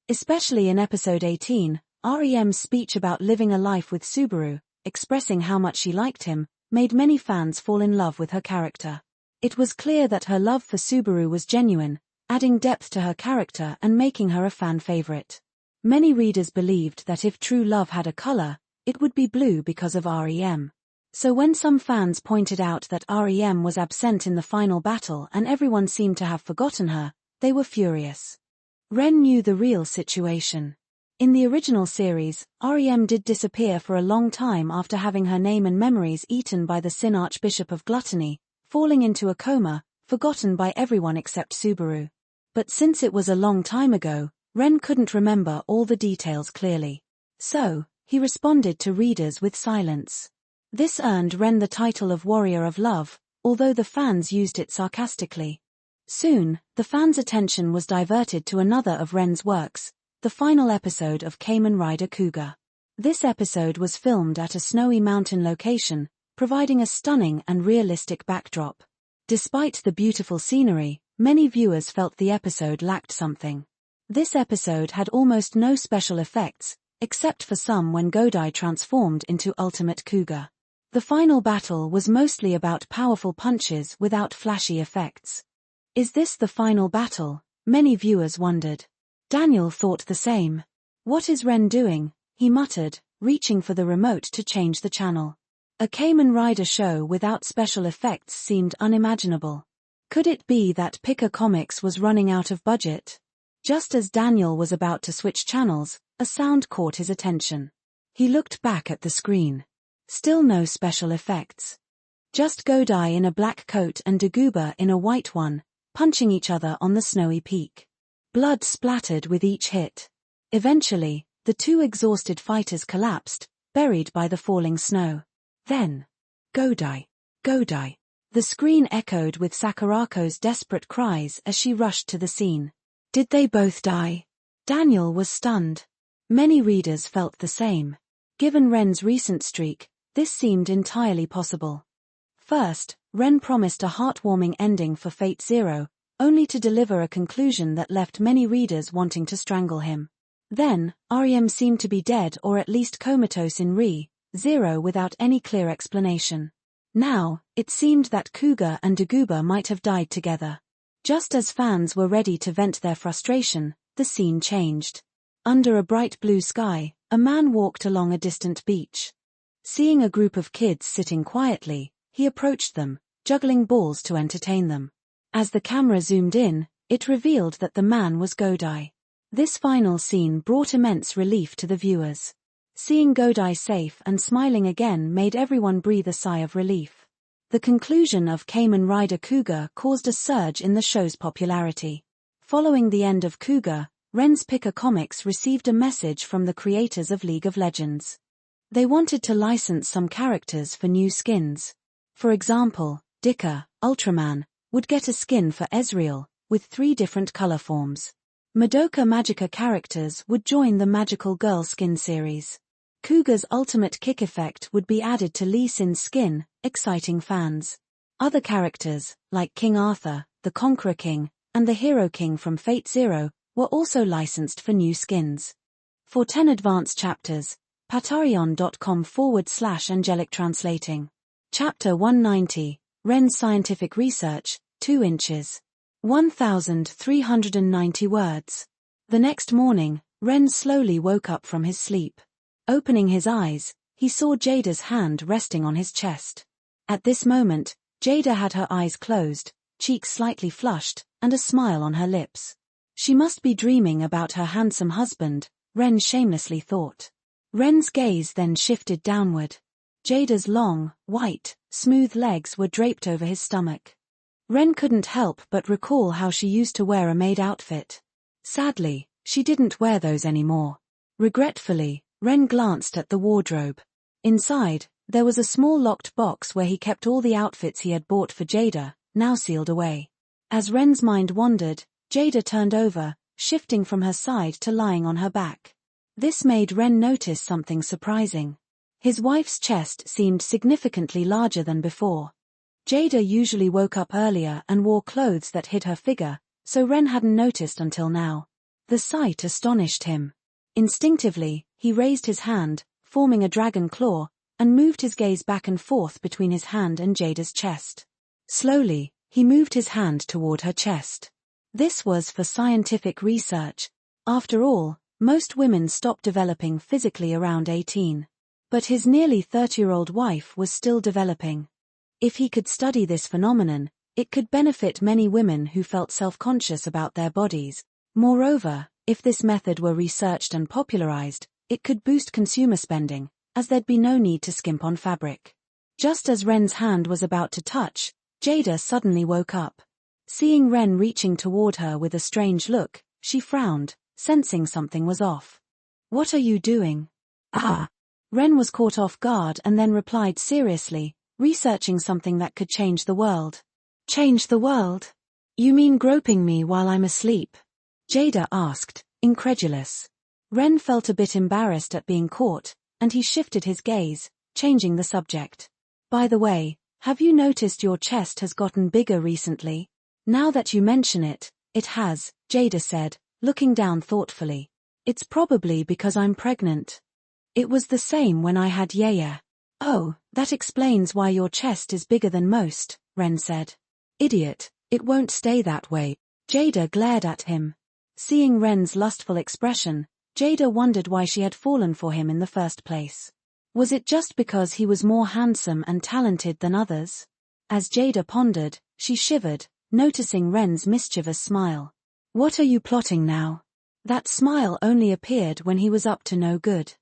Especially in episode 18, REM's speech about living a life with Subaru, expressing how much she liked him, made many fans fall in love with her character. It was clear that her love for Subaru was genuine, adding depth to her character and making her a fan favorite. Many readers believed that if true love had a color, it would be blue because of REM. So when some fans pointed out that REM was absent in the final battle and everyone seemed to have forgotten her, they were furious. Ren knew the real situation. In the original series, REM did disappear for a long time after having her name and memories eaten by the Sin Archbishop of Gluttony, falling into a coma, forgotten by everyone except Subaru. But since it was a long time ago, Ren couldn't remember all the details clearly. So, he responded to readers with silence. This earned Ren the title of Warrior of Love, although the fans used it sarcastically. Soon, the fans' attention was diverted to another of Ren's works, the final episode of Kamen Rider Kuga. This episode was filmed at a snowy mountain location, providing a stunning and realistic backdrop. Despite the beautiful scenery, many viewers felt the episode lacked something. This episode had almost no special effects, except for some when Godai transformed into Ultimate Kuga. The final battle was mostly about powerful punches without flashy effects. Is this the final battle? Many viewers wondered. Daniel thought the same. What is Ren doing? He muttered, reaching for the remote to change the channel. A Kamen Rider show without special effects seemed unimaginable. Could it be that Picker Comics was running out of budget? Just as Daniel was about to switch channels, a sound caught his attention. He looked back at the screen. Still no special effects. Just Godai in a black coat and Daguba in a white one, punching each other on the snowy peak. Blood splattered with each hit. Eventually, the two exhausted fighters collapsed, buried by the falling snow. Then, Godai, Godai. The screen echoed with Sakurako's desperate cries as she rushed to the scene. Did they both die? Daniel was stunned. Many readers felt the same. Given Ren's recent streak, this seemed entirely possible. First, Ren promised a heartwarming ending for Fate Zero, only to deliver a conclusion that left many readers wanting to strangle him. Then, REM seemed to be dead or at least comatose in Zero without any clear explanation. Now, it seemed that Kuga and Daguba might have died together. Just as fans were ready to vent their frustration, the scene changed. Under a bright blue sky, a man walked along a distant beach. Seeing a group of kids sitting quietly, he approached them, juggling balls to entertain them. As the camera zoomed in, it revealed that the man was Godai. This final scene brought immense relief to the viewers. Seeing Godai safe and smiling again made everyone breathe a sigh of relief. The conclusion of Kamen Rider Kuga caused a surge in the show's popularity. Following the end of Kuga, Ren's Picker Comics received a message from the creators of League of Legends. They wanted to license some characters for new skins. For example, Dika, Ultraman, would get a skin for Ezreal, with 3 different color forms. Madoka Magica characters would join the Magical Girl skin series. Kuga's ultimate kick effect would be added to Lee Sin's skin, exciting fans. Other characters, like King Arthur, the Conqueror King, and the Hero King from Fate Zero, were also licensed for new skins. For 10 advanced chapters, patreon.com/angelic translating. Chapter 190, Ren's Scientific Research, 2 inches. 1,390 words. The next morning, Ren slowly woke up from his sleep. Opening his eyes, he saw Jada's hand resting on his chest. At this moment, Jada had her eyes closed, cheeks slightly flushed, and a smile on her lips. She must be dreaming about her handsome husband, Ren shamelessly thought. Ren's gaze then shifted downward. Jada's long, white, smooth legs were draped over his stomach. Ren couldn't help but recall how she used to wear a maid outfit. Sadly, she didn't wear those anymore. Regretfully, Ren glanced at the wardrobe. Inside, there was a small locked box where he kept all the outfits he had bought for Jada, now sealed away. As Ren's mind wandered, Jada turned over, shifting from her side to lying on her back. This made Ren notice something surprising. His wife's chest seemed significantly larger than before. Jada usually woke up earlier and wore clothes that hid her figure, so Ren hadn't noticed until now. The sight astonished him. Instinctively, he raised his hand, forming a dragon claw, and moved his gaze back and forth between his hand and Jada's chest. Slowly, he moved his hand toward her chest. This was for scientific research. After all, most women stop developing physically around 18. But his nearly 30-year-old wife was still developing. If he could study this phenomenon, it could benefit many women who felt self-conscious about their bodies. Moreover, if this method were researched and popularized, it could boost consumer spending, as there'd be no need to skimp on fabric. Just as Ren's hand was about to touch, Jada suddenly woke up. Seeing Ren reaching toward her with a strange look, she frowned, sensing something was off. "What are you doing?" "Ah." Ren was caught off guard and then replied seriously, "Researching something that could change the world." "Change the world? You mean groping me while I'm asleep?" Jada asked, incredulous. Ren felt a bit embarrassed at being caught, and he shifted his gaze, changing the subject. "By the way, have you noticed your chest has gotten bigger recently?" "Now that you mention it, it has," Jada said, looking down thoughtfully. "It's probably because I'm pregnant. It was the same when I had Yaya." "Oh, that explains why your chest is bigger than most," Ren said. "Idiot, it won't stay that way." Jada glared at him. Seeing Ren's lustful expression, Jada wondered why she had fallen for him in the first place. Was it just because he was more handsome and talented than others? As Jada pondered, she shivered, noticing Ren's mischievous smile. "What are you plotting now?" That smile only appeared when he was up to no good.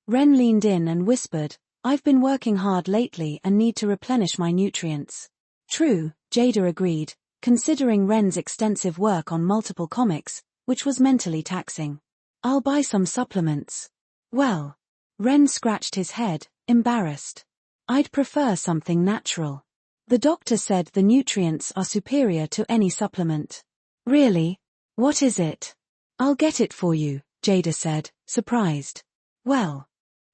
Ren leaned in and whispered, "I've been working hard lately and need to replenish my nutrients." "True," Jada agreed, considering Ren's extensive work on multiple comics, which was mentally taxing. "I'll buy some supplements." "Well." Ren scratched his head, embarrassed. "I'd prefer something natural. The doctor said the nutrients are superior to any supplement." "Really? What is it?" "I'll get it for you," Jada said, surprised. Well.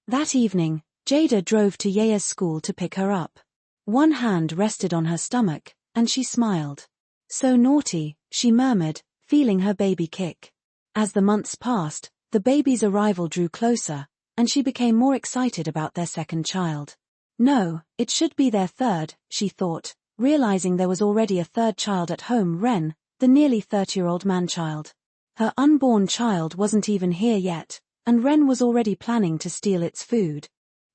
That evening, Jada drove to Yaya's school to pick her up. One hand rested on her stomach, and she smiled. "So naughty," she murmured, feeling her baby kick. As the months passed, the baby's arrival drew closer, and she became more excited about their second child. No, it should be their third, she thought, realizing there was already a third child at home, Ren, the nearly 30-year-old man-child. Her unborn child wasn't even here yet, and Ren was already planning to steal its food.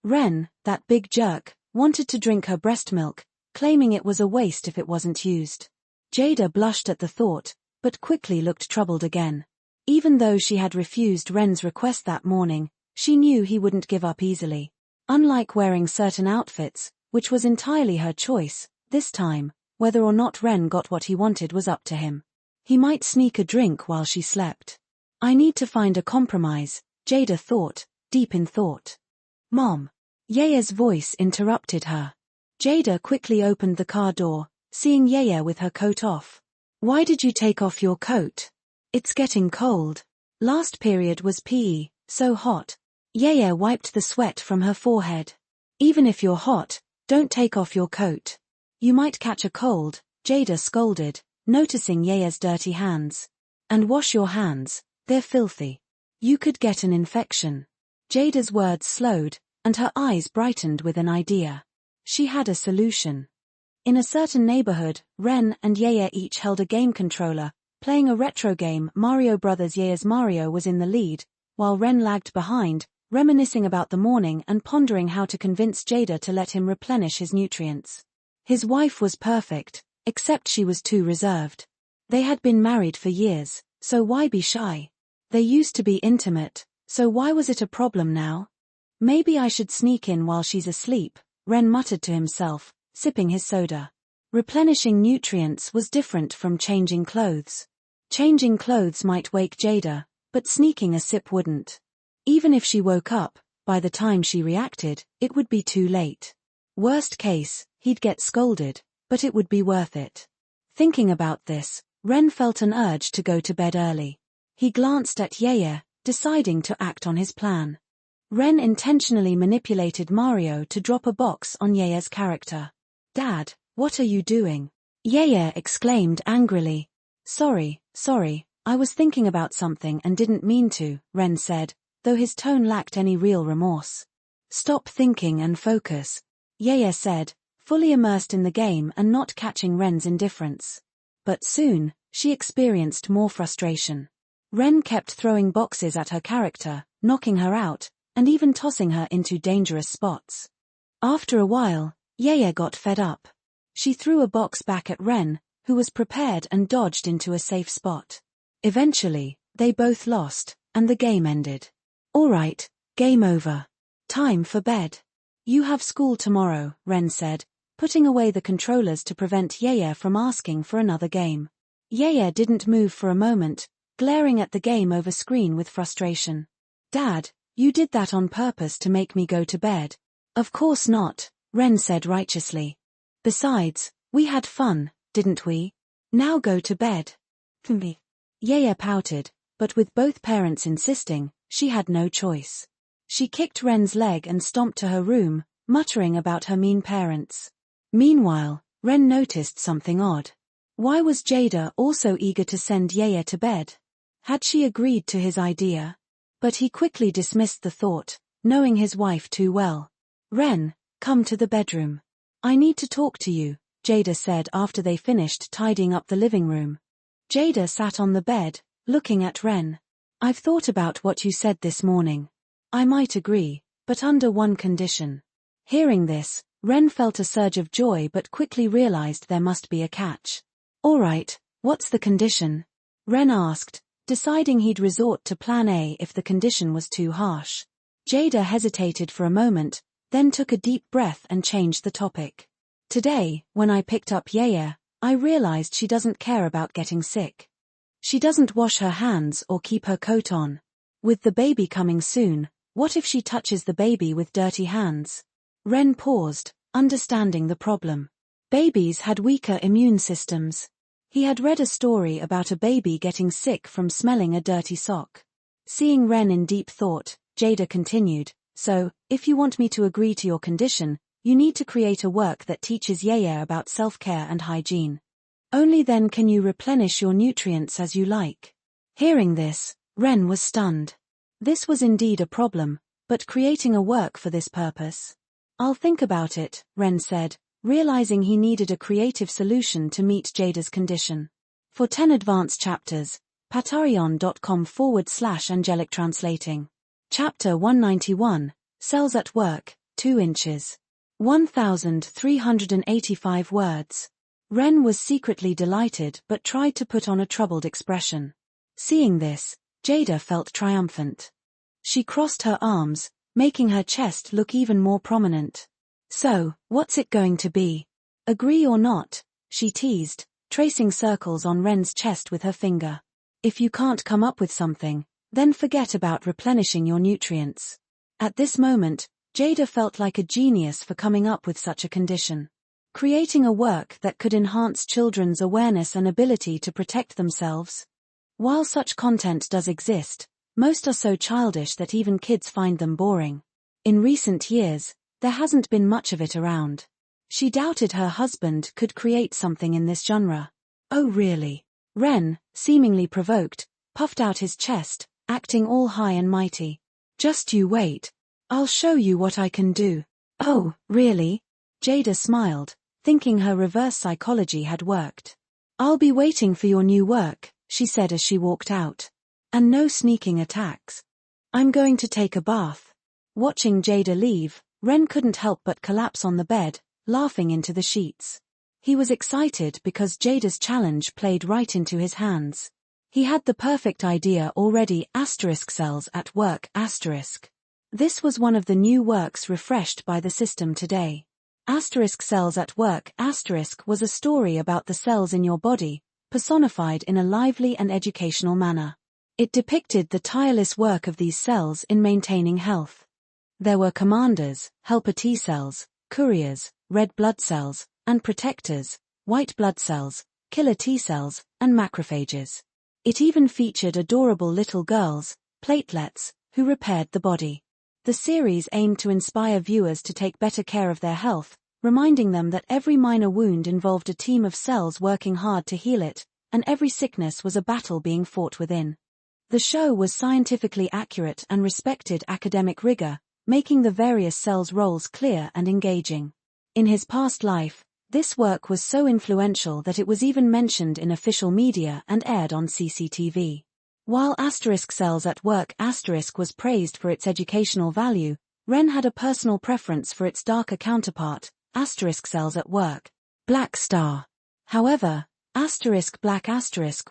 Ren, that big jerk, wanted to drink her breast milk, claiming it was a waste if it wasn't used. Jada blushed at the thought, but quickly looked troubled again. Even though she had refused Ren's request that morning, she knew he wouldn't give up easily. Unlike wearing certain outfits, which was entirely her choice, this time, whether or not Ren got what he wanted was up to him. He might sneak a drink while she slept. "I need to find a compromise," Jada thought, deep in thought. "Mom." Yaya's voice interrupted her. Jada quickly opened the car door, seeing Yaya with her coat off. "Why did you take off your coat? It's getting cold. Last period was PE, so hot." Yaya wiped the sweat from her forehead. "Even if you're hot, don't take off your coat. You might catch a cold," Jada scolded, noticing Yaya's dirty hands. "And wash your hands, they're filthy. You could get an infection." Jada's words slowed, and her eyes brightened with an idea. She had a solution. In a certain neighborhood, Ren and Yaya each held a game controller, playing a retro game. Mario Brothers. Yaya's Mario was in the lead, while Ren lagged behind, reminiscing about the morning and pondering how to convince Jada to let him replenish his nutrients. His wife was perfect, except she was too reserved. They had been married for years, so why be shy? They used to be intimate, so why was it a problem now? Maybe I should sneak in while she's asleep, Ren muttered to himself, sipping his soda. Replenishing nutrients was different from changing clothes. Changing clothes might wake Jada, but sneaking a sip wouldn't. Even if she woke up, by the time she reacted, it would be too late. Worst case, he'd get scolded, but it would be worth it. Thinking about this, Ren felt an urge to go to bed early. He glanced at Yeye, deciding to act on his plan. Ren intentionally manipulated Mario to drop a box on Yeye's character. "Dad, what are you doing?" Yeye exclaimed angrily. Sorry, I was thinking about something and didn't mean to," Ren said, though his tone lacked any real remorse. "Stop thinking and focus," Yeye said, fully immersed in the game and not catching Ren's indifference. But soon, she experienced more frustration. Ren kept throwing boxes at her character, knocking her out, and even tossing her into dangerous spots. After a while, Yeye got fed up. She threw a box back at Ren, who was prepared and dodged into a safe spot. Eventually, they both lost, and the game ended. "All right, game over. Time for bed. You have school tomorrow," Ren said, putting away the controllers to prevent Yeye from asking for another game. Yeye didn't move for a moment, glaring at the game over screen with frustration. "Dad, you did that on purpose to make me go to bed." "Of course not," Ren said righteously. "Besides, we had fun, didn't we? Now go to bed." "Me." Yeye pouted, but with both parents insisting, she had no choice. She kicked Ren's leg and stomped to her room, muttering about her mean parents. Meanwhile, Ren noticed something odd. Why was Jada also eager to send Yeye to bed? Had she agreed to his idea? But he quickly dismissed the thought, knowing his wife too well. "Ren, come to the bedroom. I need to talk to you," Jada said after they finished tidying up the living room. Jada sat on the bed, looking at Ren. "I've thought about what you said this morning. I might agree, but under one condition." Hearing this, Ren felt a surge of joy but quickly realized there must be a catch. "All right, what's the condition?" Ren asked, deciding he'd resort to plan A if the condition was too harsh. Jada hesitated for a moment, then took a deep breath and changed the topic. "Today, when I picked up Yeye, I realized she doesn't care about getting sick. She doesn't wash her hands or keep her coat on. With the baby coming soon, what if she touches the baby with dirty hands?" Ren paused, understanding the problem. Babies had weaker immune systems. He had read a story about a baby getting sick from smelling a dirty sock. Seeing Ren in deep thought, Jada continued, "So, if you want me to agree to your condition, you need to create a work that teaches Yeye about self-care and hygiene. Only then can you replenish your nutrients as you like." Hearing this, Ren was stunned. This was indeed a problem, but creating a work for this purpose. "I'll think about it," Ren said, realizing he needed a creative solution to meet Jada's condition. For 10 advanced chapters, patreon.com/angelic translating. Chapter 191, Cells at Work, 2 inches. 1,385 words. Ren was secretly delighted but tried to put on a troubled expression. Seeing this, Jada felt triumphant. She crossed her arms, making her chest look even more prominent. "So, what's it going to be? Agree or not?" she teased, tracing circles on Ren's chest with her finger. "If you can't come up with something, then forget about replenishing your nutrients." At this moment, Jada felt like a genius for coming up with such a condition. Creating a work that could enhance children's awareness and ability to protect themselves. While such content does exist, most are so childish that even kids find them boring. In recent years, there hasn't been much of it around. She doubted her husband could create something in this genre. "Oh really?" Ren, seemingly provoked, puffed out his chest, acting all high and mighty. "Just you wait. I'll show you what I can do." "Oh, really?" Jada smiled, thinking her reverse psychology had worked. "I'll be waiting for your new work," she said as she walked out. "And no sneaking attacks. I'm going to take a bath." Watching Jada leave, Ren couldn't help but collapse on the bed, laughing into the sheets. He was excited because Jada's challenge played right into his hands. He had the perfect idea already. Cells at work. This was one of the new works refreshed by the system today. Cells at work was a story about the cells in your body, personified in a lively and educational manner. It depicted the tireless work of these cells in maintaining health. There were commanders, helper T cells, couriers, red blood cells, and protectors, white blood cells, killer T cells, and macrophages. It even featured adorable little girls, platelets, who repaired the body. The series aimed to inspire viewers to take better care of their health, reminding them that every minor wound involved a team of cells working hard to heal it, and every sickness was a battle being fought within. The show was scientifically accurate and respected academic rigor, making the various cells' roles clear and engaging. In his past life, this work was so influential that it was even mentioned in official media and aired on CCTV. While cells at work was praised for its educational value, Ren had a personal preference for its darker counterpart, cells at work, Black Star. However, Black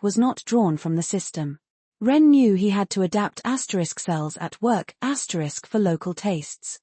was not drawn from the system. Ren knew he had to adapt cells at work for local tastes.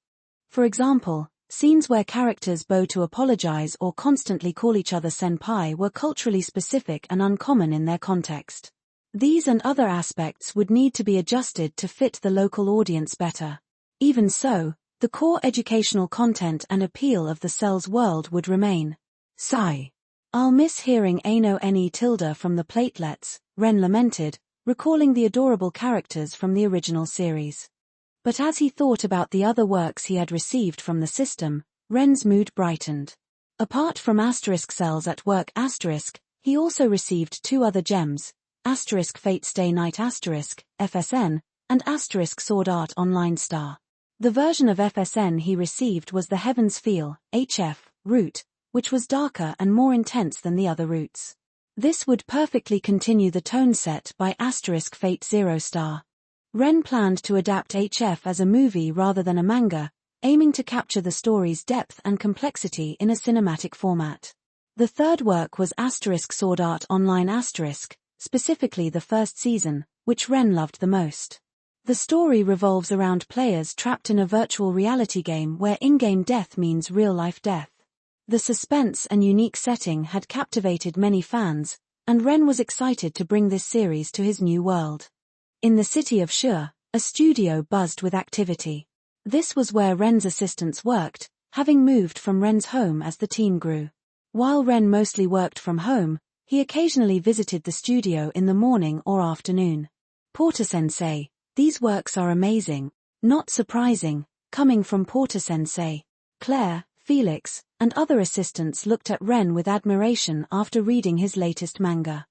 For example, scenes where characters bow to apologize or constantly call each other senpai were culturally specific and uncommon in their context. These and other aspects would need to be adjusted to fit the local audience better. Even so, the core educational content and appeal of the Cells world would remain. Sigh. I'll miss hearing Ano Ne tilde from the platelets, Ren lamented, recalling the adorable characters from the original series. But as he thought about the other works he had received from the system, Ren's mood brightened. Apart from cells at work he also received two other gems, Fate Stay Night FSN, and Sword Art Online Star. The version of FSN he received was the Heaven's Feel, HF, route, which was darker and more intense than the other routes. This would perfectly continue the tone set by Fate Zero Star. Ren planned to adapt HF as a movie rather than a manga, aiming to capture the story's depth and complexity in a cinematic format. The third work was Sword Art Online specifically the first season, which Ren loved the most. The story revolves around players trapped in a virtual reality game where in-game death means real-life death. The suspense and unique setting had captivated many fans, and Ren was excited to bring this series to his new world. In the city of Shur, a studio buzzed with activity. This was where Ren's assistants worked, having moved from Ren's home as the team grew. While Ren mostly worked from home, he occasionally visited the studio in the morning or afternoon. Porter-sensei, these works are amazing. Not surprising, coming from Porter-sensei. Claire, Felix, and other assistants looked at Ren with admiration after reading his latest manga.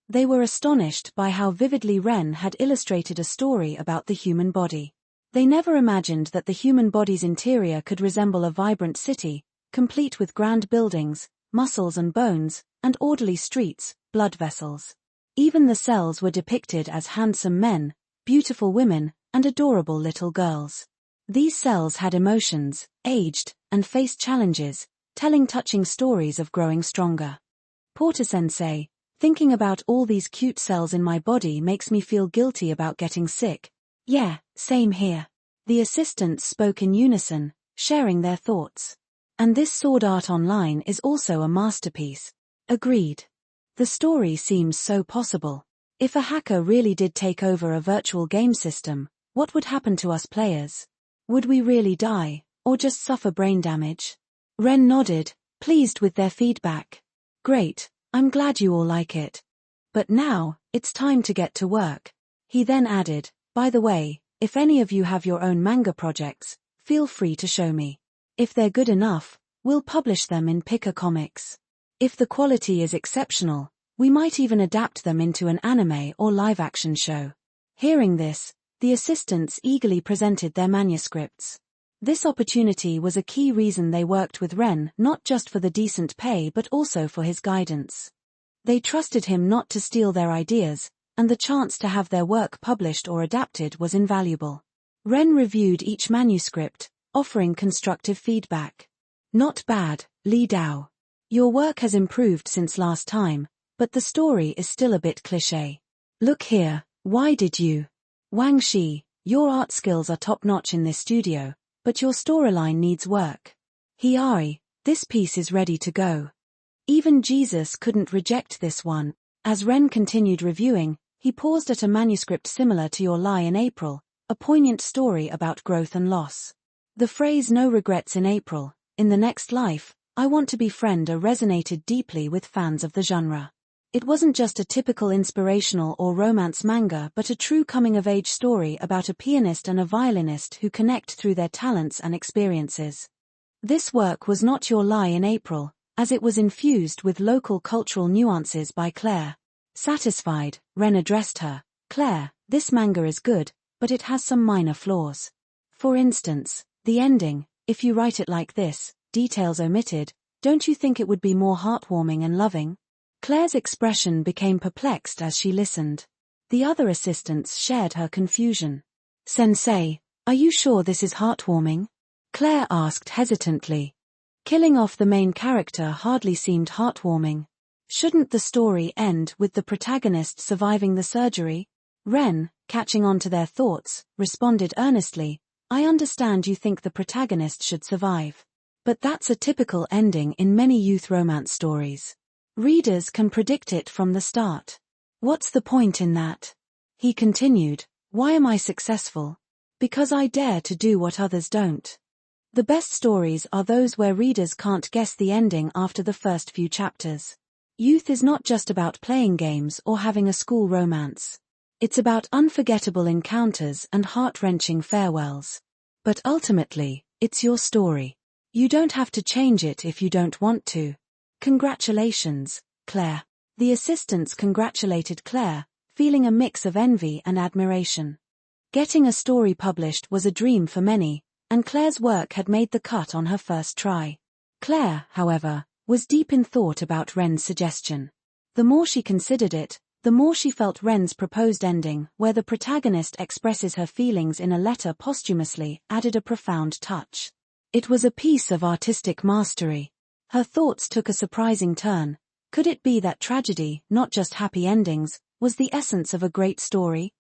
They were astonished by how vividly Ren had illustrated a story about the human body. They never imagined that the human body's interior could resemble a vibrant city, complete with grand buildings, muscles and bones, and orderly streets, blood vessels. Even the cells were depicted as handsome men, beautiful women, and adorable little girls. These cells had emotions, aged, and faced challenges, telling touching stories of growing stronger. Porter-sensei, thinking about all these cute cells in my body makes me feel guilty about getting sick. Yeah, same here. The assistants spoke in unison, sharing their thoughts. And this Sword Art Online is also a masterpiece. Agreed. The story seems so possible. If a hacker really did take over a virtual game system, what would happen to us players? Would we really die, or just suffer brain damage? Ren nodded, pleased with their feedback. Great, I'm glad you all like it. But now, it's time to get to work. He then added, by the way, if any of you have your own manga projects, feel free to show me. If they're good enough, we'll publish them in Pika Comics. If the quality is exceptional, we might even adapt them into an anime or live-action show. Hearing this, the assistants eagerly presented their manuscripts. This opportunity was a key reason they worked with Ren, not just for the decent pay but also for his guidance. They trusted him not to steal their ideas, and the chance to have their work published or adapted was invaluable. Ren reviewed each manuscript, offering constructive feedback. Not bad, Li Dao. Your work has improved since last time, but the story is still a bit cliché. Look here, why did you? Wang Shi, your art skills are top-notch in this studio, but your storyline needs work. Hiari, this piece is ready to go. Even Jesus couldn't reject this one. As Ren continued reviewing, he paused at a manuscript similar to Your Lie in April, a poignant story about growth and loss. The phrase "no regrets in April, in the next life, I want to be friend" resonated deeply with fans of the genre. It wasn't just a typical inspirational or romance manga but a true coming-of-age story about a pianist and a violinist who connect through their talents and experiences. This work was not Your Lie in April, as it was infused with local cultural nuances by Claire. Satisfied, Ren addressed her. Claire, this manga is good, but it has some minor flaws. For instance, the ending, if you write it like this, details omitted, don't you think it would be more heartwarming and loving? Claire's expression became perplexed as she listened. The other assistants shared her confusion. Sensei, are you sure this is heartwarming? Claire asked hesitantly. Killing off the main character hardly seemed heartwarming. Shouldn't the story end with the protagonist surviving the surgery? Ren, catching on to their thoughts, responded earnestly, I understand you think the protagonist should survive. But that's a typical ending in many youth romance stories. Readers can predict it from the start. What's the point in that? He continued, why am I successful? Because I dare to do what others don't. The best stories are those where readers can't guess the ending after the first few chapters. Youth is not just about playing games or having a school romance. It's about unforgettable encounters and heart-wrenching farewells. But ultimately, it's your story. You don't have to change it if you don't want to. Congratulations, Claire. The assistants congratulated Claire, feeling a mix of envy and admiration. Getting a story published was a dream for many, and Claire's work had made the cut on her first try. Claire, however, was deep in thought about Ren's suggestion. The more she considered it, the more she felt Ren's proposed ending, where the protagonist expresses her feelings in a letter posthumously, added a profound touch. It was a piece of artistic mastery. Her thoughts took a surprising turn. Could it be that tragedy, not just happy endings, was the essence of a great story?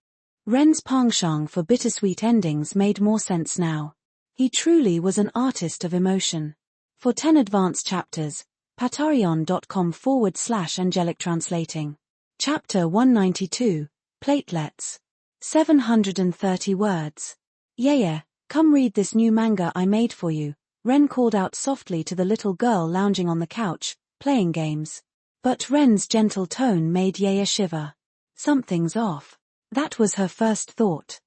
Ren's penchant for bittersweet endings made more sense now. He truly was an artist of emotion. For 10 advanced chapters, patreon.com/angelic translating. Chapter 192, Platelets. 730 words. Yeah, come read this new manga I made for you, Ren called out softly to the little girl lounging on the couch, playing games. But Ren's gentle tone made Yaya shiver. Something's off. That was her first thought.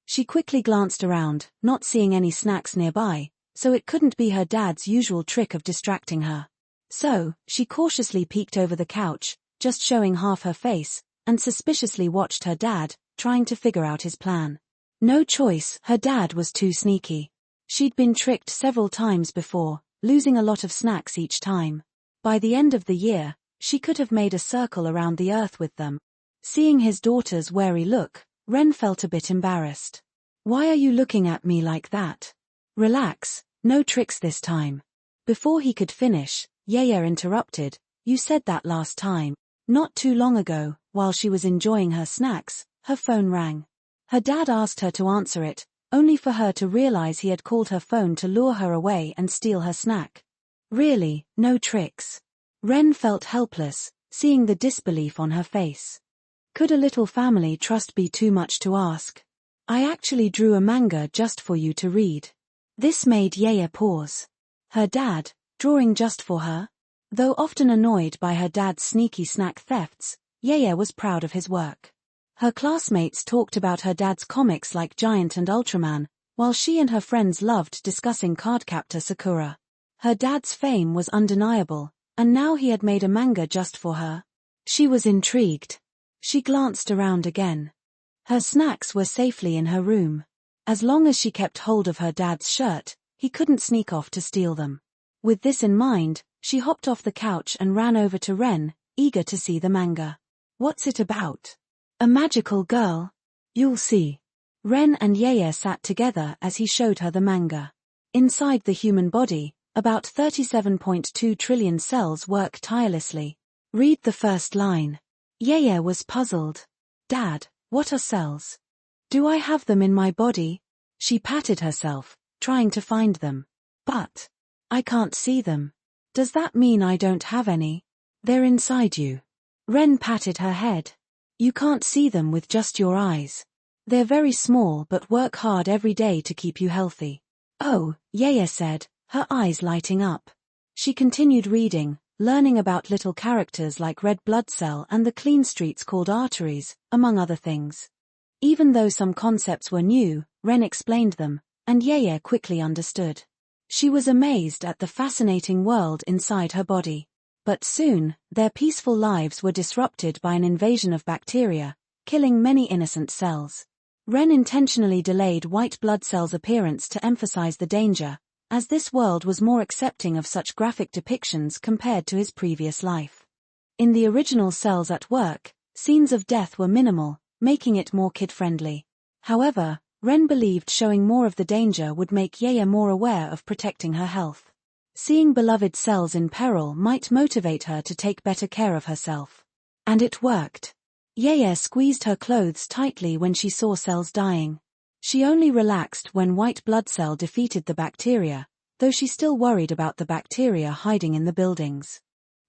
She quickly glanced around, not seeing any snacks nearby, so it couldn't be her dad's usual trick of distracting her. So, she cautiously peeked over the couch, just showing half her face, and suspiciously watched her dad, trying to figure out his plan. No choice, her dad was too sneaky. She'd been tricked several times before, losing a lot of snacks each time. By the end of the year, she could have made a circle around the earth with them. Seeing his daughter's wary look, Ren felt a bit embarrassed. Why are you looking at me like that? Relax, no tricks this time. Before he could finish, Yaya interrupted, you said that last time. Not too long ago, while she was enjoying her snacks, her phone rang. Her dad asked her to answer it, only for her to realize he had called her phone to lure her away and steal her snack. Really, no tricks. Ren felt helpless, seeing the disbelief on her face. Could a little family trust be too much to ask? I actually drew a manga just for you to read. This made Yaya pause. Her dad, drawing just for her? Though often annoyed by her dad's sneaky snack thefts, Yaya was proud of his work. Her classmates talked about her dad's comics like Giant and Ultraman, while she and her friends loved discussing Cardcaptor Sakura. Her dad's fame was undeniable, and now he had made a manga just for her. She was intrigued. She glanced around again. Her snacks were safely in her room. As long as she kept hold of her dad's shirt, he couldn't sneak off to steal them. With this in mind, she hopped off the couch and ran over to Ren, eager to see the manga. What's it about? A magical girl? You'll see. Ren and Yaya sat together as he showed her the manga. Inside the human body, About 37.2 trillion cells work tirelessly. Read the first line. Yeye was puzzled. Dad, what are cells? Do I have them in my body? She patted herself, trying to find them. But I can't see them. Does that mean I don't have any? They're inside you. Ren patted her head. You can't see them with just your eyes. They're very small but work hard every day to keep you healthy. Oh, Yeye said, her eyes lighting up. She continued reading, learning about little characters like red blood cell and the clean streets called arteries, among other things. Even though some concepts were new, Ren explained them, and Yeye quickly understood. She was amazed at the fascinating world inside her body. But soon, their peaceful lives were disrupted by an invasion of bacteria, killing many innocent cells. Ren intentionally delayed white blood cells' appearance to emphasize the danger, as this world was more accepting of such graphic depictions compared to his previous life. In the original Cells at Work, scenes of death were minimal, making it more kid-friendly. However, Ren believed showing more of the danger would make Yeye more aware of protecting her health. Seeing beloved cells in peril might motivate her to take better care of herself. And it worked. Yeye squeezed her clothes tightly when she saw cells dying. She only relaxed when white blood cell defeated the bacteria, though she still worried about the bacteria hiding in the buildings.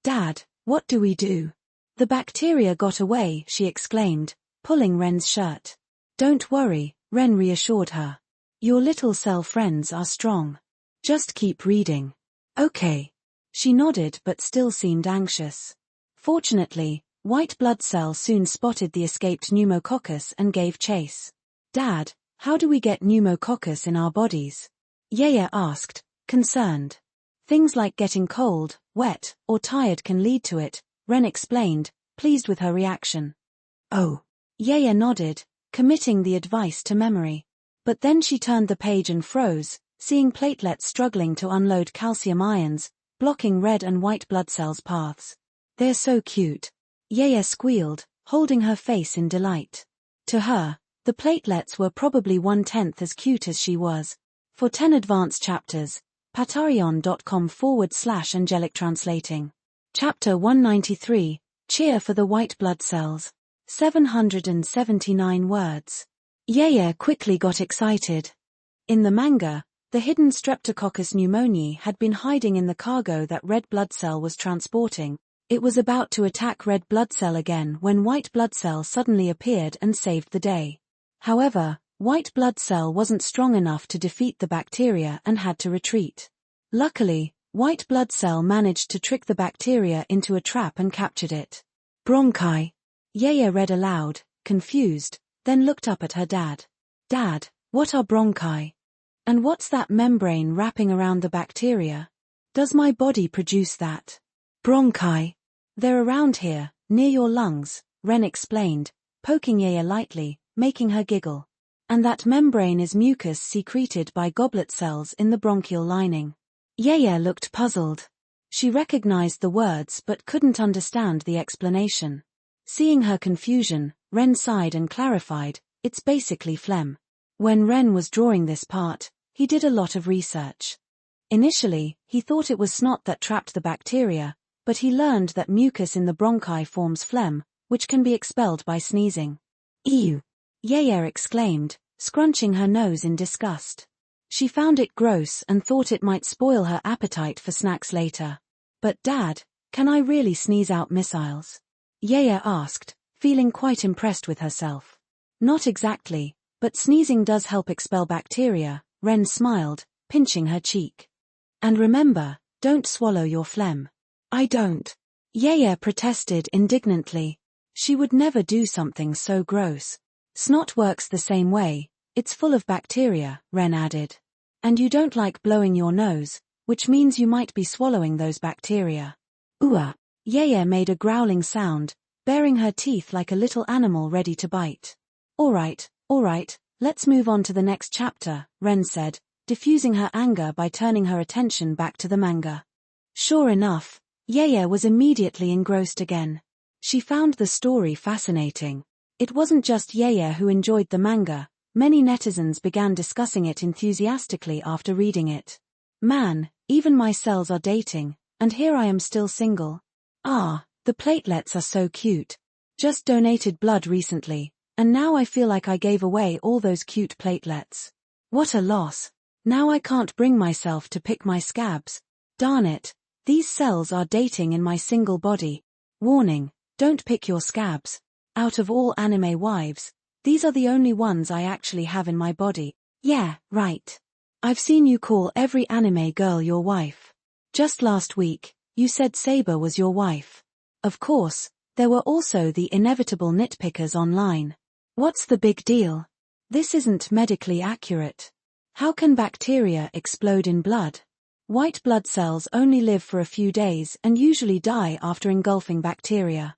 Dad, what do we do? The bacteria got away, she exclaimed, pulling Ren's shirt. Don't worry, Ren reassured her. Your little cell friends are strong. Just keep reading. Okay. She nodded but still seemed anxious. Fortunately, white blood cell soon spotted the escaped pneumococcus and gave chase. Dad, how do we get pneumococcus in our bodies? Yeye asked, concerned. Things like getting cold, wet, or tired can lead to it, Ren explained, pleased with her reaction. Oh. Yeye nodded, committing the advice to memory. But then she turned the page and froze, seeing platelets struggling to unload calcium ions, blocking red and white blood cells' paths. They're so cute. Yeye squealed, holding her face in delight. To her, the platelets were probably 1/10 as cute as she was. For 10 advanced chapters, patreon.com/angelic translating. Chapter 193, Cheer for the White Blood Cells. 779 words. Yeye quickly got excited. In the manga, the hidden Streptococcus pneumoniae had been hiding in the cargo that red blood cell was transporting. It was about to attack red blood cell again when white blood cell suddenly appeared and saved the day. However, white blood cell wasn't strong enough to defeat the bacteria and had to retreat. Luckily, white blood cell managed to trick the bacteria into a trap and captured it. Bronchi. Yeye read aloud, confused, then looked up at her dad. Dad, what are bronchi? And what's that membrane wrapping around the bacteria? Does my body produce that? Bronchi. They're around here, near your lungs, Ren explained, poking Yeye lightly, making her giggle. And that membrane is mucus secreted by goblet cells in the bronchial lining. Yeye looked puzzled. She recognized the words but couldn't understand the explanation. Seeing her confusion, Ren sighed and clarified, it's basically phlegm. When Ren was drawing this part, he did a lot of research. Initially, he thought it was snot that trapped the bacteria, but he learned that mucus in the bronchi forms phlegm, which can be expelled by sneezing. Ew! Yeye exclaimed, scrunching her nose in disgust. She found it gross and thought it might spoil her appetite for snacks later. But Dad, can I really sneeze out missiles? Yeye asked, feeling quite impressed with herself. Not exactly, but sneezing does help expel bacteria, Ren smiled, pinching her cheek. And remember, don't swallow your phlegm. I don't. Yeye protested indignantly. She would never do something so gross. Snot works the same way, it's full of bacteria, Ren added. And you don't like blowing your nose, which means you might be swallowing those bacteria. Ooh. Yeye made a growling sound, baring her teeth like a little animal ready to bite. All right, let's move on to the next chapter, Ren said, diffusing her anger by turning her attention back to the manga. Sure enough, Yeye was immediately engrossed again. She found the story fascinating. It wasn't just Yeye who enjoyed the manga, many netizens began discussing it enthusiastically after reading it. Man, even my cells are dating, and here I am still single. Ah, the platelets are so cute. Just donated blood recently, and now I feel like I gave away all those cute platelets. What a loss. Now I can't bring myself to pick my scabs. Darn it, these cells are dating in my single body. Warning, don't pick your scabs. Out of all anime wives, these are the only ones I actually have in my body. Yeah, right. I've seen you call every anime girl your wife. Just last week, you said Saber was your wife. Of course, there were also the inevitable nitpickers online. What's the big deal? This isn't medically accurate. How can bacteria explode in blood? White blood cells only live for a few days and usually die after engulfing bacteria.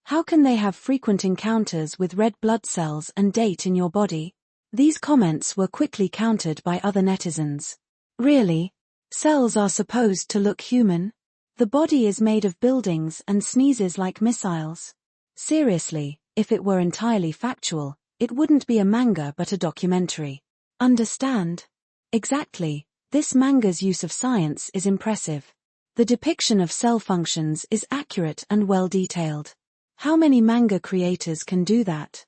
How can they have frequent encounters with red blood cells and date in your body? These comments were quickly countered by other netizens. Really? Cells are supposed to look human? The body is made of buildings and sneezes like missiles. Seriously, if it were entirely factual, it wouldn't be a manga but a documentary. Understand? Exactly, this manga's use of science is impressive. The depiction of cell functions is accurate and well detailed. How many manga creators can do that?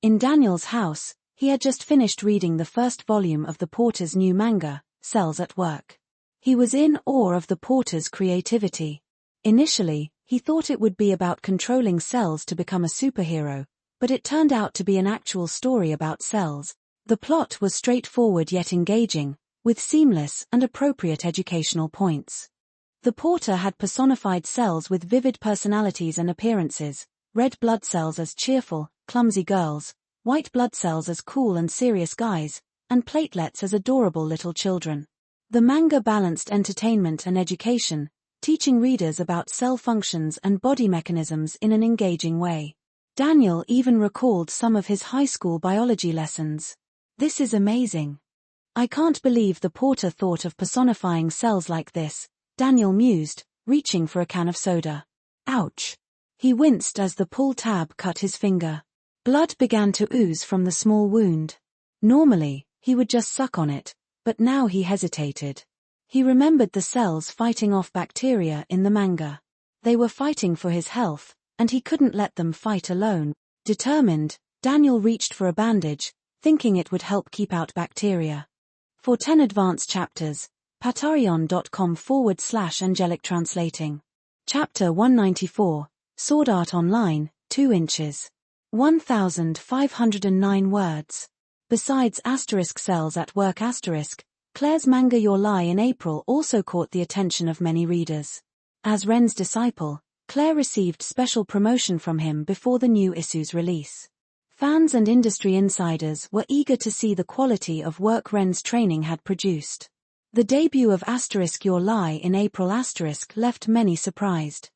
In Daniel's house, he had just finished reading the first volume of the Porter's new manga, Cells at Work. He was in awe of the Porter's creativity. Initially, he thought it would be about controlling cells to become a superhero, but it turned out to be an actual story about cells. The plot was straightforward yet engaging, with seamless and appropriate educational points. The Porter had personified cells with vivid personalities and appearances, red blood cells as cheerful, clumsy girls, white blood cells as cool and serious guys, and platelets as adorable little children. The manga balanced entertainment and education, teaching readers about cell functions and body mechanisms in an engaging way. Daniel even recalled some of his high school biology lessons. This is amazing. I can't believe the Porter thought of personifying cells like this, Daniel mused, reaching for a can of soda. Ouch. He winced as the pull tab cut his finger. Blood began to ooze from the small wound. Normally, he would just suck on it, but now he hesitated. He remembered the cells fighting off bacteria in the manga. They were fighting for his health, and he couldn't let them fight alone. Determined, Daniel reached for a bandage, thinking it would help keep out bacteria. For 10 advanced chapters, patreon.com/angelic translating. Chapter 194, Sword Art Online, 2 inches. 1,509 words. Besides Cells at Work Claire's manga Your Lie in April also caught the attention of many readers. As Ren's disciple, Claire received special promotion from him before the new issue's release. Fans and industry insiders were eager to see the quality of work Ren's training had produced. The debut of Your Lie in April left many surprised.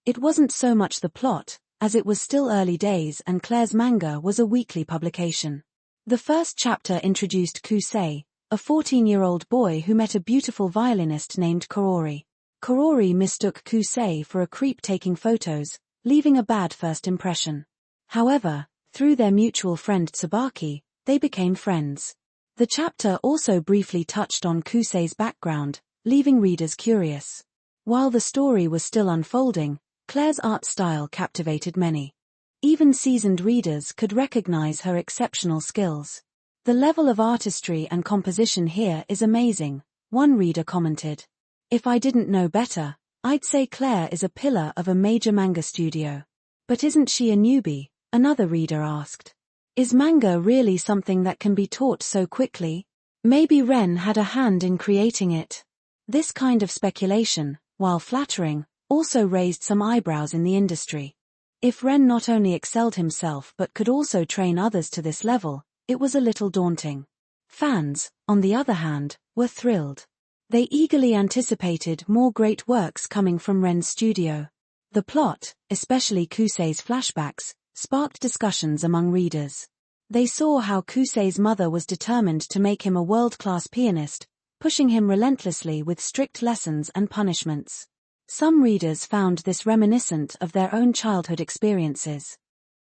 It wasn't so much the plot, as it was still early days and Claire's manga was a weekly publication. The first chapter introduced Kusei, a 14-year-old boy who met a beautiful violinist named Kaori. Kaori mistook Kusei for a creep taking photos, leaving a bad first impression. However, through their mutual friend Tsubaki, they became friends. The chapter also briefly touched on Kusei's background, leaving readers curious. While the story was still unfolding, Claire's art style captivated many. Even seasoned readers could recognize her exceptional skills. The level of artistry and composition here is amazing, one reader commented. If I didn't know better, I'd say Claire is a pillar of a major manga studio. But isn't she a newbie? Another reader asked. Is manga really something that can be taught so quickly? Maybe Ren had a hand in creating it. This kind of speculation, while flattering, also raised some eyebrows in the industry. If Ren not only excelled himself but could also train others to this level, it was a little daunting. Fans, on the other hand, were thrilled. They eagerly anticipated more great works coming from Ren's studio. The plot, especially Kusei's flashbacks, sparked discussions among readers. They saw how Kusei's mother was determined to make him a world-class pianist, pushing him relentlessly with strict lessons and punishments. Some readers found this reminiscent of their own childhood experiences.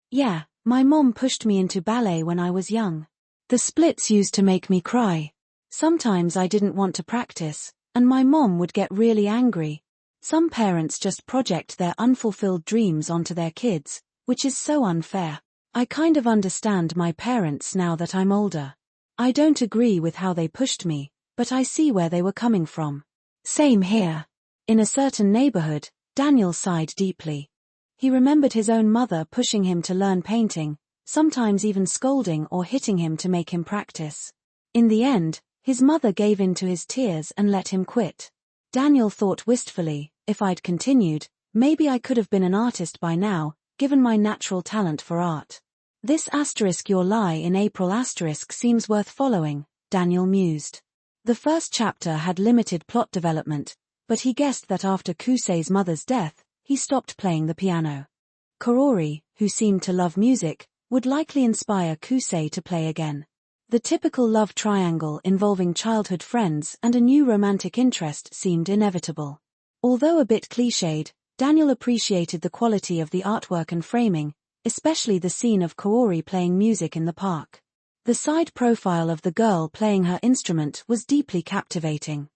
Yeah, my mom pushed me into ballet when I was young. The splits used to make me cry. Sometimes I didn't want to practice, and my mom would get really angry. Some parents just project their unfulfilled dreams onto their kids, which is so unfair. I kind of understand my parents now that I'm older. I don't agree with how they pushed me, but I see where they were coming from. Same here. In a certain neighborhood, Daniel sighed deeply. He remembered his own mother pushing him to learn painting, sometimes even scolding or hitting him to make him practice. In the end, his mother gave in to his tears and let him quit. Daniel thought wistfully, if I'd continued, maybe I could have been an artist by now, given my natural talent for art. This * your lie in April * seems worth following, Daniel mused. The first chapter had limited plot development, but he guessed that after Kusei's mother's death, he stopped playing the piano. Kaori, who seemed to love music, would likely inspire Kusei to play again. The typical love triangle involving childhood friends and a new romantic interest seemed inevitable. Although a bit cliched, Daniel appreciated the quality of the artwork and framing, especially the scene of Kaori playing music in the park. The side profile of the girl playing her instrument was deeply captivating.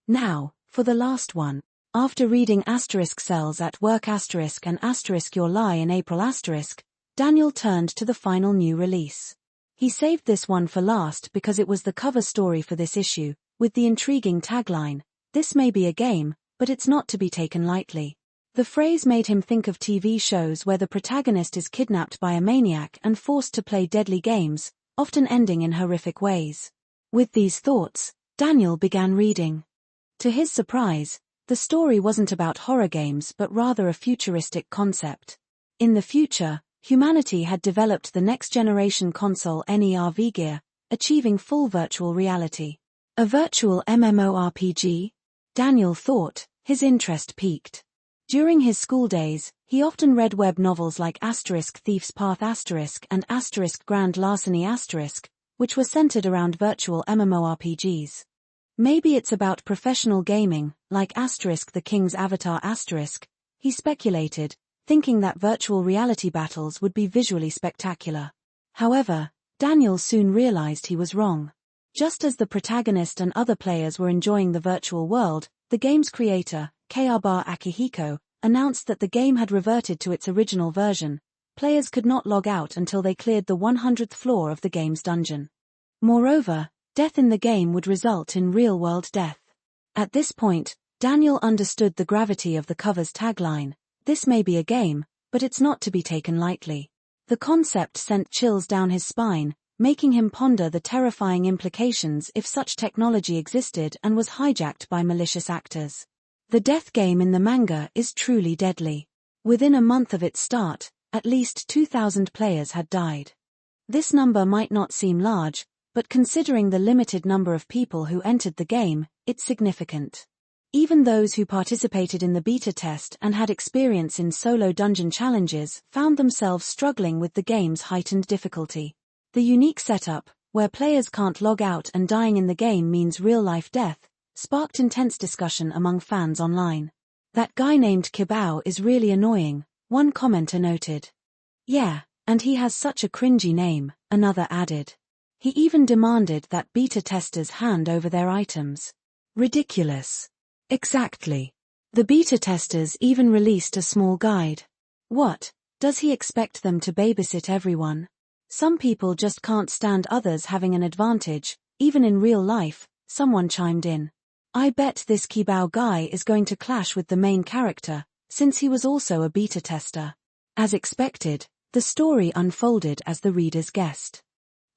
Now, for the last one. After reading *cells at work * and * your lie in April *, Daniel turned to the final new release. He saved this one for last because it was the cover story for this issue, with the intriguing tagline, "This may be a game, but it's not to be taken lightly." The phrase made him think of TV shows where the protagonist is kidnapped by a maniac and forced to play deadly games, often ending in horrific ways. With these thoughts, Daniel began reading. To his surprise, the story wasn't about horror games but rather a futuristic concept. In the future, humanity had developed the next-generation console NERV gear, achieving full virtual reality. A virtual MMORPG? Daniel thought, his interest piqued. During his school days, he often read web novels like *Thief's Path * and *Grand Larceny *, which were centered around virtual MMORPGs. Maybe it's about professional gaming, like *The King's Avatar *, he speculated, thinking that virtual reality battles would be visually spectacular. However, Daniel soon realized he was wrong. Just as the protagonist and other players were enjoying the virtual world, the game's creator, Kayaba Akihiko, announced that the game had reverted to its original version. Players could not log out until they cleared the 100th floor of the game's dungeon. Moreover, death in the game would result in real-world death. At this point, Daniel understood the gravity of the cover's tagline, "This may be a game, but it's not to be taken lightly." The concept sent chills down his spine, making him ponder the terrifying implications if such technology existed and was hijacked by malicious actors. The death game in the manga is truly deadly. Within a month of its start, at least 2,000 players had died. This number might not seem large, but considering the limited number of people who entered the game, it's significant. Even those who participated in the beta test and had experience in solo dungeon challenges found themselves struggling with the game's heightened difficulty. The unique setup, where players can't log out and dying in the game means real-life death, sparked intense discussion among fans online. "That guy named Kibao is really annoying," one commenter noted. "Yeah, and he has such a cringy name," another added. He even demanded that beta testers hand over their items. Ridiculous. Exactly. The beta testers even released a small guide. What, does he expect them to babysit everyone? Some people just can't stand others having an advantage, even in real life, someone chimed in. I bet this Kibao guy is going to clash with the main character, since he was also a beta tester. As expected, the story unfolded as the readers guessed.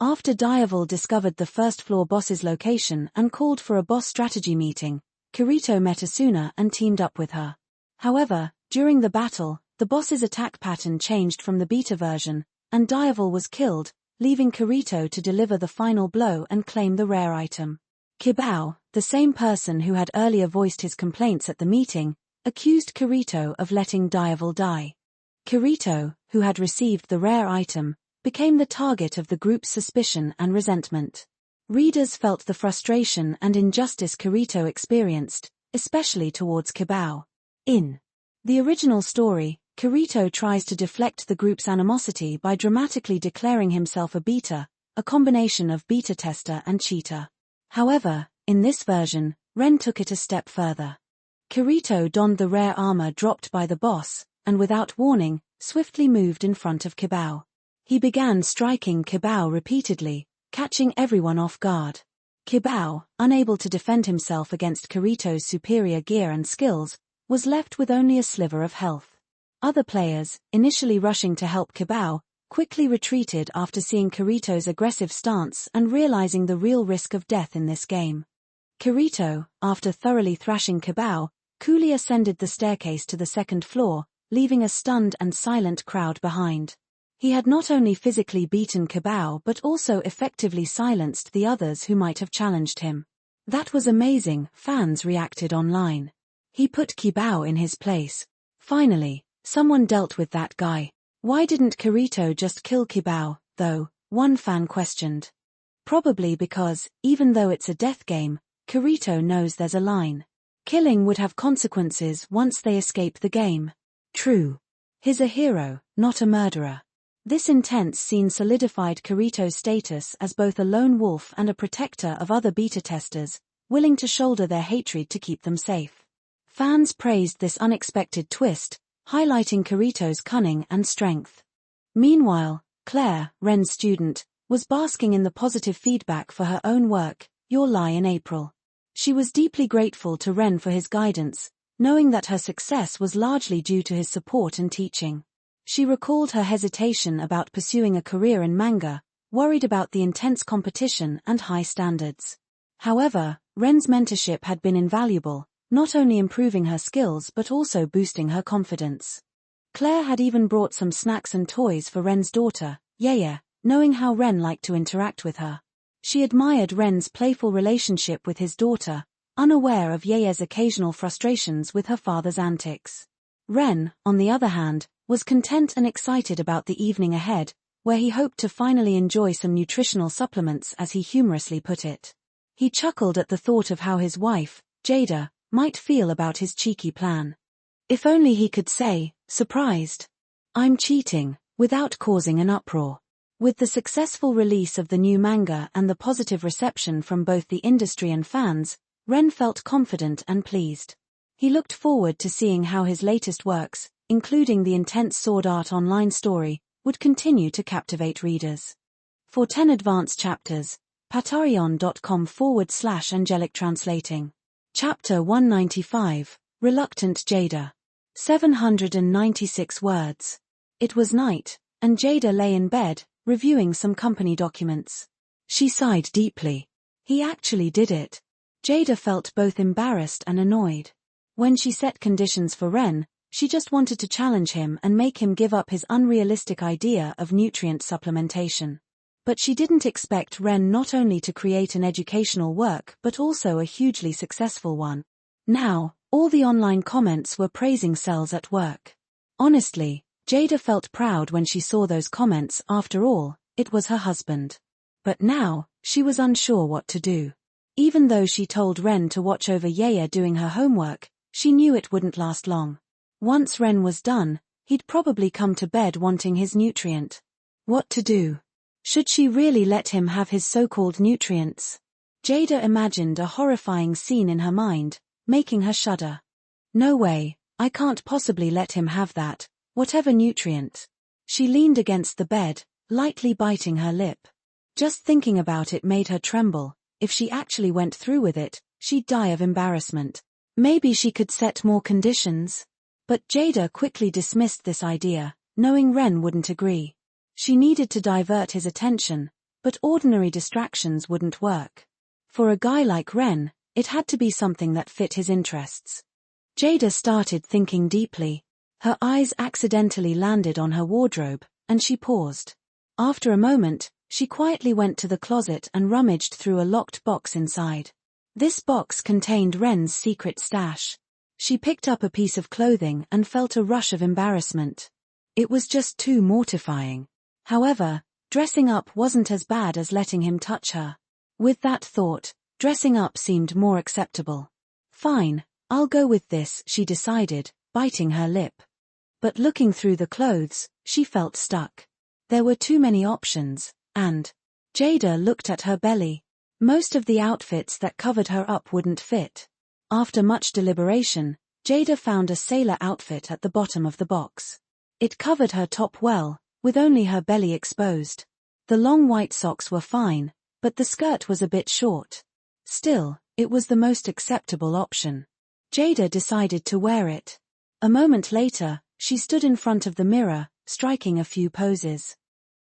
After Diaval discovered the first-floor boss's location and called for a boss strategy meeting, Kirito met Asuna and teamed up with her. However, during the battle, the boss's attack pattern changed from the beta version, and Diaval was killed, leaving Kirito to deliver the final blow and claim the rare item. Kibao, the same person who had earlier voiced his complaints at the meeting, accused Kirito of letting Diaval die. Kirito, who had received the rare item, became the target of the group's suspicion and resentment. Readers felt the frustration and injustice Kirito experienced, especially towards Kibao. In the original story, Kirito tries to deflect the group's animosity by dramatically declaring himself a beta, a combination of beta tester and cheater. However, in this version, Ren took it a step further. Kirito donned the rare armor dropped by the boss, and without warning, swiftly moved in front of Kibao. He began striking Kibao repeatedly, catching everyone off guard. Kibao, unable to defend himself against Kirito's superior gear and skills, was left with only a sliver of health. Other players, initially rushing to help Kibao, quickly retreated after seeing Kirito's aggressive stance and realizing the real risk of death in this game. Kirito, after thoroughly thrashing Kibao, coolly ascended the staircase to the second floor, leaving a stunned and silent crowd behind. He had not only physically beaten Kibao but also effectively silenced the others who might have challenged him. That was amazing, fans reacted online. He put Kibao in his place. Finally, someone dealt with that guy. Why didn't Kirito just kill Kibao, though? One fan questioned. Probably because, even though it's a death game, Kirito knows there's a line. Killing would have consequences once they escape the game. True. He's a hero, not a murderer. This intense scene solidified Kirito's status as both a lone wolf and a protector of other beta testers, willing to shoulder their hatred to keep them safe. Fans praised this unexpected twist, highlighting Kirito's cunning and strength. Meanwhile, Claire, Ren's student, was basking in the positive feedback for her own work, Your Lie in April. She was deeply grateful to Ren for his guidance, knowing that her success was largely due to his support and teaching. She recalled her hesitation about pursuing a career in manga, worried about the intense competition and high standards. However, Ren's mentorship had been invaluable, not only improving her skills but also boosting her confidence. Claire had even brought some snacks and toys for Ren's daughter, Yeye, knowing how Ren liked to interact with her. She admired Ren's playful relationship with his daughter, unaware of Yeye's occasional frustrations with her father's antics. Ren, on the other hand, was content and excited about the evening ahead, where he hoped to finally enjoy some nutritional supplements, as he humorously put it. He chuckled at the thought of how his wife, Jada, might feel about his cheeky plan. If only he could say, surprised, "I'm cheating," without causing an uproar. With the successful release of the new manga and the positive reception from both the industry and fans, Ren felt confident and pleased. He looked forward to seeing how his latest works, including the intense Sword Art Online story, would continue to captivate readers. For 10 advanced chapters, patreon.com/angelic translating. Chapter 195, Reluctant Jada. 796 words. It was night, and Jada lay in bed, reviewing some company documents. She sighed deeply. He actually did it. Jada felt both embarrassed and annoyed. When she set conditions for Ren, she just wanted to challenge him and make him give up his unrealistic idea of nutrient supplementation. But she didn't expect Ren not only to create an educational work but also a hugely successful one. Now, all the online comments were praising Cells at work. Honestly, Jada felt proud when she saw those comments. After all, it was her husband. But now, she was unsure what to do. Even though she told Ren to watch over Yeye doing her homework, she knew it wouldn't last long. Once Ren was done, he'd probably come to bed wanting his nutrient. What to do? Should she really let him have his so-called nutrients? Jada imagined a horrifying scene in her mind, making her shudder. No way, I can't possibly let him have that, whatever nutrient. She leaned against the bed, lightly biting her lip. Just thinking about it made her tremble. If she actually went through with it, she'd die of embarrassment. Maybe she could set more conditions? But Jada quickly dismissed this idea, knowing Ren wouldn't agree. She needed to divert his attention, but ordinary distractions wouldn't work. For a guy like Ren, it had to be something that fit his interests. Jada started thinking deeply. Her eyes accidentally landed on her wardrobe, and she paused. After a moment, she quietly went to the closet and rummaged through a locked box inside. This box contained Ren's secret stash. She picked up a piece of clothing and felt a rush of embarrassment. It was just too mortifying. However, dressing up wasn't as bad as letting him touch her. With that thought, dressing up seemed more acceptable. Fine, I'll go with this, she decided, biting her lip. But looking through the clothes, she felt stuck. There were too many options, and Jada looked at her belly. Most of the outfits that covered her up wouldn't fit. After much deliberation, Jada found a sailor outfit at the bottom of the box. It covered her top well, with only her belly exposed. The long white socks were fine, but the skirt was a bit short. Still, it was the most acceptable option. Jada decided to wear it. A moment later, she stood in front of the mirror, striking a few poses.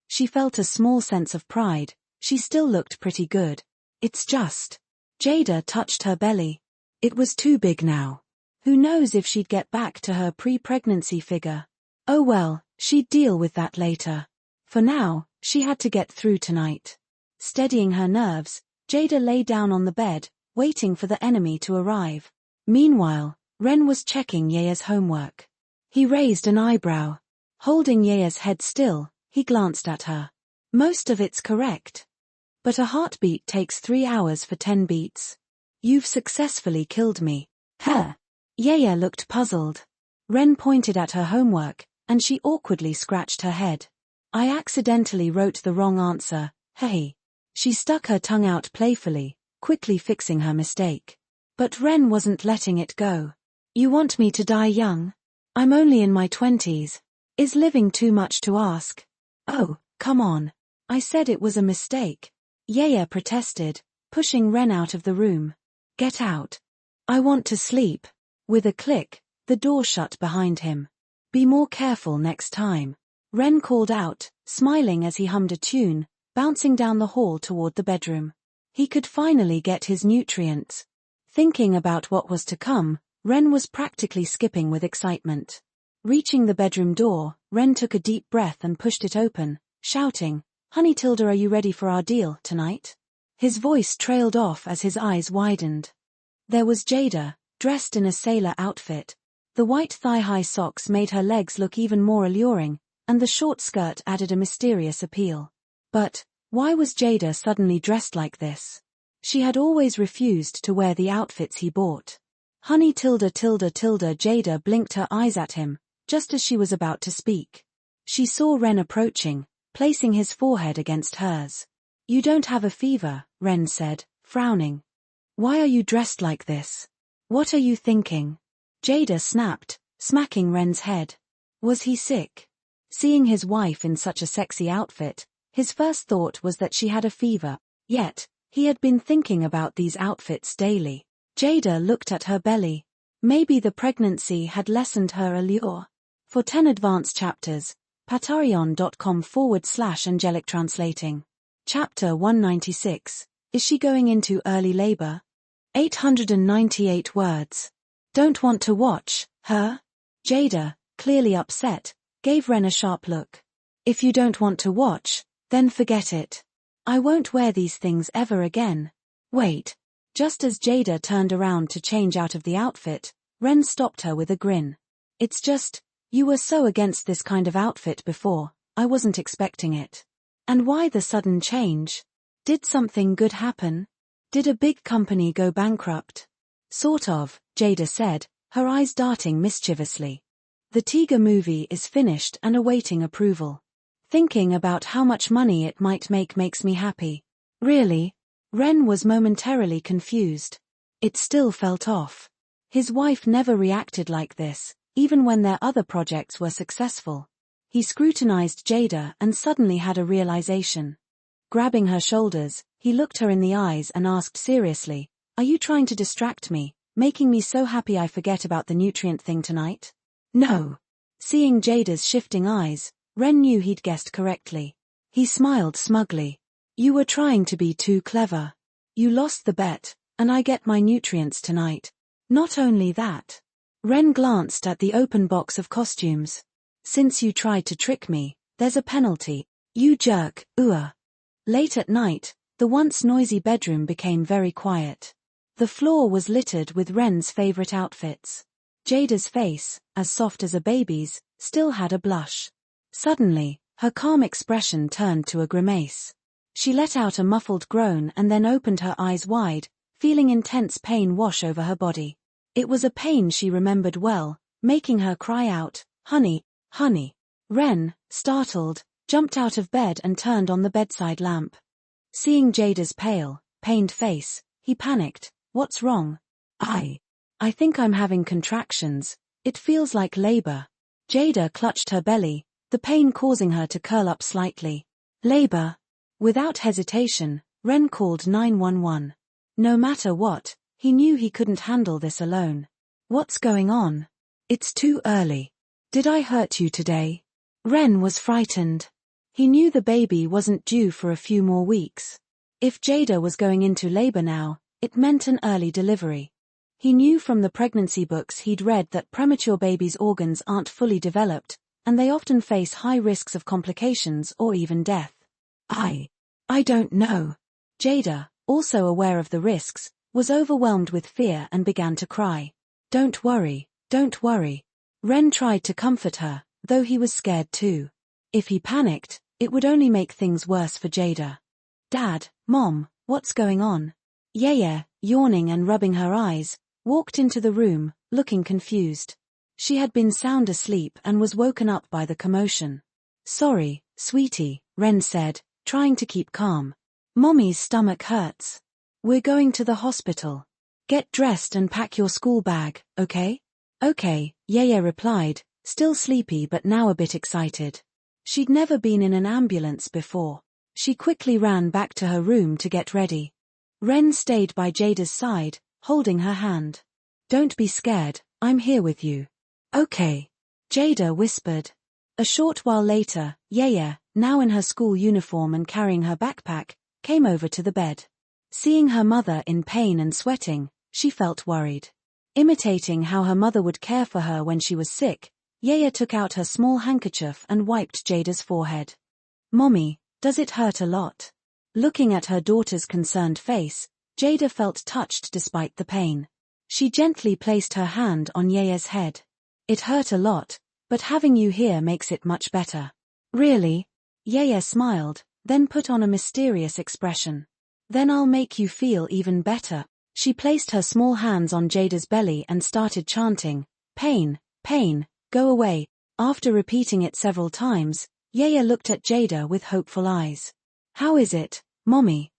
She felt a small sense of pride. She still looked pretty good. It's just. Jada touched her belly. It was too big now. Who knows if she'd get back to her pre-pregnancy figure. Oh well, she'd deal with that later. For now, she had to get through tonight. Steadying her nerves, Jada lay down on the bed, waiting for the enemy to arrive. Meanwhile, Ren was checking Yaya's homework. He raised an eyebrow. Holding Yaya's head still, he glanced at her. Most of it's correct. But a heartbeat takes 3 hours for 10 beats. You've successfully killed me. Huh? Yaya looked puzzled. Ren pointed at her homework, and she awkwardly scratched her head. I accidentally wrote the wrong answer, hey. She stuck her tongue out playfully, quickly fixing her mistake. But Ren wasn't letting it go. You want me to die young? I'm only in my 20s. Is living too much to ask? Oh, come on. I said it was a mistake. Yaya protested, pushing Ren out of the room. Get out. I want to sleep. With a click, the door shut behind him. Be more careful next time. Ren called out, smiling as he hummed a tune, bouncing down the hall toward the bedroom. He could finally get his nutrients. Thinking about what was to come, Ren was practically skipping with excitement. Reaching the bedroom door, Ren took a deep breath and pushed it open, shouting, Honey Tilda, are you ready for our deal tonight? His voice trailed off as his eyes widened. There was Jada, dressed in a sailor outfit. The white thigh-high socks made her legs look even more alluring, and the short skirt added a mysterious appeal. But, why was Jada suddenly dressed like this? She had always refused to wear the outfits he bought. Honey Tilda. Jada blinked her eyes at him, just as she was about to speak. She saw Ren approaching, placing his forehead against hers. You don't have a fever, Ren said, frowning. Why are you dressed like this? What are you thinking? Jada snapped, smacking Ren's head. Was he sick? Seeing his wife in such a sexy outfit, his first thought was that she had a fever, yet, he had been thinking about these outfits daily. Jada looked at her belly. Maybe the pregnancy had lessened her allure. For 10 advanced chapters, patreon.com/angelic translating. Chapter 196. Is she going into early labor? 898 words. Don't want to watch, her? Jada, clearly upset, gave Ren a sharp look. If you don't want to watch, then forget it. I won't wear these things ever again. Wait. Just as Jada turned around to change out of the outfit, Ren stopped her with a grin. It's just, you were so against this kind of outfit before, I wasn't expecting it. And why the sudden change? Did something good happen? Did a big company go bankrupt? Sort of, Jada said, her eyes darting mischievously. The Tiger movie is finished and awaiting approval. Thinking about how much money it might make makes me happy. Really? Ren was momentarily confused. It still felt off. His wife never reacted like this, even when their other projects were successful. He scrutinized Jada and suddenly had a realization. Grabbing her shoulders, he looked her in the eyes and asked seriously, Are you trying to distract me, making me so happy I forget about the nutrient thing tonight? No. Seeing Jada's shifting eyes, Ren knew he'd guessed correctly. He smiled smugly. You were trying to be too clever. You lost the bet, and I get my nutrients tonight. Not only that. Ren glanced at the open box of costumes. Since you tried to trick me, there's a penalty. You jerk, Late at night, the once noisy bedroom became very quiet. The floor was littered with Ren's favorite outfits. Jada's face, as soft as a baby's, still had a blush. Suddenly, her calm expression turned to a grimace. She let out a muffled groan and then opened her eyes wide, feeling intense pain wash over her body. It was a pain she remembered well, making her cry out, Honey, honey. Ren, startled, jumped out of bed and turned on the bedside lamp. Seeing Jada's pale, pained face, he panicked. What's wrong? I think I'm having contractions. It feels like labor. Jada clutched her belly, the pain causing her to curl up slightly. Labor. Without hesitation, Ren called 911. No matter what, he knew he couldn't handle this alone. What's going on? It's too early. Did I hurt you today? Ren was frightened. He knew the baby wasn't due for a few more weeks. If Jada was going into labor now, it meant an early delivery. He knew from the pregnancy books he'd read that premature babies' organs aren't fully developed, and they often face high risks of complications or even death. I don't know. Jada, also aware of the risks, was overwhelmed with fear and began to cry. Don't worry, don't worry. Ren tried to comfort her, though he was scared too. If he panicked, it would only make things worse for Jada. Dad, Mom, what's going on? Yaya, yawning and rubbing her eyes, walked into the room, looking confused. She had been sound asleep and was woken up by the commotion. Sorry, sweetie, Ren said, trying to keep calm. Mommy's stomach hurts. We're going to the hospital. Get dressed and pack your school bag, okay? Okay, Yaya replied, still sleepy but now a bit excited. She'd never been in an ambulance before. She quickly ran back to her room to get ready. Ren stayed by Jada's side, holding her hand. Don't be scared, I'm here with you. Okay. Jada whispered. A short while later, Yaya, now in her school uniform and carrying her backpack, came over to the bed. Seeing her mother in pain and sweating, she felt worried. Imitating how her mother would care for her when she was sick, Yaya took out her small handkerchief and wiped Jada's forehead. Mommy, does it hurt a lot? Looking at her daughter's concerned face, Jada felt touched despite the pain. She gently placed her hand on Yaya's head. It hurt a lot, but having you here makes it much better. Really? Yaya smiled, then put on a mysterious expression. Then I'll make you feel even better. She placed her small hands on Jada's belly and started chanting, pain, pain, go away. After repeating it several times, Yaya looked at Jada with hopeful eyes. How is it, Mommy?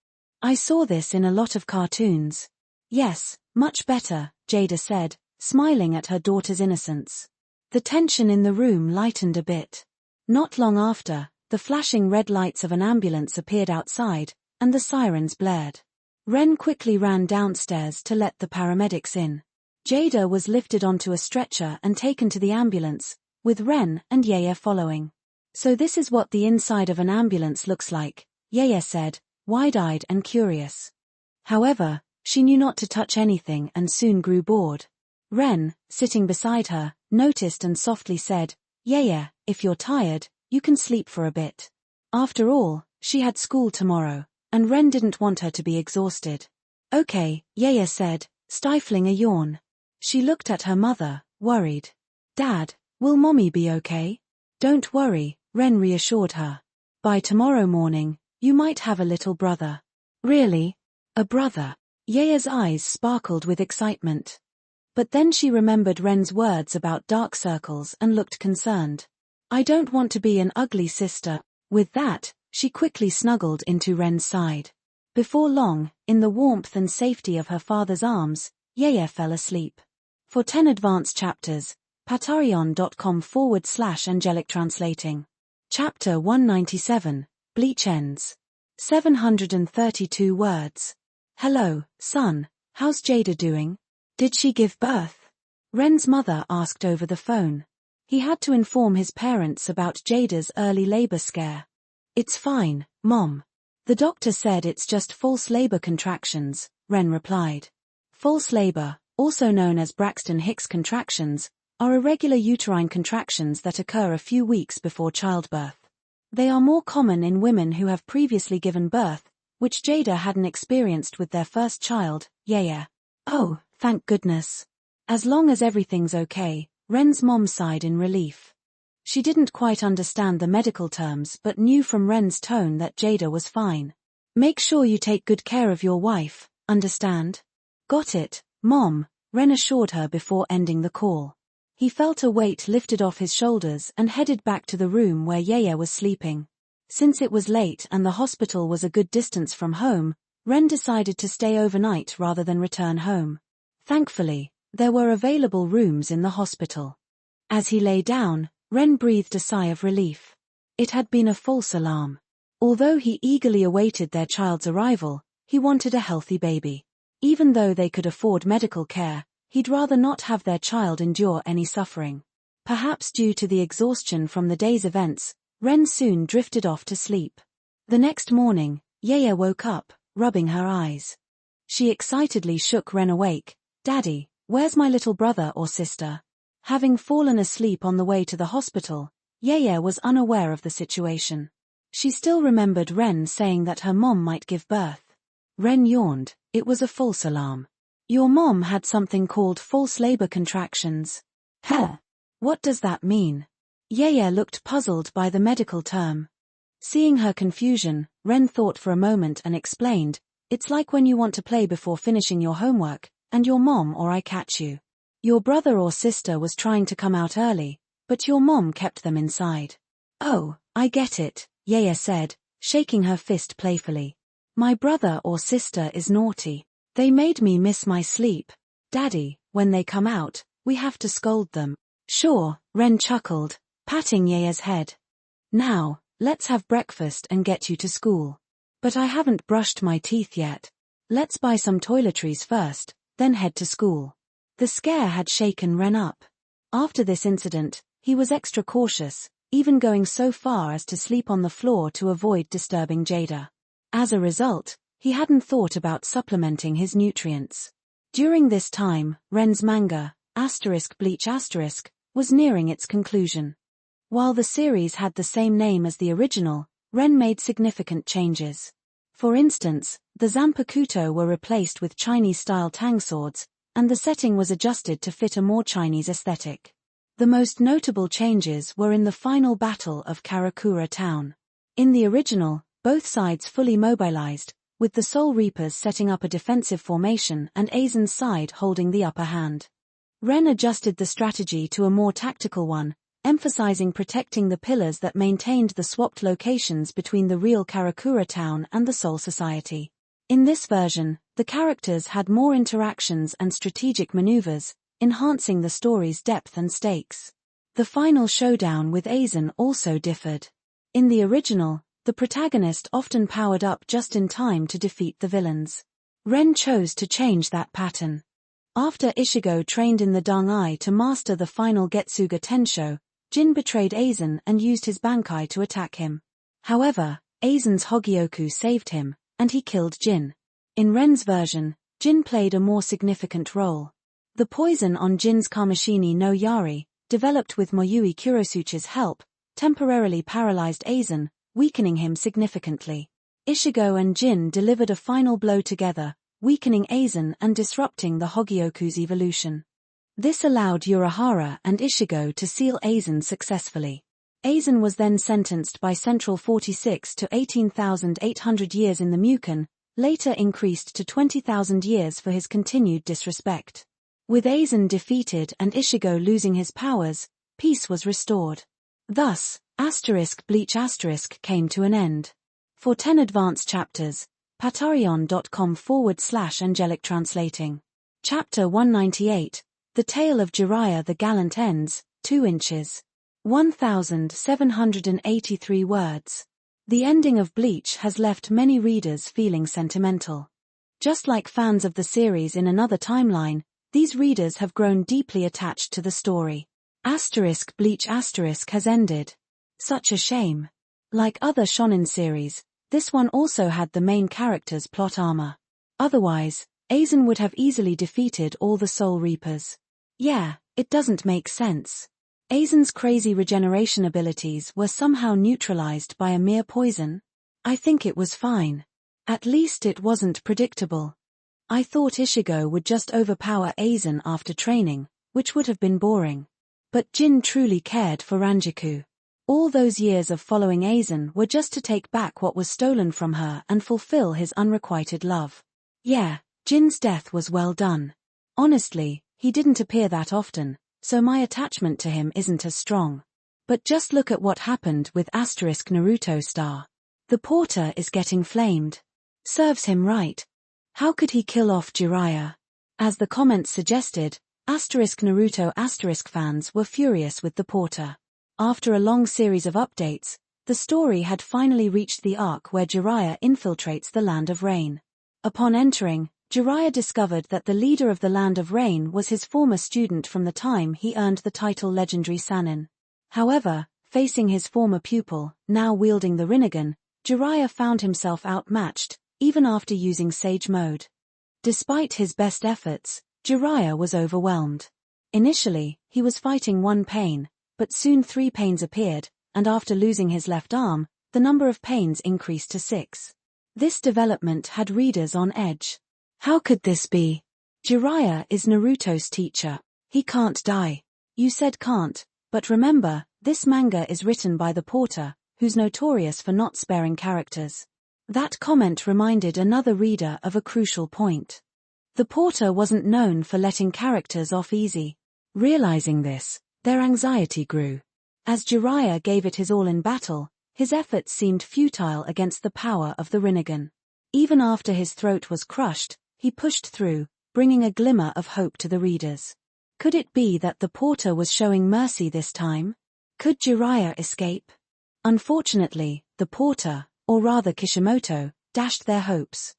I saw this in a lot of cartoons. Yes, much better, Jada said, smiling at her daughter's innocence. The tension in the room lightened a bit. Not long after, the flashing red lights of an ambulance appeared outside, and the sirens blared. Ren quickly ran downstairs to let the paramedics in. Jada was lifted onto a stretcher and taken to the ambulance, with Ren and Yaya following. So this is what the inside of an ambulance looks like, Yaya said, wide-eyed and curious. However, she knew not to touch anything and soon grew bored. Ren, sitting beside her, noticed and softly said, Yaya, if you're tired, you can sleep for a bit. After all, she had school tomorrow, and Ren didn't want her to be exhausted. Okay, Yaya said, stifling a yawn. She looked at her mother, worried. Dad, will Mommy be okay? Don't worry, Ren reassured her. By tomorrow morning, you might have a little brother. Really? A brother? Yaya's eyes sparkled with excitement. But then she remembered Ren's words about dark circles and looked concerned. I don't want to be an ugly sister. With that, she quickly snuggled into Ren's side. Before long, in the warmth and safety of her father's arms, Yaya fell asleep. For 10 advanced chapters, patreon.com/angelic translating. Chapter 197, Bleach Ends. 732 words. Hello, son, how's Jada doing? Did she give birth? Ren's mother asked over the phone. He had to inform his parents about Jada's early labor scare. It's fine, Mom. The doctor said it's just false labor contractions, Ren replied. False labor, also known as Braxton Hicks contractions, are irregular uterine contractions that occur a few weeks before childbirth. They are more common in women who have previously given birth, which Jada hadn't experienced with their first child, Yaya. Oh, thank goodness. As long as everything's okay, Ren's mom sighed in relief. She didn't quite understand the medical terms but knew from Ren's tone that Jada was fine. Make sure you take good care of your wife, understand? Got it, Mom, Ren assured her before ending the call. He felt a weight lifted off his shoulders and headed back to the room where Yaya was sleeping. Since it was late and the hospital was a good distance from home, Ren decided to stay overnight rather than return home. Thankfully, there were available rooms in the hospital. As he lay down, Ren breathed a sigh of relief. It had been a false alarm. Although he eagerly awaited their child's arrival, he wanted a healthy baby. Even though they could afford medical care, he'd rather not have their child endure any suffering. Perhaps due to the exhaustion from the day's events, Ren soon drifted off to sleep. The next morning, Yaya woke up, rubbing her eyes. She excitedly shook Ren awake. "Daddy, where's my little brother or sister?" Having fallen asleep on the way to the hospital, Yaya was unaware of the situation. She still remembered Ren saying that her mom might give birth. Ren yawned. It was a false alarm. "Your mom had something called false labor contractions." "Huh? What does that mean?" Yaya looked puzzled by the medical term. Seeing her confusion, Ren thought for a moment and explained, "It's like when you want to play before finishing your homework, and your mom or I catch you. Your brother or sister was trying to come out early, but your mom kept them inside." "Oh, I get it," Yaya said, shaking her fist playfully. "My brother or sister is naughty. They made me miss my sleep. Daddy, when they come out, we have to scold them." "Sure," Ren chuckled, patting Yaya's head. "Now, let's have breakfast and get you to school." "But I haven't brushed my teeth yet." "Let's buy some toiletries first, then head to school." The scare had shaken Ren up. After this incident, he was extra cautious, even going so far as to sleep on the floor to avoid disturbing Jada. As a result, he hadn't thought about supplementing his nutrients. During this time, Ren's manga, *Bleach*, was nearing its conclusion. While the series had the same name as the original, Ren made significant changes. For instance, the Zanpakuto were replaced with Chinese-style tang swords, and the setting was adjusted to fit a more Chinese aesthetic. The most notable changes were in the final battle of Karakura Town. In the original, both sides fully mobilized, with the Soul Reapers setting up a defensive formation and Aizen's side holding the upper hand. Ren adjusted the strategy to a more tactical one, emphasizing protecting the pillars that maintained the swapped locations between the real Karakura Town and the Soul Society. In this version, the characters had more interactions and strategic maneuvers, enhancing the story's depth and stakes. The final showdown with Aizen also differed. In the original, the protagonist often powered up just in time to defeat the villains. Ren chose to change that pattern. After Ishigo trained in the Dang-ai to master the final Getsuga Tensho, Jin betrayed Aizen and used his Bankai to attack him. However, Aizen's Hogyoku saved him, and he killed Jin. In Ren's version, Jin played a more significant role. The poison on Jin's Kamishini no Yari, developed with Moyui Kurosuchi's help, temporarily paralyzed Aizen, weakening him significantly. Ishigo and Jin delivered a final blow together, weakening Aizen and disrupting the Hogyoku's evolution. This allowed Urahara and Ishigo to seal Aizen successfully. Aizen was then sentenced by Central 46 to 18,800 years in the Muken, later increased to 20,000 years for his continued disrespect. With Aizen defeated and Ishigo losing his powers, peace was restored. Thus, *Bleach* came to an end. For 10 advanced chapters, patreon.com/angelic translating. Chapter 198, The Tale of Jiraiya the Gallant ends, 2 inches. 1,783 words. The ending of Bleach has left many readers feeling sentimental. Just like fans of the series in another timeline, these readers have grown deeply attached to the story. *Bleach* has ended. Such a shame. Like other shonen series, this one also had the main character's plot armor. Otherwise, Aizen would have easily defeated all the Soul Reapers. Yeah, it doesn't make sense. Aizen's crazy regeneration abilities were somehow neutralized by a mere poison. I think it was fine. At least it wasn't predictable. I thought Ishigo would just overpower Aizen after training, which would have been boring. But Jin truly cared for Ranjaku. All those years of following Aizen were just to take back what was stolen from her and fulfill his unrequited love. Yeah, Jin's death was well done. Honestly, he didn't appear that often, so my attachment to him isn't as strong. But just look at what happened with *Naruto star. The porter is getting flamed. Serves him right. How could he kill off Jiraiya? As the comments suggested, *Naruto** fans were furious with the porter. After a long series of updates, the story had finally reached the arc where Jiraiya infiltrates the Land of Rain. Upon entering, Jiraiya discovered that the leader of the Land of Rain was his former student from the time he earned the title Legendary Sannin. However, facing his former pupil, now wielding the Rinnegan, Jiraiya found himself outmatched, even after using Sage Mode. Despite his best efforts, Jiraiya was overwhelmed. Initially, he was fighting one pain, but soon 3 pains appeared, and after losing his left arm, the number of pains increased to 6. This development had readers on edge. How could this be? Jiraiya is Naruto's teacher. He can't die. You said can't, but remember, this manga is written by the porter, who's notorious for not sparing characters. That comment reminded another reader of a crucial point. The porter wasn't known for letting characters off easy. Realizing this, their anxiety grew. As Jiraiya gave it his all in battle, his efforts seemed futile against the power of the Rinnegan. Even after his throat was crushed, he pushed through, bringing a glimmer of hope to the readers. Could it be that the porter was showing mercy this time? Could Jiraiya escape? Unfortunately, the porter, or rather Kishimoto, dashed their hopes.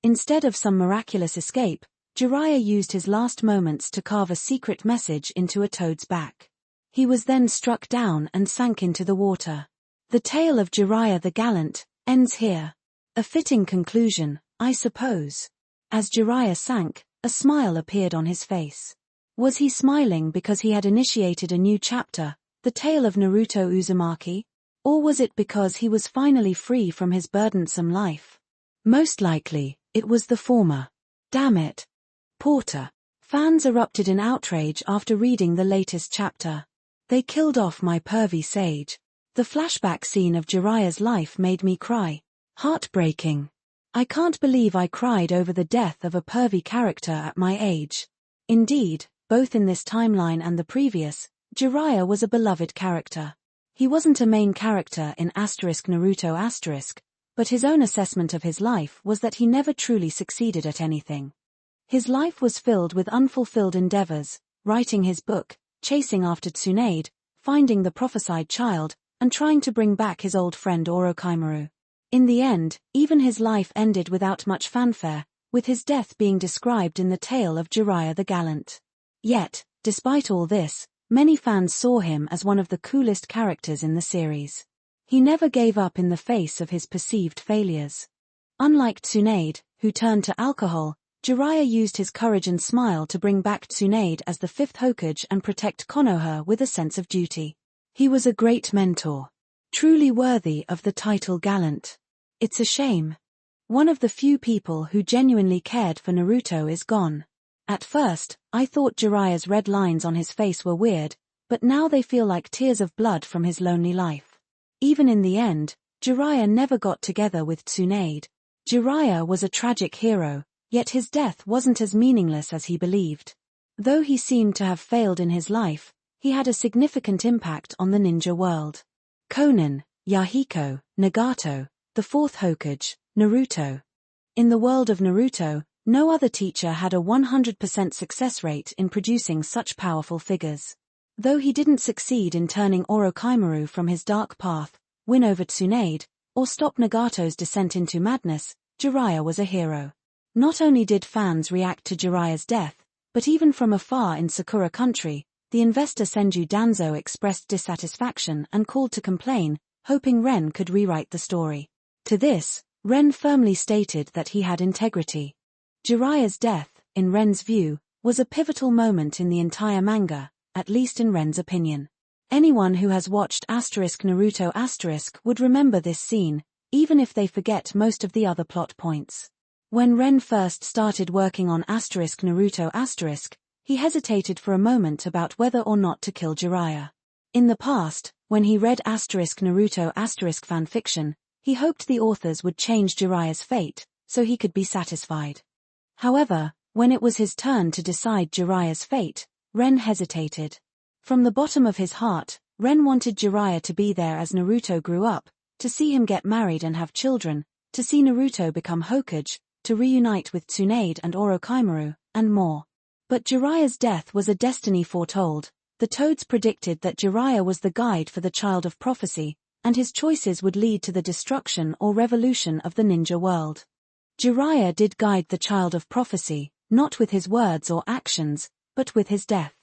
Instead of some miraculous escape, Jiraiya used his last moments to carve a secret message into a toad's back. He was then struck down and sank into the water. The tale of Jiraiya the Gallant ends here. A fitting conclusion, I suppose. As Jiraiya sank, a smile appeared on his face. Was he smiling because he had initiated a new chapter, the tale of Naruto Uzumaki? Or was it because he was finally free from his burdensome life? Most likely, it was the former. Damn it. Porter. Fans erupted in outrage after reading the latest chapter. They killed off my pervy sage. The flashback scene of Jiraiya's life made me cry. Heartbreaking. I can't believe I cried over the death of a pervy character at my age. Indeed, both in this timeline and the previous, Jiraiya was a beloved character. He wasn't a main character in *Naruto**, but his own assessment of his life was that he never truly succeeded at anything. His life was filled with unfulfilled endeavors, writing his book, chasing after Tsunade, finding the prophesied child, and trying to bring back his old friend Orochimaru. In the end, even his life ended without much fanfare, with his death being described in the tale of Jiraiya the Gallant. Yet, despite all this, many fans saw him as one of the coolest characters in the series. He never gave up in the face of his perceived failures. Unlike Tsunade, who turned to alcohol, Jiraiya used his courage and smile to bring back Tsunade as the 5th Hokage and protect Konoha with a sense of duty. He was a great mentor. Truly worthy of the title Gallant. It's a shame. One of the few people who genuinely cared for Naruto is gone. At first, I thought Jiraiya's red lines on his face were weird, but now they feel like tears of blood from his lonely life. Even in the end, Jiraiya never got together with Tsunade. Jiraiya was a tragic hero, yet his death wasn't as meaningless as he believed. Though he seemed to have failed in his life, he had a significant impact on the ninja world. Konan, Yahiko, Nagato, the 4th Hokage, Naruto. In the world of Naruto, no other teacher had a 100% success rate in producing such powerful figures. Though he didn't succeed in turning Orochimaru from his dark path, win over Tsunade, or stop Nagato's descent into madness, Jiraiya was a hero. Not only did fans react to Jiraiya's death, but even from afar in Sakura country, the investor Senju Danzo expressed dissatisfaction and called to complain, hoping Ren could rewrite the story. To this, Ren firmly stated that he had integrity. Jiraiya's death, in Ren's view, was a pivotal moment in the entire manga, at least in Ren's opinion. Anyone who has watched *Naruto** would remember this scene, even if they forget most of the other plot points. When Ren first started working on *Naruto**, he hesitated for a moment about whether or not to kill Jiraiya. In the past, when he read *Naruto** fanfiction, he hoped the authors would change Jiraiya's fate, so he could be satisfied. However, when it was his turn to decide Jiraiya's fate, Ren hesitated. From the bottom of his heart, Ren wanted Jiraiya to be there as Naruto grew up, to see him get married and have children, to see Naruto become Hokage, to reunite with Tsunade and Orochimaru, and more. But Jiraiya's death was a destiny foretold. The Toads predicted that Jiraiya was the guide for the Child of Prophecy, and his choices would lead to the destruction or revolution of the ninja world. Jiraiya did guide the Child of Prophecy, not with his words or actions, but with his death.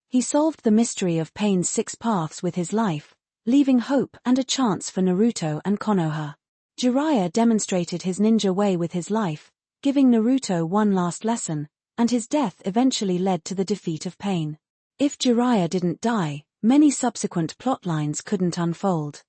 He solved the mystery of Pain's 6 paths with his life, leaving hope and a chance for Naruto and Konoha. Jiraiya demonstrated his ninja way with his life, giving Naruto one last lesson, and his death eventually led to the defeat of Pain. If Jiraiya didn't die, many subsequent plotlines couldn't unfold.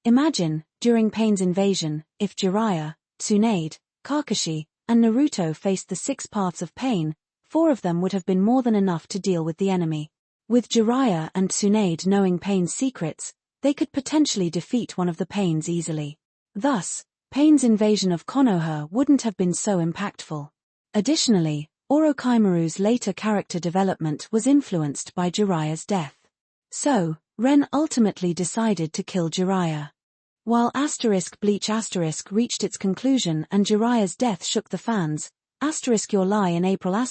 Imagine, during Pain's invasion, if Jiraiya, Tsunade, Kakashi, and Naruto faced the 6 paths of Pain, 4 of them would have been more than enough to deal with the enemy. With Jiraiya and Tsunade knowing Pain's secrets, they could potentially defeat one of the Pains easily. Thus, Pain's invasion of Konoha wouldn't have been so impactful. Additionally, Orochimaru's later character development was influenced by Jiraiya's death. So, Ren ultimately decided to kill Jiraiya. While Bleach reached its conclusion and Jiraiya's death shook the fans, Your Lie in April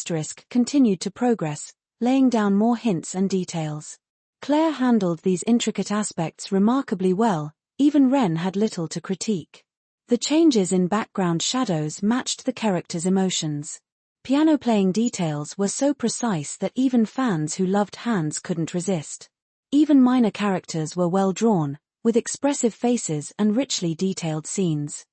continued to progress, laying down more hints and details. Claire handled these intricate aspects remarkably well, even Ren had little to critique. The changes in background shadows matched the characters' emotions. Piano-playing details were so precise that even fans who loved hands couldn't resist. Even minor characters were well drawn, with expressive faces and richly detailed scenes.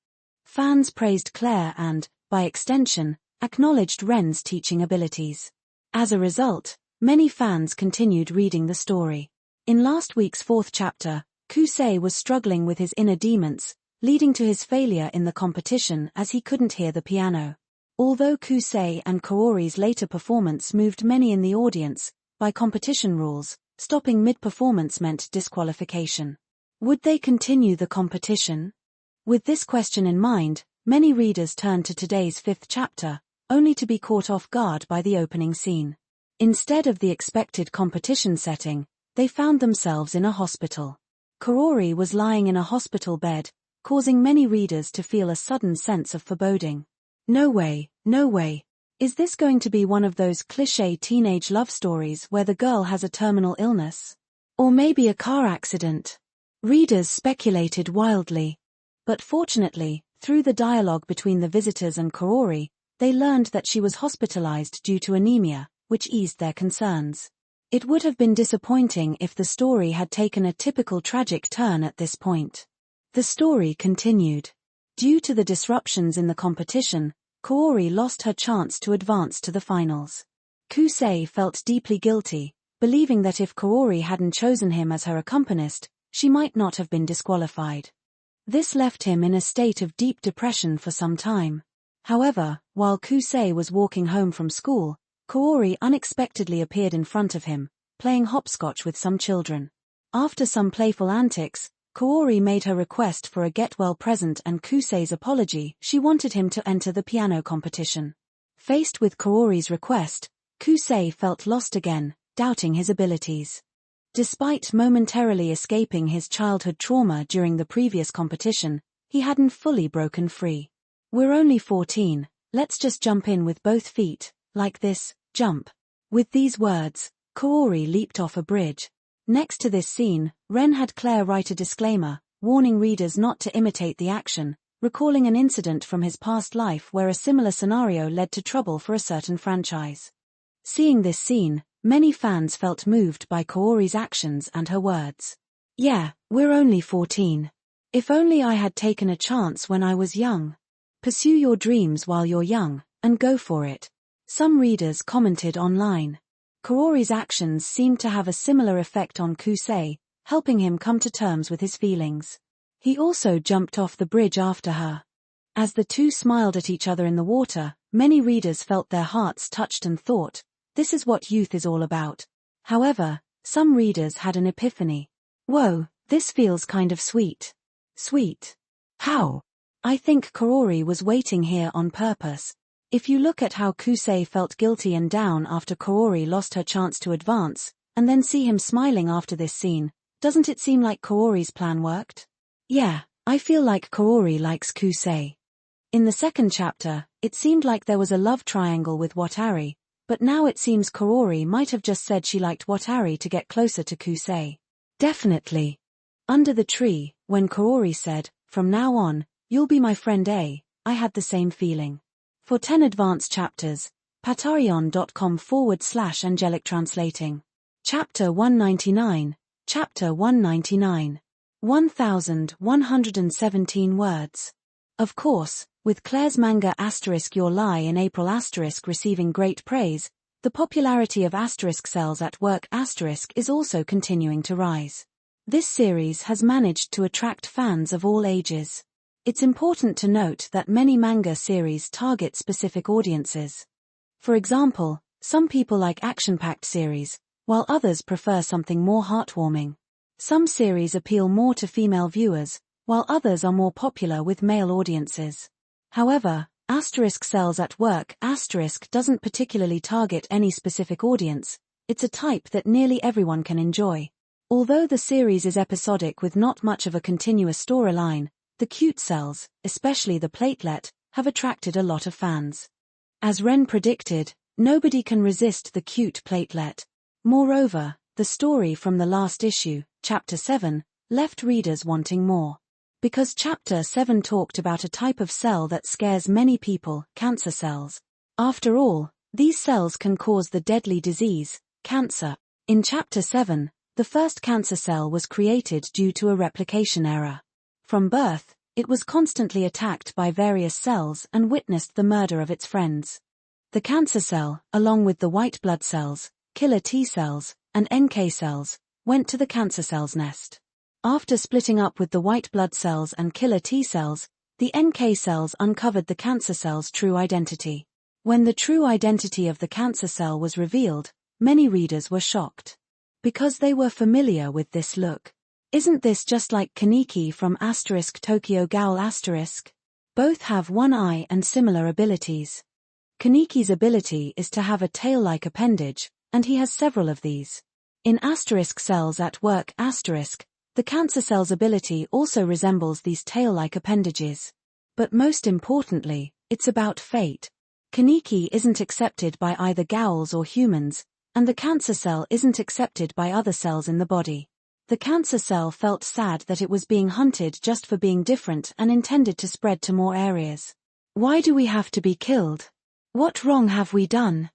Fans praised Claire and, by extension, acknowledged Ren's teaching abilities. As a result, many fans continued reading the story. In last week's 4th chapter, Kusei was struggling with his inner demons, leading to his failure in the competition as he couldn't hear the piano. Although Kusei and Kaori's later performance moved many in the audience, by competition rules, stopping mid-performance meant disqualification. Would they continue the competition? With this question in mind, many readers turned to today's 5th chapter, only to be caught off guard by the opening scene. Instead of the expected competition setting, they found themselves in a hospital. Kaori was lying in a hospital bed, causing many readers to feel a sudden sense of foreboding. No way, no way. Is this going to be one of those cliché teenage love stories where the girl has a terminal illness? Or maybe a car accident? Readers speculated wildly. But fortunately, through the dialogue between the visitors and Kaori, they learned that she was hospitalized due to anemia, which eased their concerns. It would have been disappointing if the story had taken a typical tragic turn at this point. The story continued. Due to the disruptions in the competition, Kaori lost her chance to advance to the finals. Kusei felt deeply guilty, believing that if Kaori hadn't chosen him as her accompanist, she might not have been disqualified. This left him in a state of deep depression for some time. However, while Kusei was walking home from school, Kaori unexpectedly appeared in front of him, playing hopscotch with some children. After some playful antics, Kaori made her request for a get-well present and Kusei's apology. She wanted him to enter the piano competition. Faced with Kaori's request, Kusei felt lost again, doubting his abilities. Despite momentarily escaping his childhood trauma during the previous competition, he hadn't fully broken free. We're only 14, let's just jump in with both feet, like this, jump. With these words, Kaori leaped off a bridge. Next to this scene, Ren had Claire write a disclaimer, warning readers not to imitate the action, recalling an incident from his past life where a similar scenario led to trouble for a certain franchise. Seeing this scene, many fans felt moved by Kaori's actions and her words. Yeah, we're only 14. If only I had taken a chance when I was young. Pursue your dreams while you're young, and go for it. Some readers commented online. Kaori's actions seemed to have a similar effect on Kusei, helping him come to terms with his feelings. He also jumped off the bridge after her. As the two smiled at each other in the water, many readers felt their hearts touched and thought, this is what youth is all about. However, some readers had an epiphany. Whoa, this feels kind of sweet. Sweet? How? I think Kaori was waiting here on purpose. If you look at how Kusei felt guilty and down after Kaori lost her chance to advance, and then see him smiling after this scene, doesn't it seem like Kaori's plan worked? Yeah, I feel like Kaori likes Kusei. In the second chapter, it seemed like there was a love triangle with Watari, but now it seems Kaori might have just said she liked Watari to get closer to Kusei. Definitely. Under the tree, when Kaori said, "From now on, you'll be my friend A," I had the same feeling. For 10 advanced chapters, patreon.com/angelic translating. Chapter 199, Chapter 199. 1117 words. Of course, with Claire's manga Your Lie in April receiving great praise, the popularity of cells at work is also continuing to rise. This series has managed to attract fans of all ages. It's important to note that many manga series target specific audiences. For example, some people like action-packed series, while others prefer something more heartwarming. Some series appeal more to female viewers, while others are more popular with male audiences. However, Cells at Work doesn't particularly target any specific audience. It's a type that nearly everyone can enjoy. Although the series is episodic with not much of a continuous storyline, the cute cells, especially the platelet, have attracted a lot of fans. As Ren predicted, nobody can resist the cute platelet. Moreover, the story from the last issue, Chapter 7, left readers wanting more. Because Chapter 7 talked about a type of cell that scares many people, cancer cells. After all, these cells can cause the deadly disease, cancer. In Chapter 7, the first cancer cell was created due to a replication error. From birth, it was constantly attacked by various cells and witnessed the murder of its friends. The cancer cell, along with the white blood cells, killer T cells, and NK cells, went to the cancer cell's nest. After splitting up with the white blood cells and killer T cells, the NK cells uncovered the cancer cell's true identity. When the true identity of the cancer cell was revealed, many readers were shocked. Because they were familiar with this look. Isn't this just like Kaneki from Tokyo Ghoul *? Both have one eye and similar abilities. Kaneki's ability is to have a tail-like appendage, and he has several of these. In Cells at Work the cancer cell's ability also resembles these tail-like appendages. But most importantly, it's about fate. Kaneki isn't accepted by either ghouls or humans, and the cancer cell isn't accepted by other cells in the body. The cancer cell felt sad that it was being hunted just for being different and intended to spread to more areas. Why do we have to be killed? What wrong have we done?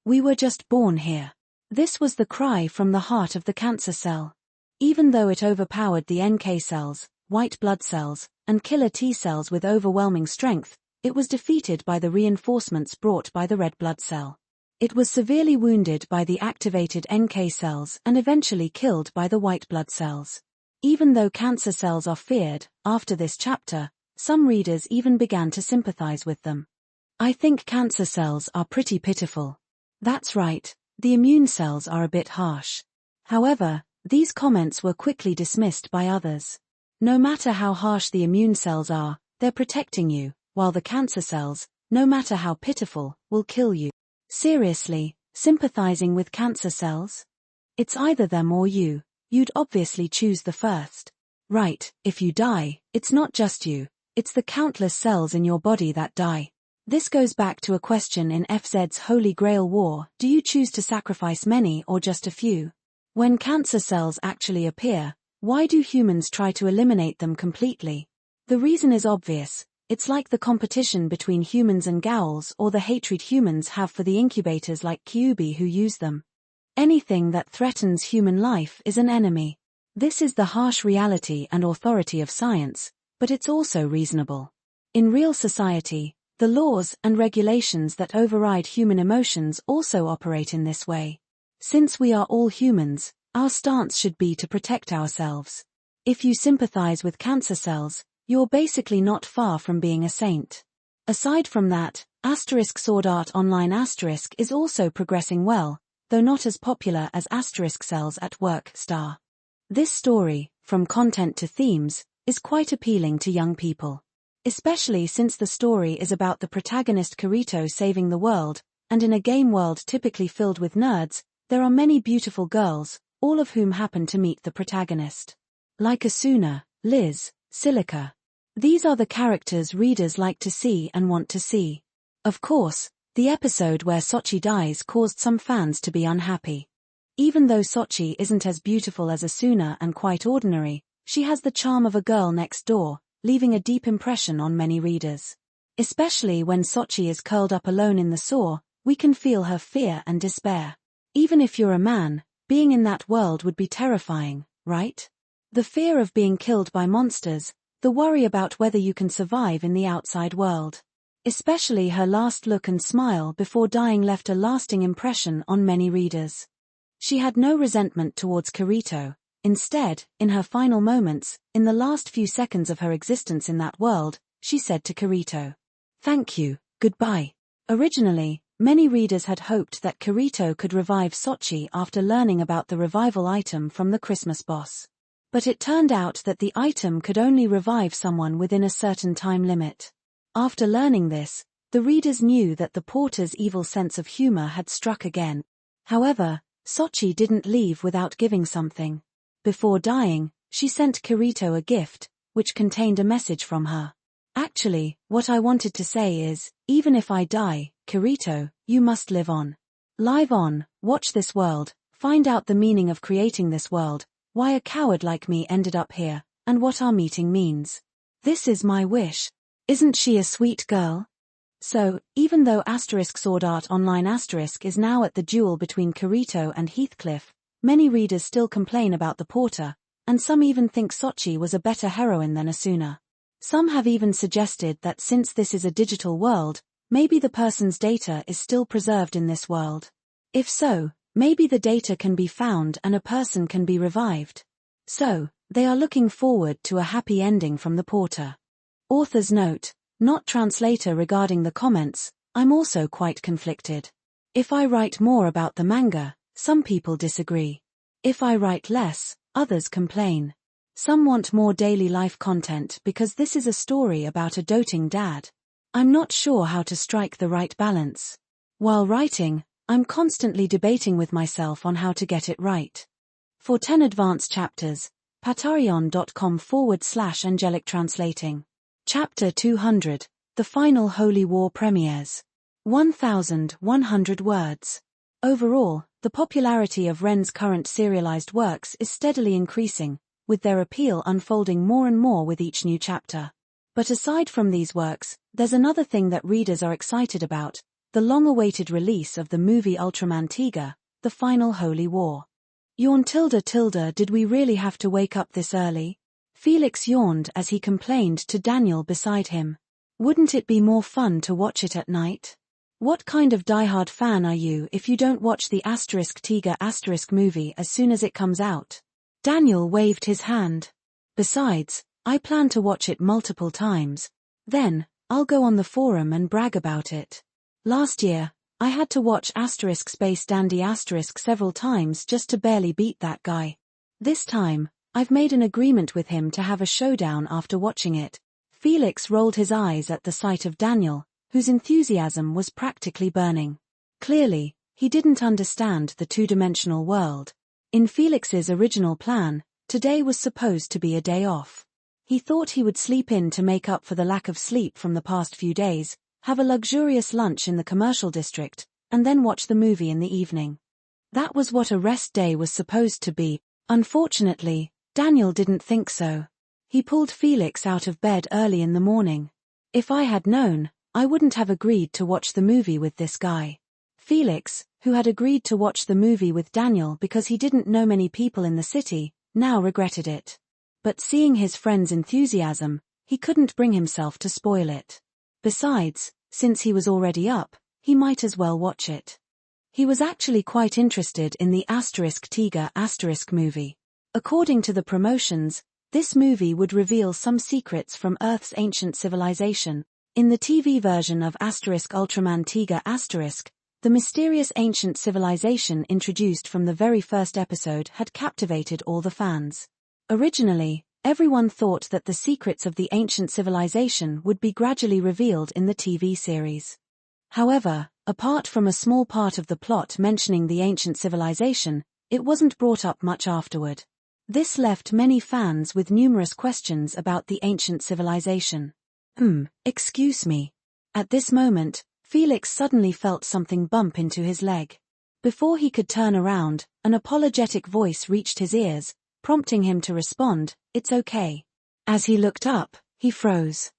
We were just born here. This was the cry from the heart of the cancer cell. Even though it overpowered the NK cells, white blood cells, and killer T cells with overwhelming strength, it was defeated by the reinforcements brought by the red blood cell. It was severely wounded by the activated NK cells and eventually killed by the white blood cells. Even though cancer cells are feared, after this chapter, some readers even began to sympathize with them. I think cancer cells are pretty pitiful. That's right, the immune cells are a bit harsh. However, these comments were quickly dismissed by others. No matter how harsh the immune cells are, they're protecting you, while the cancer cells, no matter how pitiful, will kill you. Seriously, sympathizing with cancer cells? It's either them or you. You'd obviously choose the first. Right, if you die, it's not just you, it's the countless cells in your body that die. This goes back to a question in FZ's Holy Grail War: do you choose to sacrifice many or just a few? When cancer cells actually appear, why do humans try to eliminate them completely? The reason is obvious. It's like the competition between humans and ghouls, or the hatred humans have for the incubators like Kyuubi who use them. Anything that threatens human life is an enemy. This is the harsh reality and authority of science, but it's also reasonable. In real society, the laws and regulations that override human emotions also operate in this way. Since we are all humans, our stance should be to protect ourselves. If you sympathize with cancer cells, you're basically not far from being a saint. Aside from that, Sword Art Online is also progressing well, though not as popular as Cells at Work star. This story, from content to themes, is quite appealing to young people. Especially since the story is about the protagonist Kirito saving the world, and in a game world typically filled with nerds, there are many beautiful girls, all of whom happen to meet the protagonist. Like Asuna, Liz, Silica. These are the characters readers like to see and want to see. Of course, the episode where Sochi dies caused some fans to be unhappy. Even though Sochi isn't as beautiful as Asuna and quite ordinary, she has the charm of a girl next door, leaving a deep impression on many readers. Especially when Sochi is curled up alone in the saw, we can feel her fear and despair. Even if you're a man, being in that world would be terrifying, right? The fear of being killed by monsters, the worry about whether you can survive in the outside world. Especially her last look and smile before dying left a lasting impression on many readers. She had no resentment towards Kirito. Instead, in her final moments, in the last few seconds of her existence in that world, she said to Kirito, "Thank you, goodbye." Originally, many readers had hoped that Kirito could revive Sochi after learning about the revival item from the Christmas boss. But it turned out that the item could only revive someone within a certain time limit. After learning this, the readers knew that the porter's evil sense of humor had struck again. However, Sochi didn't leave without giving something. Before dying, she sent Kirito a gift, which contained a message from her. "Actually, what I wanted to say is, even if I die, Kirito, you must live on. Live on, watch this world, find out the meaning of creating this world, why a coward like me ended up here, and what our meeting means. This is my wish. Isn't she a sweet girl?" So, even though Sword Art Online is now at the duel between Kirito and Heathcliff, many readers still complain about the porter, and some even think Sochi was a better heroine than Asuna. Some have even suggested that since this is a digital world, maybe the person's data is still preserved in this world. If so, maybe the data can be found and a person can be revived. So, they are looking forward to a happy ending from the porter. Author's note, not translator. Regarding the comments, I'm also quite conflicted. If I write more about the manga, some people disagree. If I write less, others complain. Some want more daily life content because this is a story about a doting dad. I'm not sure how to strike the right balance. While writing, I'm constantly debating with myself on how to get it right. For 10 advanced chapters, patreon.com/angelic translating. Chapter 200, The Final Holy War premieres. 1,100 words. Overall, the popularity of Ren's current serialized works is steadily increasing, with their appeal unfolding more and more with each new chapter. But aside from these works, there's another thing that readers are excited about, the long-awaited release of the movie Ultraman Tiga, The Final Holy War. Yawn tilde, did we really have to wake up this early? Felix yawned as he complained to Daniel beside him. Wouldn't it be more fun to watch it at night? What kind of diehard fan are you if you don't watch the Tiga movie as soon as it comes out? Daniel waved his hand. Besides, I plan to watch it multiple times. Then, I'll go on the forum and brag about it. Last year, I had to watch Space Dandy several times just to barely beat that guy. This time, I've made an agreement with him to have a showdown after watching it. Felix rolled his eyes at the sight of Daniel, whose enthusiasm was practically burning. Clearly, he didn't understand the two-dimensional world. In Felix's original plan, today was supposed to be a day off. He thought he would sleep in to make up for the lack of sleep from the past few days, have a luxurious lunch in the commercial district, and then watch the movie in the evening. That was what a rest day was supposed to be. Unfortunately, Daniel didn't think so. He pulled Felix out of bed early in the morning. If I had known, I wouldn't have agreed to watch the movie with this guy. Felix, who had agreed to watch the movie with Daniel because he didn't know many people in the city, now regretted it. But seeing his friend's enthusiasm, he couldn't bring himself to spoil it. Besides, since he was already up, he might as well watch it. He was actually quite interested in the Tiga movie. According to the promotions, this movie would reveal some secrets from Earth's ancient civilization. In the TV version of Ultraman Tiga the mysterious ancient civilization introduced from the very first episode had captivated all the fans. Originally, everyone thought that the secrets of the ancient civilization would be gradually revealed in the TV series. However, apart from a small part of the plot mentioning the ancient civilization, it wasn't brought up much afterward. This left many fans with numerous questions about the ancient civilization. Excuse me. At this moment, Felix suddenly felt something bump into his leg. Before he could turn around, an apologetic voice reached his ears, prompting him to respond, "It's okay." As he looked up, he froze.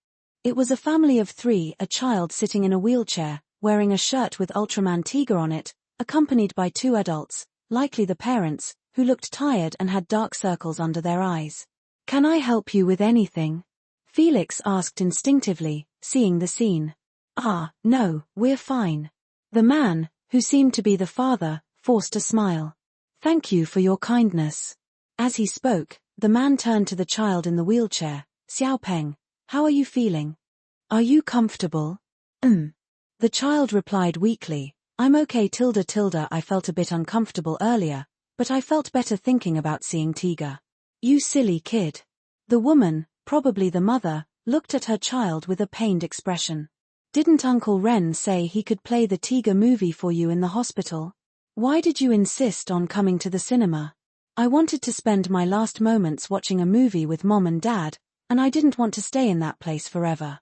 It was a family of 3, a child sitting in a wheelchair, wearing a shirt with Ultraman Tiga on it, accompanied by 2 adults, likely the parents, who looked tired and had dark circles under their eyes. "Can I help you with anything?" Felix asked instinctively, seeing the scene. No, we're fine." The man, who seemed to be the father, forced a smile. "Thank you for your kindness." As he spoke, the man turned to the child in the wheelchair. "Xiaopeng, how are you feeling? Are you comfortable?" The child replied weakly, "I'm okay I felt a bit uncomfortable earlier, but I felt better thinking about seeing Tiga." "You silly kid." The woman, probably the mother, looked at her child with a pained expression. "Didn't Uncle Ren say he could play the Tiga movie for you in the hospital? Why did you insist on coming to the cinema?" "I wanted to spend my last moments watching a movie with Mom and Dad, and I didn't want to stay in that place forever.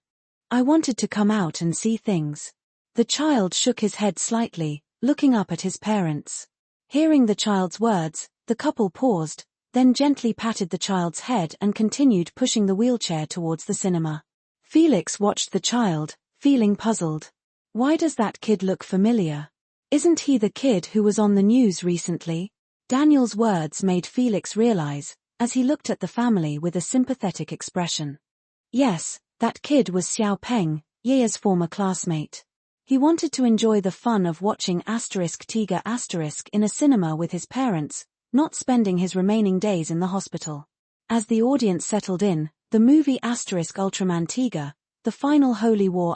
I wanted to come out and see things." The child shook his head slightly, looking up at his parents. Hearing the child's words, the couple paused, then gently patted the child's head and continued pushing the wheelchair towards the cinema. Felix watched the child, feeling puzzled. Why does that kid look familiar? Isn't he the kid who was on the news recently? Daniel's words made Felix realize, as he looked at the family with a sympathetic expression. Yes, that kid was Xiaopeng, Ye's former classmate. He wanted to enjoy the fun of watching Tiga in a cinema with his parents, not spending his remaining days in the hospital. As the audience settled in, the movie Ultraman Tiga, The Final Holy War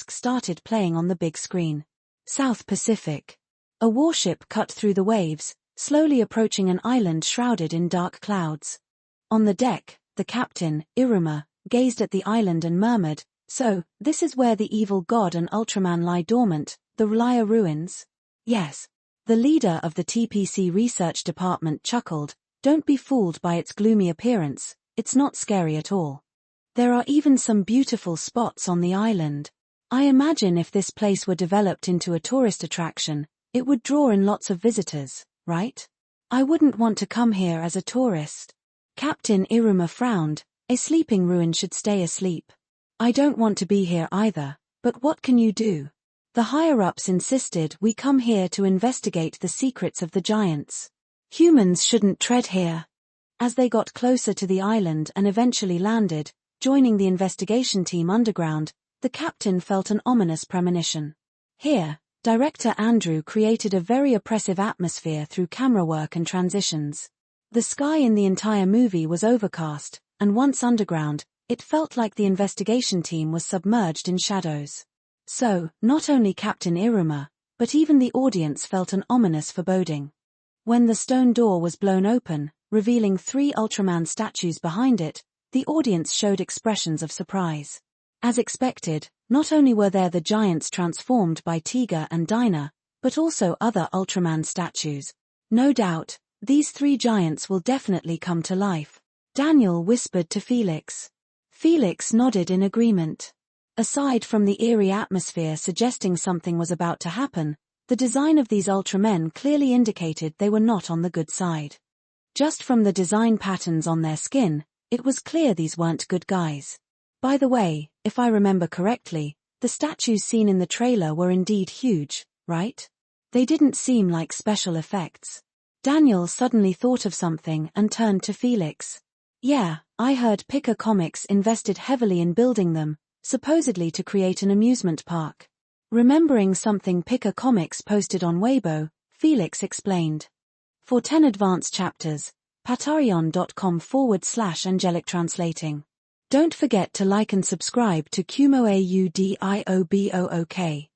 started playing on the big screen. South Pacific. A warship cut through the waves, slowly approaching an island shrouded in dark clouds. On the deck, the captain, Iruma, gazed at the island and murmured, "So, this is where the evil god and Ultraman lie dormant, the R'lyeh ruins?" "Yes." The leader of the TPC research department chuckled, "Don't be fooled by its gloomy appearance, it's not scary at all. There are even some beautiful spots on the island. I imagine if this place were developed into a tourist attraction, it would draw in lots of visitors, right? I wouldn't want to come here as a tourist." Captain Iruma frowned, "A sleeping ruin should stay asleep. I don't want to be here either, but what can you do?" The higher-ups insisted we come here to investigate the secrets of the giants. Humans shouldn't tread here. As they got closer to the island and eventually landed, joining the investigation team underground, the captain felt an ominous premonition. Here, director Andrew created a very oppressive atmosphere through camera work and transitions. The sky in the entire movie was overcast, and once underground, it felt like the investigation team was submerged in shadows. So, not only Captain Iruma, but even the audience felt an ominous foreboding. When the stone door was blown open, revealing 3 Ultraman statues behind it, the audience showed expressions of surprise. As expected, not only were there the giants transformed by Tiga and Dinah, but also other Ultraman statues. "No doubt, these 3 giants will definitely come to life," Daniel whispered to Felix. Felix nodded in agreement. Aside from the eerie atmosphere suggesting something was about to happen, the design of these Ultramen clearly indicated they were not on the good side. Just from the design patterns on their skin, it was clear these weren't good guys. By the way, if I remember correctly, the statues seen in the trailer were indeed huge, right? They didn't seem like special effects. Daniel suddenly thought of something and turned to Felix. "Yeah, I heard Pika Comics invested heavily in building them, supposedly to create an amusement park." Remembering something Pika Comics posted on Weibo, Felix explained. For 10 advanced chapters, patreon.com/angelic translating. Don't forget to like and subscribe to KUMO-AUDIOBOOK.